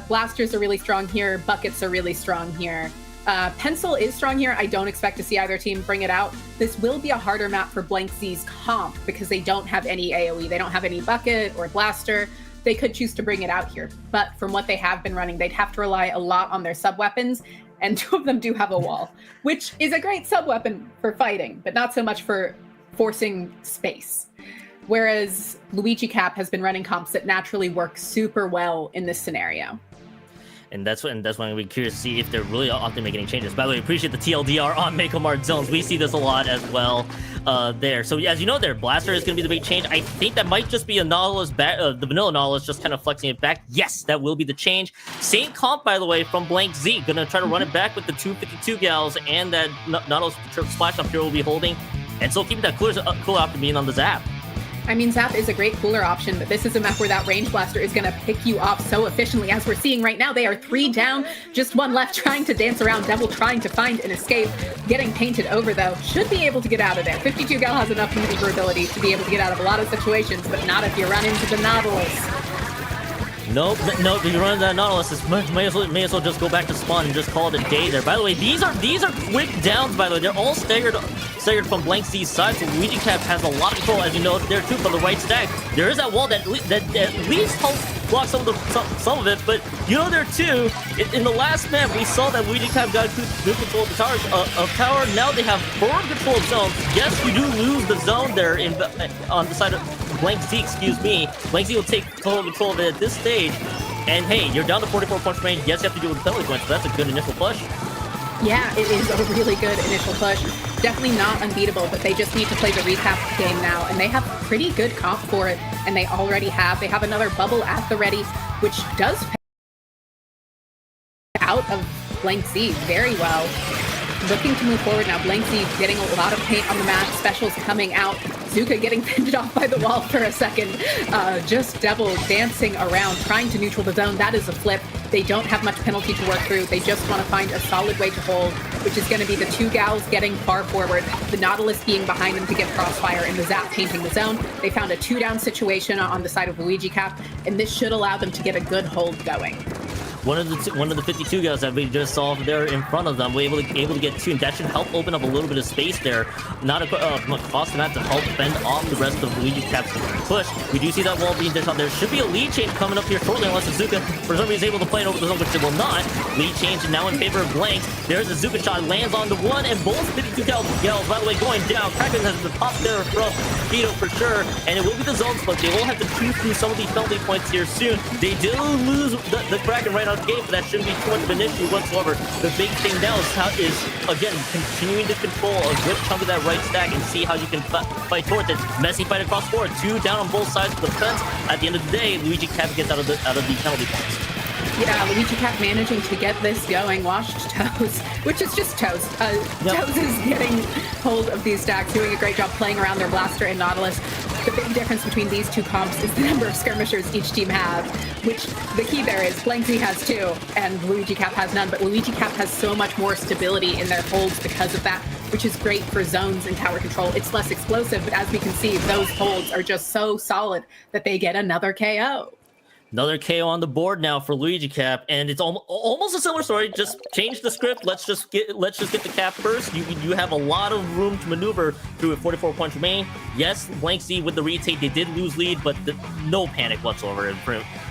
Blasters are really strong here. Buckets are really strong here. Pencil is strong here. I don't expect to see either team bring it out. This will be a harder map for BlankZ's comp because they don't have any AoE. They don't have any bucket or blaster. They could choose to bring it out here. But from what they have been running, they'd have to rely a lot on their sub-weapons, and 2 of them do have a wall, which is a great sub-weapon for fighting, but not so much for forcing space. Whereas Luigi Cap has been running comps that naturally work super well in this scenario. And that's when we're curious to see if they're really often making any changes. By the way, appreciate the TLDR on Mako Mart zones. We see this a lot as well there. So as you know, their Blaster is going to be the big change. I think that might just be a Nautilus back, the vanilla Nautilus just kind of flexing it back. Yes, that will be the change. Same comp, by the way, from BlankZ. Going to try to run it back with the 252 gals and that Nautilus Splash up here will be holding. And so keeping that cool option being on the Zap. I mean, Zap is a great cooler option, but this is a map where that range blaster is going to pick you off so efficiently. As we're seeing right now, they are 3 down, just 1 left, trying to dance around. Devil trying to find an escape. Getting painted over, though. Should be able to get out of there. 52 Gal has enough maneuverability to be able to get out of a lot of situations, but not if you run into the Nautilus. Nope, if you run into that Nautilus, may as well just go back to spawn and just call it a day there. By the way, these are quick downs, by the way. They're all staggered from BlankZ's side, so Luigi Cap has a lot of control, as you know, there too, from the right stack. There is that wall that at least helps block some of it, but you know there too, in the last map, we saw that Luigi Cap got good control of the tower. Now they have firm control of zones. Yes, you do lose the zone there on the side of BlankZ, excuse me. BlankZ will take total control of it at this stage. And hey, you're down to 44 punch range. Yes, you have to do it with penalty points, so that's a good initial push. Yeah, it is a really good initial push. Definitely not unbeatable, but they just need to play the recap game now, and they have pretty good comp for it, and they already have. They have another bubble at the ready, which does pay out of BlankZ very well. Looking to move forward now. BlankZ getting a lot of paint on the map. Specials coming out. Zuka getting fended off by the wall for a second. Just Devil dancing around, trying to neutral the zone. That is a flip. They don't have much penalty to work through. They just want to find a solid way to hold, which is going to be the 2 gals getting far forward, the Nautilus being behind them to get crossfire, and the Zap painting the zone. They found a 2-down situation on the side of Luigi Cap, and this should allow them to get a good hold going. One of the 52 guys that we just saw there in front of them, we're able to get 2, and that should help open up a little bit of space there. Not a cost to that to help fend off the rest of Luigi Cap's push. We do see that wall being dished out. There should be a lead change coming up here shortly, unless Azuka for some reason is able to play it over the zone, which it will not. Lead change now in favor of Blank. There's a Zuka shot, lands on the 1, and both 52 gals, by the way, going down. Kraken has the top there from Vito for sure, and it will be the zones, but they will have to chew through some of these penalty points here soon. They do lose the Kraken right out of the game, but that shouldn't be too much of an issue whatsoever. The big thing now is again, continuing to control a good chunk of that right stack and see how you can fight towards it. Messy fight across the board. 2 down on both sides of the fence. At the end of the day, Luigi Cap gets out of the penalty points. Yeah, Luigi Cap managing to get this going. Washed Toes, which is just Toes. Toes is getting hold of these stacks, doing a great job playing around their Blaster and Nautilus. The big difference between these 2 comps is the number of skirmishers each team have, which the key there is BlankZ has 2 and Luigi Cap has none, but Luigi Cap has so much more stability in their holds because of that, which is great for zones and tower control. It's less explosive, but as we can see, those holds are just so solid that they get another KO. Another KO on the board now for Luigi Cap, and it's almost a similar story. Just change the script. Let's just get the cap first. You have a lot of room to maneuver through with 44 points remaining. Yes, BlankZ with the retake, they did lose lead, but no panic whatsoever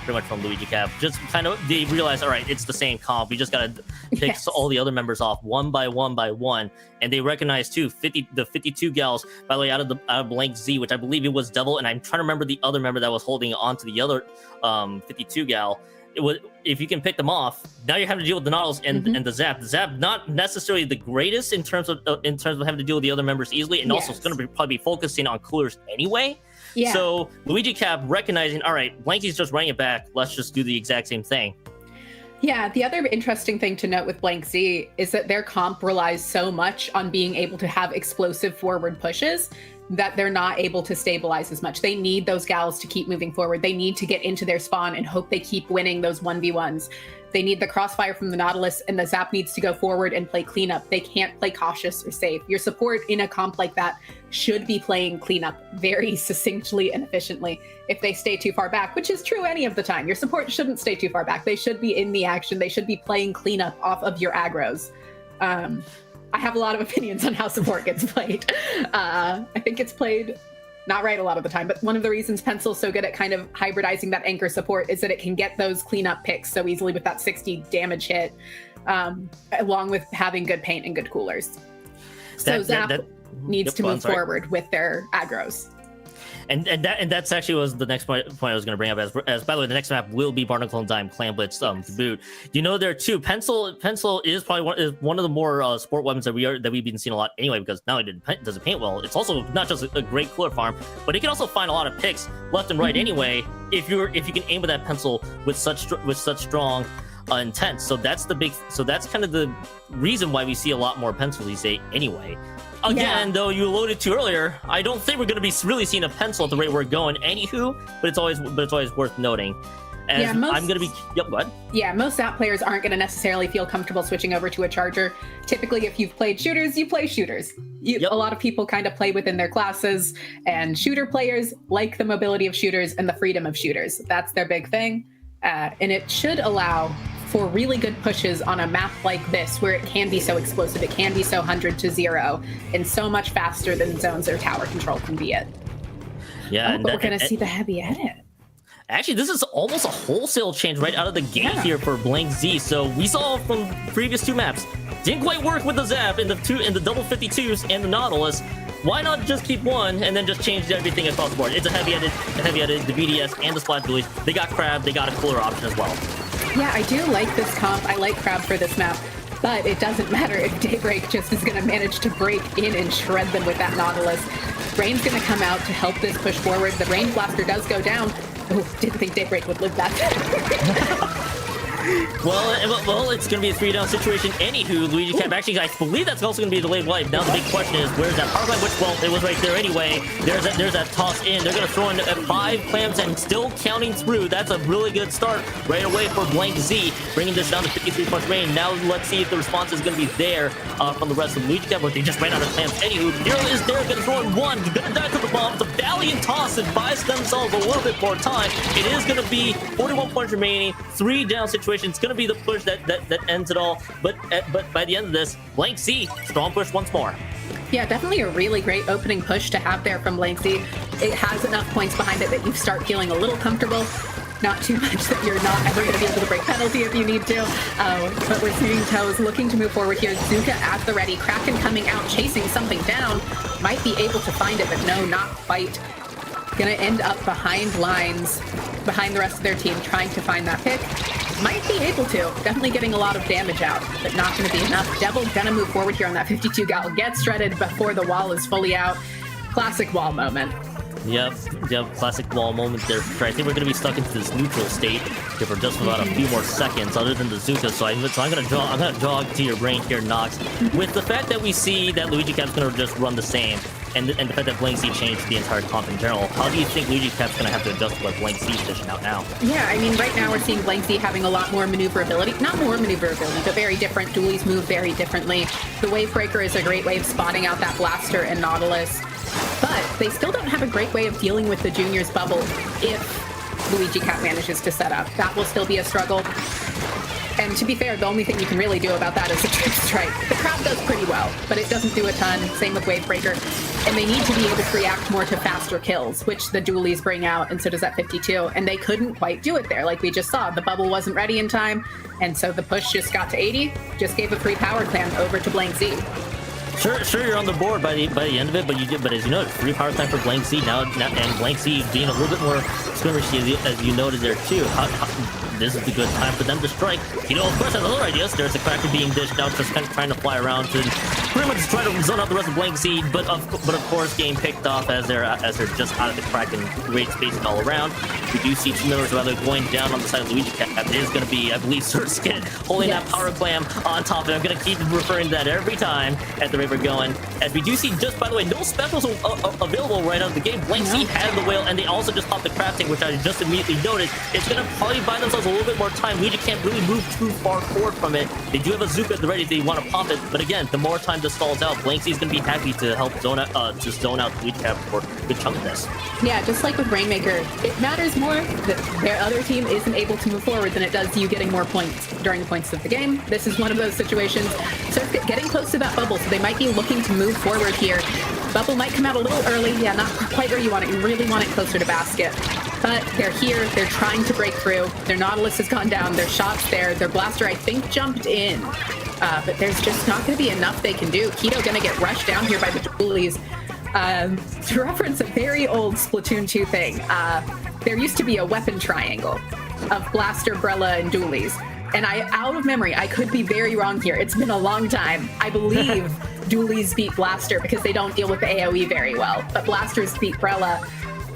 pretty much from Luigi Cap. Just kind of, they realize, all right, it's the same comp. We just got to pick all the other members off one by one. And they recognize, too, the 52 gals, by the way, out of BlankZ, which I believe it was Devil. And I'm trying to remember the other member that was holding on to the other 52 gal. It was, if you can pick them off, now you're having to deal with the Nautilus and the Zap. The Zap, not necessarily the greatest in terms of having to deal with the other members easily, and also it's going to probably be focusing on coolers anyway. Yeah. So Luigi Cap recognizing, all right, BlankZ's just running it back. Let's just do the exact same thing. Yeah, the other interesting thing to note with BlankZ is that their comp relies so much on being able to have explosive forward pushes that they're not able to stabilize as much. They need those gals to keep moving forward. They need to get into their spawn and hope they keep winning those 1v1s. They need the crossfire from the Nautilus, and the Zap needs to go forward and play cleanup. They can't play cautious or safe. Your support in a comp like that should be playing cleanup very succinctly and efficiently. If they stay too far back, which is true any of the time, your support shouldn't stay too far back. They should be in the action. They should be playing cleanup off of your aggros. I have a lot of opinions on how support gets played. I think it's played not right a lot of the time, but one of the reasons Pencil's so good at kind of hybridizing that anchor support is that it can get those cleanup picks so easily with that 60 damage hit, along with having good paint and good coolers. So Zap needs to move forward with their aggros. And that's actually was the next point I was going to bring up. As by the way, the next map will be Barnacle and Dime Clan Blitz to boot. You know, there are two. Pencil is probably one of the more sport weapons that we've been seeing a lot anyway, because not only does it paint well, it's also not just a great cooler farm, but it can also find a lot of picks left and right anyway. If you can aim with that pencil with such strong intent. So that's kind of the reason why we see a lot more pencil these days anyway. Again, though, you alluded to earlier, I don't think we're going to be really seeing a pencil at the rate we're going. Anywho, but it's always worth noting. As I'm going to be. Yep, what? Yeah, most Zap players aren't going to necessarily feel comfortable switching over to a charger. Typically, if you've played shooters, you play shooters. A lot of people kind of play within their classes, and shooter players like the mobility of shooters and the freedom of shooters. That's their big thing, and it should allow for really good pushes on a map like this, where it can be so explosive, it can be so 100 to 0, and so much faster than zones or tower control can be it. Yeah, but we're going to see the heavy edit. Actually, this is almost a wholesale change right out of the gate here for BlankZ. So we saw from previous two maps, didn't quite work with the Zap in the double 52s and the Nautilus. Why not just keep one and then just change everything across the board? It's a heavy edit, the BtDx and the Splat Bullies. They got Crab, they got a cooler option as well. Yeah, I do like this comp. I like Crab for this map, but it doesn't matter if Daybreak just is going to manage to break in and shred them with that Nautilus. Rain's going to come out to help this push forward. The Rain Blaster does go down. Oh, didn't think Daybreak would live that. Well, it's going to be a 3-down situation. Anywho, Luigi Cap, actually, I believe that's also going to be a delayed wipe. Now the big question is, where's that power plant? Which, well, it was right there anyway. There's that toss in. They're going to throw in 5 clamps and still counting through. That's a really good start right away for BlankZ, bringing this down to 53 % rain. Now let's see if the response is going to be there from the rest of Luigi Cap, but they just ran out of clamps. Anywho, Hero is there, going to throw in 1. Going to die to the bomb. The valiant toss and buys themselves a little bit more time. It is going to be 41 points remaining, 3-down situation. It's going to be the push that ends it all, but by the end of this, BlankZ, strong push once more. Yeah, definitely a really great opening push to have there from BlankZ. It has enough points behind it that you start feeling a little comfortable. Not too much that you're not ever going to be able to break penalty if you need to. But we're seeing Toes looking to move forward here. Zuka at the ready. Kraken coming out, chasing something down. Might be able to find it, but no, not quite. Gonna end up behind lines, behind the rest of their team, trying to find that pick. Might be able to. Definitely getting a lot of damage out, but not going to be enough. Devil gonna move forward here on that 52 gal. Gets shredded before the wall is fully out. Classic wall moment. Yep, classic wall moment there. I think we're going to be stuck into this neutral state here for just about a few more seconds, other than the Zuka. So I'm going to jog to your brain here, Nox, with the fact that we see that Luigi Cap's going to just run the same, and the fact that BlankZ changed the entire comp in general. How do you think Luigi Cap's going to have to adjust to what BlankZ's dishing out now? Yeah, I mean, right now we're seeing BlankZ having a lot more maneuverability. Not more maneuverability, but very different. Dualies move very differently. The Wave Breaker is a great way of spotting out that Blaster and Nautilus. But they still don't have a great way of dealing with the Junior's bubble if Luigi Cap manages to set up. That will still be a struggle. And to be fair, the only thing you can really do about that is the Trip Strike. The crowd does pretty well, but it doesn't do a ton. Same with Wavebreaker. And they need to be able to react more to faster kills, which the dualies bring out, and so does that 52. And they couldn't quite do it there, like we just saw. The bubble wasn't ready in time, and so the push just got to 80, just gave a free power clan over to BlankZ. Sure, you're on the board by the end of it, but as you know, free power clan for BlankZ now, and BlankZ being a little bit more skirmishy as you noted there too. This is the good time for them to strike. You know, of course, has other ideas. There's a Cracker being dished out, just kind of trying to fly around to pretty much try to zone out the rest of BlankZ. But of course, game picked off as they're just out of the crack and great spacing all around. We do see 2 members rather going down on the side of Luigi Cap. It is going to be, I believe, SuperJump holding that power clam on top. And I'm going to keep referring to that every time at the rate we're going. As we do see, just by the way, no specials available right out of the game. BlankZ had the whale, and they also just popped the crafting, which I just immediately noticed. It's going to probably buy themselves a little bit more time. Luigi can't really move too far forward from it. They do have a Zuka at the ready if they want to pop it, but again, the more time this stalls out, BlankZ is going to be happy to help zone out Luigi Cap for a good chunk of this. Yeah, just like with Rainmaker, it matters more that their other team isn't able to move forward than it does you getting more points during the points of the game. This is one of those situations. So getting close to that bubble, so they might be looking to move forward here. Bubble might come out a little early. Yeah, not quite where you want it. You really want it closer to basket. But they're here. They're trying to break through. Their Nautilus has gone down. Their shot's there. Their Blaster, I think, jumped in. But there's just not going to be enough they can do. Keto going to get rushed down here by the dualies. To reference a very old Splatoon 2 thing, there used to be a weapon triangle of Blaster, Brella, and dualies. And out of memory, I could be very wrong here. It's been a long time. I believe dualies beat Blaster because they don't deal with the AoE very well. But Blasters beat Brella,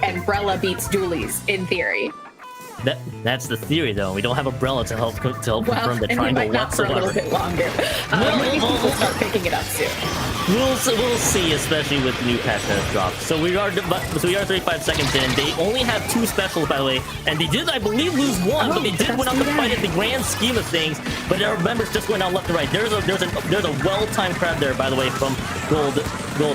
and Brella beats dualies, in theory. That's the theory, though. We don't have a Brella to help confirm the triangle and we might not for a little bit longer. Maybe people start picking it up soon. We'll see, especially with the new patch that has dropped. So we are 35 seconds in. They only have 2 specials, by the way, and they did, I believe, lose 1, but they did win out the fight in the grand scheme of things. But their members just went out left and right. There's a well-timed crab there, by the way, from Gold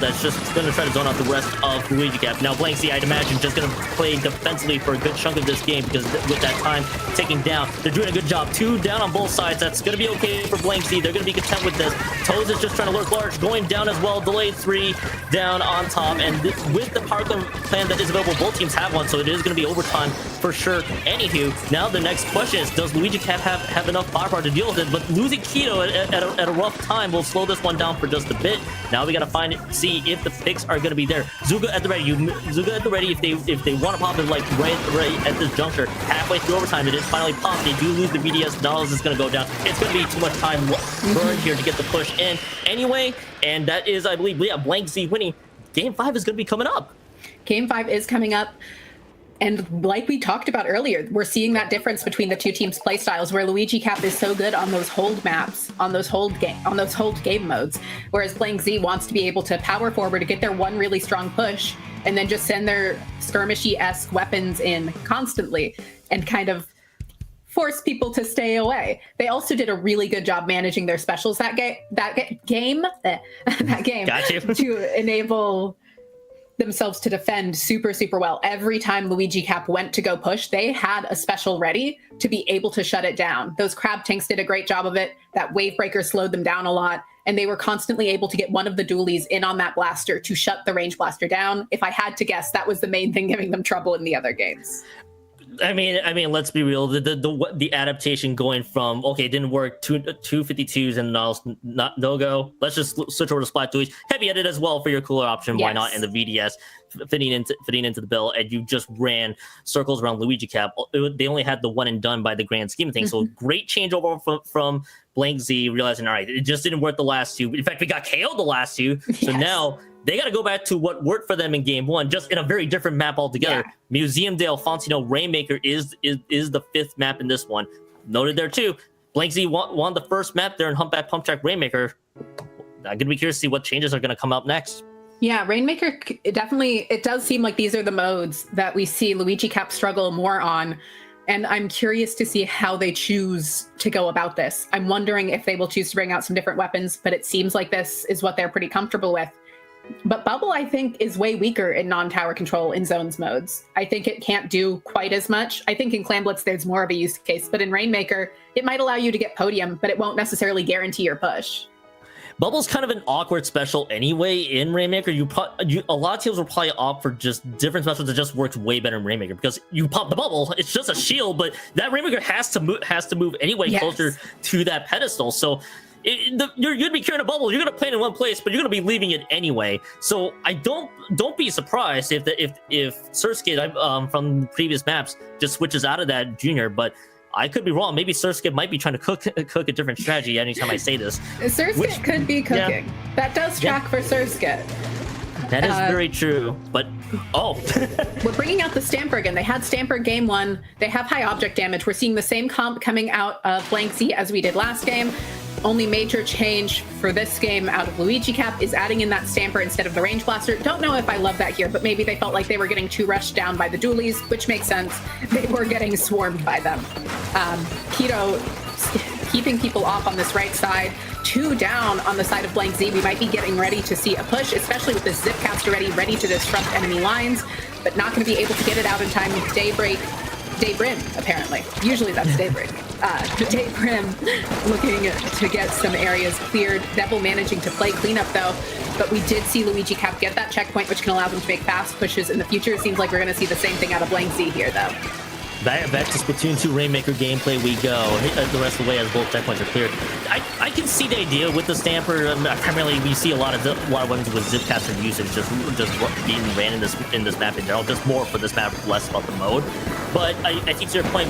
that's just going to try to zone out the rest of Luigi Cap. Now BlankZ, I'd imagine, just going to play defensively for a good chunk of this game because with that time ticking down, they're doing a good job. 2 down on both sides. That's going to be okay for BlankZ. They're going to be content with this. Toes is just trying to lurk large, going down as well. Delayed 3 down on top, and with the power plan that is available, both teams have one, so it is going to be overtime for sure. Anywho, now the next question is, does Luigi Cap have enough firepower to deal with it? But losing Keto at a rough time will slow this one down for just a bit. Now we got to see if the picks are going to be there. Zuga at the ready. Zuga at the ready if they want to pop it like right at this juncture. Halfway through overtime, it is finally popped. They do lose the BtDx. Nautilus is going to go down. It's going to be too much time burned here to get the push in anyway. And that is, I believe, BlankZ winning. Game 5 is going to be coming up. Game 5 is coming up. And like we talked about earlier, we're seeing that difference between the 2 teams' playstyles, where Luigi Cap is so good on those hold maps, on those hold game modes, whereas BlankZ wants to be able to power forward to get their one really strong push, and then just send their skirmishy-esque weapons in constantly and kind of force people to stay away. They also did a really good job managing their specials that game Got you. to enable themselves to defend super well. Every time Luigi Cap went to go push, they had a special ready to be able to shut it down. Those crab tanks did a great job of it. That Wavebreaker slowed them down a lot, and they were constantly able to get one of the dualies in on that blaster to shut the range blaster down. If I had to guess, that was the main thing giving them trouble in the other games. I mean, let's be real. The adaptation going from, okay, it didn't work, 252s and no go. Let's just switch over to Splatoon. Heavy edit as well for your cooler option. Yes. Why not? And the BtDx fitting into the bill, and you just ran circles around Luigi Cap. They only had the one and done by the grand scheme of things. So great changeover from BlankZ, realizing, all right, it just didn't work the last 2. In fact, we got KO'd the last 2. So now they got to go back to what worked for them in game 1, just in a very different map altogether. Yeah. Museum de Alfonsino Rainmaker is the 5th map in this one. Noted there too. BlankZ won the first map there in Humpback Pump Track Rainmaker. I'm going to be curious to see what changes are going to come up next. Yeah, Rainmaker, it does seem like these are the modes that we see Luigi Cap struggle more on. And I'm curious to see how they choose to go about this. I'm wondering if they will choose to bring out some different weapons, but it seems like this is what they're pretty comfortable with. But Bubble, I think, is way weaker in non-tower control in zones modes. I think it can't do quite as much. I think in Clan Blitz, there's more of a use case. But in Rainmaker, it might allow you to get podium, but it won't necessarily guarantee your push. Bubble's kind of an awkward special anyway in Rainmaker. A lot of teams will probably opt for just different specials that just works way better in Rainmaker, because you pop the bubble, it's just a shield, but that Rainmaker has to move anyway closer to that pedestal. So you're gonna be carrying a bubble. You're gonna play it in one place, but you're gonna be leaving it anyway. So I don't be surprised if Surskit from the previous maps just switches out of that junior, but I could be wrong. Maybe Surskit might be trying to cook a different strategy anytime I say this. Surskit could be cooking. Yeah. That does track for Surskit. That is very true, but we're bringing out the Stamper again. They had Stamper game 1. They have high object damage. We're seeing the same comp coming out of BlankZ as we did last game. Only major change for this game out of Luigi Cap is adding in that Stamper instead of the Range Blaster. Don't know if I love that here, but maybe they felt like they were getting too rushed down by the dualies, which makes sense. They were getting swarmed by them. Keto keeping people off on this right side. 2 down on the side of BlankZ. We might be getting ready to see a push, especially with the Zip Caster ready to disrupt enemy lines, but not going to be able to get it out in time. Daybrim, apparently. Usually that's Daybreak. Daybrim looking to get some areas cleared. Devil managing to play cleanup, though. But we did see Luigi Cap get that checkpoint, which can allow them to make fast pushes in the future. It seems like we're going to see the same thing out of BlankZ here, though. Back to Splatoon 2 Rainmaker gameplay we go. The rest of the way as both checkpoints are cleared. I can see the idea with the Stamper. Primarily, we see a lot of ones with Zipcaster usage just being ran in this map in general. Just more for this map, less about the mode. But I think to your point,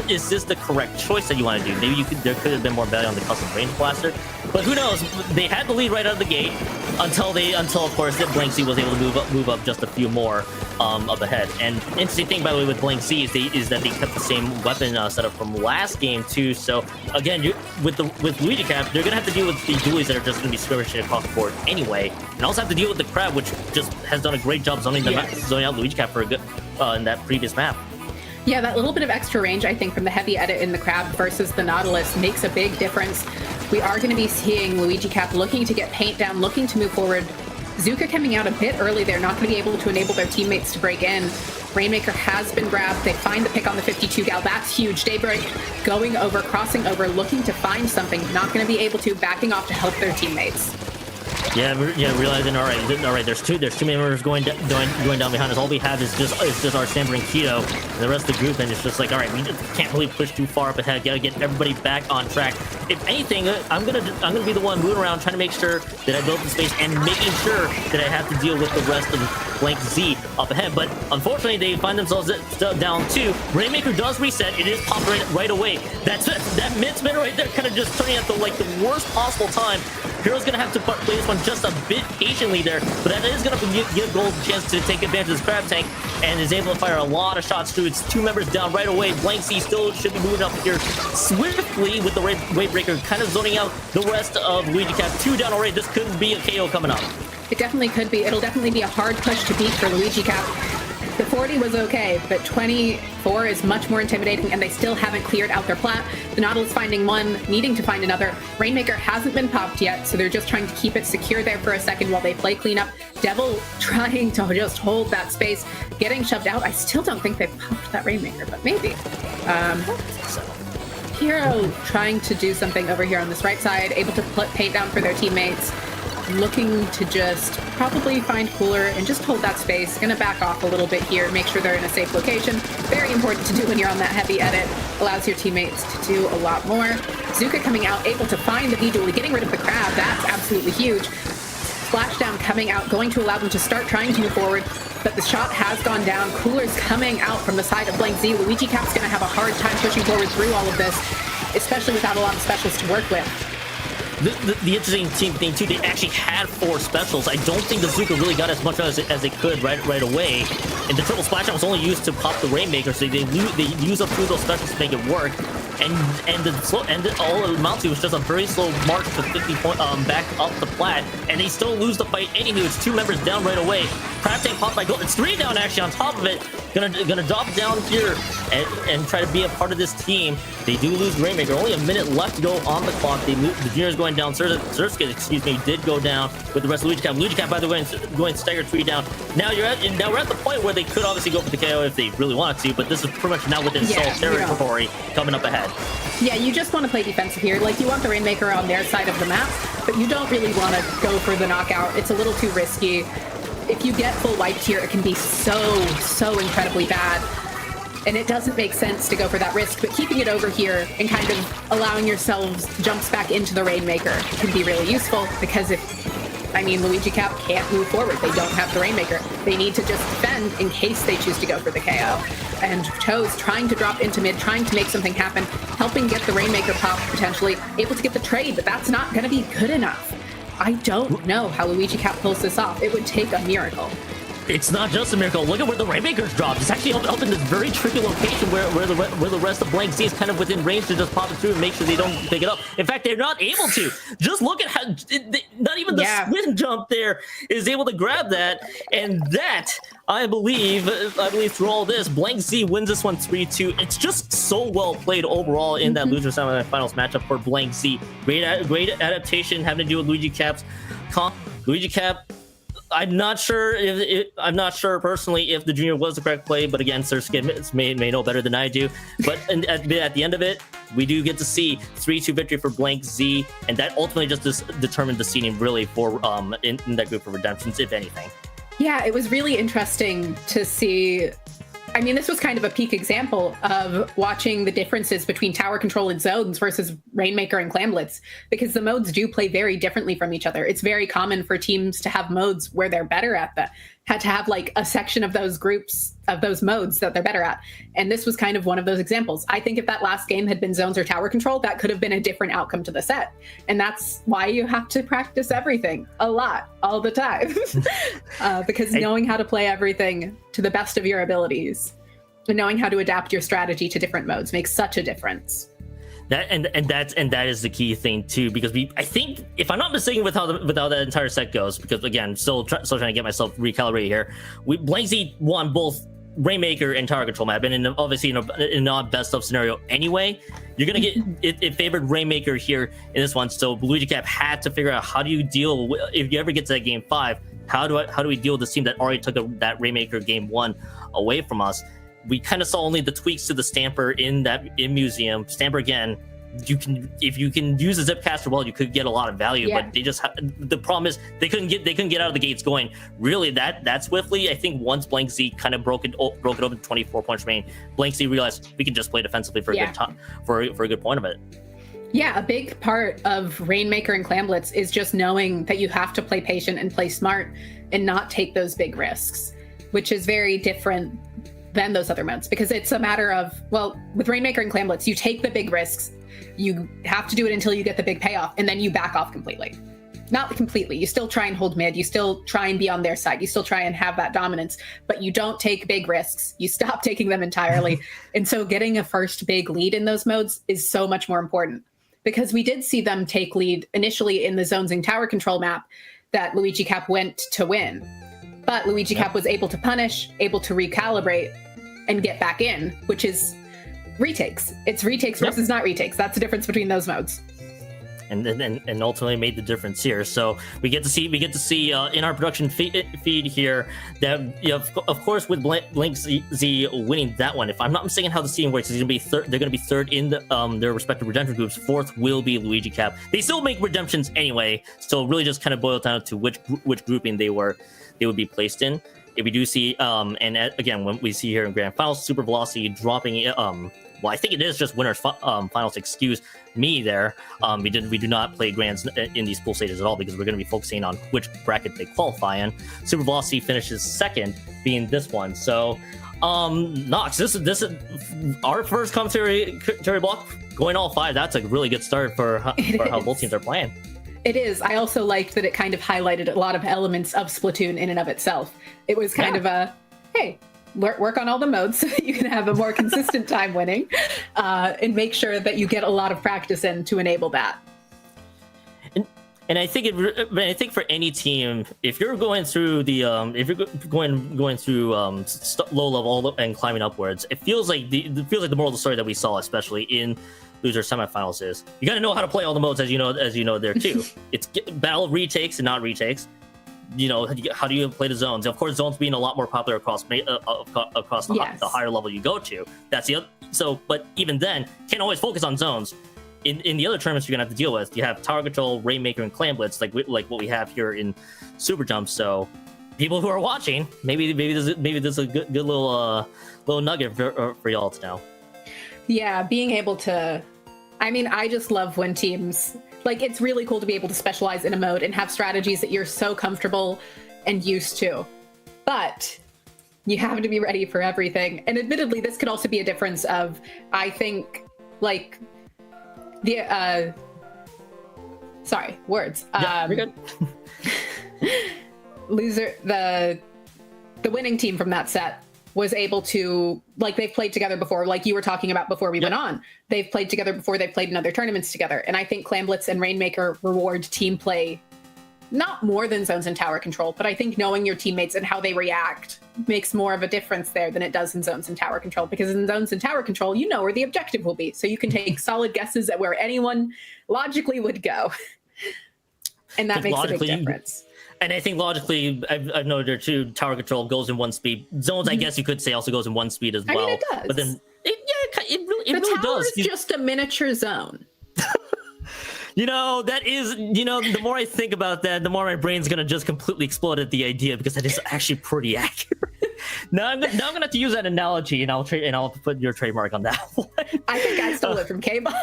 is this the correct choice that you want to do? Maybe there could have been more value on the custom Range Blaster. But who knows? They had the lead right out of the gate until of course that BlankZ was able to move up just a few more up ahead. And interesting thing, by the way, with BlankZ is that they kept the same weapon setup from last game too. So again, with Luigi Cap, they're gonna have to deal with the dualies that are just gonna be skirmishing across the board anyway, and also have to deal with the Crab, which just has done a great job zoning out Luigi Cap for a good in that previous map. Yeah, that little bit of extra range, I think, from the heavy edit in the Crab versus the Nautilus makes a big difference. We are going to be seeing Luigi Cap looking to get paint down, looking to move forward. Zuka coming out a bit early. They're not going to be able to enable their teammates to break in. Rainmaker has been grabbed. They find the pick on the 52 gal. That's huge. Daybreak going over, crossing over, looking to find something. Not going to be able to, backing off to help their teammates. Yeah, realizing all right. There's two members going down behind us. All we have is just our Stamper and Keto, and the rest of the group, and it's just like, all right, we just can't really push too far up ahead. Gotta get everybody back on track. If anything, I'm gonna be the one moving around, trying to make sure that I build the space and making sure that I have to deal with the rest of BlankZ up ahead. But unfortunately, they find themselves down 2. Rainmaker does reset. It is popped right away. That mid-spin right there, kind of just turning at the worst possible time. Hero's gonna have to play this one just a bit patiently there, but that is gonna give Gold a chance to take advantage of this Crab tank, and is able to fire a lot of shots through. It's 2 members down right away. BlankZ still should be moving up here swiftly with the Wave Breaker, kind of zoning out the rest of Luigi Cap. 2 down already. This could be a KO coming up. It definitely could be. It'll definitely be a hard push to beat for Luigi Cap. The 40 was okay, but 24 is much more intimidating, and they still haven't cleared out their plat. The Nautilus finding one, needing to find another. Rainmaker hasn't been popped yet, so they're just trying to keep it secure there for a second while they play cleanup. Devil trying to just hold that space, getting shoved out. I still don't think they've popped that Rainmaker, but maybe. Hero trying to do something over here on this right side, able to put paint down for their teammates. Looking to just probably find Cooler and just hold that space. Gonna back off a little bit here, make sure they're in a safe location. Very important to do when you're on that heavy edit. Allows your teammates to do a lot more. Zuka coming out, able to find the B-Dually, getting rid of the Crab. That's absolutely huge. Splashdown coming out, going to allow them to start trying to move forward, but the shot has gone down. Cooler's coming out from the side of BlankZ. Luigi Cap's gonna have a hard time pushing forward through all of this, especially without a lot of specials to work with. The interesting thing too, they actually had 4 specials. I don't think the Zuka really got as much as it could right away. And the triple splashdown was only used to pop the Rainmaker, so they use up 2 of those specials to make it work. and all it amounts to was just a very slow march to 50 point back up the plat, and they still lose the fight anywho. It's 2 members down right away. Crab Tank popped by Gold. It's 3 down actually on top of it. Gonna drop down here and try to be a part of this team. They do lose Rainmaker. Only a minute left to go on the clock. The junior's going down. Surskit, excuse me, did go down with the rest of Luigi Cap. Luigi Cap, by the way, going stagger 3 down. Now we're at the point where they could obviously go for the KO if they really wanted to, but this is pretty much now within Soul territory coming up ahead. Yeah, you just want to play defensive here. Like, you want the Rainmaker on their side of the map, but you don't really want to go for the knockout. It's a little too risky. If you get full wiped here, it can be so incredibly bad. And it doesn't make sense to go for that risk, but keeping it over here and kind of allowing yourselves jumps back into the Rainmaker can be really useful, because Luigi Cap can't move forward. They don't have the Rainmaker. They need to just defend in case they choose to go for the KO. And Toes trying to drop into mid, trying to make something happen, helping get the Rainmaker pop potentially, able to get the trade, but that's not going to be good enough. I don't know how Luigi Cap pulls this off. It would take a miracle. It's not just a miracle. Look at where the Rainmaker's dropped. It's actually up in this very tricky location where the rest of BlankZ is kind of within range to just pop it through and make sure they don't pick it up. In fact, they're not able to. Just look at how not even the spin jump there is able to grab that. And that, I believe through all this, BlankZ wins this one 3-2. It's just so well played overall in that loser semifinals matchup for BlankZ. Great adaptation having to do with Luigi Cap's comp. Luigi Cap, I'm not sure personally if the junior was the correct play, but again, Surskit may know better than I do. But at the end of it, we do get to see 3-2 victory for BlankZ, and that ultimately just determined the seeding really for in that group of redemptions, if anything. Yeah, it was really interesting to see. I mean, this was kind of a peak example of watching the differences between tower control and zones versus Rainmaker and Clamblitz, because the modes do play very differently from each other. It's very common for teams to have modes where they're better at that, had to have like a section of those groups of those modes that they're better at. And this was kind of one of those examples. I think if that last game had been zones or tower control, that could have been a different outcome to the set. And that's why you have to practice everything a lot, all the time, because knowing how to play everything to the best of your abilities and knowing how to adapt your strategy to different modes makes such a difference. That that is the key thing too, because I think, if I'm not mistaken with how that entire set goes, because again, still trying to get myself recalibrated here, BlankZ won both Rainmaker and tower control map, and obviously in a not best of scenario anyway, you're gonna get it favored Rainmaker here in this one. So Luigi Cap had to figure out, how do you deal with, if you ever get to that game 5, how do we deal with this team that already took that Rainmaker game 1 away from us? We kind of saw only the tweaks to the Stamper in Museum. Stamper, again, if you can use a Zipcaster well, you could get a lot of value, but they just the problem is they couldn't get out of the gates going really that swiftly. I think once BlankZ kind of broke it open 24 points remaining, BlankZ realized we can just play defensively for a good time, for a good point of it. Yeah, a big part of Rainmaker and Clamblitz is just knowing that you have to play patient and play smart and not take those big risks, which is very different than those other modes, because it's a matter of, well, with Rainmaker and Clamblitz, you take the big risks, you have to do it until you get the big payoff, and then you back off completely. Not completely, you still try and hold mid, you still try and be on their side, you still try and have that dominance, but you don't take big risks, you stop taking them entirely. And so getting a first big lead in those modes is so much more important, because we did see them take lead initially in the zones and tower control map that Luigi Cap went to win. But Luigi Cap was able to punish, able to recalibrate, and get back in, which is retakes. It's retakes versus not retakes. That's the difference between those modes. And ultimately made the difference here. So we get to see in our production feed here that, of course, with BlankZ winning that one. If I'm not mistaken how the seeding works, they're going to be third in their respective redemption groups. Fourth will be Luigi Cap. They still make redemptions anyway, so really just kind of boils down to which grouping they would be placed in. If we do see, again, when we see here in Grand Finals, Super Velocity dropping, well, I think it is just winners finals, excuse me there. We do not play grands in these pool stages at all, because we're going to be focusing on which bracket they qualify in. Super Velocity finishes second, being this one. So, Nox, this is our first commentary block going all 5. That's a really good start for how both teams are playing. It is. I also liked that it kind of highlighted a lot of elements of Splatoon in and of itself. It was kind of a, hey, work on all the modes so that you can have a more consistent time winning, and make sure that you get a lot of practice in to enable that. And I think for any team, if you're going through the going through low level and climbing upwards, it feels like the moral of the story that we saw, especially in loser semifinals, is you got to know how to play all the modes, as you know there too. It's battle retakes and not retakes. How do you play the zones? Of course, zones being a lot more popular across the higher level you go to. That's the other. So, but even then, can't always focus on zones. In the other tournaments you're gonna have to deal with, you have Tower Control, Rainmaker, and Clan Blitz, like what we have here in SuperJump. So, people who are watching, maybe this is a good little nugget for y'all to know. Yeah, being able to, I mean, I just love when teams, like, it's really cool to be able to specialize in a mode and have strategies that you're so comfortable and used to. But you have to be ready for everything. And admittedly, this could also be a difference of, I think, like, the sorry, words. Yeah, you're good. The winning team from that set was able to, like, they've played together before, like you were talking about before we went on. They've played together before, they've played in other tournaments together. And I think Clan Blitz and Rainmaker reward team play not more than Zones and Tower Control, but I think knowing your teammates and how they react makes more of a difference there than it does in Zones and Tower Control. Because in Zones and Tower Control, you know where the objective will be. So you can take solid guesses at where anyone logically would go. And that makes a big difference. And I think logically, I've noted there too, Tower Control goes in one speed. Zones, I guess you could say, also goes in one speed as well. I mean, it does. But then, it really does. The tower is just a miniature zone. That is, the more I think about that, the more my brain's gonna just completely explode at the idea, because that is actually pretty accurate. now I'm gonna have to use that analogy, and I'll put your trademark on that one. I think I stole it from K-Bot.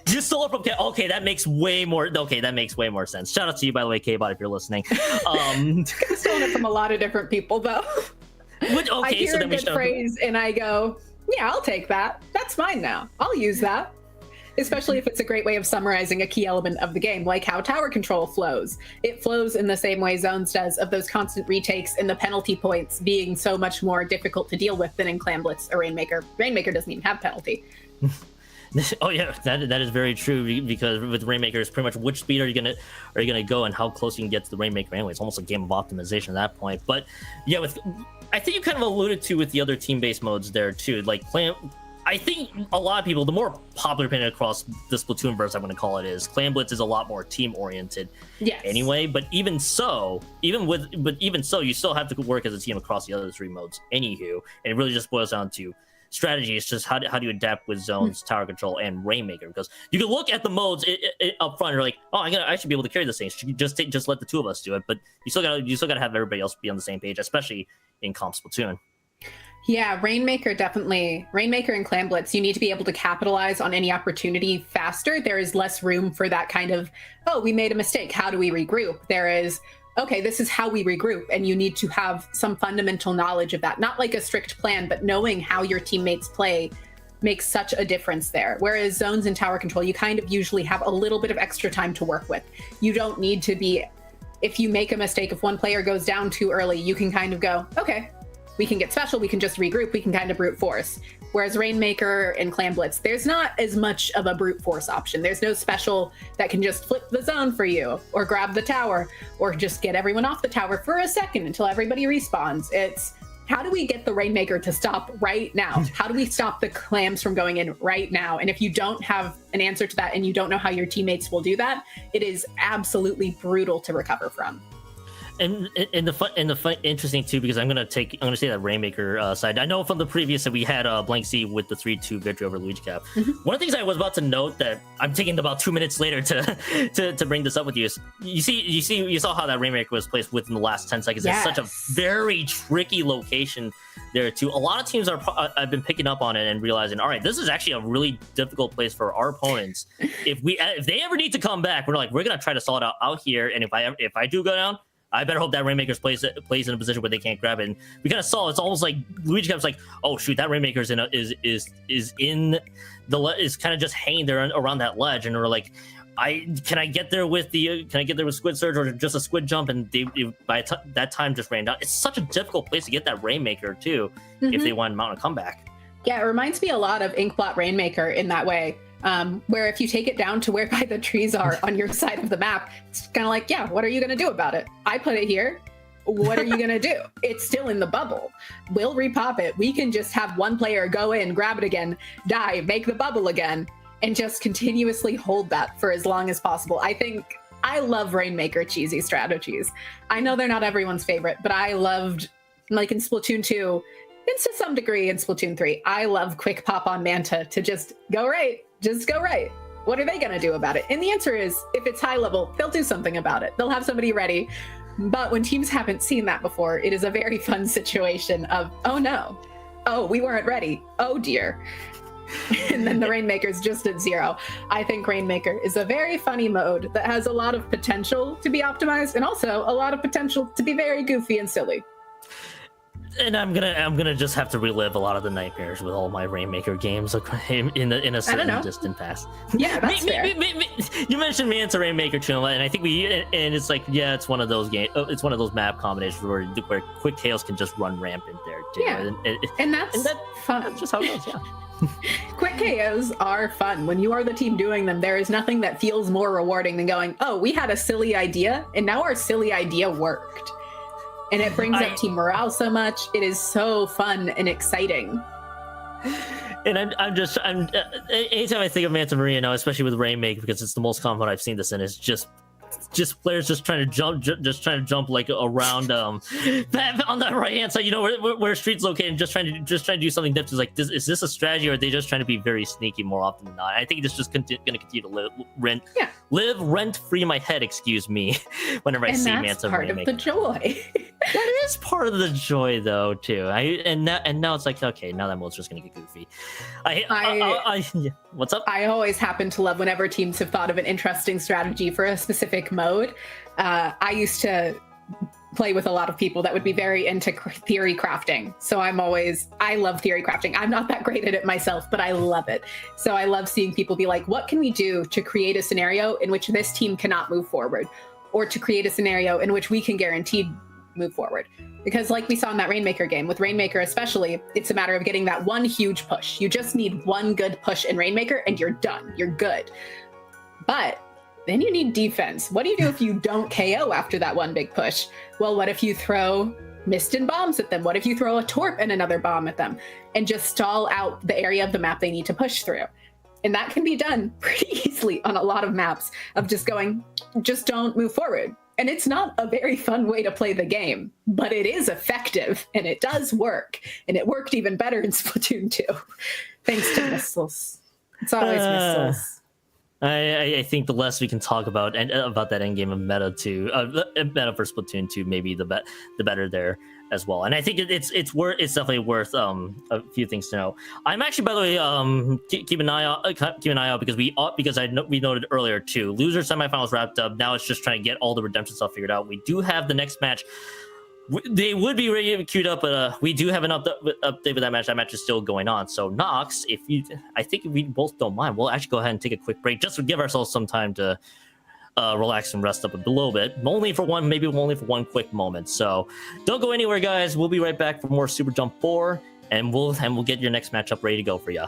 You stole it from K. Okay, that makes way more. Okay, that makes way more sense. Shout out to you, by the way, K-Bot, if you're listening. I've stolen it from a lot of different people, though. I hear a good phrase, and I go, "Yeah, I'll take that. That's mine now. I'll use that." Especially if it's a great way of summarizing a key element of the game, like how Tower Control flows. It flows in the same way Zones does, of those constant retakes and the penalty points being so much more difficult to deal with than in Clan Blitz or Rainmaker. Rainmaker doesn't even have penalty. Oh yeah, that is very true, because with Rainmaker, it's pretty much which speed are you gonna go and how close you can get to the Rainmaker anyway. It's almost a game of optimization at that point. But yeah, I think you kind of alluded to with the other team-based modes there too, like I think a lot of people, the more popular opinion across the Splatoon verse, I'm going to call it, is Clan Blitz is a lot more team oriented. Yes. Anyway, but even so, you still have to work as a team across the other three modes. Anywho, and it really just boils down to strategy. It's just how do you adapt with Zones, Tower Control, and Rainmaker? Because you can look at the modes up front, and you're like, oh, I should be able to carry this thing. Just let the two of us do it. But you still gotta have everybody else be on the same page, especially in comp Splatoon. Yeah, Rainmaker and Clan Blitz, you need to be able to capitalize on any opportunity faster. There is less room for that kind of, oh, we made a mistake, how do we regroup? There is, okay, this is how we regroup, and you need to have some fundamental knowledge of that. Not like a strict plan, but knowing how your teammates play makes such a difference there. Whereas Zones and Tower Control, you kind of usually have a little bit of extra time to work with. You don't need to be, if you make a mistake, if one player goes down too early, you can kind of go, okay, we can get special, we can just regroup, we can kind of brute force. Whereas Rainmaker and Clan Blitz, there's not as much of a brute force option. There's no special that can just flip the zone for you, or grab the tower, or just get everyone off the tower for a second until everybody respawns. It's, how do we get the Rainmaker to stop right now? How do we stop the clams from going in right now? And if you don't have an answer to that, and you don't know how your teammates will do that, it is absolutely brutal to recover from. And the fun, interesting too, because I'm gonna say that Rainmaker side. I know from the previous that we had BlankZ with the 3-2 victory over Luigi Cap. Mm-hmm. One of the things I was about to note that I'm taking about 2 minutes later to bring this up with you is you saw how that Rainmaker was placed within the last 10 seconds. Yes. It's such a very tricky location there too. A lot of teams I've been picking up on it and realizing, all right, this is actually a really difficult place for our opponents. If they ever need to come back, we're gonna try to solve it out here. And if I do go down, I better hope that Rainmaker's plays in a position where they can't grab it. And we kind of saw it's almost like Luigi Cap's like, oh shoot, that Rainmaker's is kind of just hanging there around that ledge, and we're like, can I get there with Squid Surge or just a Squid Jump, and by that time just ran down. It's such a difficult place to get that Rainmaker too, if they want to mount a comeback. Yeah, it reminds me a lot of Inkblot Rainmaker in that way, where if you take it down to whereby the trees are on your side of the map, it's kind of like, yeah, what are you going to do about it? I put it here. What are you going to do? It's still in the bubble. We'll repop it. We can just have one player go in, grab it again, die, make the bubble again, and just continuously hold that for as long as possible. I love Rainmaker cheesy strategies. I know they're not everyone's favorite, but I loved, like in Splatoon 2, and to some degree in Splatoon 3, I love quick pop on Manta to just go right. What are they going to do about it? And the answer is, if it's high level, they'll do something about it. They'll have somebody ready. But when teams haven't seen that before, it is a very fun situation of, oh no, oh, we weren't ready, oh dear. And then the Rainmaker's just at 0. I think Rainmaker is a very funny mode that has a lot of potential to be optimized and also a lot of potential to be very goofy and silly. And I'm gonna just have to relive a lot of the nightmares with all my Rainmaker games in a certain distant past. Yeah, that's fair. You mentioned Manta Rainmaker too, and I think it's like, yeah, it's one of those it's one of those map combinations where quick tails can just run rampant there too. Yeah, and that's fun. That's just how it goes. Yeah. Quick KOs are fun. When you are the team doing them, there is nothing that feels more rewarding than going, oh, we had a silly idea, and now our silly idea worked. And it brings up team morale so much. It is so fun and exciting. And I'm anytime I think of Manta Maria now, especially with Rainmaker, because it's the most common I've seen this in, is just players just trying to jump like around on the right hand side, where street's located, and just trying to do something that's like, is this a strategy, or are they just trying to be very sneaky more often than not? I think it's just going to continue to live rent free in my head, excuse me, whenever I see Manta Maria. And that's part of the joy. That is part of the joy, though, too. And now it's like, okay, now that mode's just gonna get goofy. What's up? I always happen to love whenever teams have thought of an interesting strategy for a specific mode. I used to play with a lot of people that would be very into theory crafting. So I love theory crafting. I'm not that great at it myself, but I love it. So I love seeing people be like, what can we do to create a scenario in which this team cannot move forward, or to create a scenario in which we can guarantee move forward? Because like we saw in that Rainmaker game, with Rainmaker especially, it's a matter of getting that one huge push. You just need one good push in Rainmaker and you're done. You're good. But then you need defense. What do you do if you don't KO after that one big push? Well, what if you throw mist and bombs at them? What if you throw a torp and another bomb at them and just stall out the area of the map they need to push through? And that can be done pretty easily on a lot of maps of just going, just don't move forward. And it's not a very fun way to play the game, but it is effective and it does work. And it worked even better in Splatoon 2, thanks to missiles. It's always missiles. I think the less we can talk about that endgame of meta meta for Splatoon 2, maybe the better there as well. And I think it's definitely worth a few things to know. I'm actually, by the way, keep an eye out because we noted earlier too. Loser semifinals wrapped up. Now it's just trying to get all the redemption stuff figured out. We do have the next match. They would be ready to queued up, but we do have an update with that match. That match is still going on. So Nox, I think if we both don't mind, we'll actually go ahead and take a quick break just to give ourselves some time to relax and rest up a little bit. Only for one quick moment. So don't go anywhere, guys. We'll be right back for more Super Jump 4, and we'll get your next matchup ready to go for you.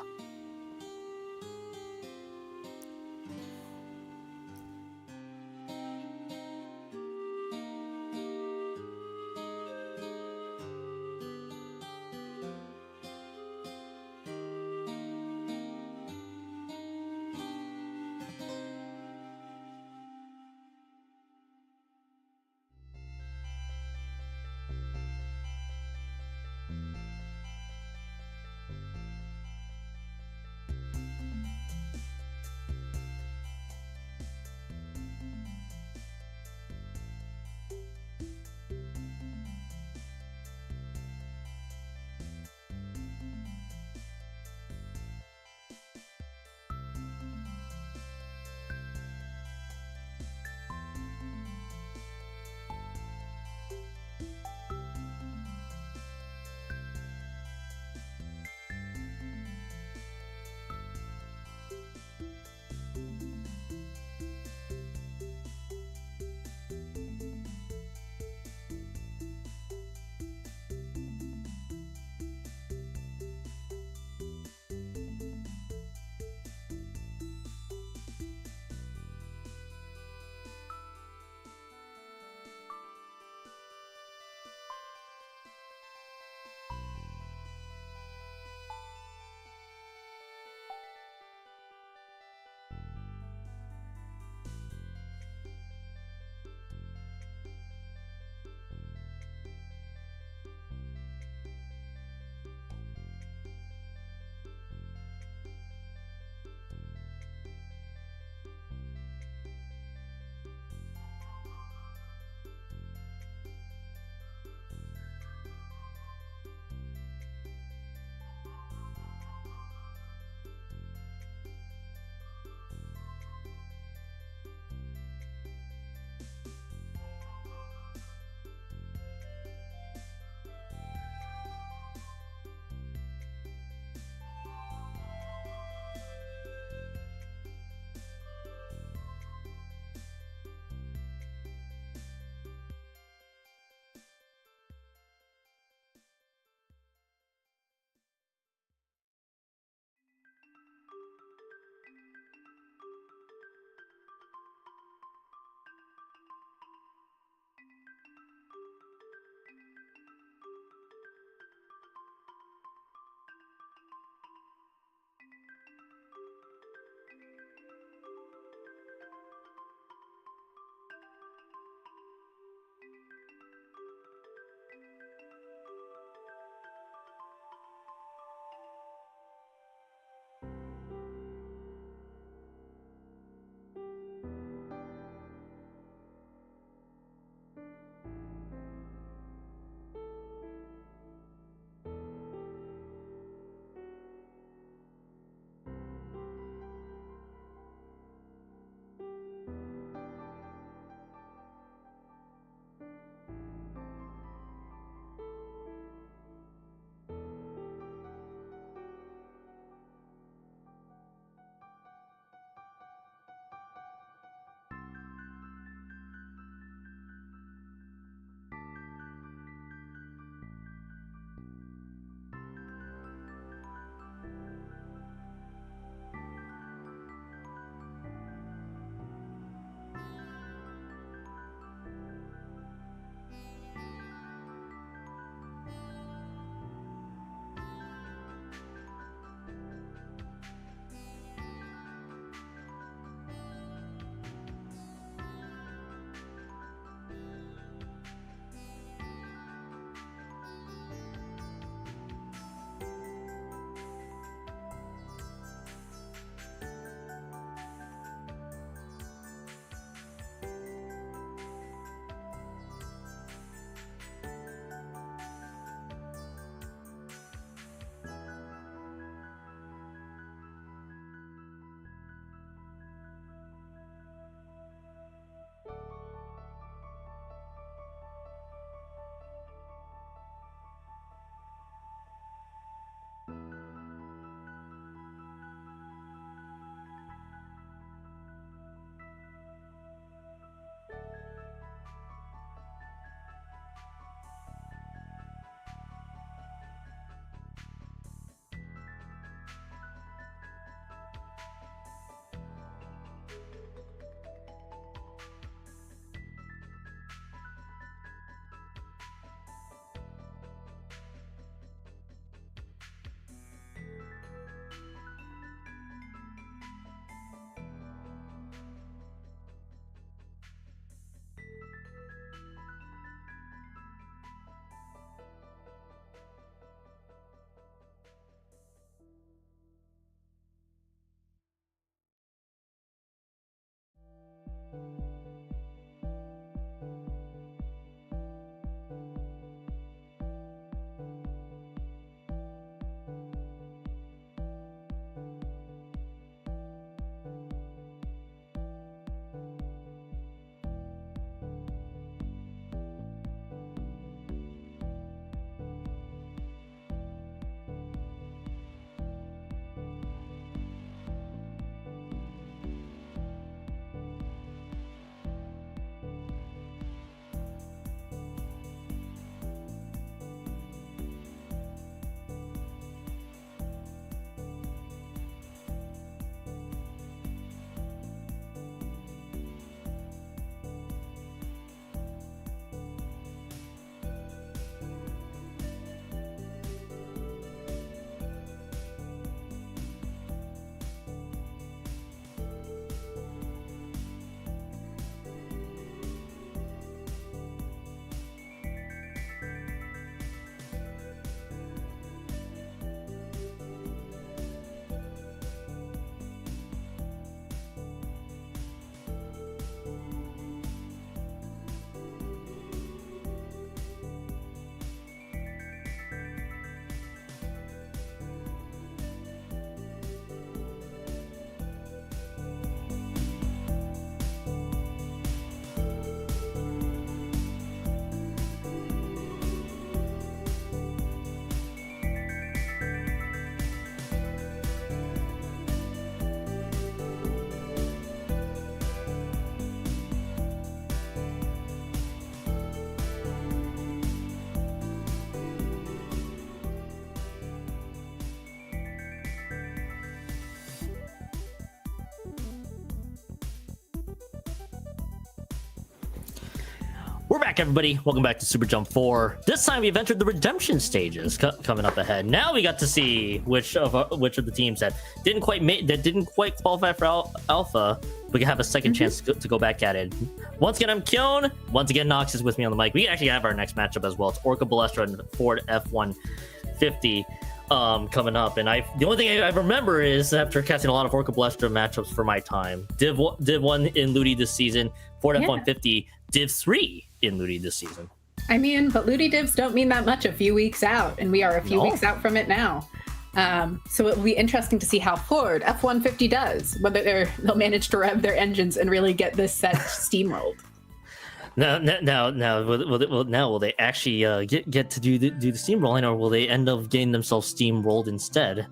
We're back, everybody. Welcome back to Super Jump 4. This time we've entered the redemption stages coming up ahead. Now we got to see which of the teams that didn't quite qualify for Alpha. We can have a second chance to go back at it. Once again, I'm Kyon. Once again, Nox is with me on the mic. We actually have our next matchup as well. It's Orca, Ballestra, and Ford F-150 coming up. And the only thing I remember is after casting a lot of Orca Ballestra matchups for my time, Div 1 in Ludi this season, Ford F-150, Div 3 in Ludi this season. I mean, but Ludi divs don't mean that much a few weeks out, and we are a few weeks out from it now. So it will be interesting to see how Ford F-150 does, whether they'll manage to rev their engines and really get this set steamrolled. Will they actually get to do the steamrolling, or will they end up getting themselves steamrolled instead?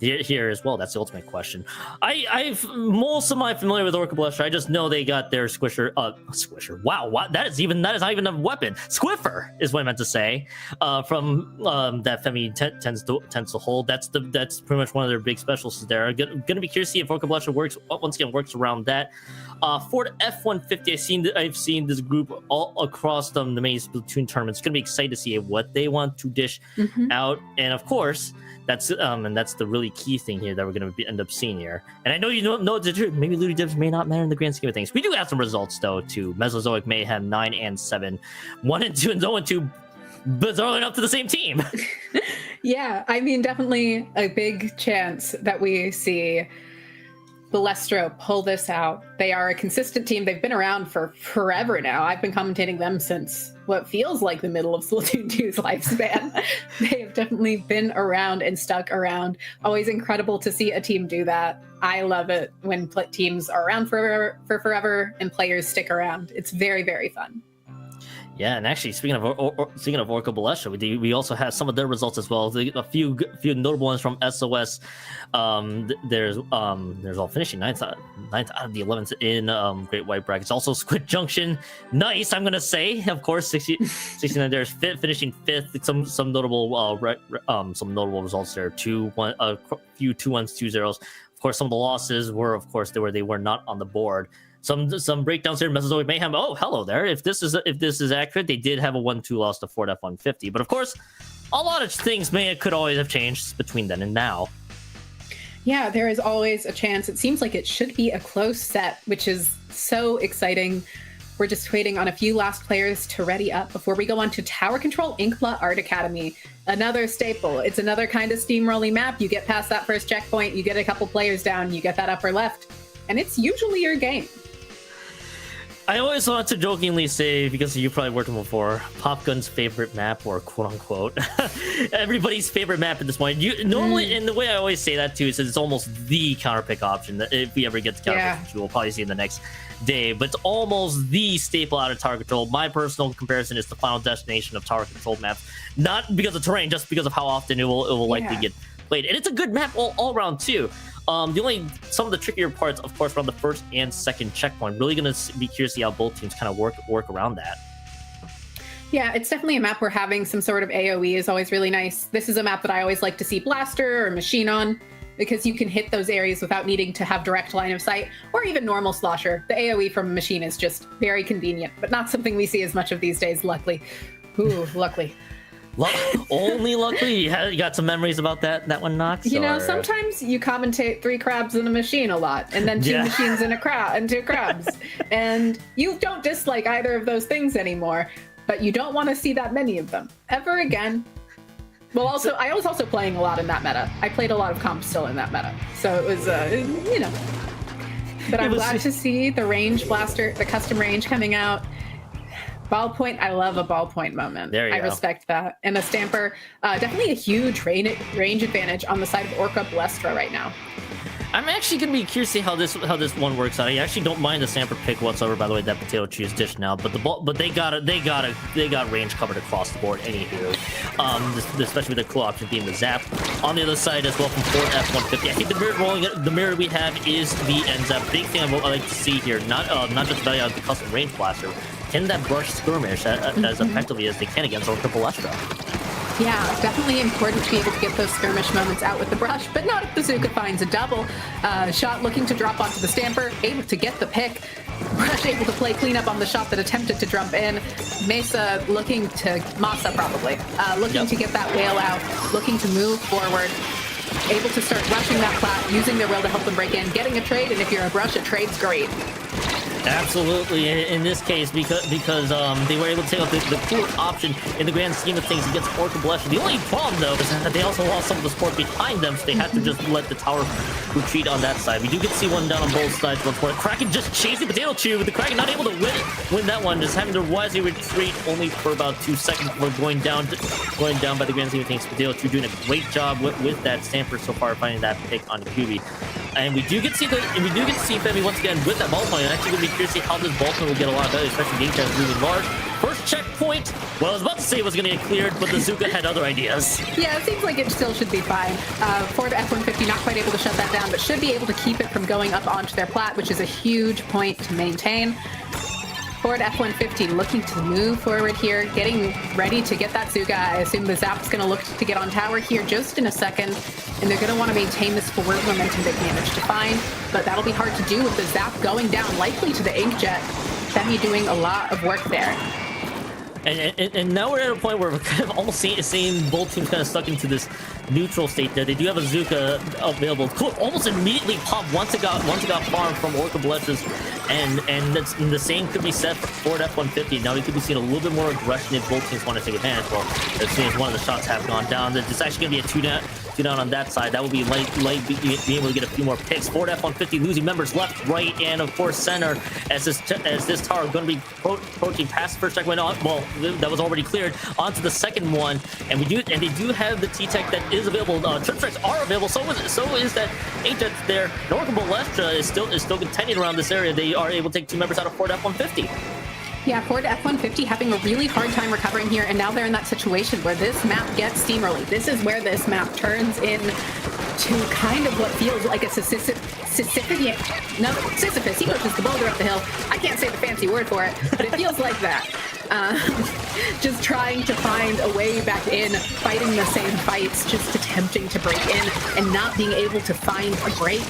Here as well, that's the ultimate question. I've most of my familiar with Orca Ballestra. I just know they got their squisher. Wow, what? That is not even a weapon. Squiffer is what I meant to say. From that Femi tends to hold. That's pretty much one of their big specialties there. Gonna be curious to see if Orca Ballestra works around that. Ford F-150. I've seen this group all across the main Splatoon tournaments. Gonna be excited to see what they want to dish out, and of course. That's the really key thing here that we're going to end up seeing here. And I know you don't know the truth. Maybe Ludi divs may not matter in the grand scheme of things. We do have some results though too. Mesozoic Mayhem 9 and 7, 1 and 2, and 0 and 2, bizarrely enough to the same team. Yeah, I mean, definitely a big chance that we see Ballestra pull this out. They are a consistent team. They've been around for forever now. I've been commentating them since what feels like the middle of Splatoon 2's lifespan. They have definitely been around and stuck around. Always incredible to see a team do that. I love it when teams are around for forever and players stick around. It's very, very fun. Yeah, and actually, speaking of Orca Ballestra, we also have some of their results as well. A few notable ones from SOS. There's all finishing ninth out of the 11th in Great White Brackets. Also, Squid Junction, nice. I'm gonna say, of course, 69. There's finishing 5th. Some notable results there. 2-1, a few 2-1s, 2-0s. Of course, some of the losses were, they were not on the board. Some breakdowns here in Mesozoic Mayhem. Oh, hello there. If this is accurate, they did have a 1-2 loss to Ford F-150. But of course, a lot of things could always have changed between then and now. Yeah, there is always a chance. It seems like it should be a close set, which is so exciting. We're just waiting on a few last players to ready up before we go on to Tower Control Inkla Art Academy. Another staple. It's another kind of steamrolling map. You get past that first checkpoint, you get a couple players down, you get that upper left, and it's usually your game. I always want to jokingly say, because you probably worked on before, Popgun's favorite map, or quote-unquote, everybody's favorite map at this point. Normally, and the way I always say that too is it's almost the counterpick option that if we ever get to counterpick, which we'll probably see in the next day, but it's almost the staple out of Tower Control. My personal comparison is the Final Destination of Tower Control maps, not because of terrain, just because of how often it will likely get played. And it's a good map all around too. Some of the trickier parts, of course, around the first and second checkpoint. Really going to be curious to see how both teams kind of work around that. Yeah, it's definitely a map where having some sort of AoE is always really nice. This is a map that I always like to see Blaster or Machine on, because you can hit those areas without needing to have direct line of sight, or even normal Slosher. The AoE from Machine is just very convenient, but not something we see as much of these days, luckily. Ooh, luckily. Only luckily? You got some memories about that one, Nox? You know, sometimes you commentate 3 crabs in a machine a lot, and then 2 machines in a crab and 2 crabs. And you don't dislike either of those things anymore, but you don't want to see that many of them ever again. Well, also, I was also playing a lot in that meta. I played a lot of comp still in that meta. So it was, But I'm glad to see the range blaster, the custom range coming out. Ballpoint, I love a ballpoint moment. I respect that. And a Stamper, definitely a huge range advantage on the side of Orca Ballestra right now. I'm actually going to be curious to see how this one works out. I actually don't mind the Stamper pick whatsoever, by the way, that Potato Cheese dish now. But they got range covered across the board anywho. Especially with the cool option being the Zap. On the other side as well from Ford F-150. I think the mirror we have is the NZAP. Big thing I would like to see here, not just about the custom range blaster. Can that brush skirmish as effectively as they can against Orca Ballestra? Yeah, definitely important to be able to get those skirmish moments out with the brush, but not if Bazooka finds a double. Shot looking to drop onto the Stamper, able to get the pick. Brush able to play cleanup on the shot that attempted to jump in. Mesa looking to, Masa probably, looking to get that whale out, looking to move forward. Able to start rushing that plat, using their will to help them break in, getting a trade, and if you're a brush, a trade's great. Absolutely, in this case, because they were able to take out the cooler option in the grand scheme of things against Orca Ballestra. The only problem, though, is that they also lost some of the support behind them, so they had to just let the tower retreat on that side. We do get to see one down on both sides once more. Kraken just chasing Potato Chew, with the Kraken not able to win that one, just having to wisely retreat only for about 2 seconds before going down by the grand scheme of things. Potato Chew doing a great job with that Stamper so far, finding that pick on QB. And we do get to see Femi once again with that ball point. And actually going to be curious to see how this ball point will get a lot better, especially game time is moving large. First checkpoint. Well, I was about to say it was going to get cleared, but the Zuka had other ideas. Yeah, it seems like it still should be fine. Ford F-150 not quite able to shut that down, but should be able to keep it from going up onto their plat, which is a huge point to maintain. Ford F-150 looking to move forward here, getting ready to get that Zuga. I assume the Zap's going to look to get on tower here just in a second, and they're going to want to maintain this forward momentum they've managed to find, but that'll be hard to do with the Zap going down, likely to the Inkjet. Femi doing a lot of work there. And now we're at a point where we're kind of almost seeing both teams kind of stuck into this neutral state there. They do have a Zuka available. Cool. Almost immediately popped once it got farmed from Orca Ballestra's, and the same could be said for Ford F-150. Now we could be seeing a little bit more aggression if both teams want to take advantage. Well, as soon as one of the shots have gone down, it's actually going to be a 2-down on that side. That will be light being able to get a few more picks. Ford F-150 losing members left, right, and of course center as this tower going to be approaching past the first checkpoint. Well, that was already cleared onto the second one, and they do have the T-Tech that is available. Trip strikes are available. So is that Inkjet there. Orca Ballestra is still contending around this area. They are able to take 2 members out of Ford F-150. Yeah, Ford F-150 having a really hard time recovering here, and now they're in that situation where this map gets steamrolling. This is where this map turns into kind of what feels like a Sisyphus. He pushes the boulder up the hill. I can't say the fancy word for it, but it feels like that. Just trying to find a way back in, fighting the same fights, just attempting to break in, and not being able to find a break.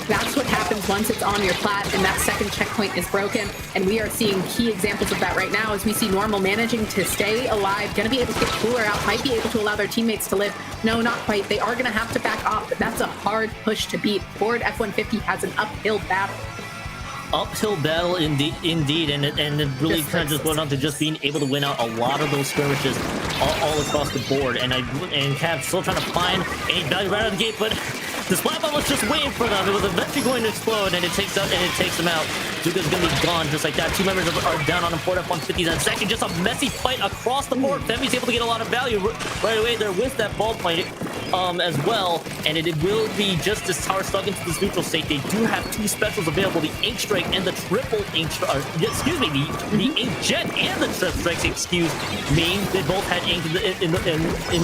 That's what happens once it's on your plat and that second checkpoint is broken. And we are seeing key examples of that right now as we see Normal managing to stay alive, going to be able to get Cooler out, might be able to allow their teammates to live. No, not quite. They are going to have to back off, but that's a hard push to beat. Ford F-150 has an uphill battle. Uphill battle indeed, and it really kind of just went on to just being able to win out a lot of those skirmishes all across the board. And Cap still trying to find any value right out of the gate, but the splat bomb was just waiting for them. It was eventually going to explode, and it takes them out. Zuka's gonna be gone just like that. 2 members are down on him. Ford F-150 and second, just a messy fight across the board. Femi's able to get a lot of value right away there with that ball point as well, and it will be just as tower stuck into this neutral state. They do have 2 specials available: the Ink Strike and the triple Ink Strike. Excuse me, the Ink Jet and the Trip Strikes. Excuse me. They both had ink in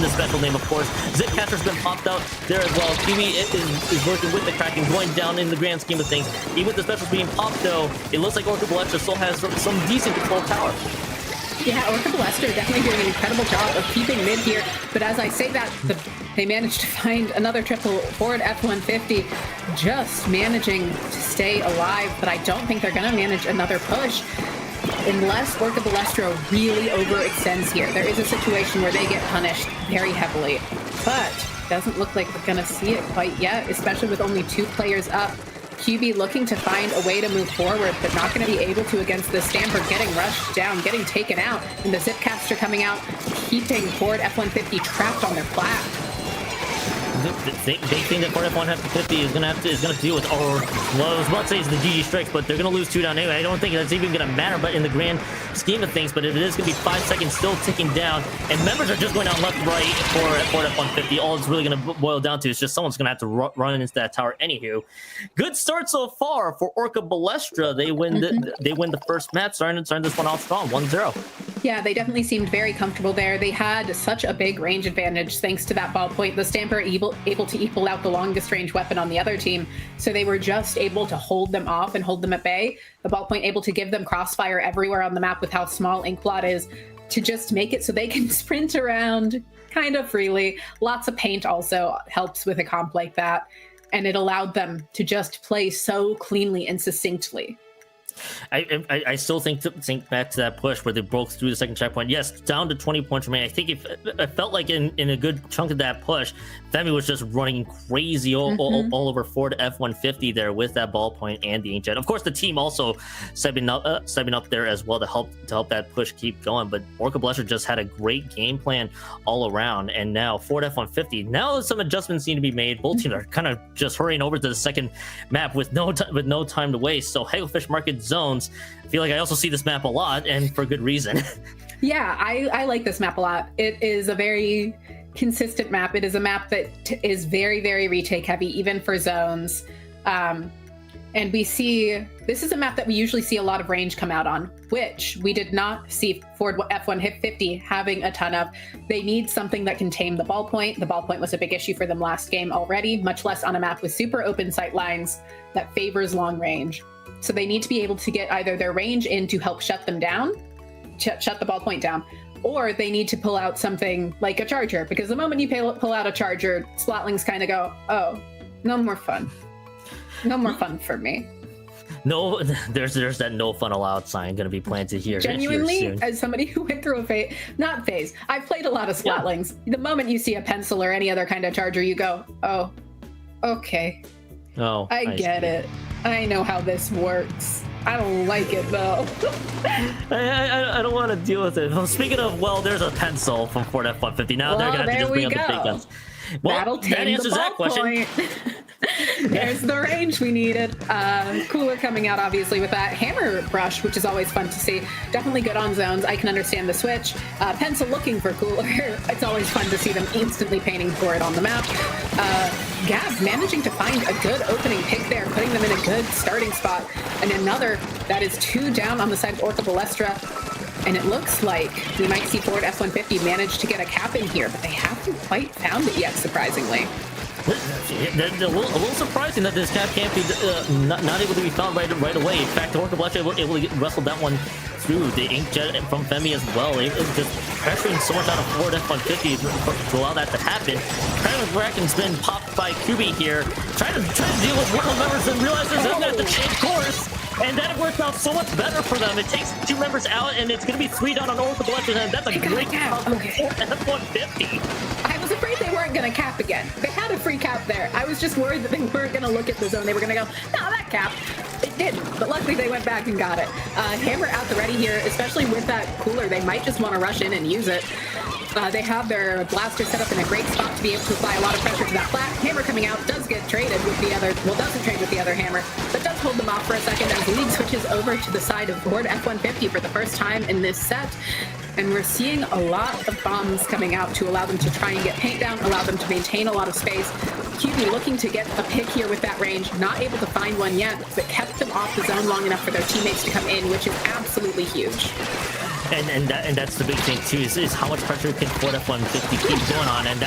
the special name, of course. Zipcaster's been popped out there as well. Kiwi is working with the Kraken, going down in the grand scheme of things. Even with the specials being popped, though, it looks like Orca Ballestra still has some decent control of tower. Yeah, Orca Ballestra definitely doing an incredible job of keeping mid here, but as I say that, they managed to find another triple. Ford F-150 just managing to stay alive, but I don't think they're going to manage another push unless Orca Ballestra really overextends here. There is a situation where they get punished very heavily, but doesn't look like we're going to see it quite yet, especially with only 2 players up. QB looking to find a way to move forward, but not going to be able to against the Stamper, getting rushed down, getting taken out, and the Zipcaster coming out, keeping Ford F-150 trapped on their plat. They think that Ford F-150 is gonna deal with, or well, I was about to say it's the GG Strikes, but they're gonna lose 2 down anyway. I don't think that's even gonna matter, but in the grand scheme of things, but if it is gonna be 5 seconds still ticking down, and members are just going down left, right for Ford F-150, all it's really gonna boil down to is just someone's gonna have to run into that tower. Anywho, good start so far for Orca Ballestra. They win the first match, starting this one off strong, 1-0. Yeah, they definitely seemed very comfortable there. They had such a big range advantage thanks to that ball point. The Stamper able to equal out the longest range weapon on the other team, so they were just able to hold them off and hold them at bay. The ball point able to give them crossfire everywhere on the map with how small Inkblot is, to just make it so they can sprint around, kind of freely. Lots of paint also helps with a comp like that. And it allowed them to just play so cleanly and succinctly. I still think back to that push where they broke through the second checkpoint. Yes, down to 20 points remaining. I think it felt like in a good chunk of that push, Femi was just running crazy all over Ford F-150 there with that ballpoint and the inkjet. Of course, the team also stepping up there as well to help that push keep going. But Orca Ballestra just had a great game plan all around. And now Ford F-150. Now some adjustments need to be made. Both teams are kind of just hurrying over to the second map with no time to waste. So Hagelfish Market Zones. I feel like I also see this map a lot, and for good reason. Yeah, I like this map a lot. It is a very consistent map. It is a map that is very, very retake heavy, even for zones. And we see, this is a map that we usually see a lot of range come out on, which we did not see Ford F-150 having a ton of. They need something that can tame the ballpoint. The ballpoint was a big issue for them last game already, much less on a map with super open sight lines that favors long range. So they need to be able to get either their range in to help shut them down, shut the ballpoint down, or they need to pull out something like a charger, because the moment you pull out a charger, Splatlings kind of go, oh, no more fun. No more fun for me. No, there's that no fun allowed sign going to be planted here. Genuinely, here soon. as somebody who went through a phase, not phase, I've played a lot of Splatlings. Yeah. The moment you see a pencil or any other kind of charger, you go, oh, okay. Oh, I get it. I know how this works. I don't like it though. I don't want to deal with it. Well, speaking of, well, there's a pencil from Ford F-150. Now they're going to have to just bring up the big guns. Well, that'll that answers that question. There's the range we needed. Cooler coming out, obviously, with that hammer brush, which is always fun to see. Definitely good on zones. I can understand the switch. Pencil looking for Cooler. It's always fun to see them instantly painting for it on the map. Gab managing to find a good opening pick there, putting them in a good starting spot. And another that is 2 down on the side of Orca Ballestra. And it looks like we might see Ford F-150 manage to get a cap in here, but they haven't quite found it yet, surprisingly. A little surprising that this cap can't be not able to be found right away. In fact, Orca Ballestra able to wrestle that one through. The inkjet from Femi as well. It was just pressuring so much out of Ford F-150 to allow that to happen. Kraken's been popped by Kubi here, trying to deal with one of the members and realize there's nothing at the same course. And that worked out so much better for them. It takes 2 members out, and it's going to be 3 down on Orca Ballestra, and that's a great cap for F-150. I was afraid they weren't going to cap again. They had a free cap there. I was just worried that they weren't going to look at the zone. They were going to go, no, that cap. It didn't, but luckily they went back and got it. Hammer out the ready here, especially with that Cooler. They might just want to rush in and use it. They have their blaster set up in a great spot to be able to apply a lot of pressure to that flat. Hammer coming out does get traded with the other, well, doesn't trade with the other hammer, but does hold them off for a second as lead switches over to the side of Ford F-150 for the first time in this set. And we're seeing a lot of bombs coming out to allow them to try and get paint down, allow them to maintain a lot of space. QB looking to get a pick here with that range, not able to find one yet, but kept them off the zone long enough for their teammates to come in, which is absolutely huge. And that's the big thing too, is how much pressure can Ford F-150 keep going on, and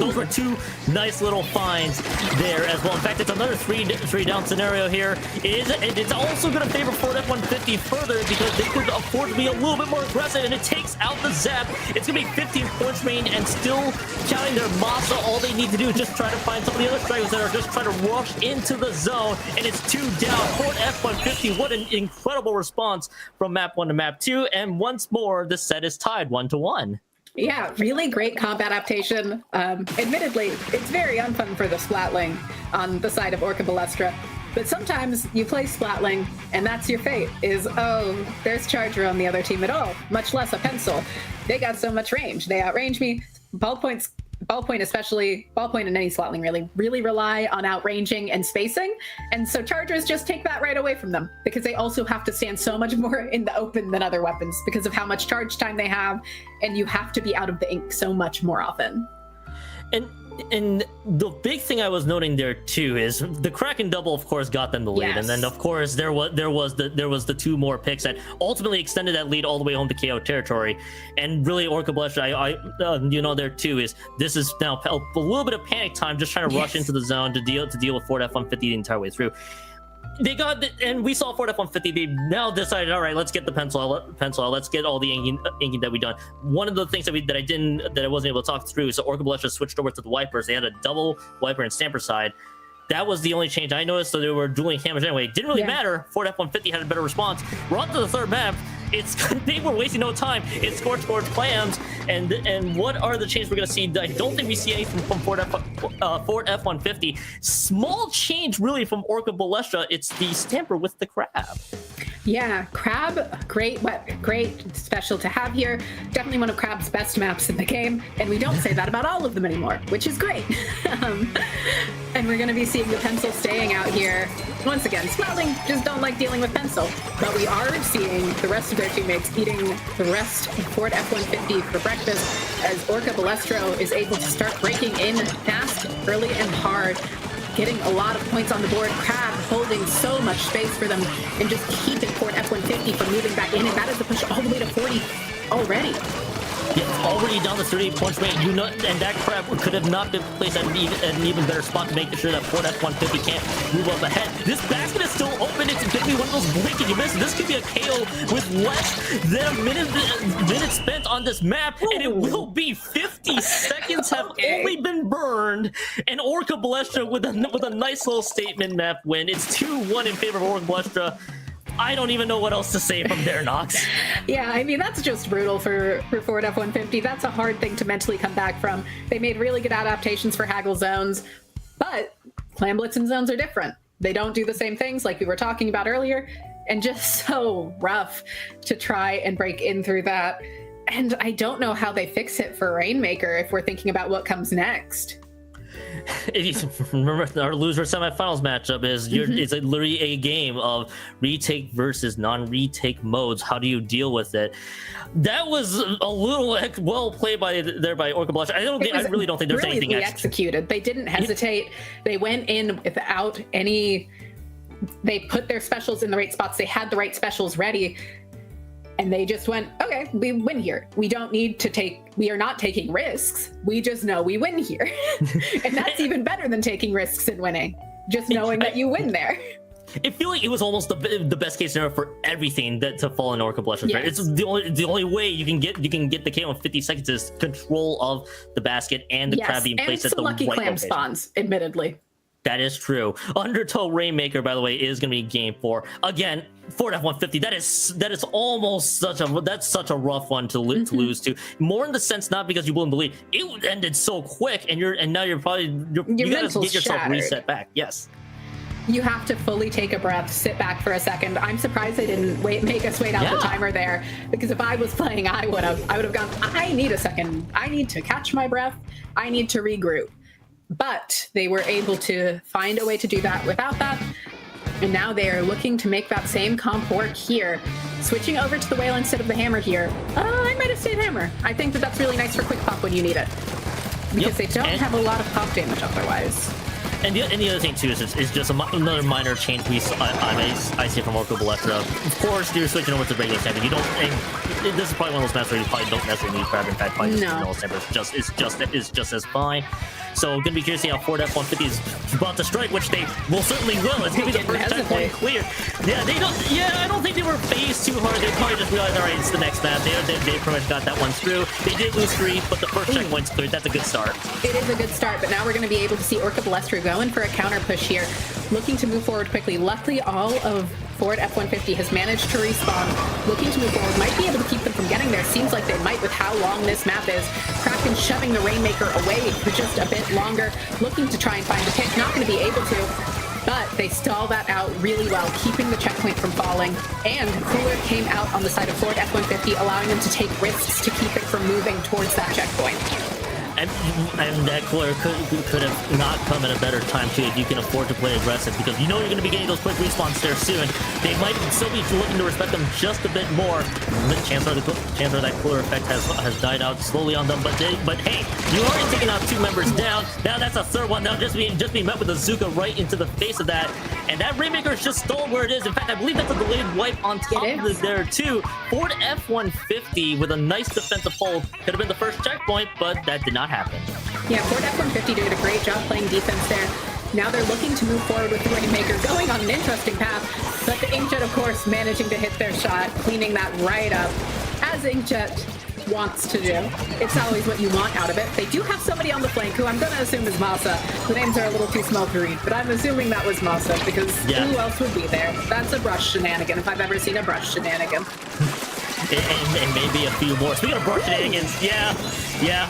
those were 2 nice little finds there as well. In fact, it's another 3 down scenario here. It's also going to favor Ford F-150 further because they could afford to be a little bit more aggressive, and it takes out the zap. It's going to be 15 points range, and still counting their massa. All they need to do is just try to find some of the other strikers that are just trying to rush into the zone, and it's 2 down. Ford F-150, what an incredible response from map 1 to map 2, and once more, the set is tied 1-1. Yeah, really great comp adaptation. Admittedly, it's very unfun for the Splatling on the side of Orca Ballestra, but sometimes you play Splatling and that's your fate, is, oh, there's Charger on the other team at all, much less a pencil. They got so much range. They outrange me. Ballpoint especially, Ballpoint and any Splatling really rely on outranging and spacing, and so Chargers just take that right away from them because they also have to stand so much more in the open than other weapons because of how much charge time they have, and you have to be out of the ink so much more often. And the big thing I was noting there too is the Kraken double, of course, got them the lead, and then of course there was the 2 more picks that ultimately extended that lead all the way home to KO territory. And really, Orca Ballestra, there too is this is now a little bit of panic time, just trying to rush into the zone to deal with Ford F-150 the entire way through. they got and we saw Ford F-150. They now decided, all right, let's get the pencil out. Let's get all the inking that we done. One of the things that I wasn't able to talk through. So Orca Ballestra switched over to the wipers. They had a double wiper and stamper side. That was the only change I noticed. So they were dueling hammers anyway. It didn't really matter. Ford F-150 had a better response. We're on to the third map. They were wasting no time. It's Scorch Clams, and what are the changes we're gonna see? I don't think we see anything from Ford F-150. Small change really from Orca Ballestra. It's the stamper with the crab. Yeah, Crab, great special to have here. Definitely one of Crab's best maps in the game, and we don't say that about all of them anymore, which is great. And we're going to be seeing the pencil staying out here. Once again, Smiling just don't like dealing with pencil, but we are seeing the rest of their teammates eating the rest of Ford F-150 for breakfast as Orca Ballestra is able to start breaking in fast, early, and hard. Getting a lot of points on the board. Crab holding so much space for them and just keeping Ford F-150 from moving back in, and that is the push all the way to 40 already. Yeah, already down to 38 points rate. And that crab could have not been placed at an even better spot to make sure that Ford F-150 can't move up ahead. This basket is still open. It's going to be one of those blink and you miss. This could be a KO with less than a minute spent on this map, and it will be 50 seconds have only been burned. And Orca Ballestra with a nice little statement map win. It's 2-1 in favor of Orca Ballestra. I don't even know what else to say from there, Nox. Yeah, I mean, that's just brutal for Ford F-150. That's a hard thing to mentally come back from. They made really good adaptations for Haggle zones, but Clam Blitzen zones are different. They don't do the same things like we were talking about earlier, and just so rough to try and break in through that. And I don't know how they fix it for Rainmaker if we're thinking about what comes next. Remember, our loser semifinals matchup is it's literally a game of retake versus non-retake modes. How do you deal with it? That was a little well played by Orca Ballestra. I really don't think there's anything executed. They didn't hesitate. They went in without any. They put their specials in the right spots. They had the right specials ready. And they just went, okay, we win here. We are not taking risks. We just know we win here. And that's even better than taking risks and winning. Just knowing that you win there. I feel like it was almost the best case scenario for everything to fall in Orca Ballestra. Yes. It's the only way you can get the KO in 50 seconds is control of the basket and the crab being placed at the right location. Lucky clam spawns, admittedly. That is true. Undertow Rainmaker, by the way, is going to be game 4. Again, Ford F-150, that is almost such a rough one to lose to. More in the sense, not because you wouldn't believe it ended so quick, and now you gotta get yourself reset back. Yes. You have to fully take a breath, sit back for a second. I'm surprised they didn't make us wait out the timer there, because if I was playing, I would have gone, I need a second. I need to catch my breath. I need to regroup. But they were able to find a way to do that without that. And now they are looking to make that same comp work here. Switching over to the whale instead of the hammer here. I might have stayed hammer. I think that's really nice for quick pop when you need it. Because they don't have a lot of pop damage otherwise. And the other thing too is just another minor change I see from Orca Ballestra. Of course, you're switching over to regular stamper. You don't. And this is probably one of those maps where you probably don't necessarily need crab. In fact, probably just stamper is just as fine. So gonna be curious to see how Ford F-150 is about to strike, which they will certainly will. It's gonna be the first checkpoint clear. Yeah, they don't. Yeah, I don't think they were phased too hard. They probably just realized, all right, it's the next map. They pretty much got that one through. They did lose 3, but the first checkpoint's cleared. That's a good start. It is a good start, but now we're gonna be able to see Orca Ballestra going for a counter push here, looking to move forward quickly. Luckily, all of Ford F-150 has managed to respawn, looking to move forward, might be able to keep them from getting there. Seems like they might with how long this map is. Kraken shoving the Rainmaker away for just a bit longer, looking to try and find the pick. Not going to be able to, but they stall that out really well, keeping the checkpoint from falling. And Cooler came out on the side of Ford F-150, allowing them to take risks to keep it from moving towards that checkpoint. And that Cooler could have not come at a better time too if you can afford to play aggressive, because you know you're going to be getting those quick respawns there soon. They might still be looking to respect them just a bit more. The chance of that Cooler effect has died out slowly on them, but hey, you already taken out 2 members down. Now that's a third one. Now just being met with a Zuka right into the face of that, and that Rainmaker is just stalled where it is. In fact, I believe that's a delayed wipe on top of it there too. Ford F-150 with a nice defensive hold could have been the first checkpoint, but that did not happen. Yeah, Ford F-150 did a great job playing defense there. Now they're looking to move forward with the Rainmaker, going on an interesting path, but the Inkjet, of course, managing to hit their shot, cleaning that right up, as Inkjet wants to do. It's always what you want out of it. They do have somebody on the flank who I'm going to assume is Masa. The names are a little too small to read, but I'm assuming that was Masa because who else would be there? That's a brush shenanigan if I've ever seen a brush shenanigan. And maybe a few more. Speaking of brush shenanigans,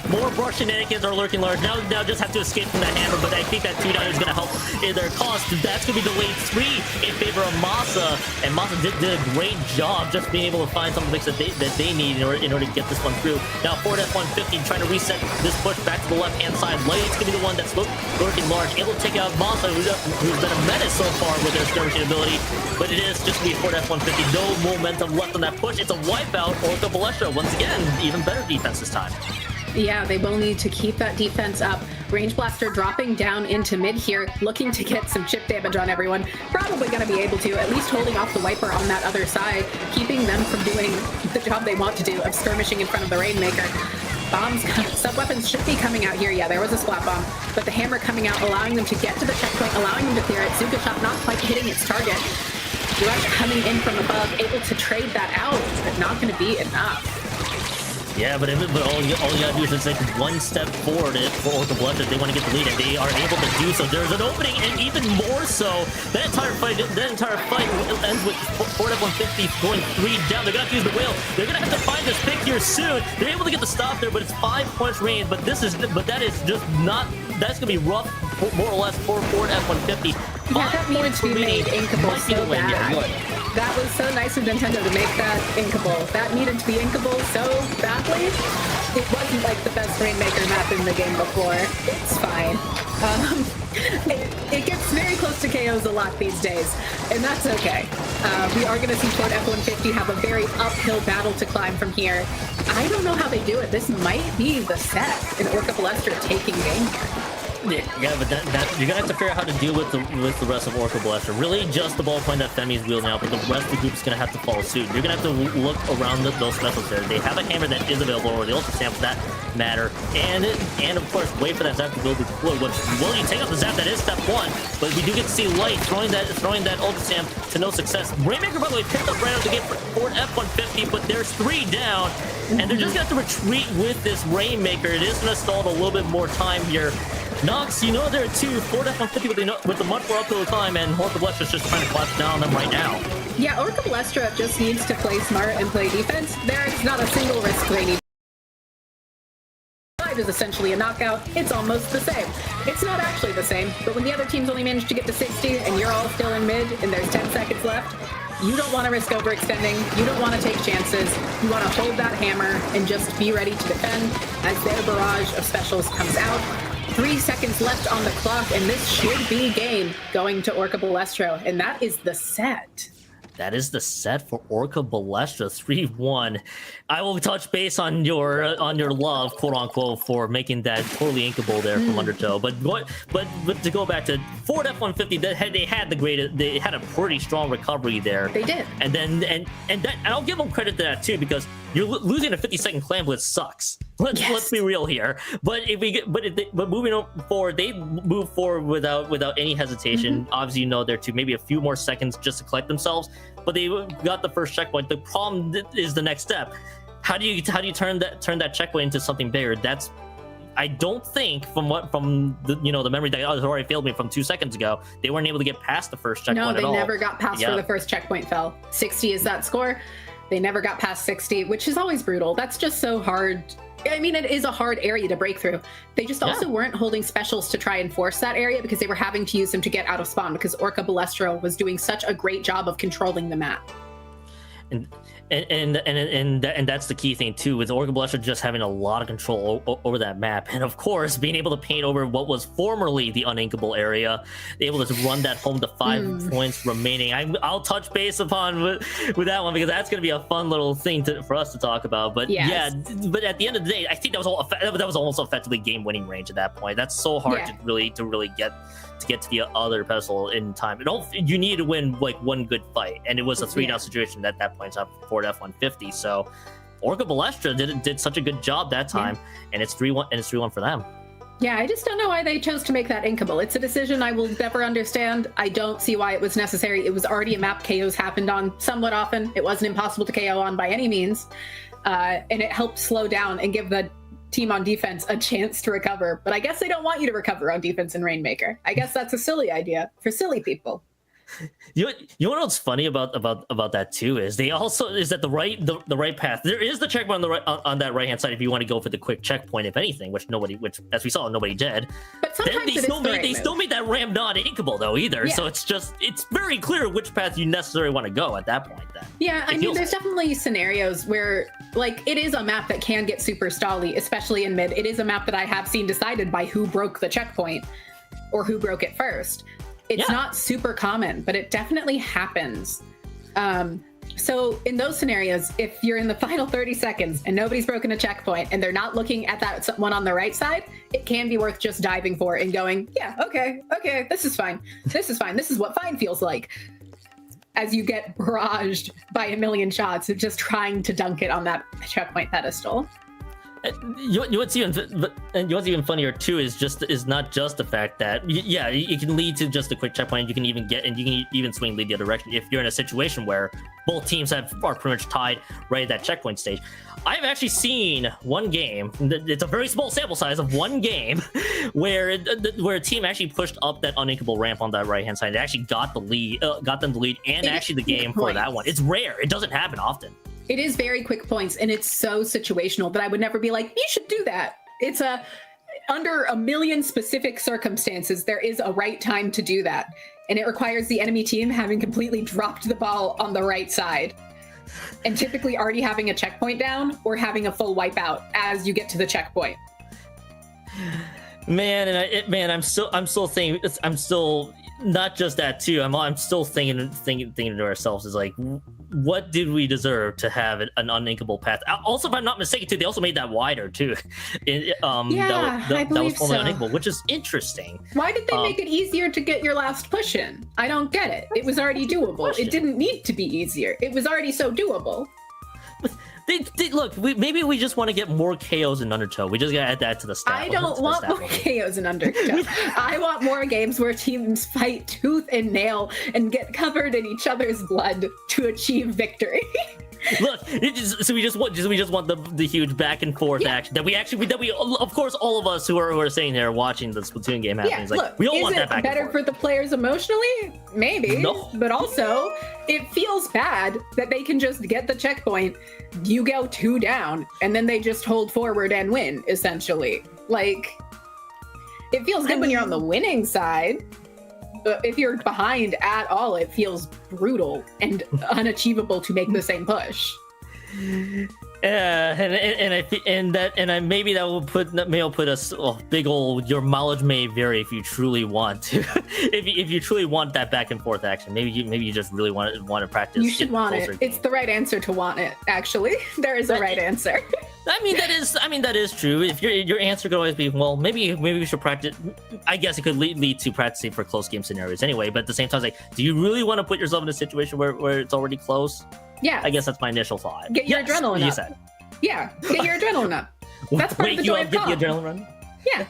more brush shenanigans are lurking large. Now just have to escape from that hammer, but I think that 2 down is going to help in their cause. That's going to be delayed 3 in favor of Masa, and Masa did a great job just being able to find some mix that they need in order to get this one through. Now Ford F-150 trying to reset this push back to the left-hand side. Light's going to be the one that's lurking large, able to take out Masa, who's been a menace so far with their skirmishing ability, but it is just going to be Ford F-150. No momentum left on that push. It's a wipeout. Orca Ballestra, once again, even better defense this time. Yeah, they will need to keep that defense up. Range Blaster dropping down into mid here, looking to get some chip damage on everyone. Probably going to be able to, at least holding off the Wiper on that other side, keeping them from doing the job they want to do of skirmishing in front of the Rainmaker. Bombs, sub-weapons should be coming out here. Yeah, there was a splat bomb, but the hammer coming out, allowing them to get to the checkpoint, allowing them to clear it. Zuka shot not quite hitting its target. Rush coming in from above, able to trade that out, but not going to be enough. Yeah, but all you gotta do is just take one step forward for Orca Ballestra if they want to get the lead, and they are able to do so. There's an opening, and even more so, that entire fight ends with Ford F-150 going 3 down. They're gonna have to use the whale. They're gonna have to find this pick here soon. They're able to get the stop there, but it's 5 points range. But that is just not. That's gonna be rough, more or less, for Ford F-150. Yeah, that needed to be made inkable so bad. That was so nice of Nintendo to make that inkable. That needed to be inkable so badly. It wasn't like the best Rainmaker map in the game before. It's fine. It gets very close to KOs a lot these days, and that's okay. We are going to see Ford F-150 have a very uphill battle to climb from here. I don't know how they do it. This might be the set in Orca Ballestra taking game here. Yeah, but that you're gonna have to figure out how to deal with the rest of Orca Ballestra. Really, just the ballpoint that Femi is wielding out, but the rest of the group is gonna have to follow suit. You're gonna have to look around those specials there. They have a hammer that is available, or the ultra stamp for that matter, and of course wait for that zap to build the deploy. Which, well, you take out the zap, that is step 1, but we do get to see Light throwing that ultra stamp to no success. Rainmaker, by the way, picked up right out the gate for an F-150, but there's 3 down, and they're just gonna have to retreat with this Rainmaker. It is gonna stall a little bit more time here. Nox, you know there are 2 Ford F-150 with the much more uphill climb, and Orca Ballestra is just trying to collapse down on them right now. Yeah, Orca Ballestra just needs to play smart and play defense. There is not a single risk they need. 5 is essentially a knockout. It's almost the same. It's not actually the same, but when the other team's only managed to get to 60 and you're all still in mid and there's 10 seconds left, you don't want to risk overextending. You don't want to take chances. You want to hold that hammer and just be ready to defend as their barrage of specials comes out. 3 seconds left on the clock, and this should be game going to Orca Ballestra, and that is the set. That is the set for Orca Ballestra, 3-1. I will touch base on your love, quote unquote, for making that totally inkable there from Undertow. But to go back to Ford F-150, they had a pretty strong recovery there. They did. And then I'll give them credit to that too, because you're losing a 50-second clam blitz sucks. Let's be real here. But moving forward, they move forward without any hesitation. Obviously, there are maybe a few more seconds just to collect themselves, but they got the first checkpoint. The problem is the next step. How do you turn that checkpoint into something bigger? I don't think from the memory that has already failed me from 2 seconds ago, they weren't able to get past the first checkpoint at all. No, they never got past where the first checkpoint fell. 60 is that score. They never got past 60, which is always brutal. That's just so hard. I mean, it is a hard area to break through. They just also weren't holding specials to try and force that area because they were having to use them to get out of spawn because Orca Ballestra was doing such a great job of controlling the map. And that's the key thing too, with Orca Ballestra just having a lot of control over that map, and of course being able to paint over what was formerly the uninkable area, able to run that home to 5 points remaining. I'll touch base upon with that one because that's going to be a fun little thing for us to talk about. But but at the end of the day, I think that was almost effectively game-winning range at that point. That's so hard to really get to the other pedestal in time. You need to win like one good fight, and it was a 3-down situation at that point for F-150. So Orca Ballestra did such a good job that time, and it's 3-1 for them. Yeah, I just don't know why they chose to make that inkable. It's a decision I will never understand. I don't see why it was necessary. It was already a map KOs happened on somewhat often. It wasn't impossible to KO on by any means. And it helped slow down and give the team on defense a chance to recover. But I guess they don't want you to recover on defense in Rainmaker. I guess that's a silly idea for silly people. You know what's funny about that too is they also is that the right path. There is the checkpoint on the right on that right hand side if you want to go for the quick checkpoint, if anything, which as we saw nobody did. But sometimes then they still made that ramp not inkable though either. Yeah. So it's very clear which path you necessarily want to go at that point. Then yeah, I mean, there's definitely scenarios where like it is a map that can get super stally, especially in mid. It is a map that I have seen decided by who broke the checkpoint or who broke it first. It's not super common, but it definitely happens. So in those scenarios, if you're in the final 30 seconds and nobody's broken a checkpoint and they're not looking at that one on the right side, it can be worth just diving for it and going, yeah, okay, this is fine. This is fine. This is what fine feels like. As you get barraged by a million shots of just trying to dunk it on that checkpoint pedestal. What's even funnier too is not just the fact that it can lead to just a quick checkpoint. You can even swing lead the other direction if you're in a situation where both teams are pretty much tied right at that checkpoint stage. I've actually seen one game. It's a very small sample size of one game where a team actually pushed up that uninkable ramp on that right hand side. They actually got them the lead and actually the game for that one. It's rare. It doesn't happen often. It is very quick points, and it's so situational that I would never be like, you should do that. It's under a million specific circumstances, there is a right time to do that. And it requires the enemy team having completely dropped the ball on the right side. And typically already having a checkpoint down or having a full wipeout as you get to the checkpoint. I'm still not just that too. I'm still thinking to ourselves is like, what did we deserve to have an uninkable path? Also, if I'm not mistaken, too, they also made that wider too. I believe that was formerly so. uninkable, which is interesting. Why did they make it easier to get your last push in? I don't get it. It was already doable. It didn't need to be easier. It was already so doable. Look, maybe we just want to get more KOs in Undertow. We just gotta add that to the stat. I don't want more KOs in Undertow. I want more games where teams fight tooth and nail and get covered in each other's blood to achieve victory. Look, we just want the huge back and forth action that we of course all of us who are sitting there watching the Splatoon game happen is like, look, we all want that back and forth. Is it better for the players emotionally? Maybe. No. But also, it feels bad that they can just get the checkpoint, you go 2 down, and then they just hold forward and win, essentially. Like, it feels good when you're on the winning side. But if you're behind at all, it feels brutal and unachievable to make the same push. Maybe that will put us big old. Your mileage may vary if you truly want to. if you truly want that back and forth action, maybe you just really want to practice. You should want it. It's the right answer to want it. Actually, there is a right answer. That is true. If your answer could always be, well, maybe we should practice. I guess it could lead to practicing for close game scenarios anyway. But at the same time, it's like, do you really want to put yourself in a situation where it's already close? Yeah. I guess that's my initial thought. Get your adrenaline up. Said. Yeah, get your adrenaline up. That's part of the joy of get the adrenaline run. Yeah.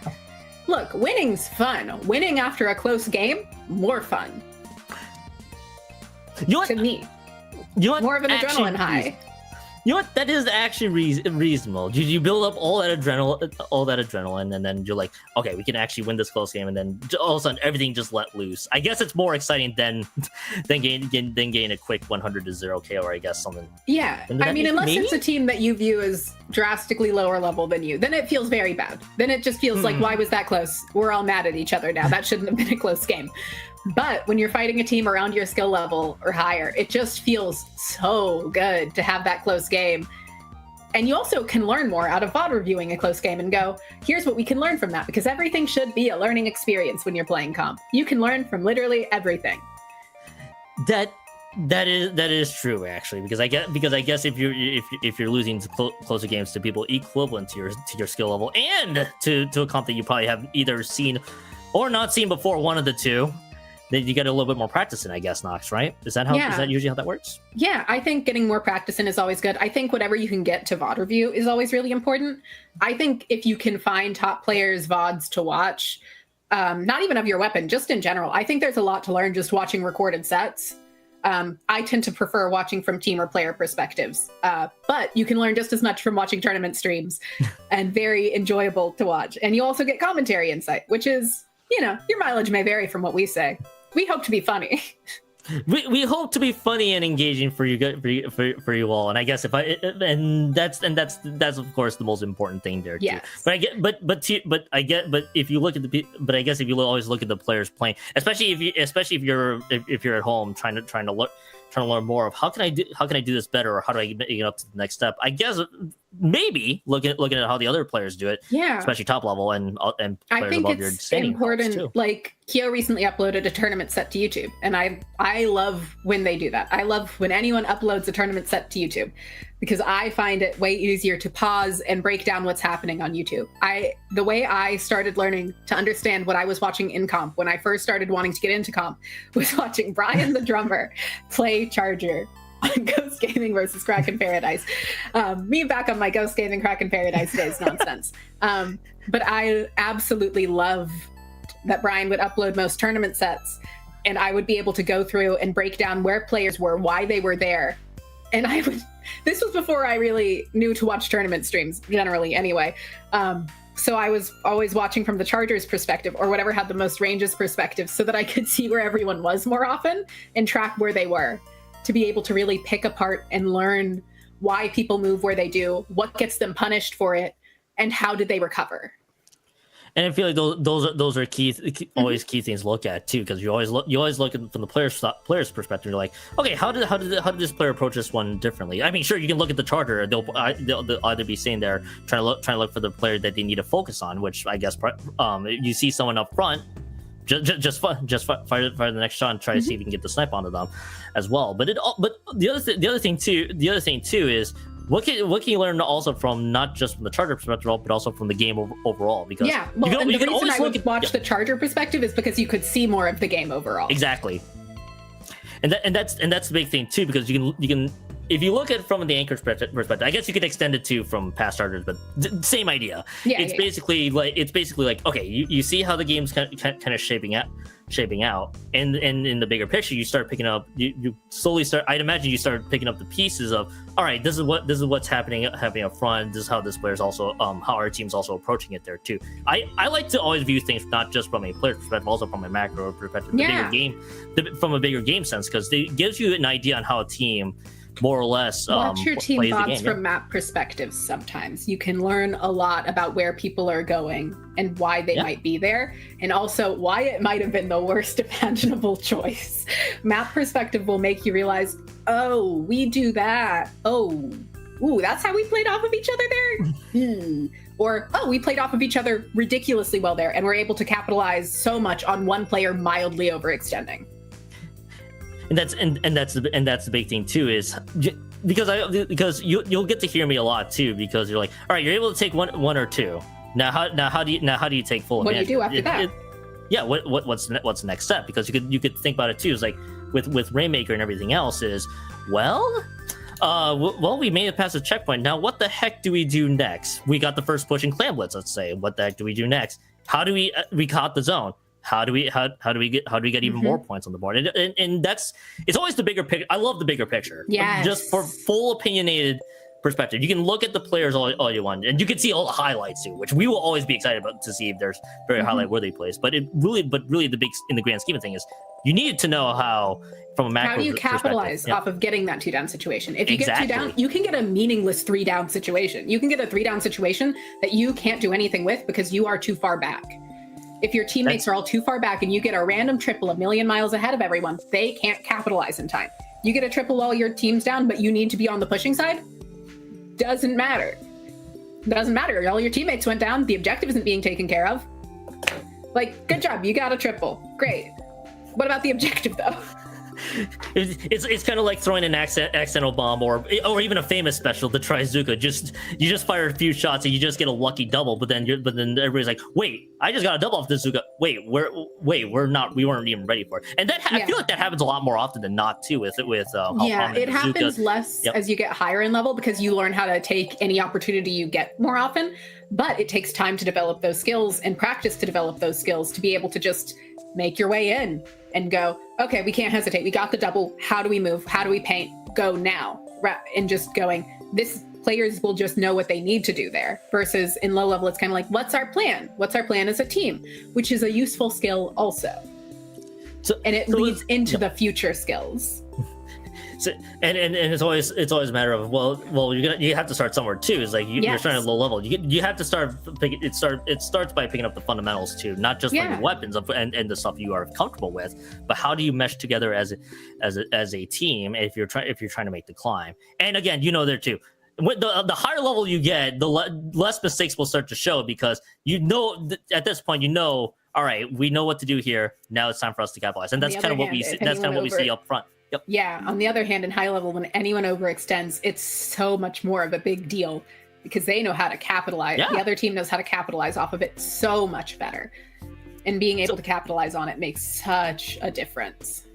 Look, winning's fun. Winning after a close game, more fun. To me. More of an adrenaline high. You know what? That is actually reasonable. You build up all that adrenaline, and then you're like, okay, we can actually win this close game, and then all of a sudden everything just let loose. I guess it's more exciting than gain a quick 100-0 KO, or I guess something. Yeah, I mean, unless it's a team that you view as drastically lower level than you, then it feels very bad. Then it just feels like, why was that close? We're all mad at each other now. That shouldn't have been a close game. But when you're fighting a team around your skill level or higher, it just feels so good to have that close game. And you also can learn more out of VOD reviewing a close game and go, here's what we can learn from that, because everything should be a learning experience when you're playing comp. You can learn from literally everything. That is true, actually, because I guess if you're losing closer games to people equivalent to your skill level and to a comp that you probably have either seen or not seen before, one of the two, you get a little bit more practice in, I guess, Nox, right? Is that usually how that works? Yeah, I think getting more practice in is always good. I think whatever you can get to VOD review is always really important. I think if you can find top players' VODs to watch, not even of your weapon, just in general, I think there's a lot to learn just watching recorded sets. I tend to prefer watching from team or player perspectives, but you can learn just as much from watching tournament streams and very enjoyable to watch. And you also get commentary insight, which is, your mileage may vary from what we say. We hope to be funny. We hope to be funny and engaging for you all, and I guess that's of course the most important thing there too. Yes. But if you look at if you always look at the players playing, especially if you're at home trying to learn more of how can I do this better, or how do I get up to the next step. I guess maybe looking at how the other players do it, especially top level and players I think above your it's standing important. too. Like Kyo recently uploaded a tournament set to YouTube, and I love when they do that. I love when anyone uploads a tournament set to YouTube, because I find it way easier to pause and break down what's happening on YouTube. The way I started learning to understand what I was watching in comp when I first started wanting to get into comp was watching Brian the drummer play Charger on Ghost Gaming versus Kraken Paradise. Me back on my Ghost Gaming Kraken Paradise days nonsense. But I absolutely love that Brian would upload most tournament sets, and I would be able to go through and break down where players were, why they were there. And this was before I really knew to watch tournament streams generally anyway. So I was always watching from the Chargers perspective, or whatever had the most ranges perspective, so that I could see where everyone was more often and track where they were, to be able to really pick apart and learn why people move where they do, what gets them punished for it, and how did they recover. And I feel like those are always key things to look at too, because you always look at from the player's perspective. You're like, okay, how did this player approach this one differently? I mean, sure, you can look at the charter. They'll either be sitting there trying to look for the player that they need to focus on, which I guess you see someone up front, just fire the next shot and try to see if you can get the snipe onto them as well. But the other thing too is, what can you learn also from, not just from the charger perspective, but also from the game overall? Because the reason I would watch the charger perspective is because you could see more of the game overall. Exactly, and that's the big thing too, because you can if you look at it from the anchor's perspective, I guess you could extend it to from past chargers, but same idea. It's basically like okay, you see how the game's kind of shaping out, and in the bigger picture, you start picking up. You slowly start. I'd imagine you start picking up the pieces of, all right, this is what's happening up front. This is how this player's also how our team's also approaching it there too. I like to always view things not just from a player perspective, also from a macro perspective, from a bigger game sense, because it gives you an idea on how a team more or less watch your team plays the thoughts game, from map perspectives. Sometimes you can learn a lot about where people are going and why they might be there, and also why it might have been the worst imaginable choice. Map perspective will make you realize, oh, we do that. Oh, ooh, that's how we played off of each other there. Or, oh, we played off of each other ridiculously well there, and we're able to capitalize so much on one player mildly overextending. And that's the big thing too, is because you'll get to hear me a lot too, because you're like, all right, you're able to take one or two. Now how do you take full advantage? What do you do after that? What's the next step? Because you could think about it too. It's like with Rainmaker and everything else is, well, we made it past the checkpoint. Now what the heck do we do next? We got the first push in Clan Blitz. Let's say, what the heck do we do next? How do we caught the zone? How do we get even more points on the board? And it's always the bigger picture. I love the bigger picture. Yes. Just for full opinionated perspective. You can look at the players all you want, and you can see all the highlights too, which we will always be excited about to see if there's very highlight worthy plays. But really the big, in the grand scheme of things, is you need to know how, from a macro, how do you capitalize off of getting that 2-down situation? If you get 2 down, you can get a meaningless 3-down situation. You can get a 3-down situation that you can't do anything with because you are too far back. If your teammates are all too far back and you get a random triple a million miles ahead of everyone, they can't capitalize in time. You get a triple while your team's down, but you need to be on the pushing side, doesn't matter. Doesn't matter. All your teammates went down. The objective isn't being taken care of. Like, good job. You got a triple. Great. What about the objective, though? It's kind of like throwing an accidental bomb or even a famous special, the Trizuka. You just fire a few shots and you just get a lucky double, but then everybody's like, wait, I just got a double off the Zuka. We weren't even ready for it. And I feel like that happens a lot more often than not too with how it happens less as you get higher in level because you learn how to take any opportunity you get more often. But it takes time to develop those skills and practice to develop those skills to be able to just make your way in and go, okay, we can't hesitate. We got the double. How do we move? How do we paint? Go now. And just going, players will just know what they need to do there. Versus in low level, it's kind of like, what's our plan? What's our plan as a team? Which is a useful skill also. And it leads into the future skills. So, and it's always a matter of well you have to start somewhere too. It's like you're starting at low level. You have to start it starts by picking up the fundamentals too, not just like the weapons and the stuff you are comfortable with, but how do you mesh together as a team if you're trying to make the climb. And again, there too. The higher level you get, the less mistakes will start to show because at this point all right, we know what to do here. Now it's time for us to capitalize, and that's kind of what we see. That's kind of what we see up front. Yep. Yeah. On the other hand, in high level, when anyone overextends, it's so much more of a big deal because they know how to capitalize. Yeah. The other team knows how to capitalize off of it so much better. And being able to capitalize on it makes such a difference.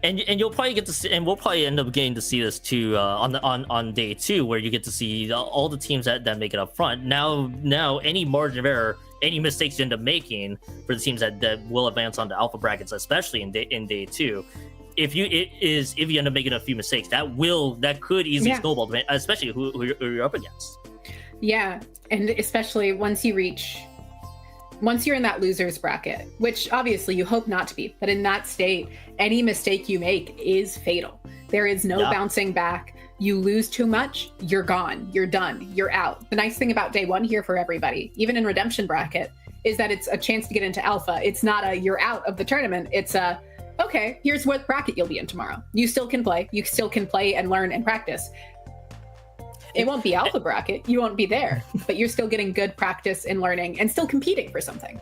And you'll probably get to see, and we'll probably end up getting to see this too on day 2, where you get to see all the teams that make it up front. Now any margin of error, any mistakes you end up making for the teams that will advance onto alpha brackets, especially in day 2. If you end up making a few mistakes, that could easily snowball, especially who you're up against. Yeah, and especially once you're in that losers bracket, which obviously you hope not to be, but in that state, any mistake you make is fatal. There is no bouncing back. You lose too much, you're gone, you're done, you're out. The nice thing about day 1 here for everybody, even in redemption bracket, is that it's a chance to get into alpha. It's not you're out of the tournament. It's okay, here's what bracket you'll be in tomorrow. You still can play. You still can play and learn and practice. It won't be alpha bracket. You won't be there, but you're still getting good practice in learning and still competing for something.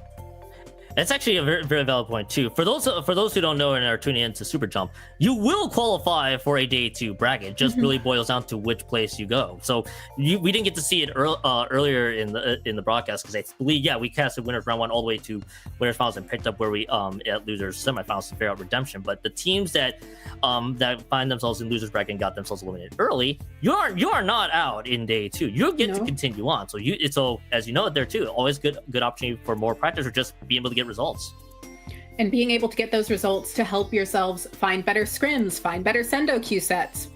That's actually a very, very valid point too. For those who don't know and are tuning into SuperJump, you will qualify for a day 2 bracket. It just really boils down to which place you go. So we didn't get to see it earlier in the broadcast because I believe we casted winners round 1 all the way to winners finals and picked up where we at losers semifinals to figure out redemption. But the teams that find themselves in losers bracket and got themselves eliminated early, you are not out in day 2. You get to continue on. So as you know there too, always good opportunity for more practice or just being able to get results. And being able to get those results to help yourselves find better scrims, find better Sendo Q sets,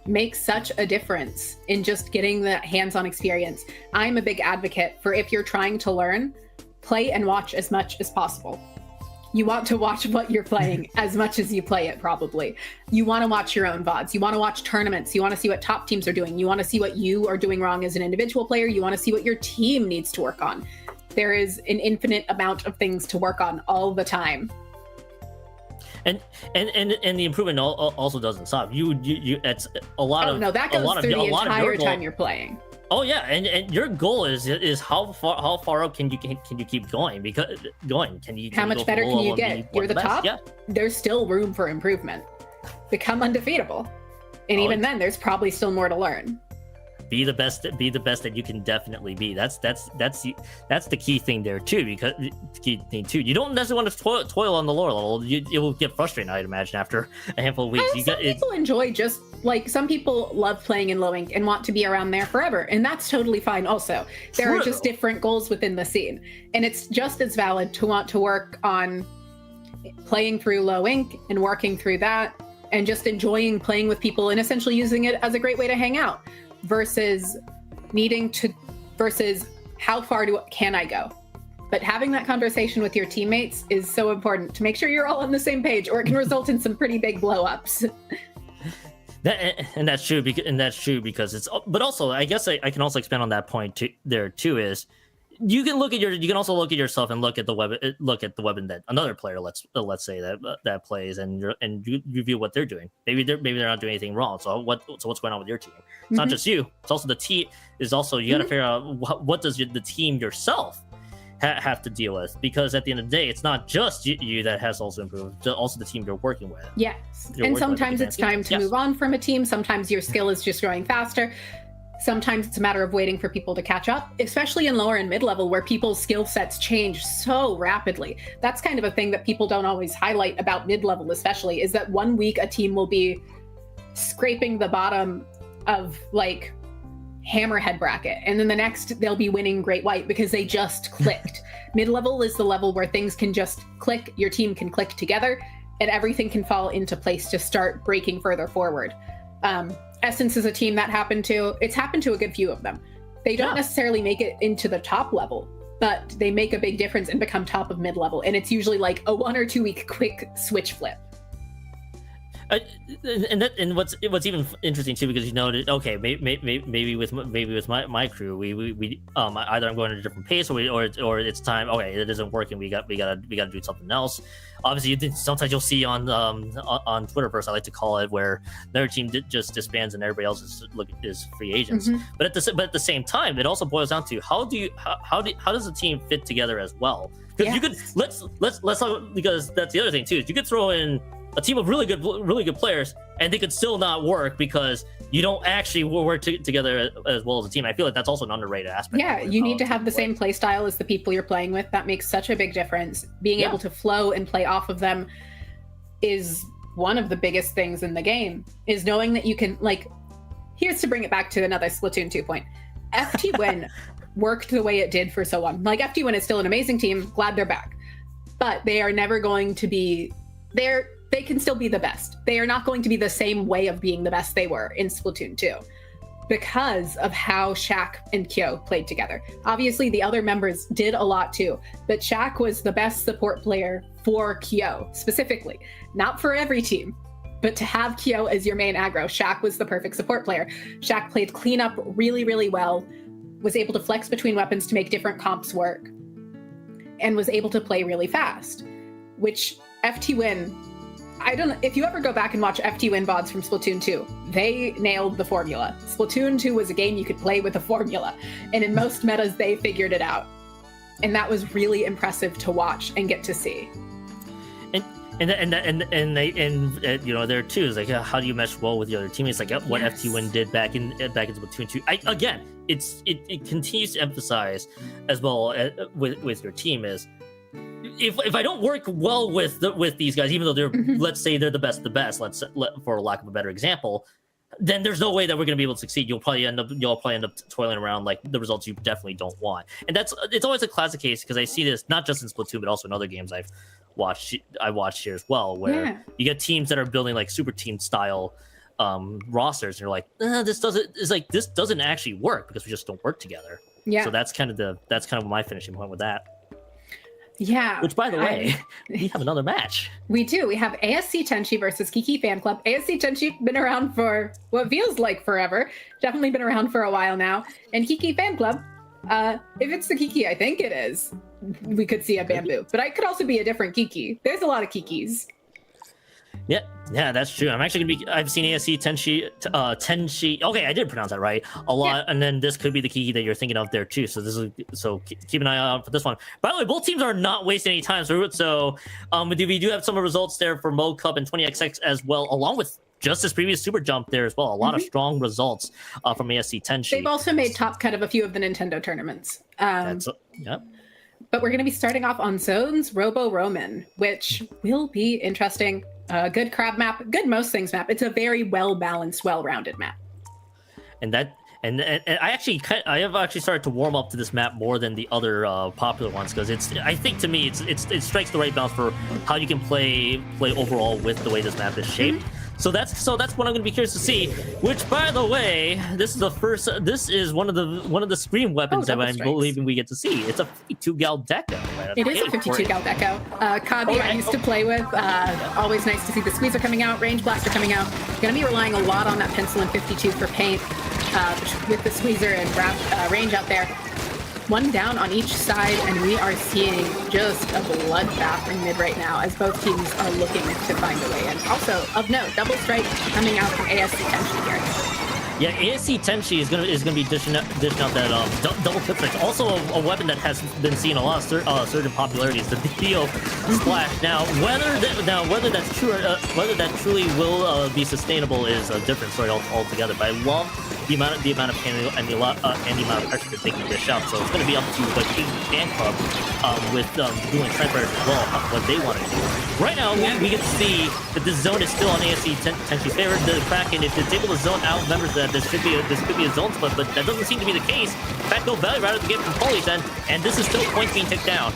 makes such a difference in just getting the hands-on experience. I'm a big advocate for if you're trying to learn, play and watch as much as possible. You want to watch what you're playing as much as you play it, probably. You want to watch your own VODs. You want to watch tournaments. You want to see what top teams are doing. You want to see what you are doing wrong as an individual player. You want to see what your team needs to work on. There is an infinite amount of things to work on all the time. And the improvement also doesn't stop. You it's a lot of that goes through the entire time you're playing. Oh yeah, and your goal is how far up can you keep going? How much better can you get? You're the top. Yeah. There's still room for improvement. Become undefeatable, and even then, there's probably still more to learn. Be the best that you can definitely be. That's the key thing there too. Because you don't necessarily want to toil on the lower level. It will get frustrating, I'd imagine, after a handful of weeks. People enjoy just like some people love playing in low ink and want to be around there forever, and that's totally fine. Also, there are just different goals within the scene, and it's just as valid to want to work on playing through low ink and working through that, and just enjoying playing with people and essentially using it as a great way to hang out. Versus how far can I go? But having that conversation with your teammates is so important to make sure you're all on the same page, or it can result in some pretty big blow-ups. That's true because it's. But also, I guess I can also expand on that point there too. Is you can also look at yourself and look at the weapon that another player let's say that plays and you review what they're doing. Maybe they're not doing anything wrong. So what's going on with your team? It's not just you. It's also the team. Is also you got to figure out what does the team yourself have to deal with, because at the end of the day, it's not just you that has also improved, also the team you're working with. Yes, and sometimes it's time to move on from a team. Sometimes your skill is just growing faster. Sometimes it's a matter of waiting for people to catch up, especially in lower and mid-level where people's skill sets change so rapidly. That's kind of a thing that people don't always highlight about mid-level especially, is that 1 week a team will be scraping the bottom of like hammerhead bracket, and then the next they'll be winning Great White because they just clicked. Mid-level is the level where things can just click, your team can click together, and everything can fall into place to start breaking further forward. Essence is a team that happened to. It's happened to a good few of them. They don't necessarily make it into the top level, but they make a big difference and become top of mid-level. And it's usually like a 1 or 2 week quick switch flip. And what's even interesting too, because maybe with my crew, we either I'm going at a different pace, or it's time. Okay, it isn't working. We gotta do something else. Obviously, sometimes you'll see on Twitterverse, I like to call it, where their team just disbands and everybody else is free agents. Mm-hmm. But at the same time, it also boils down to how does the team fit together as well? Because you could let's because that's the other thing too, is you could throw in a team of really good players, and they could still not work because you don't actually work together as well as a team. I feel like that's also an underrated aspect. Yeah, you need to have the same play style as the people you're playing with. That makes such a big difference. Being able to flow and play off of them is one of the biggest things in the game, is knowing that you can, like, here's to bring it back to another Splatoon 2 point. FT-Win worked the way it did for so long. Like, FT-Win is still an amazing team. Glad they're back. But they are never going to be there. They can still be the best. They are not going to be the same way of being the best they were in Splatoon 2 because of how Shaq and Kyo played together. Obviously, the other members did a lot too, but Shaq was the best support player for Kyo specifically. Not for every team, but to have Kyo as your main aggro, Shaq was the perfect support player. Shaq played cleanup really, really well, was able to flex between weapons to make different comps work, and was able to play really fast, which FT-Win, I don't know, if you ever go back and watch FT-Win VODs from Splatoon 2, they nailed the formula. Splatoon 2 was a game you could play with a formula, and in most metas, they figured it out. And that was really impressive to watch and get to see. And you know, there too is like, how do you mesh well with the other teammates? Like what FT-Win did back in Splatoon 2. It continues to emphasize as well with your team is, if I don't work well with these guys, even though they're let's say they're the best, for lack of a better example, then there's no way that we're going to be able to succeed. You'll probably end up toiling around like the results you definitely don't want. And it's always a classic case, because I see this not just in Splatoon but also in other games I watched here as well, where you get teams that are building like super team style rosters, and you're like, this doesn't actually work because we just don't work together. Yeah. So that's kind of my finishing point with that. Yeah. Which, by the way, we have another match. We do. We have ASC Tenshi versus Kiki Fanclub. ASC Tenshi been around for what feels like forever. Definitely been around for a while now. And Kiki Fanclub, if it's the Kiki, I think it is, we could see a bamboo. But it could also be a different Kiki. There's a lot of Kikis. Yeah, that's true. I've seen ASC Tenshi. Okay, I did pronounce that right a lot. And then this could be the Kiki that you're thinking of there too. So keep an eye out for this one. By the way, both teams are not wasting any time. So we do have some results there for Mo Cup and 20XX as well, along with just this previous SuperJump there as well. A lot of strong results from ASC Tenshi. They've also made top cut of a few of the Nintendo tournaments. But we're going to be starting off on Zones Robo Roman, which will be interesting. Good crab map, good most things map. It's a very well-balanced, well-rounded map. And I have actually started to warm up to this map more than the other popular ones, because I think to me it strikes the right balance for how you can play overall with the way this map is shaped. So that's what I'm going to be curious to see. Which, by the way, this is one of the Scream weapons that I'm believing we get to see. It's a 52 gal deco. Right? It is a 52 gal deco. Kabi, I used to play with. Always nice to see the squeezer coming out, range blaster coming out. Going to be relying a lot on that pencil and 52 for paint with the squeezer and range out there. One down on each side, and we are seeing just a bloodbath in mid right now as both teams are looking to find a way in. Also, of note, double strike coming out from ASC Tenshi here. Yeah, ASC Tenshi is gonna be dishing out that double clip strike. Also a weapon that has been seeing a lot of surge in popularity is the Theo Splash. Now whether that's true or whether that truly will be sustainable is a different story altogether. But I love the amount of pain and the amount of pressure to taking this shot. So it's going to be up to the Kiki fan club with doing Trenchcoat as well what they want to do. Right now we can see that this zone is still on ASC Tenshi's favor. The Kraken, if it's able to zone out members of that, this could be a zone split, but that doesn't seem to be the case. In fact, no value right out of the game from Poli's end, and this is still points being ticked down.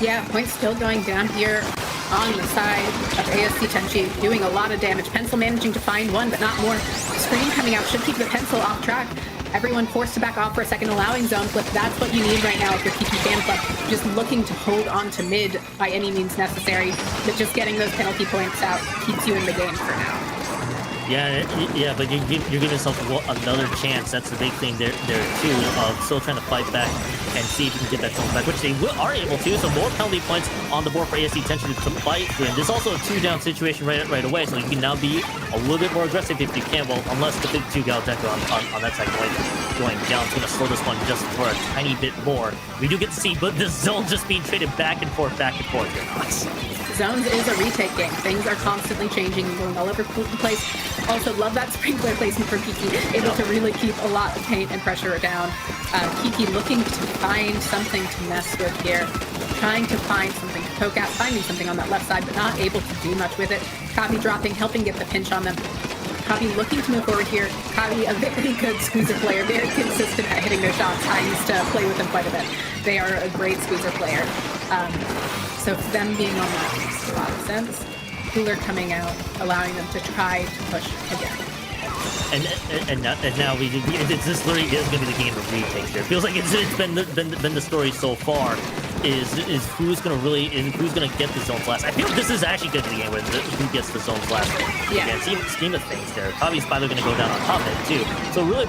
Yeah, points still going down here on the side of ASC Tenshi, doing a lot of damage. Pencil managing to find one, but not more. Scream coming out should keep the Pencil off track. Everyone forced to back off for a second, allowing zone flip. That's what you need right now if you're Kiki fan club. Just looking to hold on to mid by any means necessary, but just getting those penalty points out keeps you in the game for now. Yeah, but you're giving yourself another chance. That's the big thing there too. Still trying to fight back and see if you can get that zone back, which they are able to. So more penalty points on the board for ASC Tenshi to fight through. And there's also a 2-down situation right away, so you can now be a little bit more aggressive if you can. Well, unless the 52 Galdeco on that side going down, it's going to slow this one just for a tiny bit more. We do get to see, but the zone just being traded back and forth here. Nice. Zones is a retake game. Things are constantly changing and going all over the place. Also, love that sprinkler placement for Kiki. Able to really keep a lot of paint and pressure down. Kiki looking to find something to mess with here. Trying to find something to poke at. Finding something on that left side, but not able to do much with it. Kabi dropping, helping get the pinch on them. Kabi looking to move forward here. Kabi, a very good squeezer player. Very consistent at hitting their shots. I used to play with them quite a bit. They are a great squeezer player. So for them being on that makes a lot of sense. Cooler coming out, allowing them to try to push again. And now this literally is going to be the game of retakes here. It feels like it's been the story so far. Is who's going to get the zone last? I feel like this is actually going to be the game where who gets the zone last. Yeah. Again, scheme of things there. Kabi's probably going to go down on top of it too. So really,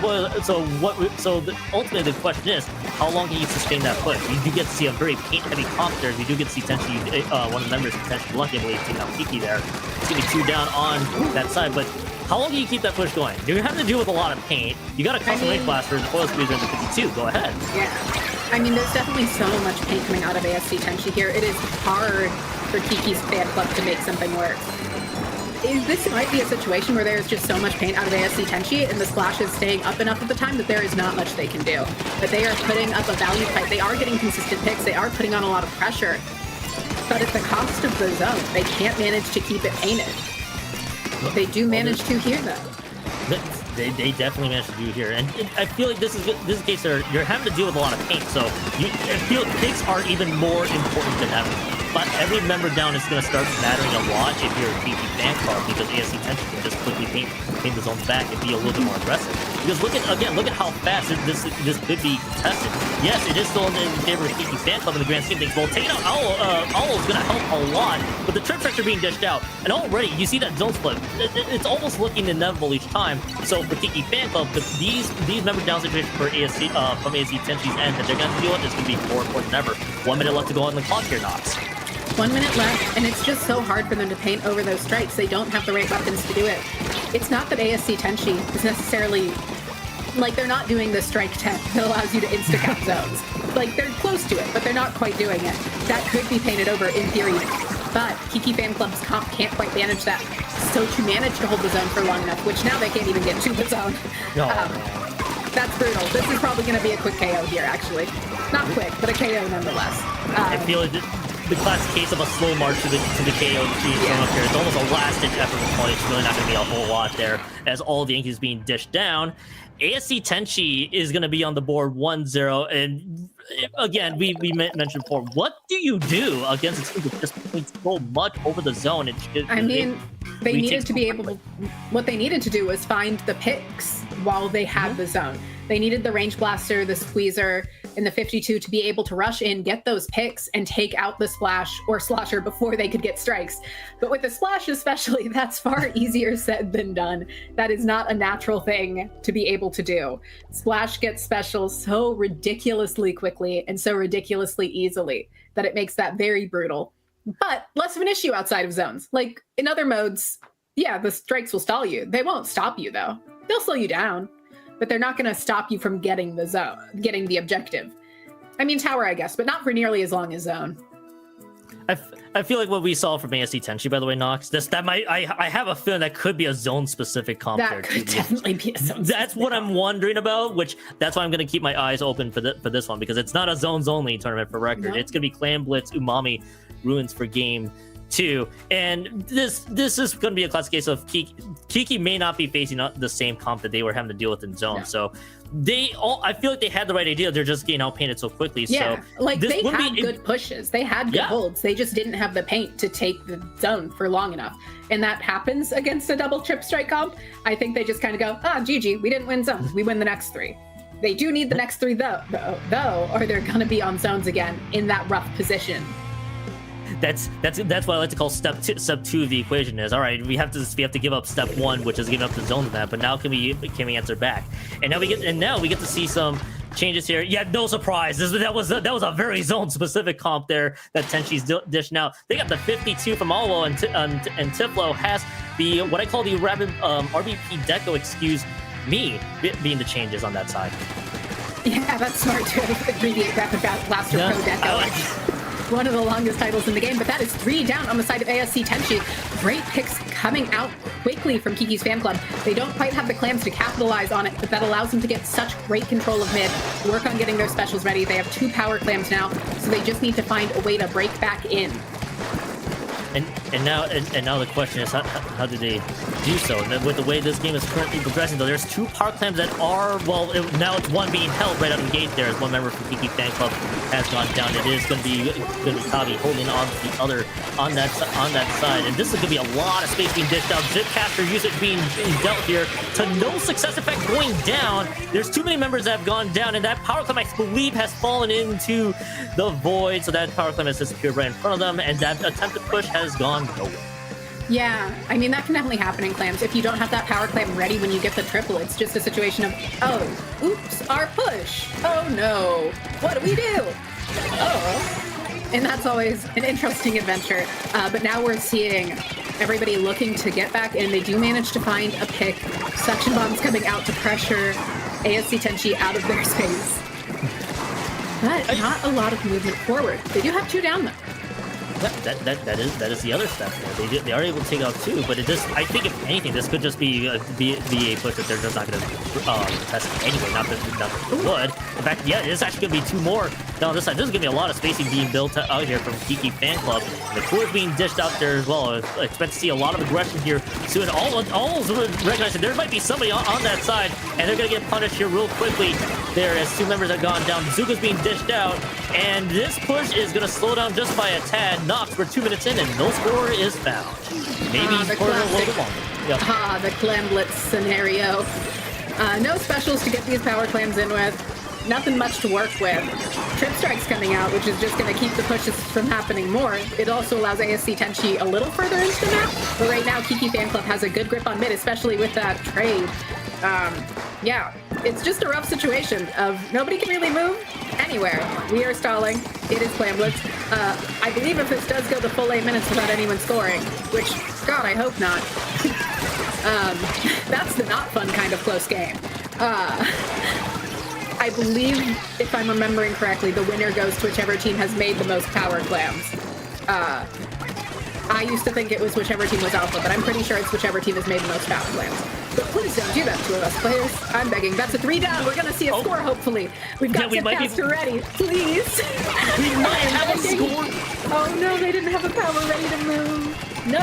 ultimately the question is, how long can you sustain that push? You do get to see a very paint-heavy comp there. You do get to see Tenshi, one of the members potentially lucky, I believe, taking out Kiki there. It's going to be 2 down on that side, but how long can you keep that push going? You're having to deal with a lot of paint. You got a custom range blast for the foil squeezer in the 52. Go ahead. Yeah. I mean, there's definitely so much paint coming out of ASC Tenshi here. It is hard for Kiki's fan club to make something work. This might be a situation where there's just so much paint out of ASC Tenshi and the splash is staying up enough at the time that there is not much they can do. But they are putting up a value fight. They are getting consistent picks. They are putting on a lot of pressure. But at the cost of the zone, they can't manage to keep it painted. They do manage to here, though. They definitely managed to do here, and I feel like this is a case where you're having to deal with a lot of paint, so I feel picks are even more important than ever. But every member down is going to start mattering a lot if you're a Kiki fan club, because ASC Tenshi can just quickly paint the zones back and be a little bit more aggressive. Because look at how fast this could be contested. Yes, it is still in favor of Kiki fan club in the grand scheme of things. Well, taking out Owl is going to help a lot, but the trip tracks are being dished out, and already you see that zone split. It's almost looking inevitable each time. So for Kiki fan club, these member down situations for ASC from ASC Tenshi's end that they're going to deal with is going to be more important than ever. 1 minute left to go on the clock here, Knox. 1 minute left, and it's just so hard for them to paint over those strikes. They don't have the right weapons to do it. It's not that ASC Tenshi is necessarily, like, they're not doing the strike 10 that allows you to insta-cap zones. Like, they're close to it, but they're not quite doing it. That could be painted over in theory, but Kiki fan club's comp can't quite manage that. So to manage to hold the zone for long enough, which now they can't even get to the zone. That's brutal. This is probably going to be a quick KO here, actually. Not quick, but a KO nonetheless. I feel like the classic case of a slow march to the KO up here. It's almost a last-ditch effort from Pony. It's really not going to be a whole lot there as all the ink is being dished down. ASC Tenshi is going to be on the board 1-0, and again, we mentioned before, what do you do against a team that just points so much over the zone? They needed to be able to, what they needed to do was find the picks while they had the zone. They needed the range blaster, the squeezer, and the 52 to be able to rush in, get those picks, and take out the splash or slosher before they could get strikes. But with the splash especially, that's far easier said than done. That is not a natural thing to be able to do. Splash gets special so ridiculously quickly and so ridiculously easily that it makes that very brutal. But less of an issue outside of zones. Like, in other modes, yeah, the strikes will stall you. They won't stop you, though. They'll slow you down. but they're not going to stop you from getting the zone, getting the objective. I mean, tower, I guess, but not for nearly as long as zone. I feel like what we saw from ASC Tenshi, by the way, Nox, I have a feeling that could be a zone-specific comp there. That could definitely be a zone. That's what I'm wondering about, that's why I'm going to keep my eyes open for this one, because it's not a zones-only tournament for record. No. It's going to be Clan Blitz, Umami, Ruins for Game 2. And this is going to be a classic case of Kiki may not be facing the same comp that they were having to deal with in zone. No. So I feel like they had the right idea. They're just getting outpainted so quickly. Yeah, so like they had good pushes. They had good holds. They just didn't have the paint to take the zone for long enough. And that happens against a double trip strike comp. I think they just kind of go, GG, we didn't win zone. We win the next 3. They do need the next 3 though, or they're going to be on zones again in that rough position. That's what I like to call step 2 of the equation is, all right, we have to give up step 1, which is giving up the zone to that, but now can we answer back? And now we get to see some changes here. Yeah, no surprise. That was a very zone specific comp there that Tenshi's dished out. They got the 52 from Alwo, and Tiflo has the what I call the rapid RBP deco, excuse me, being the changes on that side. Yeah, that's smart to abbreviate Rapid Blaster Pro deco. One of the longest titles in the game, but that is 3 down on the side of ASC Tenshi. Great picks coming out quickly from Kiki's fan club. They don't quite have the clams to capitalize on it, but that allows them to get such great control of mid, work on getting their specials ready. They have 2 power clams now, so they just need to find a way to break back in. And now the question is how do they do so? And with the way this game is currently progressing, though, there's 2 power clams that are now it's one being held right out of the gate there as one member from Kiki fan club has gone down. It is going to be Tavi holding on to the other on that side, and this is going to be a lot of space being dished out. Zipcaster usage being dealt here to no success effect going down. There's too many members that have gone down, and that power clam I believe has fallen into the void, so that power clam has disappeared right in front of them, and that attempted push has gone nowhere. Yeah, I mean, that can definitely happen in clams. If you don't have that power clam ready when you get the triple, it's just a situation of, oh, oops, our push. Oh no, what do we do? Oh. And that's always an interesting adventure. But now we're seeing everybody looking to get back in. They do manage to find a pick. Suction bombs coming out to pressure ASC Tenshi out of their space. But not a lot of movement forward. They do have 2 down though. That is the other step there. They are able to take out 2, but I think if anything, this could just be a push that they're just not going to test anyway. Not that they would. In fact, yeah, it's actually going to be 2 more down this side. This is going to be a lot of spacing being built out here from Kiki fan club. The core is being dished out there as well. I expect to see a lot of aggression here soon. All recognizing there might be somebody on that side, and they're going to get punished here real quickly there as 2 members have gone down. Zuka's being dished out, and this push is going to slow down just by a tad. Knox, we're 2 minutes in, and no score is found. Maybe for a little bit longer. Yep. The clam blitz scenario. No specials to get these power clams in with. Nothing much to work with. Trip strikes coming out, which is just going to keep the pushes from happening more. It also allows ASC Tenshi a little further into the map, but right now Kiki fan club has a good grip on mid, especially with that trade. Yeah, it's just a rough situation of nobody can really move anywhere. We are stalling. It is clam blitz. I believe if this does go the full 8 minutes without anyone scoring, which, God, I hope not. That's the not fun kind of close game. I believe, if I'm remembering correctly, the winner goes to whichever team has made the most power clams. I used to think it was whichever team was alpha, but I'm pretty sure it's whichever team has made the most power clams. But please don't do that to us, players. I'm begging. That's a 3 down. We're going to see a score, hopefully. We've got Zipcaster ready. Please. We might have a score. Oh, no, they didn't have a power ready to move. No.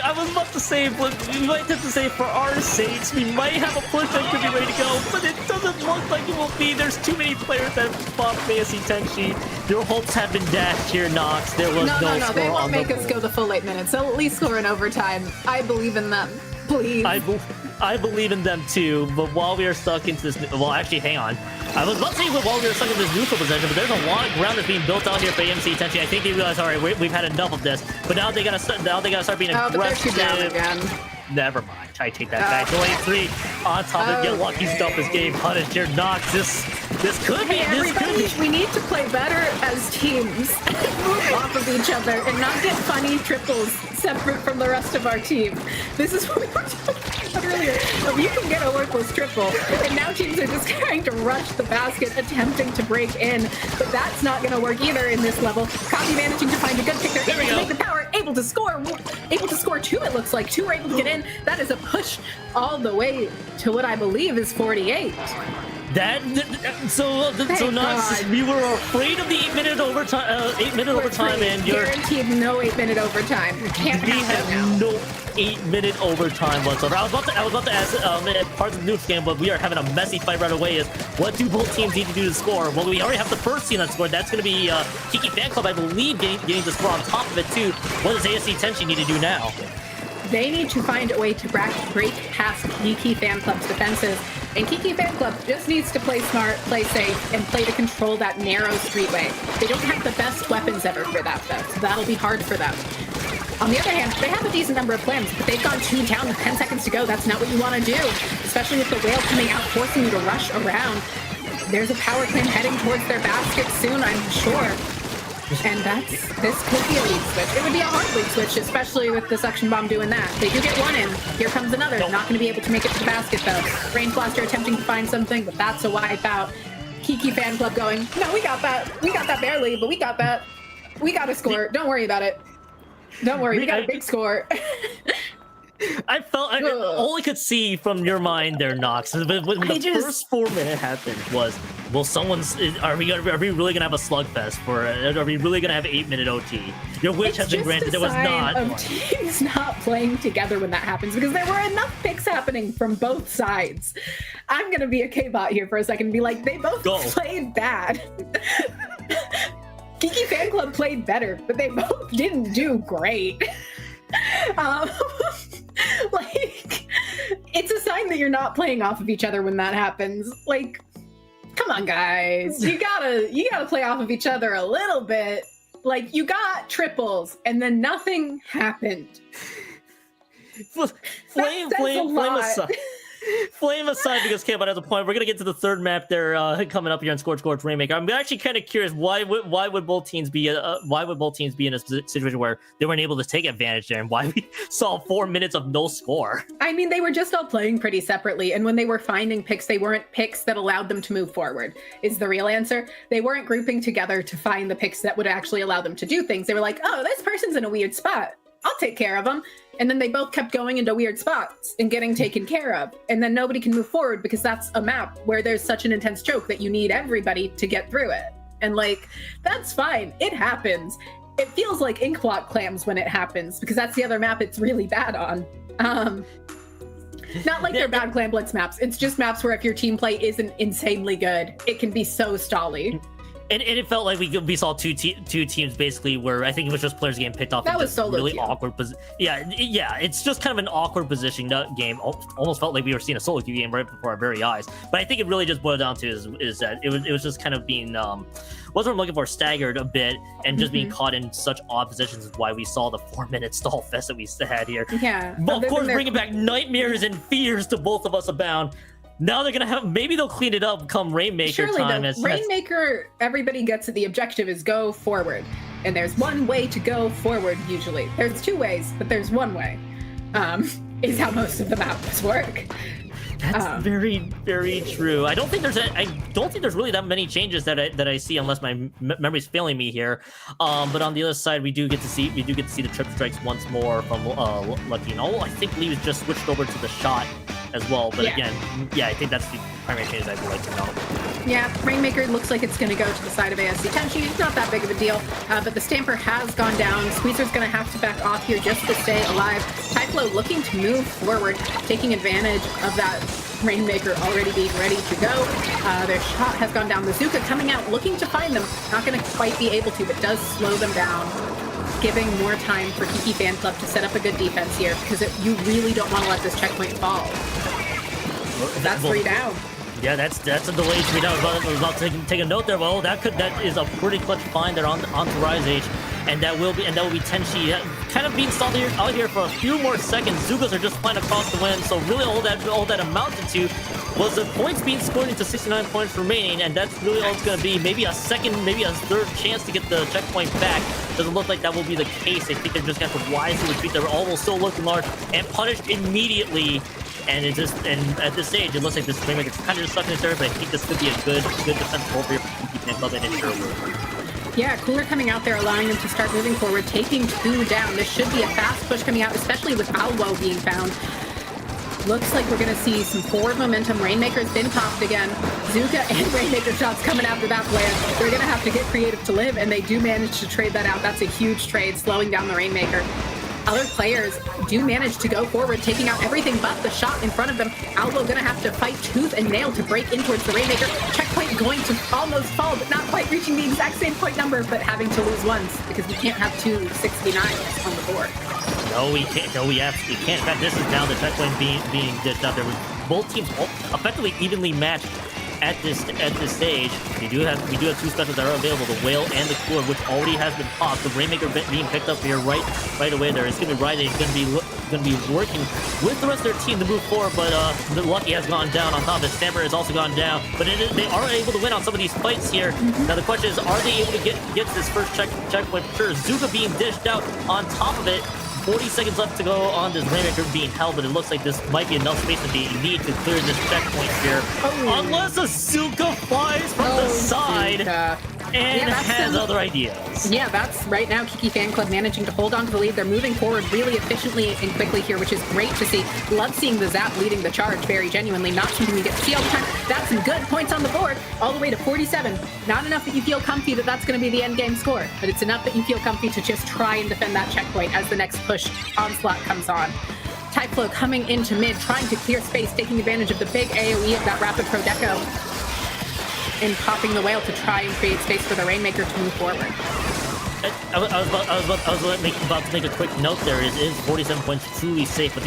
I was about to say, but we might have to say for our sakes, we might have a push that could be ready to go, but it doesn't look like it will be. There's too many players that have fought ASC Tenshi. Your hopes have been dashed here, Nox. There was no score. They won't make us go the full 8 minutes. They'll at least score in overtime. I believe in them. Please. I believe in them too, but while we are stuck into this, well, actually, hang on. I was about to say while we were stuck in this neutral possession, but there's a lot of ground that's being built out here for AMC Tenshi. I think they realize, all right, we've had enough of this, but now they gotta start being aggressive. But they're 2 down again. Never mind. I take that back. Only 3 on top of Get Lucky stuff is getting punished here. Nox, this could be. We need to play better as teams. Move off of each other and not get funny triples separate from the rest of our team. This is what we were talking about earlier, you can get a worthless triple, and now teams are just trying to rush the basket, attempting to break in, but that's not going to work either in this level. Copy managing to find a good pick. They're able to make the power, able to score two, it looks like. Two are able to get in. That is a push all the way to what I believe is 48. So Knox, we were afraid of the 8-minute overtime. 8-minute overtime, and you're guaranteed no 8-minute overtime. Can't we have no 8-minute overtime whatsoever. I was about to ask parts of the news game, but we are having a messy fight right away. Is what do both teams need to do to score? Well, we already have the first team that scored. That's going to be Kiki Fanclub, I believe, getting the score on top of it too. What does ASC Tenshi need to do now? They need to find a way to break past Kiki Fanclub's defenses. And Kiki Fanclub just needs to play smart, play safe, and play to control that narrow streetway. They don't have the best weapons ever for that, though, so that'll be hard for them. On the other hand, they have a decent number of plans, but they've gone 2 down with 10 seconds to go. That's not what you want to do, especially with the whale coming out, forcing you to rush around. There's a power clan heading towards their basket soon, I'm sure. And this could be a lead switch. It would be a hard lead switch, especially with the suction bomb doing that. They do get one in. Here comes another. Not going to be able to make it to the basket, though. Range Blaster attempting to find something, but that's a wipeout. Kiki Fanclub going, no, we got that. We got that barely, but we got that. We got a score. Don't worry about it. Don't worry. We got a big score. All I could see from your mind there, Knox, when the first 4 minute happened was, well, are we really gonna have a slugfest are we really gonna have 8-minute OT? Your wish has been granted. There was not one. Teams not playing together when that happens, because there were enough picks happening from both sides. I'm gonna be a K-bot here for a second and be like, they both played bad. Kiki Fanclub played better, but they both didn't do great. Like, it's a sign that you're not playing off of each other when that happens. Like, come on, guys, you gotta play off of each other a little bit. Like, you got triples and then nothing happened. Flame aside, because K-bot has a point. We're gonna get to the third map there coming up here on Scorch Rainmaker. I'm actually kind of curious why would both teams be in a situation where they weren't able to take advantage there, and why we saw 4 minutes of no score. I mean, they were just all playing pretty separately, and when they were finding picks, they weren't picks that allowed them to move forward. Is the real answer? They weren't grouping together to find the picks that would actually allow them to do things. They were like, oh, this person's in a weird spot. I'll take care of them. And then they both kept going into weird spots and getting taken care of. And then nobody can move forward because that's a map where there's such an intense choke that you need everybody to get through it. And like, that's fine. It happens. It feels like Inkblot clams when it happens, because that's the other map it's really bad on. Not like they're bad Clam Blitz maps. It's just maps where if your team play isn't insanely good, it can be so stally. And it felt like we saw two teams basically where I think it was just players getting picked off. That was solo really queue. Awkward position. Yeah. It's just kind of an awkward position game. Almost felt like we were seeing a solo queue game right before our very eyes. But I think it really just boiled down to is that it was just kind of being what I'm looking for, staggered a bit, and just being caught in such odd positions is why we saw the 4 minute stall fest that we had here. Yeah. But of course, bringing back nightmares and fears to both of us abound. Now they're gonna maybe they'll clean it up come Rainmaker time. Rainmaker, everybody gets it. The objective is go forward, and there's one way to go forward. Usually, there's 2 ways, but there's 1 way. Is how most of the maps work. That's very, very true. I don't think there's really that many changes that I see, unless my memory's failing me here. But on the other side, we do get to see the trip strikes once more from Lucky. And I think Lee was just switched over to the shot as well. But again, I think that's the primary changes I'd like to know. Yeah, Rainmaker looks like it's going to go to the side of ASC Tenshi. It's not that big of a deal, but the Stamper has gone down. Squeezer's going to have to back off here just to stay alive. Typhlo looking to move forward, taking advantage of that Rainmaker already being ready to go. Their shot has gone down. Bazooka coming out, looking to find them. Not going to quite be able to, but does slow them down, giving more time for Kiki Fanclub to set up a good defense here, because you really don't want to let this checkpoint fall. That's 3 down. Yeah, that's a delayed 3 down. I was about to take a note there. Well, that is a pretty clutch find there onto Rise H, and that will be Tenshi kind of being stalled out here for a few more seconds. Zugas are just flying across the wind, so really all that amounted to was the points being scored into 69 points remaining, and that's really all it's going to be. Maybe a second, maybe a third chance to get the checkpoint back. Doesn't look like that will be the case. I think they're just going to have to wisely retreat. They're almost still looking large and punished immediately and at this stage, it looks like this Rainmaker's kind of just stuck in his area, but I think this could be a good defense over here for Kiki Fanclub and Sherwood. Yeah, Cooler coming out there, allowing them to start moving forward, taking 2 down. This should be a fast push coming out, especially with Alwo being found. Looks like we're going to see some forward momentum. Rainmaker's been popped again. Zuka and Rainmaker shots coming after that player. They're going to have to get creative to live, and they do manage to trade that out. That's a huge trade, slowing down the Rainmaker. Other players do manage to go forward, taking out everything but the shot in front of them. Alwo going to have to fight tooth and nail to break in towards the Rainmaker. Checkpoint going to almost fall, but not quite reaching the exact same point number, but having to lose once because we can't have 2 69s on the board. No, we can't. No, we absolutely can't. In fact, this is now the checkpoint being dished out there. Both teams effectively evenly matched at this stage. We do have 2 specials that are available: the Whale and the Cooler, which already has been popped. The Rainmaker being picked up here right away. There, it's gonna be right. He's gonna be working with the rest of their team to move forward. But the Lucky has gone down. On top of it, Stamper has also gone down. But they are able to win on some of these fights here. Now the question is, are they able to get to this first checkpoint? For sure, Zuka being dished out on top of it. 40 seconds left to go on this Rainmaker being held, but it looks like this might be enough space that they need to clear this checkpoint here. Oh. Unless a Zuka flies from the side and has other ideas. Yeah, that's right now Kiki Fanclub managing to hold on to the lead. They're moving forward really efficiently and quickly here, which is great to see. Love seeing the Zap leading the charge very genuinely. Not something we get to see all the time. That's some good points on the board, all the way to 47. Not enough that you feel comfy that that's going to be the end game score, but it's enough that you feel comfy to just try and defend that checkpoint as the next push onslaught comes on. Typhlo coming into mid, trying to clear space, taking advantage of the big AoE of that Rapid Pro Deco, and popping the Whale to try and create space for the Rainmaker to move forward. I was about to make a quick note there. It is 47 points truly safe, but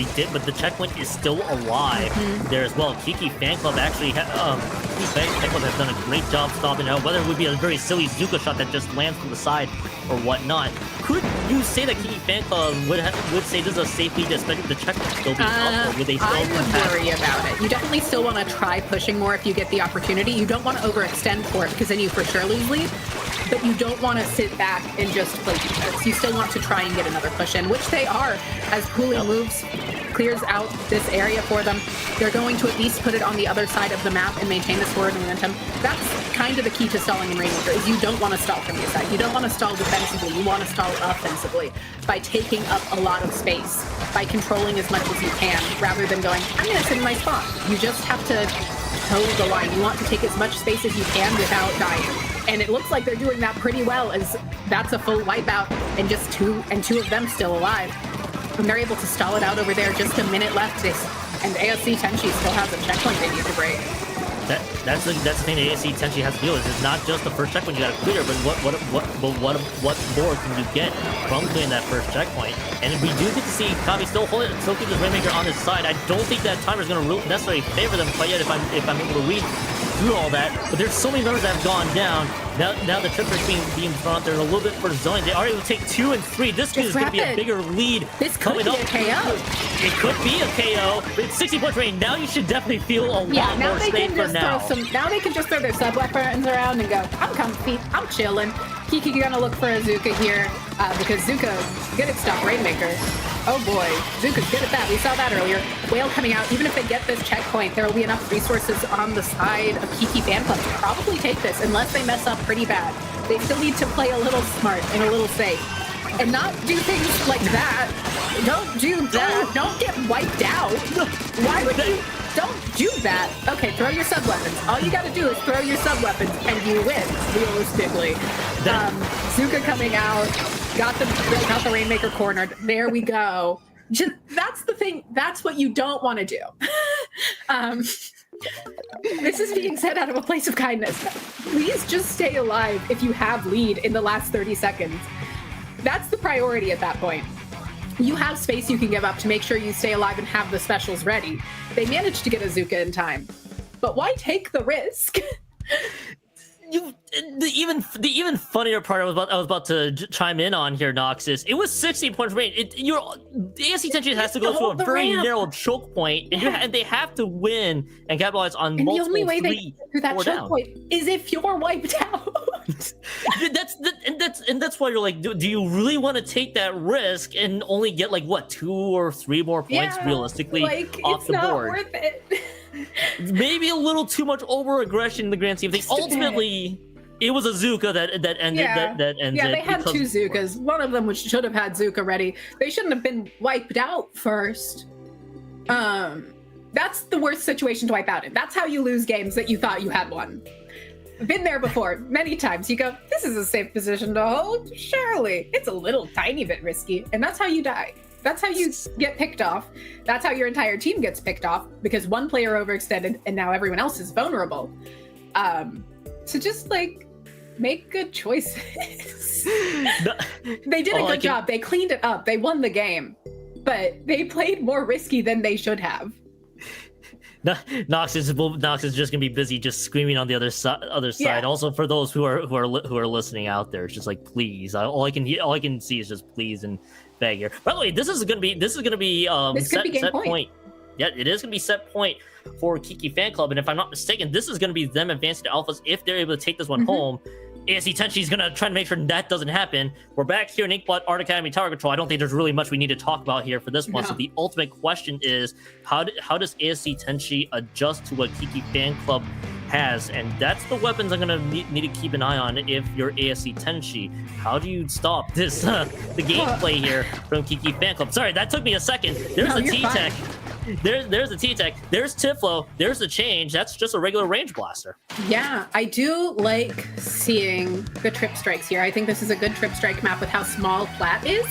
the checkpoint is still alive there as well. Kiki Fanclub actually Fanclub has done a great job stopping out, whether it would be a very silly Zuka shot that just lands from the side or whatnot. Could you say that Kiki Fanclub would say this is a safe lead, especially with the checkpoint still being up, or would they still I would worry about it. You definitely still want to try pushing more if you get the opportunity. You don't want to overextend for it because then you for sure lose lead. But you don't want to sit back and just play defense. You still want to try and get another push in, which they are, as Cooling moves, clears out this area for them. They're going to at least put it on the other side of the map and maintain this forward momentum. That's kind of the key to stalling in Rainmaker, is you don't want to stall from your side. You don't want to stall defensively. You want to stall offensively by taking up a lot of space, by controlling as much as you can, rather than going, I'm going to sit in my spot. You just have to toe the line. You want to take as much space as you can without dying. And it looks like they're doing that pretty well, as that's a full wipeout and just two of them still alive. And they're able to stall it out over there, just a minute left, and ASC Tenshi still has a checkpoint they need to break. That's the thing that ASC Tenshi has to deal with. It's not just the first checkpoint you gotta clear, but what more can you get from clearing that first checkpoint? And we do get to see Kami still keep this Rainmaker on his side. I don't think that timer is gonna necessarily favor them quite yet if I'm able to read through all that. But there's so many members that have gone down. Now the trip is being thrown out there in a little bit for zoning. They are able to take 2 and 3. This is going to be a bigger lead. This could be a KO. It could be a KO. But it's 60 points range. Now you should definitely feel a lot more safe for now. Now they can just throw their sub weapons around and go, I'm comfy, I'm chilling. Kiki gonna look for a Zuka here because Zuka good at stuff Rainmaker. Oh boy, Zuka's good at that. We saw that earlier. Whale coming out. Even if they get this checkpoint, there will be enough resources on the side of Kiki Fanclub to probably take this, unless they mess up pretty bad. They still need to play a little smart and a little safe. And not do things like that. Don't do that. Don't get wiped out. Why would you? Don't do that. Okay, throw your sub-weapons. All you gotta do is throw your sub-weapons and you win, realistically. Zuka coming out. Got the Rainmaker cornered. There we go. That's the thing. That's what you don't want to do. This is being said out of a place of kindness. Please just stay alive if you have lead in the last 30 seconds. That's the priority at that point. You have space you can give up to make sure you stay alive and have the specials ready. They managed to get a Zuka in time. But why take the risk? The even funnier part I was about to chime in on here, Nox, is it was 60 points range. The ASC Tenshi has to go through a very narrow choke point, and they have to win and capitalize on multiple. And the only way they do that choke point is if you're wiped out. that's why you're like, do you really want to take that risk and only get like what 2 or 3 more points realistically off the board? Worth it. Maybe a little too much over aggression in the grand scheme of things. Ultimately, it was a Zuka that ended. That ended. Yeah, they had 2 Zukas. One of them should have had Zuka ready. They shouldn't have been wiped out first. That's the worst situation to wipe out in. That's how you lose games that you thought you had won. Been there before, many times. You go, this is a safe position to hold. Surely. It's a little tiny bit risky. And that's how you die. That's how you get picked off. That's how your entire team gets picked off because one player overextended and now everyone else is vulnerable. So just like make good choices. They did a good job. They cleaned it up. They won the game. But they played more risky than they should have. Nox is just gonna be busy just screaming on the other side. Yeah. Also, for those who are listening out there, it's just like please. All I can see is just please and beg here. By the way, this is gonna be set point. Yeah, it is gonna be set point for Kiki Fan Club, and if I'm not mistaken, this is gonna be them advancing to alphas if they're able to take this one home. ASC Tenshi is gonna try to make sure that doesn't happen. We're back here in Inkbot Art Academy Tower Control. I don't think there's really much we need to talk about here for this one. No. So the ultimate question is, how does ASC Tenshi adjust to what Kiki Fan Club has? And that's the weapons I'm gonna need to keep an eye on if you're ASC Tenshi. How do you stop this the gameplay here from Kiki Fan Club? Sorry, that took me a second. There's the T-Tech. There's the T-Tech. There's Tiflo. There's the change. That's just a regular range blaster. Yeah, I do like seeing the trip strikes here. I think this is a good trip strike map with how small Plat is.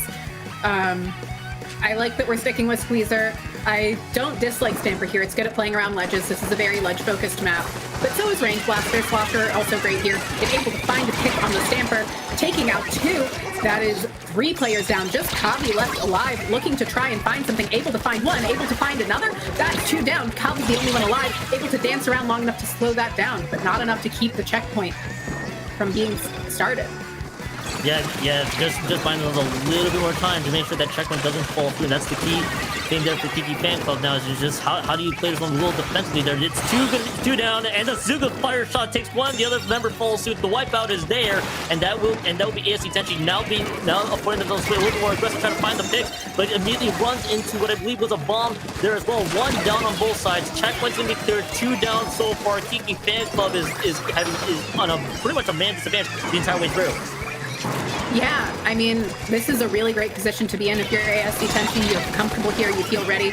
I like that we're sticking with Squeezer. I don't dislike Stamper here. It's good at playing around ledges. This is a very ledge-focused map. But so is Range Blaster. Slosher also great here. It's able to find a pick on the Stamper, taking out 2. That is 3 players down. Just Kavi left alive, looking to try and find something. Able to find 1, able to find another. That's 2 down. Kavi's the only one alive, able to dance around long enough to slow that down, but not enough to keep the checkpoint from being started. Yeah, just finding a little bit more time to make sure that checkpoint doesn't fall through. That's the key thing there for Kiki Fan Club now is just how do you play this one a little defensively there. It's 2 down, and the Zuka fire shot takes 1, the other member falls suit. The wipeout is there, and that will be ASC Tenshi now putting themselves a little more aggressive, trying to find the picks, but immediately runs into what I believe was a bomb there as well. 1 down on both sides. Checkpoint's gonna be cleared, 2 down so far. Kiki Fan Club is on a pretty much a man disadvantage the entire way through. Yeah, I mean, this is a really great position to be in. If you're ASC Tenshi, you're comfortable here, you feel ready,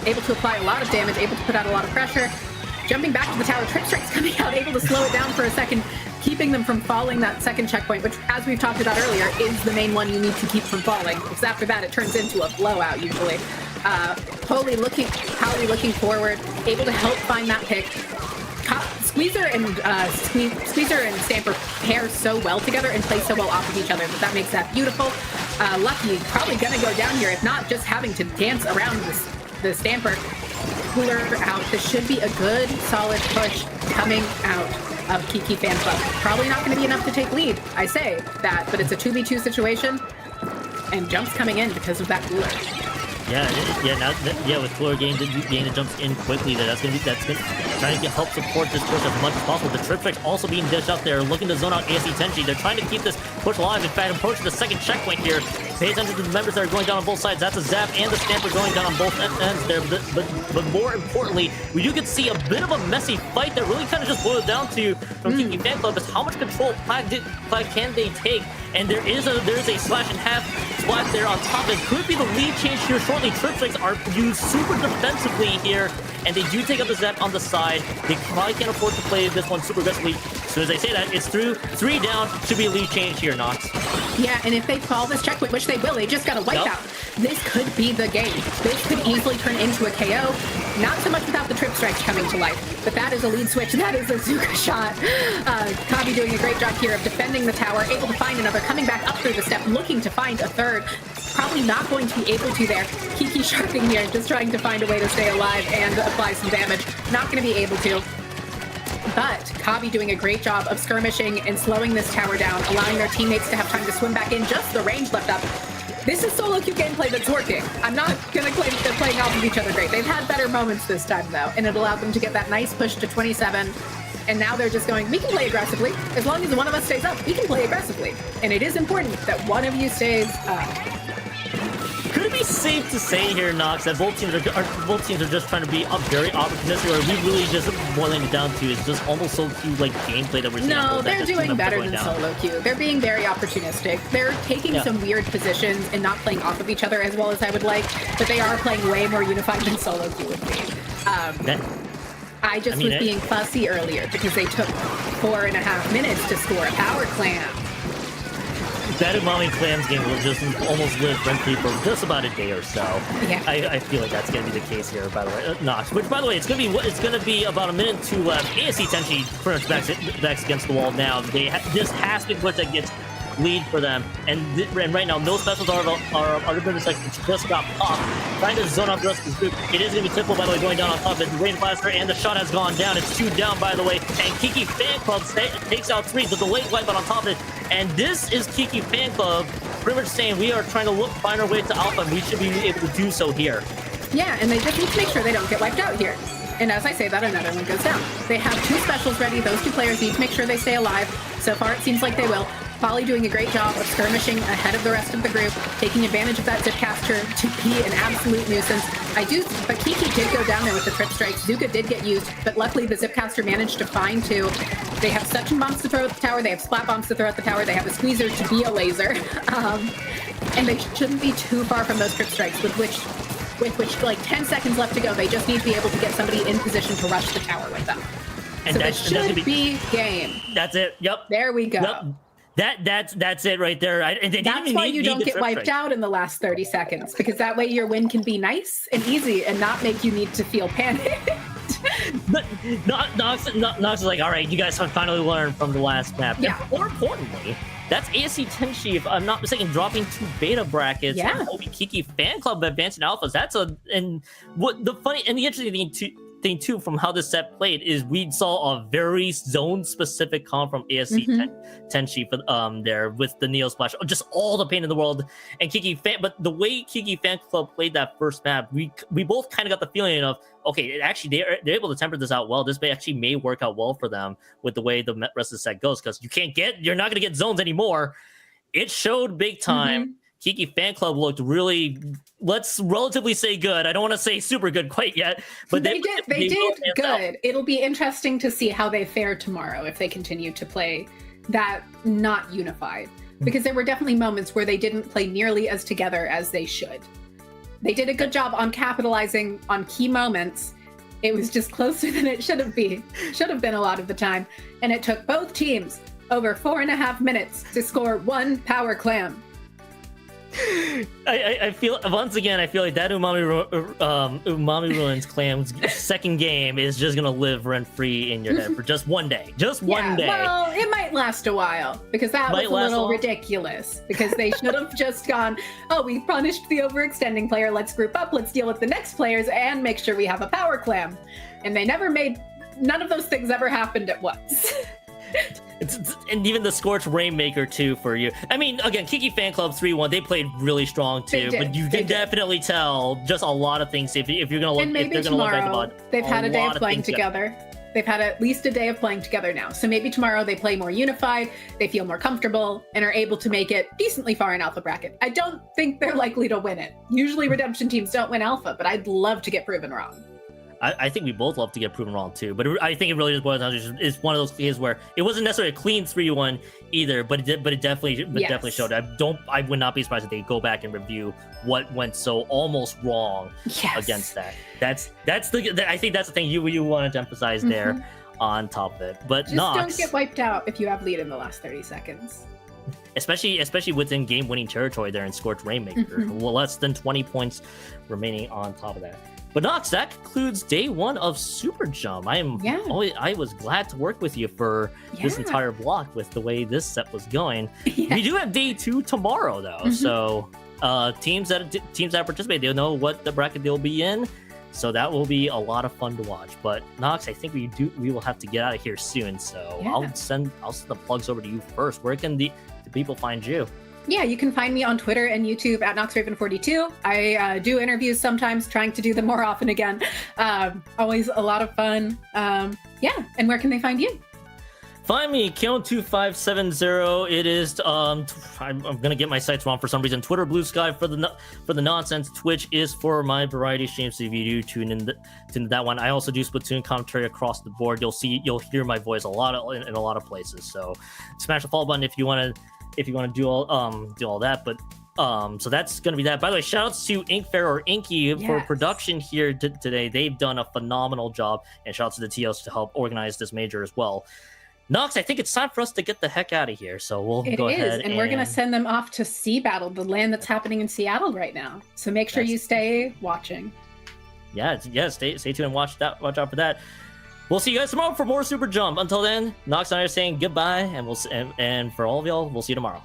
able to apply a lot of damage, able to put out a lot of pressure. Jumping back to the tower, trip strikes coming out, able to slow it down for a second, keeping them from falling that second checkpoint, which, as we've talked about earlier, is the main one you need to keep from falling, because after that it turns into a blowout usually. Holy looking forward, able to help find that pick. Squeezer and Stamper pair so well together and play so well off of each other that makes that beautiful. Lucky probably gonna go down here, if not just having to dance around the Stamper. Cooler out. This should be a good, solid push coming out of Kiki Fan Club. Probably not going to be enough to take lead. I say that, but it's a 2v2 situation, and Jump's coming in because of that cooler. With Cooler getting the jumps in quickly, that's gonna trying to help support this push as much as possible. The trip strike also being dished out there, looking to zone out ASC Tenshi. They're trying to keep this push alive. In fact, approaching the second checkpoint here. Pay attention to the members that are going down on both sides. That's a Zap and the Stamper going down on both ends there. But more importantly, we do get to see a bit of a messy fight that really kind of just boils down to from Kiki Fan Club is how much control Plaid can they take. And there is a slash and half splat there on top. It could be the lead change here shortly. Trip strikes are used super defensively here, and they do take up the Zap on the side. They probably can't afford to play this one super aggressively. As soon as I say that, it's through. 3 down. Should be a lead change here, Nox. Yeah, and if they fall this checkpoint, which they will, they just got a wipeout. This could be the game. This could easily turn into a KO. Not so much without the trip strikes coming to life, but that is a lead switch. That is a Zuka shot. Kavi doing a great job here of defending the tower, able to find another, coming back up through the step, looking to find a third. Probably not going to be able to there. Kiki sharking here, just trying to find a way to stay alive and apply some damage. Not going to be able to. But Kavi doing a great job of skirmishing and slowing this tower down, allowing their teammates to have time to swim back in. Just the range left up. This is solo queue gameplay that's working. I'm not going to claim they're playing off of each other great. They've had better moments this time, though, and it allowed them to get that nice push to 27. And now they're just going, we can play aggressively. As long as one of us stays up, we can play aggressively. And it is important that one of you stays up. Could it be safe to say here, Nox, that both teams are just trying to be very opportunistic, or are we really just boiling it down to is just almost so few like gameplay that we're seeing? No, they're doing better than solo queue. They're being very opportunistic. They're taking some weird positions and not playing off of each other as well as I would like, but they are playing way more unified than solo queue would be. I was being fussy earlier because they took 4.5 minutes to score a power clam. That Umami Clams game will just almost live rent-free for just about a day or so. Yeah. I feel like that's going to be the case here, by the way. Nox, which, by the way, it's going to be about a minute to left. ASC Tenshi pretty much backs against the wall now. This has been what that gets lead for them, and right now no specials are the sections just got popped. Trying to zone out the rest of this group. It is going to be Typical, by the way, going down on top of it. The Rain Blaster and the shot has gone down. It's 2 down, by the way, and Kiki Fan Club takes out 3. The delayed wipeout on top of it, and this is Kiki Fan Club pretty much saying we are trying to find our way to Alpha, and we should be able to do so here. Yeah, and they just need to make sure they don't get wiped out here. And as I say that, another one goes down. They have 2 specials ready. Those 2 players need to make sure they stay alive. So far, it seems like they will. Polly doing a great job of skirmishing ahead of the rest of the group, taking advantage of that Zipcaster to be an absolute nuisance. But Kiki did go down there with the trip strikes. Zuka did get used, but luckily the Zipcaster managed to find 2. They have suction bombs to throw at the tower. They have splat bombs to throw at the tower. They have a squeezer to be a laser. And they shouldn't be too far from those trip strikes, with which like 10 seconds left to go. They just need to be able to get somebody in position to rush the tower with them. And so that should be game. That's it. Yep. There we go. Yep. That's it right there. That's why you don't get wiped out in the last 30 seconds, because that way your win can be nice and easy and not make you need to feel panicked. Nox is like, all right, you guys have finally learned from the last map. Yeah. And more importantly, that's ASC Tenshi, if I'm not mistaken, dropping 2 beta brackets. Yeah. And Kiki Fan Club advancing alphas. The interesting thing too from how this set played is we saw a very zone specific comp from ASC Tenshi for there with the Neo Splash, just all the pain in the world. And but the way Kiki Fan Club played that first map, we both kind of got the feeling of, okay, they're able to temper this out well. This may work out well for them with the way the rest of the set goes, because you're not gonna get zones anymore. It showed big time. Kiki Fan Club looked really, let's relatively say good. I don't want to say super good quite yet, but they did good. It'll be interesting to see how they fare tomorrow if they continue to play that not unified, because there were definitely moments where they didn't play nearly as together as they should. They did a good job on capitalizing on key moments. It was just closer than it should have been a lot of the time, and it took both teams over 4.5 minutes to score 1 power clam. I feel once again, I feel like that Umami Ruins Clam's second game is just gonna live rent free in your head for just one day. One day. Well, it might last a while, because that was a little ridiculous. Because they should have just gone, oh, we punished the overextending player. Let's group up. Let's deal with the next players and make sure we have a power clam. And they none of those things ever happened at once. And even the Scorch Rainmaker too for you. I mean, again, Kiki Fan Club 3-1, they played really strong too, but you can definitely tell just a lot of things if you're gonna look. And maybe if they're tomorrow, gonna look back they've had a day of playing together. They've had at least a day of playing together now. So maybe tomorrow they play more unified, they feel more comfortable, and are able to make it decently far in Alpha bracket. I don't think they're likely to win it. Usually Redemption teams don't win Alpha, but I'd love to get proven wrong. I think we both love to get proven wrong too, but I think it really just boils down to it's one of those cases where it wasn't necessarily a clean 3-1 either, but it definitely showed. I would not be surprised if they go back and review what went so almost wrong against that. I think that's the thing you wanted to emphasize there on top of it. But just don't get wiped out if you have lead in the last 30 seconds. Especially within game-winning territory there in Scorch Rainmaker. Less than 20 points remaining on top of that. But Nox, that concludes day 1 of SuperJump. I was glad to work with you for this entire block with the way this set was going. We do have day 2 tomorrow though, so teams that participate, they'll know what the bracket they'll be in. So that will be a lot of fun to watch. But Nox, I think we will have to get out of here soon. So I'll send the plugs over to you first. Where can the people find you? Yeah, you can find me on Twitter and YouTube at NoxRaven42. I do interviews sometimes, trying to do them more often again. Always a lot of fun. Yeah, and where can they find you? Find me, Keon2570. It is I'm gonna get my sites wrong for some reason. Twitter, Blue Sky for the nonsense. Twitch is for my variety streams. So if you do tune in that one, I also do Splatoon commentary across the board. You'll hear my voice in a lot of places. So smash the follow button if you want to do all that. But so that's gonna be that. By the way, shout outs to Inkfair or Inky for production here today. They've done a phenomenal job, and shout outs to the TOs to help organize this major as well. Nox, I think it's time for us to get the heck out of here. So we'll go ahead and we're going to send them off to Sea Battle, the land that's happening in Seattle right now. So make sure you stay watching. Yeah, stay tuned and watch out for that. We'll see you guys tomorrow for more Super Jump. Until then, Nox and I are saying goodbye, and and for all of y'all, we'll see you tomorrow.